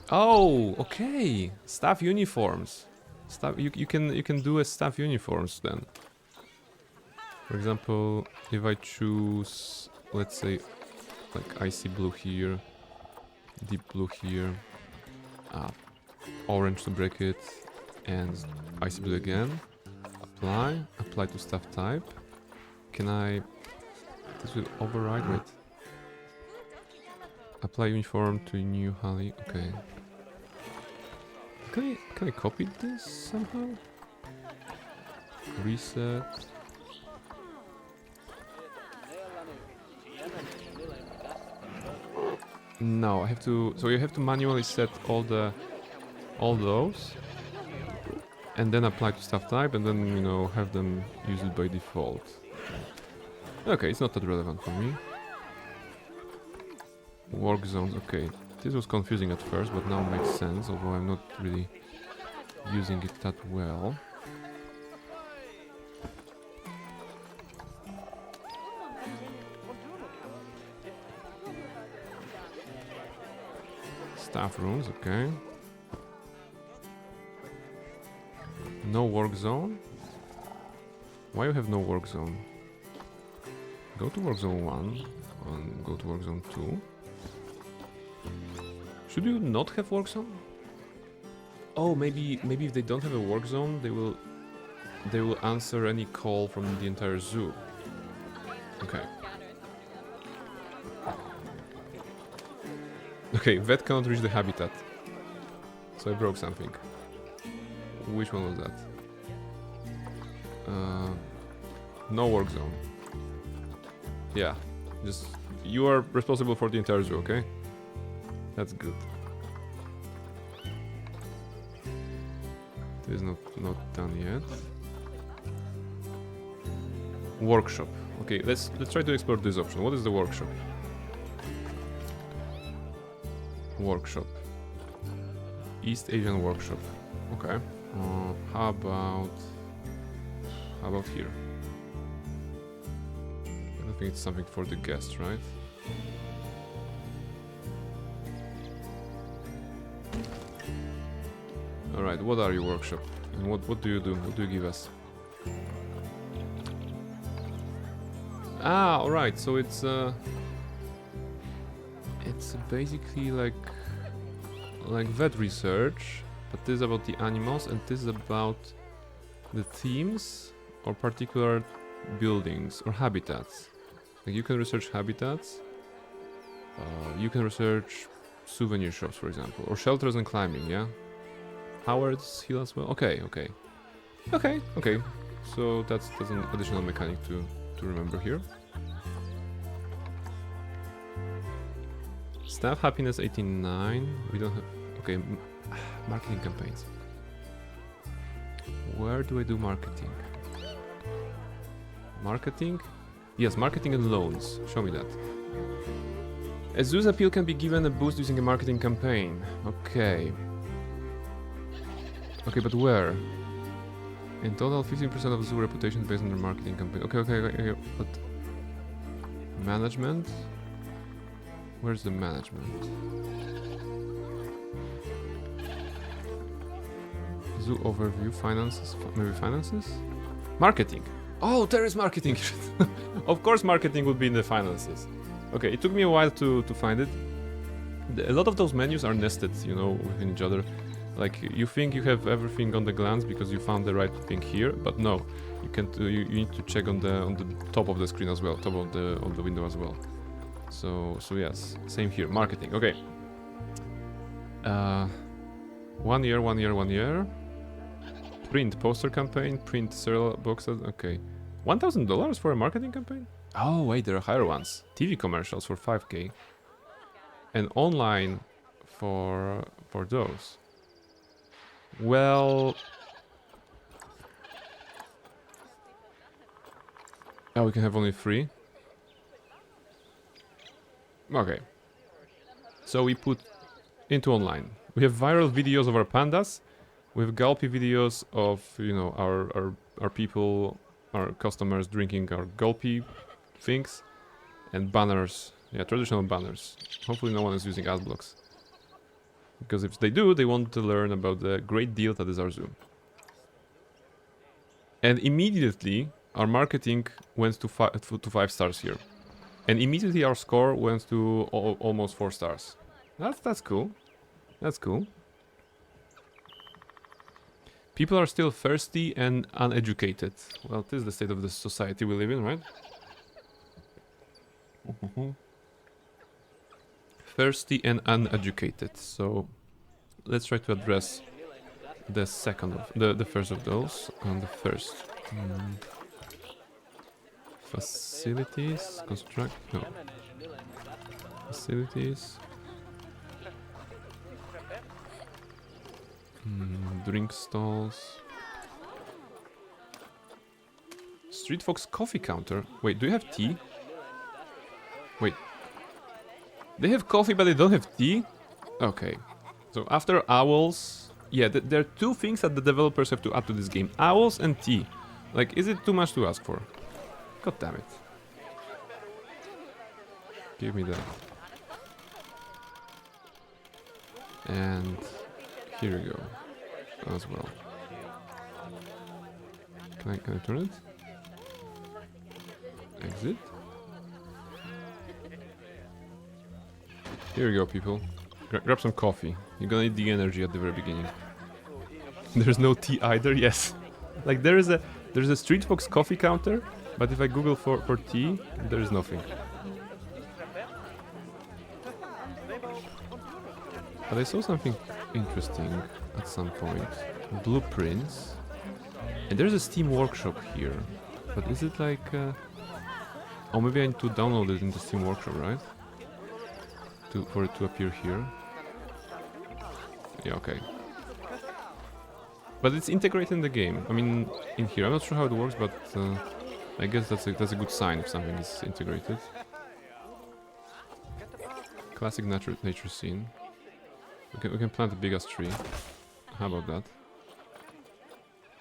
Oh, okay. Staff uniforms. You can do a staff uniforms then. For example, if I choose, let's say, like icy blue here, deep blue here, orange to break it, and icy blue again. Apply to staff type. Can I? This will override. Wait. Apply uniform to new Hali. Okay. Can I copy this somehow? Reset. No, I have to. So you have to manually set all those, and then apply to staff type, and then have them use it by default. Okay, it's not that relevant for me. Work zones. Okay, this was confusing at first, but now makes sense. Although I'm not really using it that well. Staff rooms, okay. No work zone? Why you have no work zone? Go to work zone 1 and go to work zone 2. Should you not have work zone? Oh, maybe if they don't have a work zone, they will answer any call from the entire zoo. Okay. Okay, vet cannot reach the habitat. So I broke something. Which one was that? No work zone. Yeah, just you are responsible for the entire zoo, okay? That's good. This is not done yet. Workshop. Okay, let's try to explore this option. What is the workshop? Workshop. East Asian workshop. Okay. How about here? I don't think it's something for the guests, right? Alright, what are your workshop? And what do you do? What do you give us? Ah, alright, so it's basically like vet research, but this is about the animals and this is about the themes or particular buildings or habitats. Like you can research habitats, you can research souvenir shops, for example, or shelters and climbing, yeah? Howard's Hill as well? Okay. So that's an additional mechanic to remember here. Staff happiness 89. We don't have... Okay, marketing campaigns. Where do I do marketing? Marketing? Yes, marketing and loans. Show me that. A zoo's appeal can be given a boost using a marketing campaign. Okay. Okay, but where? In total, 15% of zoo reputation based on their marketing campaign. Okay. But management? Where's the management? Zoo overview, finances, maybe finances? Marketing. Oh, there is marketing. Of course, marketing would be in the finances. Okay, it took me a while to find it. A lot of those menus are nested, you know, within each other. Like you think you have everything on the glance because you found the right thing here, but no, you can't. You need to check on the top of the screen as well, top of the window as well. So yes, same here. Marketing. Okay. 1 year. Print poster campaign. Print cereal boxes. Okay. $1,000 for a marketing campaign? Oh wait, there are higher ones. TV commercials for 5K. And online for those. Well, oh, we can have only 3. Okay. So we put into online. We have viral videos of our pandas. We have gulpy videos of, you know, our people, our customers drinking our gulpy things, and banners. Yeah, traditional banners. Hopefully no one is using ad blocks. Because if they do, they want to learn about the great deal that is our zoo. And immediately, our marketing went to 5 stars here. And immediately our score went to almost 4 stars. That's cool. That's cool. People are still thirsty and uneducated. Well, this is the state of the society we live in, right? Thirsty and uneducated. So let's try to address the second of the first of those. And the first facilities, construct, no, facilities, drink stalls, Street Fox coffee counter. Wait, do you have tea? Wait, they have coffee but they don't have tea? Okay, so after owls, yeah, there are 2 things that the developers have to add to this game: owls and tea. Like, is it too much to ask for? God damn it. Give me that. And here you go as well. Can I turn it? Exit. Here you go, people. Grab some coffee. You're gonna need the energy at the very beginning. There's no tea either. Yes, like there's a Street Fox coffee counter, but if I Google for tea, there is nothing. But I saw something interesting at some point. Blueprints. And there's a Steam Workshop here. But is it like... Oh, maybe I need to download it in the Steam Workshop, right? For it to appear here. Yeah, okay. But it's integrated in the game. I mean, in here. I'm not sure how it works, but I guess that's a good sign if something is integrated. Classic nature scene. We can plant a big ass tree. How about that?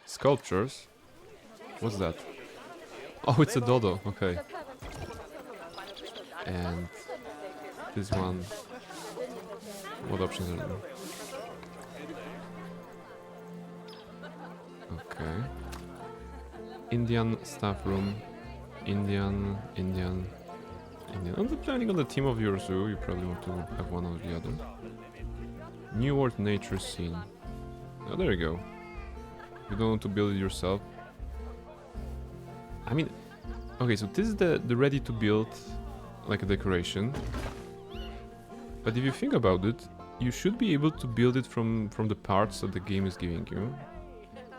Sculptures. What's that? Oh, it's a dodo. Okay. And this one. What options are there? Okay. Indian staff room. Indian. And depending on the theme of your zoo, you probably want to have one or the other. New World nature scene. Oh, there you go. You don't want to build it yourself. I mean, okay, so this is the ready to build, like a decoration. But if you think about it, you should be able to build it from the parts that the game is giving you.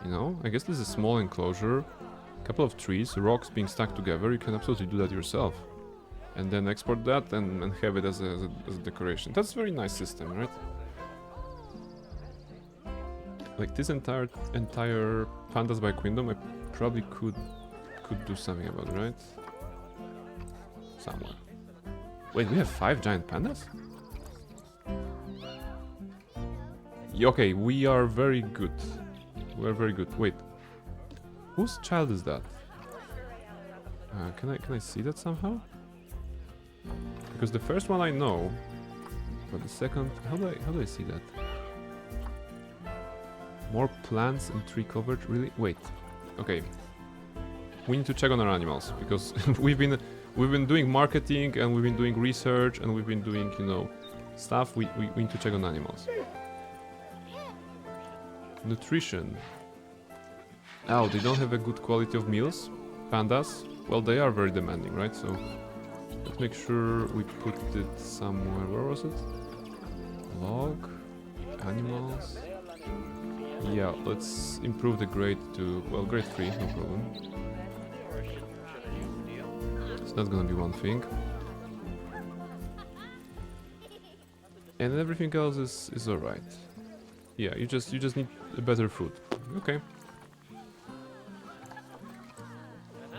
You know, I guess this is a small enclosure, a couple of trees, rocks being stuck together. You can absolutely do that yourself, and then export that and have it as a decoration. That's a very nice system, right? Like this entire Pandas by Queendom, I probably could do something about, right? Somewhere. Wait, we have 5 giant pandas? Okay, we are very good. We are very good. Wait, whose child is that? Can I see that somehow? Because the first one I know, but the second, how do I see that? More plants and tree coverage, really? Wait, okay. We need to check on our animals because we've been doing marketing and we've been doing research and we've been doing, you know, stuff. We need to check on animals. Nutrition. Oh, they don't have a good quality of meals. Pandas. Well, they are very demanding, right? So let's make sure we put it somewhere. Where was it? Log. Animals. Yeah, let's improve the grade to, well, grade 3, no problem. So that's gonna be one thing. And everything else is alright. Yeah, you just need a better food. Okay.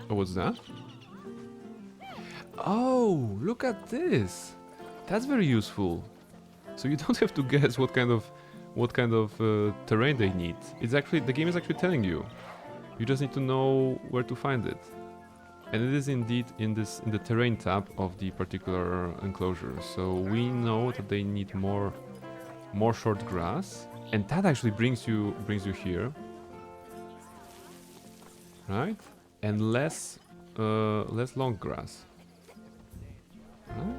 Oh, what's that? Oh, look at this! That's very useful. So you don't have to guess what kind of terrain they need. It's actually, the game is actually telling you. You just need to know where to find it. And it is indeed in the terrain tab of the particular enclosure. So we know that they need more short grass, and that actually brings you here, right? And less long grass. Right?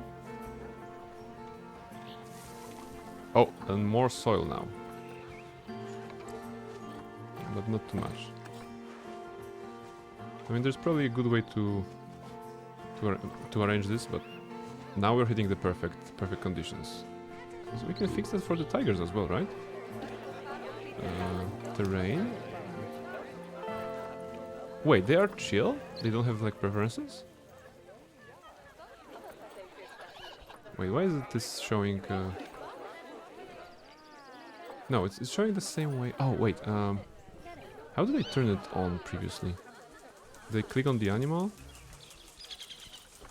Oh, and more soil now. But not too much. I mean, there's probably a good way to arrange this, but now we're hitting the perfect conditions. So we can fix that for the tigers as well, right? Terrain. Wait, they are chill? They don't have like preferences? Wait, why is this showing? No, it's showing the same way. Oh wait, how did I turn it on previously? They click on the animal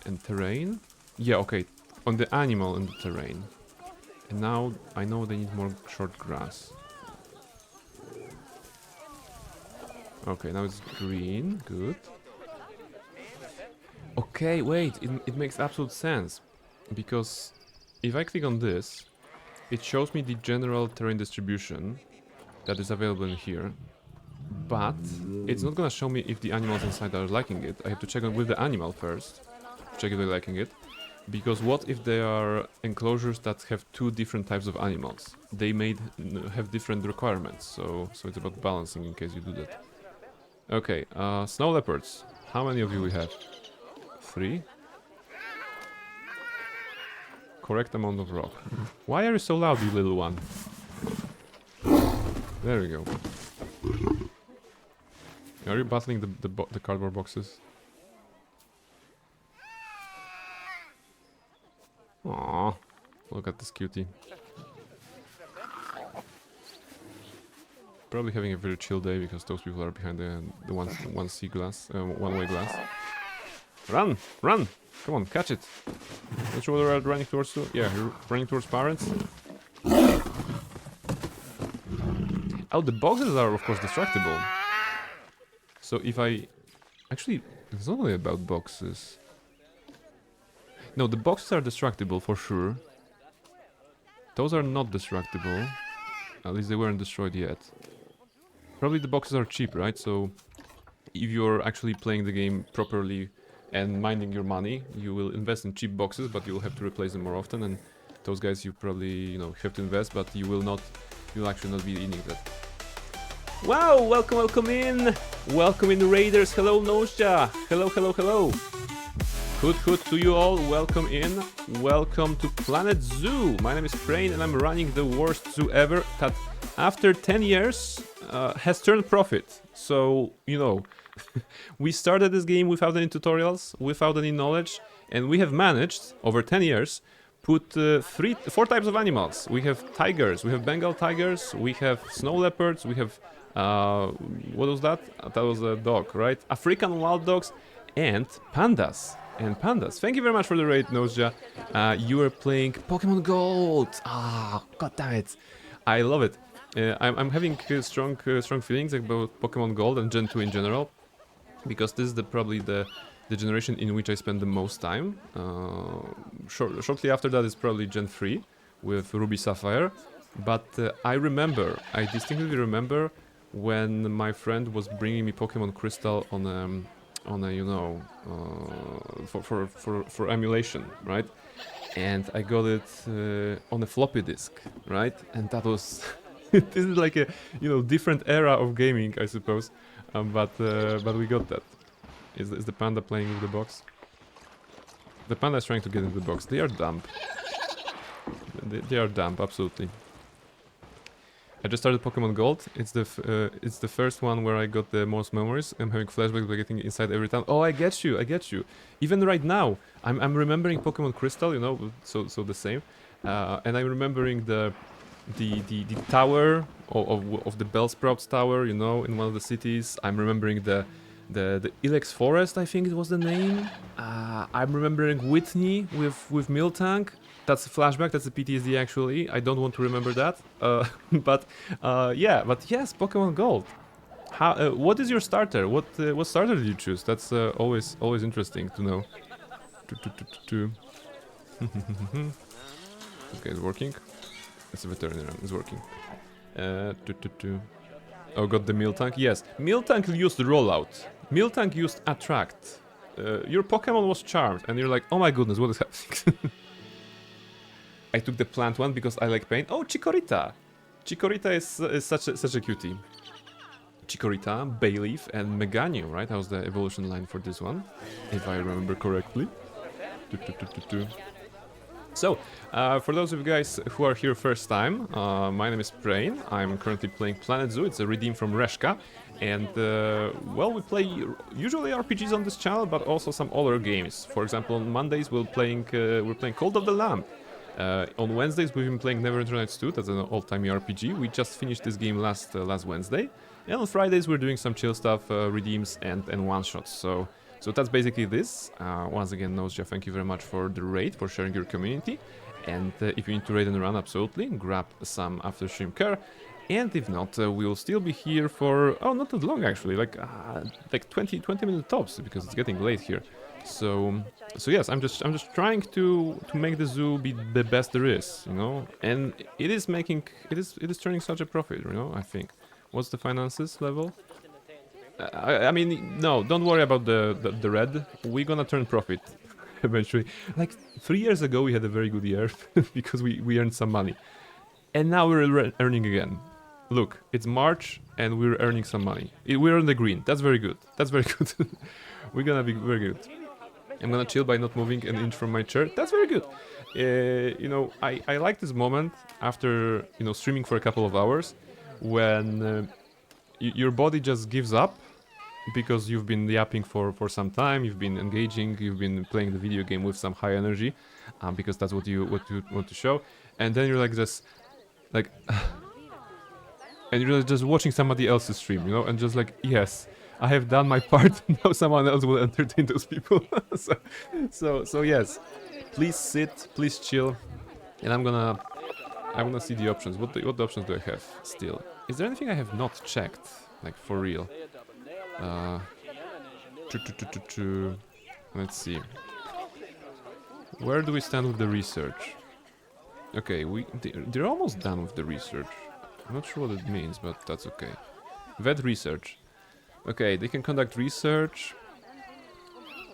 and terrain. Yeah, okay, on the animal and the terrain. And now I know they need more short grass. Okay, now it's green. Good. Okay, wait, it makes absolute sense. Because if I click on this, it shows me the general terrain distribution that is available in here. But it's not gonna show me if the animals inside are liking it. I have to check on with the animal first. Check if they're liking it. Because what if they are enclosures that have two different types of animals? They may have different requirements, so it's about balancing in case you do that. Okay, snow leopards. How many of you we have? 3? Correct amount of rock. Why are you so loud, you little one? There we go. Are you battling the cardboard boxes? Aww, look at this cutie. Probably having a very chill day because those people are behind the one-way glass. Run! Run! Come on, catch it! Not sure whether I'm running towards you. Yeah, you're running towards parents. Oh, the boxes are of course destructible. So if I... Actually, it's not only about boxes. No, the boxes are destructible for sure. Those are not destructible. At least they weren't destroyed yet. Probably the boxes are cheap, right? So if you're actually playing the game properly and minding your money, you will invest in cheap boxes, but you will have to replace them more often. And those guys you probably, you know, have to invest, but you'll actually not be eating that. Wow, welcome in! Welcome in Raiders, hello Nosja! Hello. Hood to you all, welcome in. Welcome to Planet Zoo. My name is Prain and I'm running the worst zoo ever that after 10 years has turned profit. So, you know, we started this game without any tutorials, without any knowledge, and we have managed, over 10 years, put 4 types of animals. We have tigers, we have Bengal tigers, we have snow leopards, we have, what was that? That was a dog, right? African wild dogs and pandas. Thank you very much for the raid, Nosja. You are playing Pokemon Gold. Ah, god damn it. I love it. I'm having strong feelings about Pokemon Gold and Gen 2 in general, because this is probably the generation in which I spend the most time. Shortly after that is probably Gen 3 with Ruby Sapphire. But I distinctly remember when my friend was bringing me Pokemon Crystal on a you know for emulation, right? And I got it on a floppy disk, right? And that was this is like a, you know, different era of gaming, I suppose. But we got that. Is the panda playing with the box? The panda is trying to get into the box. They are dumb. They are dumb, absolutely. I just started Pokemon Gold. It's the first one where I got the most memories. I'm having flashbacks by getting inside every time. Oh, I get you. Even right now, I'm remembering Pokemon Crystal, you know, so the same. And I'm remembering the tower of the Bellsprouts tower, you know, in one of the cities. I'm remembering the Ilex Forest, I think it was the name. I'm remembering Whitney with Miltank. That's a flashback, that's a PTSD actually. I don't want to remember that. But yes, Pokemon Gold. What is your starter? What starter did you choose? That's always interesting to know. Okay, it's working. It's a veterinarian, it's working. Oh, got the Miltank? Yes, Miltank used Rollout. Miltank used Attract. Your Pokemon was charmed, and you're like, oh my goodness, what is happening? I took the plant one because I like paint. Oh, Chikorita! Chikorita is such a cutie. Chikorita, Bayleaf, and Meganium, right? That was the evolution line for this one, if I remember correctly. So, for those of you guys who are here first time, my name is Prain. I'm currently playing Planet Zoo. It's a redeem from Reshka. And, well, we play usually RPGs on this channel, but also some other games. For example, on Mondays we're playing Cult of the Lamb. On Wednesdays we've been playing Neverwinter Nights 2, that's an old-timey RPG. We just finished this game last Wednesday. And on Fridays we're doing some chill stuff, redeems and one-shots. So that's basically this. Once again, Nosja, thank you very much for the raid, for sharing your community. And if you need to raid and run, absolutely, grab some after stream care. And if not, we'll still be here for, oh, not that long actually, like 20 minutes tops, because it's getting late here. So yes, I'm just trying to make the zoo be the best there is, you know, and it is turning such a profit, you know. I think. What's the finances level? I mean, no, don't worry about the red. We're gonna turn profit eventually. Like 3 years ago, we had a very good year because we earned some money, and now we're earning again. Look, it's March and we're earning some money. We're in the green. That's very good. That's very good. We're gonna be very good. I'm gonna chill by not moving an inch from my chair. That's very good. You know, I like this moment after, you know, streaming for a couple of hours when your body just gives up because you've been yapping for some time, you've been engaging, you've been playing the video game with some high energy, because that's what you want to show, and then you're like just like and you're just watching somebody else's stream, you know, and just like, yes, I have done my part. Now someone else will entertain those people. so yes, please sit, please chill, and I'm gonna see the options. What options do I have still? Is there anything I have not checked, like for real? Let's see. Where do we stand with the research? Okay, they're almost done with the research. I'm not sure what it means, but that's okay. Vet research. Okay, they can conduct research.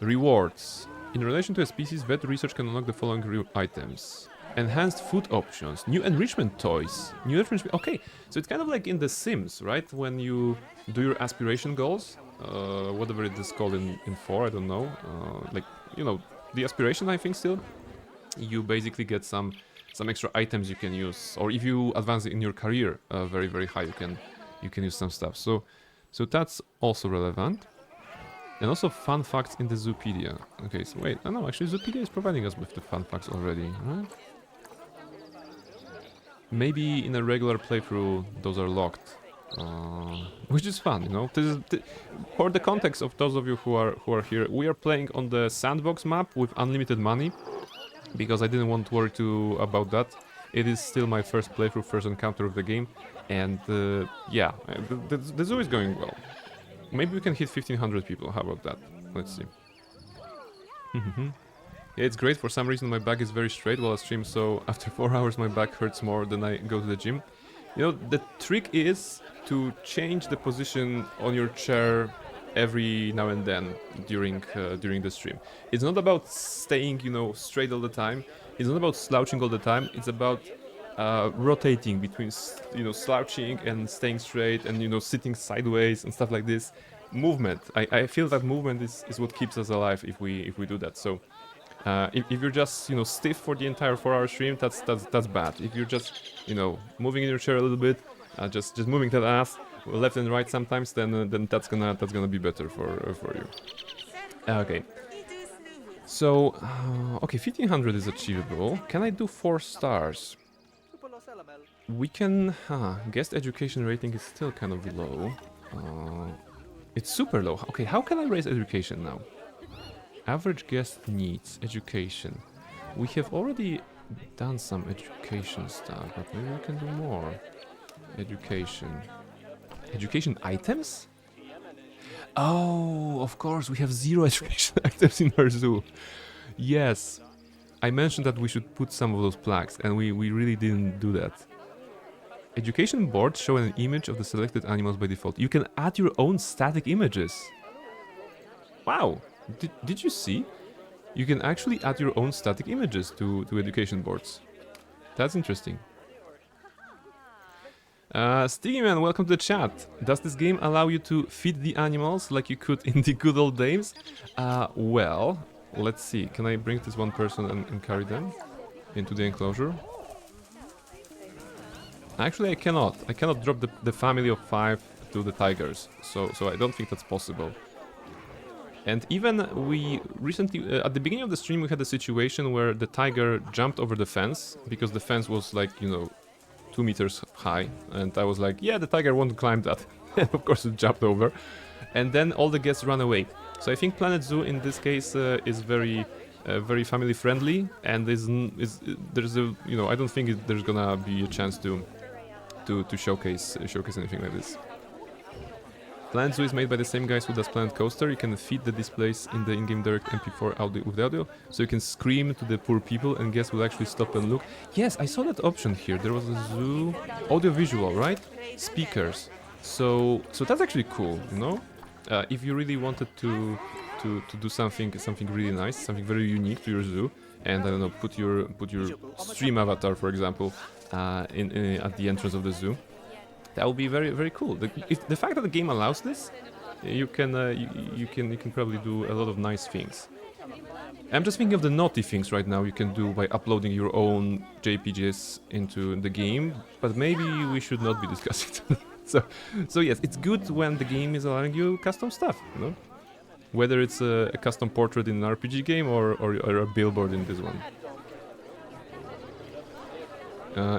Rewards. In relation to a species, vet research can unlock the following items. Enhanced food options, new enrichment toys, new enrichment. Okay, so it's kind of like in The Sims, right? When you do your aspiration goals, whatever it is called in 4, I don't know. Like, you know, the aspiration, I think still. You basically get some extra items you can use, or if you advance in your career very very high, you can use some stuff. So that's also relevant. And also fun facts in the Zoopedia. Okay, so wait, no, actually Zoopedia is providing us with the fun facts already, right? Maybe in a regular playthrough those are locked, which is fun, you know. For the context of those of you who are here, we are playing on the sandbox map with unlimited money, because I didn't want to worry about that. It is still my first playthrough, first encounter of the game, and yeah, the zoo is going well. Maybe we can hit 1500 people. How about that? Let's see. Yeah, it's great. For some reason my back is very straight while I stream, so after 4 hours my back hurts more than I go to the gym. You know, the trick is to change the position on your chair every now and then during the stream. It's not about staying, you know, straight all the time. It's not about slouching all the time. It's about rotating between, you know, slouching and staying straight, and, you know, sitting sideways and stuff like this. Movement. I feel that movement is what keeps us alive if we do that. So if you're just, you know, stiff for the entire 4-hour stream, that's bad. If you're just, you know, moving in your chair a little bit, just moving that ass left and right sometimes, then that's gonna be better for you. Okay. So okay, 1500 is achievable. Can I do 4 stars? We can. Guest education rating is still kind of low. It's super low. Okay, how can I raise education now? Average guest needs education. We have already done some education stuff, but maybe we can do more. Education. Education items? Oh, of course, we have 0 education items in our zoo. Yes. I mentioned that we should put some of those plaques, and we really didn't do that. Education boards show an image of the selected animals by default. You can add your own static images. Wow. Did you see? You can actually add your own static images to education boards. That's interesting. Stiggyman, welcome to the chat. Does this game allow you to feed the animals like you could in the good old days? Well, let's see. Can I bring this one person and carry them into the enclosure? Actually, I cannot. I cannot drop the family of 5 to the tigers. So I don't think that's possible. And even we recently, at the beginning of the stream, we had a situation where the tiger jumped over the fence because the fence was like, you know, 2 meters high, and I was like, yeah, the tiger won't climb that. And of course it jumped over, and then all the guests ran away. So I think Planet Zoo in this case is very family friendly, and there's a, you know, I don't think there's gonna be a chance to showcase anything like this. Planet Zoo is made by the same guys who does Planet Coaster. You can feed the displays in the in-game direct MP4 audio with audio, so you can scream to the poor people and guests will actually stop and look. Yes, I saw that option here. There was a zoo audio-visual, right? Speakers. So that's actually cool, you know? If you really wanted to do something really nice, something very unique to your zoo, and I don't know, put your stream avatar, for example, in at the entrance of the zoo. That would be very, very cool. The fact that the game allows this, you can probably do a lot of nice things. I'm just thinking of the naughty things right now you can do by uploading your own JPGs into the game, but maybe we should not be discussing it. So yes, it's good when the game is allowing you custom stuff, you know? Whether it's a custom portrait in an RPG game or a billboard in this one.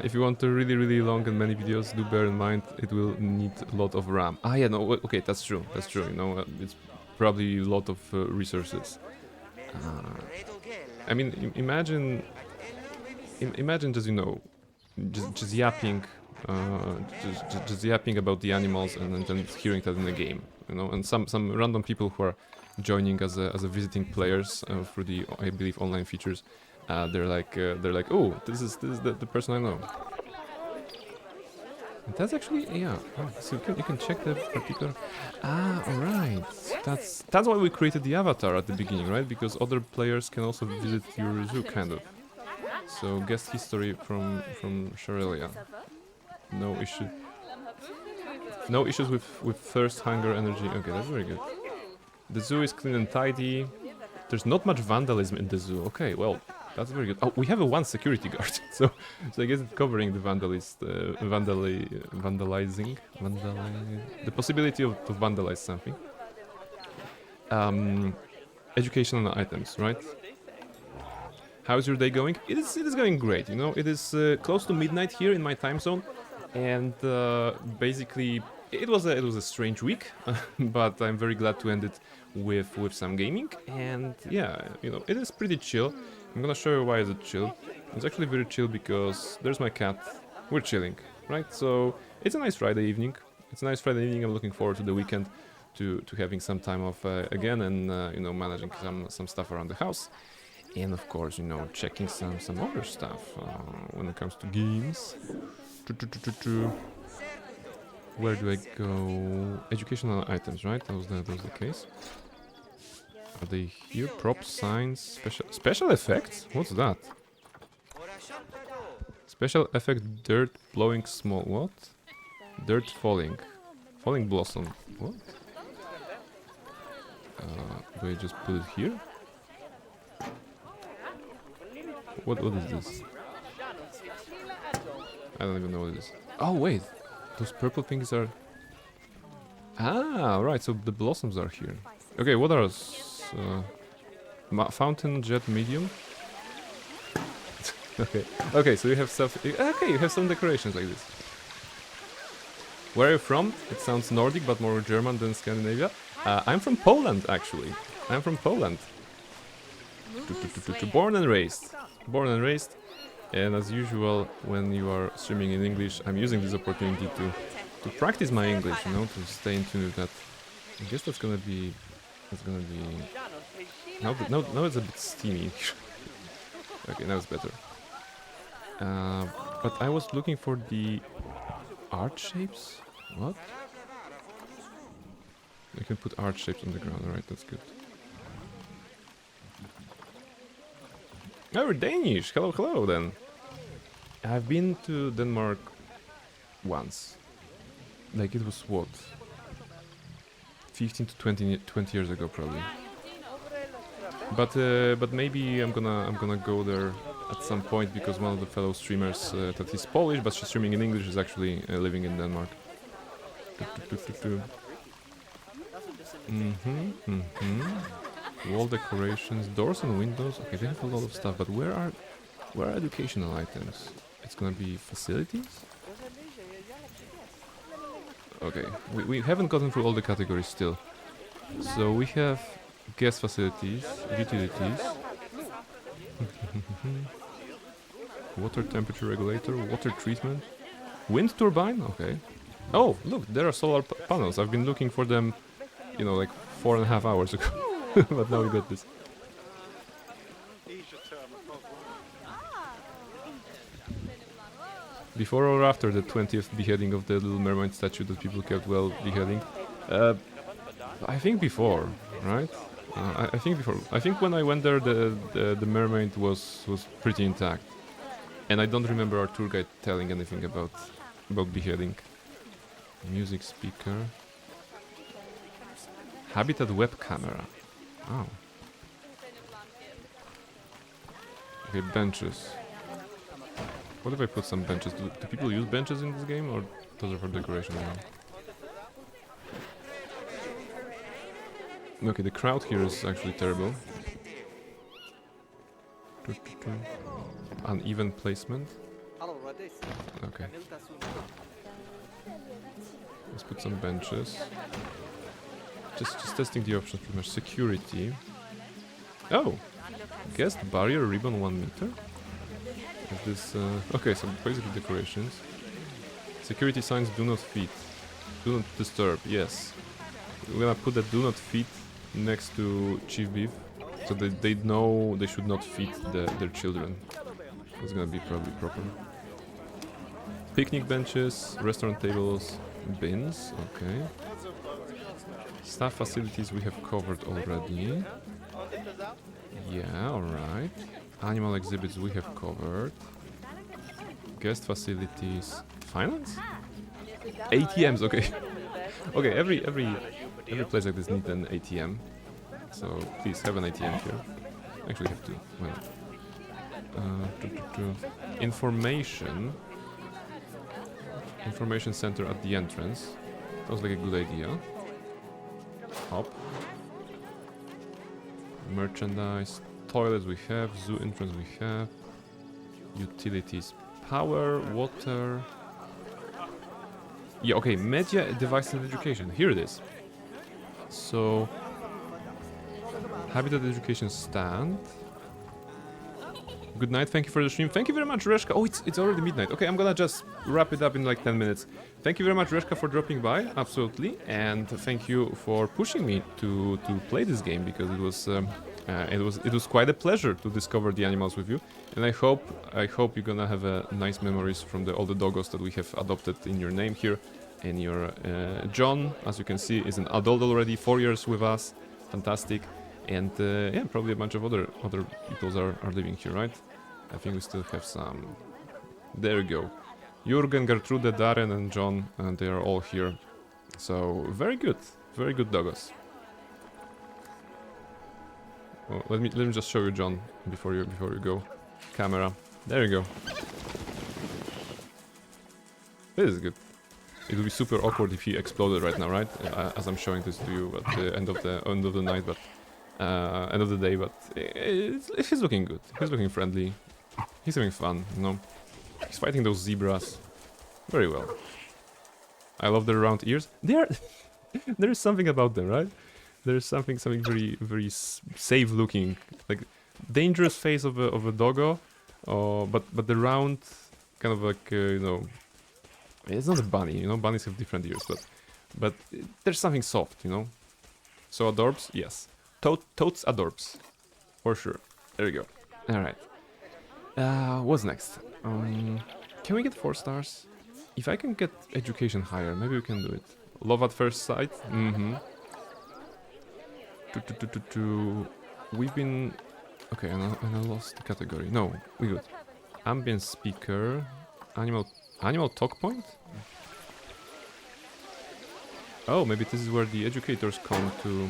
If you want a really, really long and many videos, do bear in mind it will need a lot of RAM. Ah, yeah, no, okay, that's true, you know, it's probably a lot of resources. I mean, imagine just, you know, just yapping, just yapping about the animals and then hearing that in the game, you know, and some random people who are joining as a visiting players through the, I believe, online features. They're like, oh, this is the person I know. And that's actually, yeah. Oh, so you can check the particular. Ah, all right. That's why we created the avatar at the beginning, right? Because other players can also visit your zoo, kind of. So guest history from Sharelia. No issue. No issues with thirst, hunger, energy. Okay, that's very good. The zoo is clean and tidy. There's not much vandalism in the zoo. Okay, well. That's very good. Oh, we have one security guard, so I guess it's covering the vandalizing, the possibility to vandalize something. Educational items, right? How's your day going? It is going great. You know, it is close to midnight here in my time zone, and basically it was a strange week, but I'm very glad to end it with some gaming. And yeah, you know, it is pretty chill. I'm gonna show you why is it chill. It's actually very chill because there's my cat. We're chilling, right? So it's a nice Friday evening. I'm looking forward to the weekend, to having some time off again, and you know, managing some stuff around the house, and of course, you know, checking some other stuff when it comes to games. Where do I go? Educational items, right? That was the case. Are they here? Props, signs, special effects? What's that? Special effect, dirt blowing small. What? Dirt falling. Falling blossom. What? Do I just put it here? What is this? I don't even know what it is. Oh wait, those purple things are. Ah, right. So the blossoms are here. Okay, what are those? Fountain jet medium. Okay, so you have stuff. Okay, you have some decorations like this. Where are you from? It sounds Nordic, but more German than Scandinavia. I'm from Poland, actually. I'm from Poland. Born and raised. And as usual, when you are streaming in English, I'm using this opportunity to practice my English, you know, to stay in tune with that. I guess that's gonna be. Now it's a bit steamy. Okay, now it's better. But I was looking for the art shapes. What? I can put art shapes on the ground. Alright, that's good. Oh, we're Danish. Hello then. I've been to Denmark once. Like it was what? 15 to 20 years ago probably. But maybe I'm gonna go there at some point because one of the fellow streamers that is Polish, but she's streaming in English, is actually living in Denmark. Wall decorations, doors and windows. Okay, they have a lot of stuff, but where are educational items? It's gonna be facilities. Okay, we haven't gotten through all the categories still. So we have guest facilities, utilities, water temperature regulator, water treatment, wind turbine, okay. Oh, look, there are solar panels. I've been looking for them, you know, like 4.5 hours ago. But now we got this. Before or after the 20th beheading of the Little Mermaid statue that people kept well beheading? Uh, I think before, right? I think before. I think when I went there, the mermaid was pretty intact, and I don't remember our tour guide telling anything about beheading. Music speaker. Habitat web camera. Oh. Okay, benches. What if I put some benches? Do people use benches in this game, or those are for decoration now? Okay, the crowd here is actually terrible. Uneven placement. Okay. Let's put some benches. Just testing the options pretty much. Security. Oh! Guest barrier ribbon 1 meter? Is this... okay, so basically decorations. Security signs do not feed. Do not disturb, yes. We're gonna put that do not feed next to Chief Beef, so that they know they should not feed their children. That's gonna be probably proper. Picnic benches, restaurant tables, bins, okay. Staff facilities we have covered already. Yeah, alright. Animal exhibits we have covered. Guest facilities. Finance? ATMs, okay. Okay, every place like this needs an ATM. So please have an ATM here. Actually have two. Why not? Information. Information center at the entrance. Sounds like a good idea. Hop. Merchandise. Toilets we have. Zoo entrance we have. Utilities. Power, water. Yeah, okay. Media, devices and education. Here it is. So... Habitat education stand. Good night, thank you for the stream. Thank you very much, Reshka. Oh, it's already midnight. Okay, I'm gonna just wrap it up in like 10 minutes. Thank you very much, Reshka, for dropping by. Absolutely. And thank you for pushing me to play this game, because it was quite a pleasure to discover the animals with you. And I hope you're gonna have nice memories from all the doggos that we have adopted in your name here. And your John, as you can see, is an adult already, 4 years with us. Fantastic. And yeah, probably a bunch of other people are living here, right? I think we still have some. There we go. Jürgen, Gertrude, Darren, and John, and they are all here. So very good doggos. Well, let me just show you John before you go. Camera. There you go. This is good. It would be super awkward if he exploded right now, right? As I'm showing this to you at the end of the night, but end of the day. But he's looking good. He's looking friendly. He's having fun, you know. He's fighting those zebras very well. I love their round ears. There is something about them, right? There's something very safe looking, like dangerous face of a doggo, but the round kind of like you know. It's not a bunny, you know, bunnies have different ears, but there's something soft, you know. So adorbs, yes. Totes adorbs, for sure. There we go. All right. What's next? Can we get 4 stars? If I can get education higher, maybe we can do it. Love at first sight. We've been okay, and I lost the category. No, we good. Ambient speaker, Animal talk point? Oh, maybe this is where the educators come to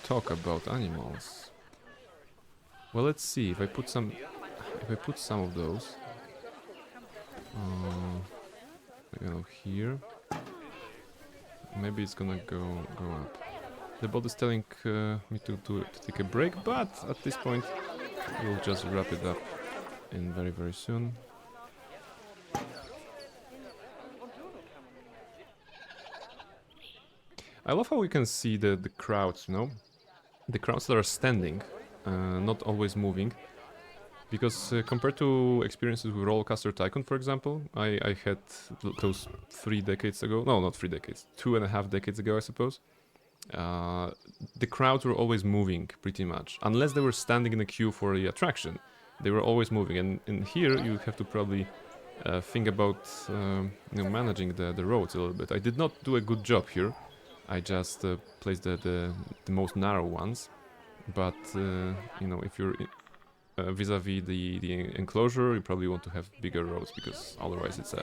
talk about animals. Well, let's see if I put some of those. You know, here. Maybe it's gonna go up. The bot is telling me to take a break, but at this point we'll just wrap it up. In very soon. I love how we can see the crowds, you know? The crowds that are standing, not always moving. Because compared to experiences with Rollercoaster Tycoon, for example, I had those 3 decades ago. No, not 3 decades. 2.5 decades ago, I suppose. The crowds were always moving, pretty much. Unless they were standing in a queue for the attraction. They were always moving. And in here, you have to probably think about managing the roads a little bit. I did not do a good job here. I just placed the most narrow ones. But, if you're vis-a-vis the enclosure, you probably want to have bigger roads, because otherwise it's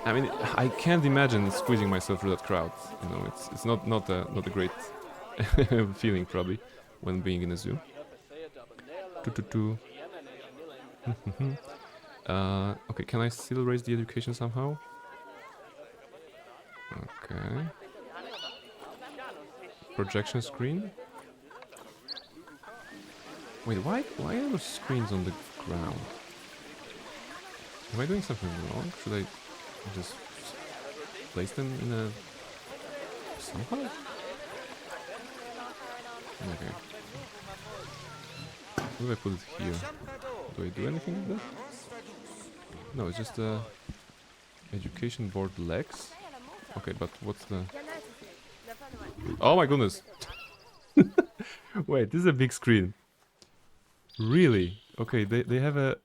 I mean, I can't imagine squeezing myself through that crowd. It's not a great feeling, probably, when being in a zoo. Okay, can I still raise the education somehow? Okay. Projection screen. Wait, why are those screens on the ground? Am I doing something wrong? Should I just place them in a... somehow? Okay. What do I put it here? Do I do anything with that? No, it's just the education board legs. Okay, but what's the... Oh my goodness! Wait, this is a big screen. Really? Okay, they have a...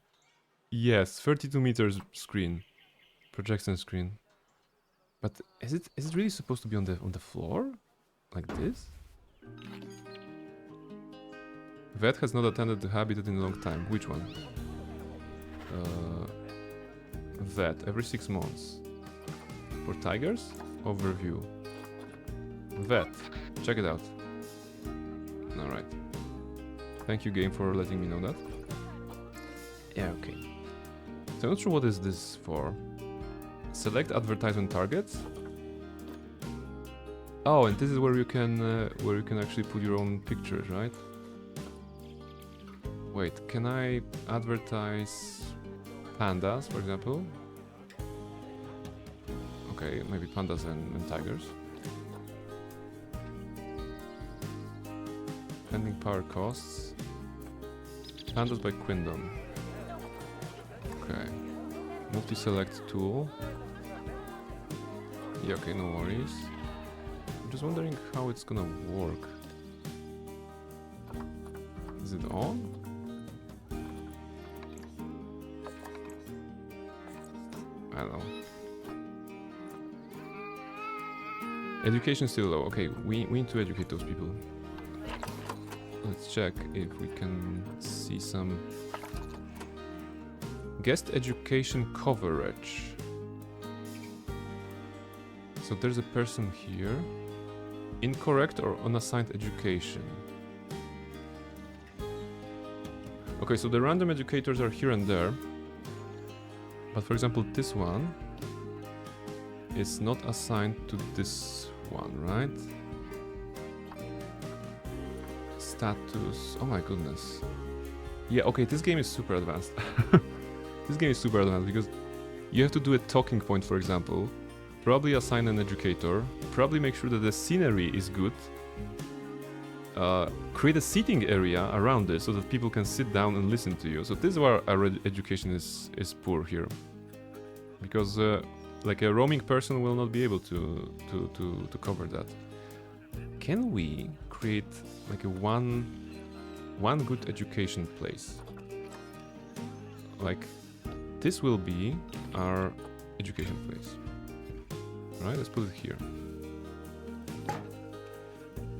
Yes, 32 meters screen. Projection screen. But is it really supposed to be on the floor? Like this? Vet has not attended the habitat in a long time. Which one? Vet, every 6 months. For tigers? Overview. Vet, check it out. Alright. Thank you, game, for letting me know that. Yeah, okay. So I'm not sure what is this for. Select advertisement targets. Oh, and this is where you can actually put your own pictures, right? Wait, can I advertise pandas, for example? Okay, maybe pandas and tigers. Pending power costs. Pandas by Quindom. Okay. Multi-select tool. Yeah, okay, no worries. I'm just wondering how it's gonna work. Is it on? I don't know. Education still low. Okay, we need to educate those people. Let's check if we can see some guest education coverage. So there's a person here. Incorrect or unassigned education. Okay, so the random educators are here and there. But for example, this one is not assigned to this one, right? Status. Oh my goodness. Yeah, okay, this game is super advanced. This game is super advanced because you have to do a talking point, for example. Probably assign an educator. Probably make sure that the scenery is good. Create a seating area around this so that people can sit down and listen to you. So this is where our education is poor here. Because like a roaming person will not be able to cover that. Can we create like a one good education place? Like this will be our education place. Right, let's put it here.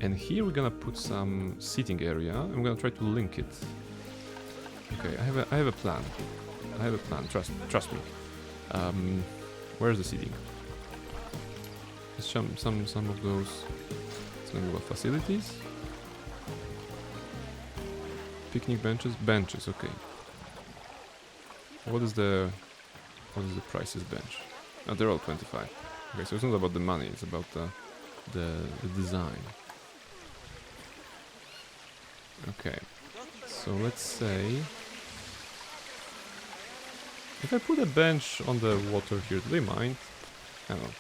And here we're gonna put some seating area. I'm gonna try to link it. Okay, I have a plan. I have a plan. Trust me. Where's the seating? There's some of those. It's gonna be about facilities. Picnic benches. Okay. What is the prices bench? Oh, they're all 25. Okay, so it's not about the money. It's about the design. Okay, so let's say if I put a bench on the water here, do they mind? I don't know.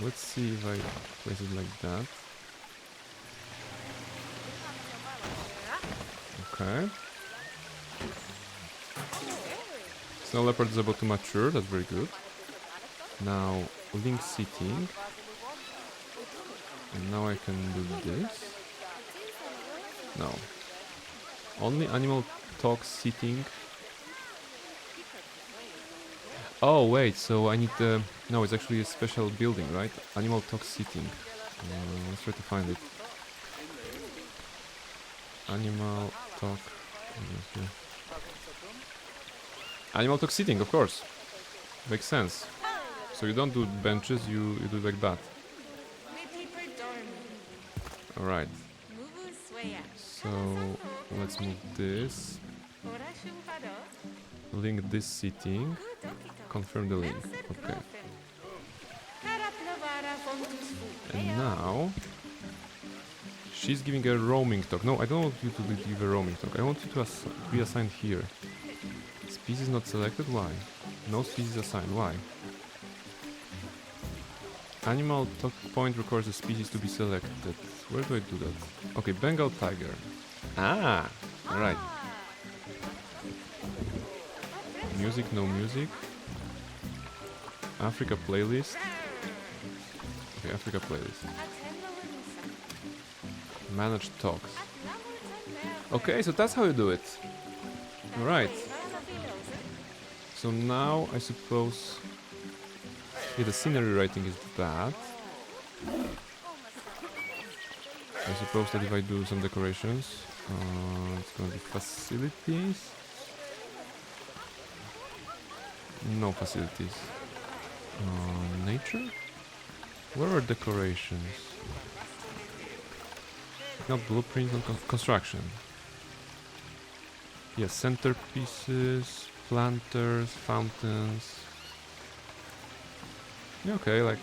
Let's see if I place it like that. Okay. Snow leopard is about to mature. That's very good. Now link seating. And now I can do this. No. Only animal talk seating. Oh wait, so I need the... No, it's actually a special building, right? Animal talk seating. Let's try to find it. Animal talk... Animal talk seating, of course. Makes sense. So you don't do benches, you do like that. Alright. So let's move this. Link this seating. Confirm the link. Okay. And now she's giving a roaming talk. No, I don't want you to give a roaming talk. I want you to be assigned here. Species not selected? Why? No species assigned. Why? Animal talk point requires a species to be selected. Where do I do that? Okay, Bengal tiger. Ah! Alright. Music, no music. Africa playlist. Okay, Africa playlist. Manage talks. Okay, so that's how you do it. Alright. So now I suppose... Yeah, the scenery writing is that. I suppose that if I do some decorations, it's gonna be facilities. No facilities. Nature? Where are decorations? Not blueprints, not construction. Yes, centerpieces, planters, fountains. Yeah, okay, like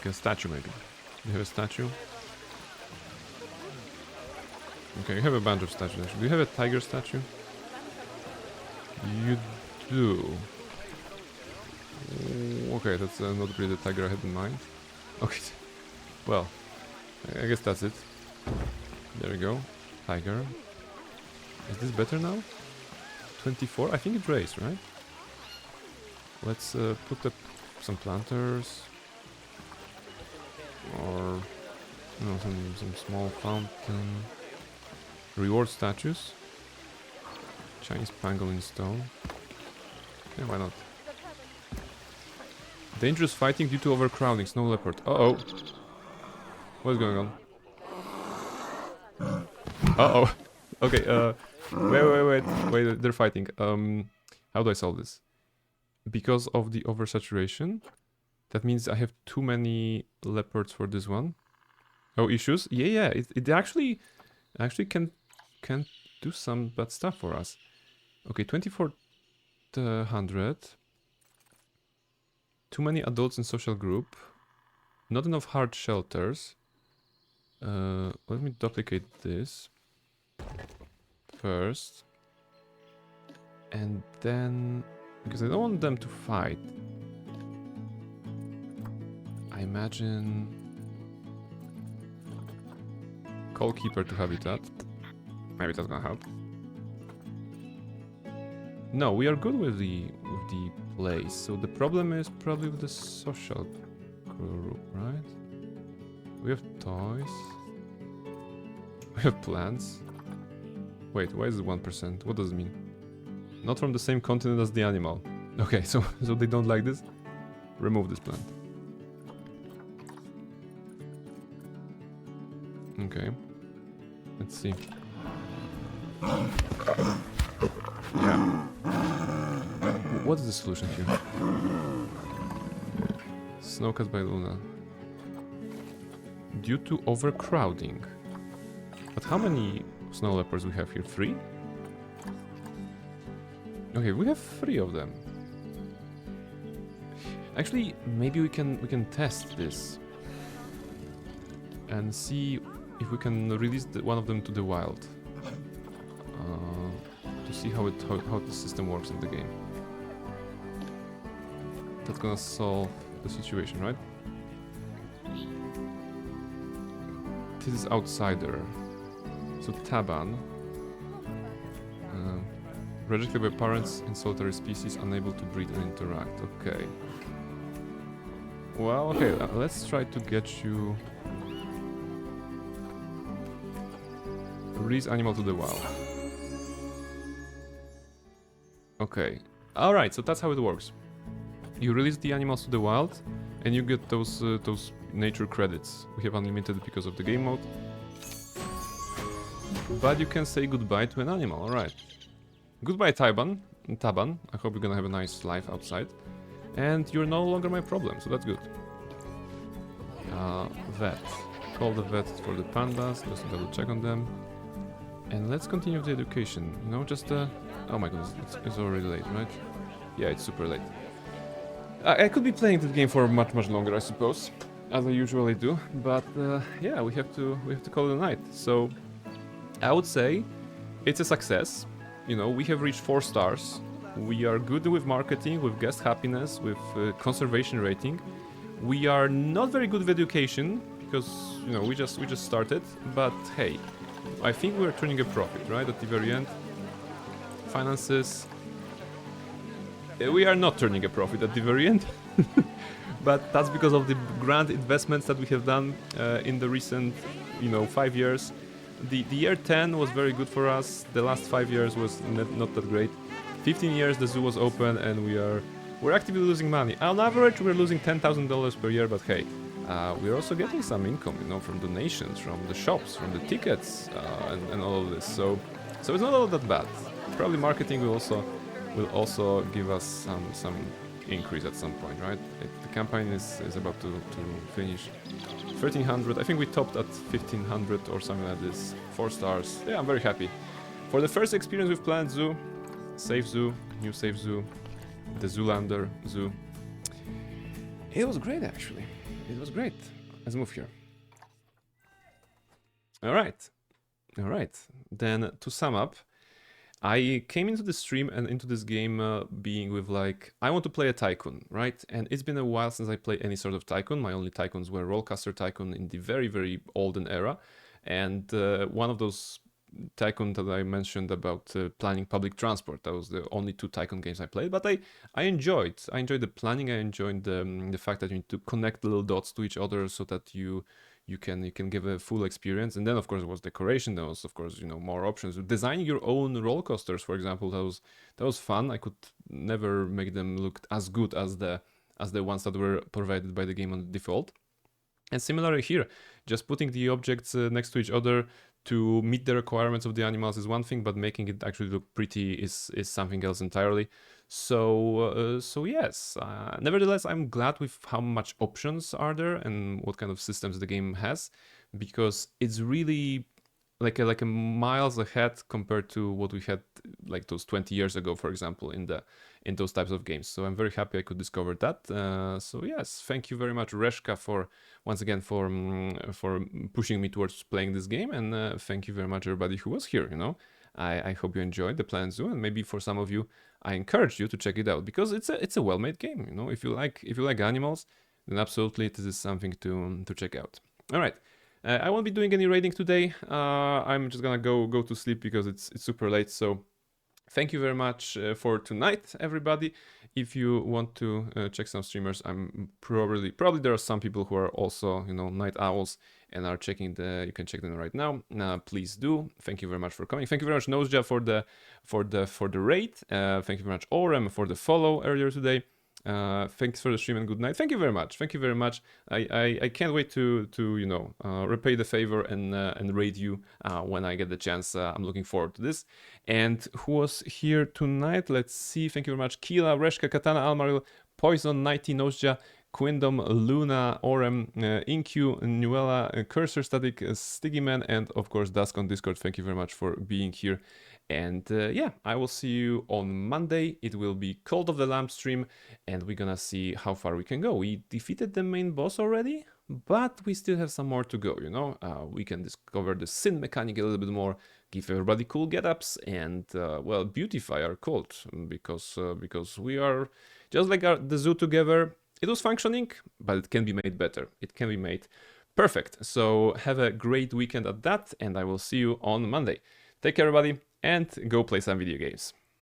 a statue maybe. You have a statue? Okay, you have a bunch of statues actually. Do you have a tiger statue? You do. Okay, that's not really the tiger I had in mind. Okay, well, I guess that's it. There we go. Tiger. Is this better now? 24? I think it raised, right? Let's put up some planters. Or no, some small fountain. Reward statues. Chinese pangolin stone. Yeah, why not? Dangerous fighting due to overcrowding. Snow leopard. Uh-oh. What's going on? Uh-oh. Okay, wait, they're fighting. How do I solve this? Because of the oversaturation, that means I have too many leopards for this one. Oh, issues? Yeah, it actually can do some bad stuff for us. Okay, 2400. Too many adults in social group. Not enough hard shelters. Let me duplicate this first. And then, because I don't want them to fight, I imagine call keeper to habitat. Maybe that's gonna help. No, we are good with the place. So the problem is probably with the social group, right? We have toys. We have plants. Wait, why is it 1%? What does it mean? Not from the same continent as the animal. Okay, so they don't like this? Remove this plant. Okay. Let's see. Yeah. What is the solution here? Snowcat by Luna. Due to overcrowding. But how many snow leopards we have here? 3? Okay, we have 3 of them. Actually, maybe we can test this and see if we can release one of them to the wild. To see how the system works in the game. That's gonna solve the situation, right? species is outsider. So Taban. Rejected by parents in solitary species, unable to breed and interact. Okay. Well, okay, let's try to get you... Release animal to the wild. Okay. Alright, so that's how it works. You release the animals to the wild, and you get those nature credits. We have unlimited because of the game mode. But you can say goodbye to an animal, alright. Goodbye, Taban. I hope you're gonna have a nice life outside. And you're no longer my problem, so that's good. Vet. Call the vet for the pandas, just double check on them. And let's continue the education, you know, just oh my goodness, it's already late, right? Yeah, it's super late. I could be playing this game for much longer, I suppose, as I usually do, but yeah, we have to call it a night. So I would say it's a success. You know, we have reached 4 stars. We are good with marketing, with guest happiness, with conservation rating. We are not very good with education because, you know, we just started, but hey, I think we're turning a profit, right, at the very end. Finances. We are not turning a profit at the very end. But that's because of the grand investments that we have done in the recent, you know, 5 years. The year 10 was very good for us. The last 5 years was not that great. 15 years the zoo was open and we're actively losing money. On average we're losing $10,000 per year, but hey, we're also getting some income, you know, from donations, from the shops, from the tickets, and all of this. So it's not all that bad. Probably marketing will also give us some increase at some point, right? The campaign is about to finish. 1300, I think we topped at 1500 or something like this. 4 stars. Yeah, I'm very happy. For the first experience with Planet Zoo, Safe Zoo, new Safe Zoo, the Zoolander Zoo. It was great, actually. It was great. Let's move here. Alright. Alright. Then, to sum up, I came into the stream and into this game being with like, I want to play a tycoon, right? And it's been a while since I played any sort of tycoon. My only tycoons were Rollcaster Tycoon in the very olden era. And one of those tycoon that I mentioned about planning public transport, that was the only 2 tycoon games I played. But I enjoyed the planning. I enjoyed the fact that you need to connect the little dots to each other so that you can give a full experience. And then of course it was decoration. There was of course, you know, more options. Designing your own roller coasters, for example, that was fun. I could never make them look as good as the ones that were provided by the game on default. And similarly here, just putting the objects next to each other to meet the requirements of the animals is one thing, but making it actually look pretty is something else entirely. So yes, nevertheless, I'm glad with how much options are there and what kind of systems the game has, because it's really like a miles ahead compared to what we had like those 20 years ago, for example, in those types of games. So I'm very happy I could discover that. So yes, thank you very much, Reshka, for once again for pushing me towards playing this game, and thank you very much everybody who was here. You know, I hope you enjoyed the Planet Zoo, and maybe for some of you, I encourage you to check it out because it's a well-made game. You know, if you like animals, then absolutely this is something to check out. All right. I won't be doing any raiding today. I'm just gonna go to sleep because it's super late. So thank you very much for tonight, everybody. If you want to check some streamers, I'm probably there are some people who are also, you know, night owls and are checking you can check them right now. Please do. Thank you very much for coming. Thank you very much, Nosja, for the raid. Thank you very much, Orem, for the follow earlier today. Thanks for the stream and good night. Thank you very much. Thank you very much. I can't wait to you know, repay the favor and raid you when I get the chance. I'm looking forward to this. And who was here tonight? Let's see. Thank you very much. Kila, Reshka, Katana, Almaril, Poison, Nighty, Nosja, Quindom, Luna, Orem, Inq, Nuela, Cursor Static, Stiggyman, and of course Dusk on Discord. Thank you very much for being here. And yeah, I will see you on Monday. It will be Cult of the Lamb stream, and we're gonna see how far we can go. We defeated the main boss already, but we still have some more to go, you know? We can discover the sin mechanic a little bit more, give everybody cool get-ups, and, well, beautify our cult, because we are, just like the zoo together, it was functioning, but it can be made better. It can be made Perfect. So have a great weekend at that, and I will see you on Monday. Take care, everybody, and go play some video games.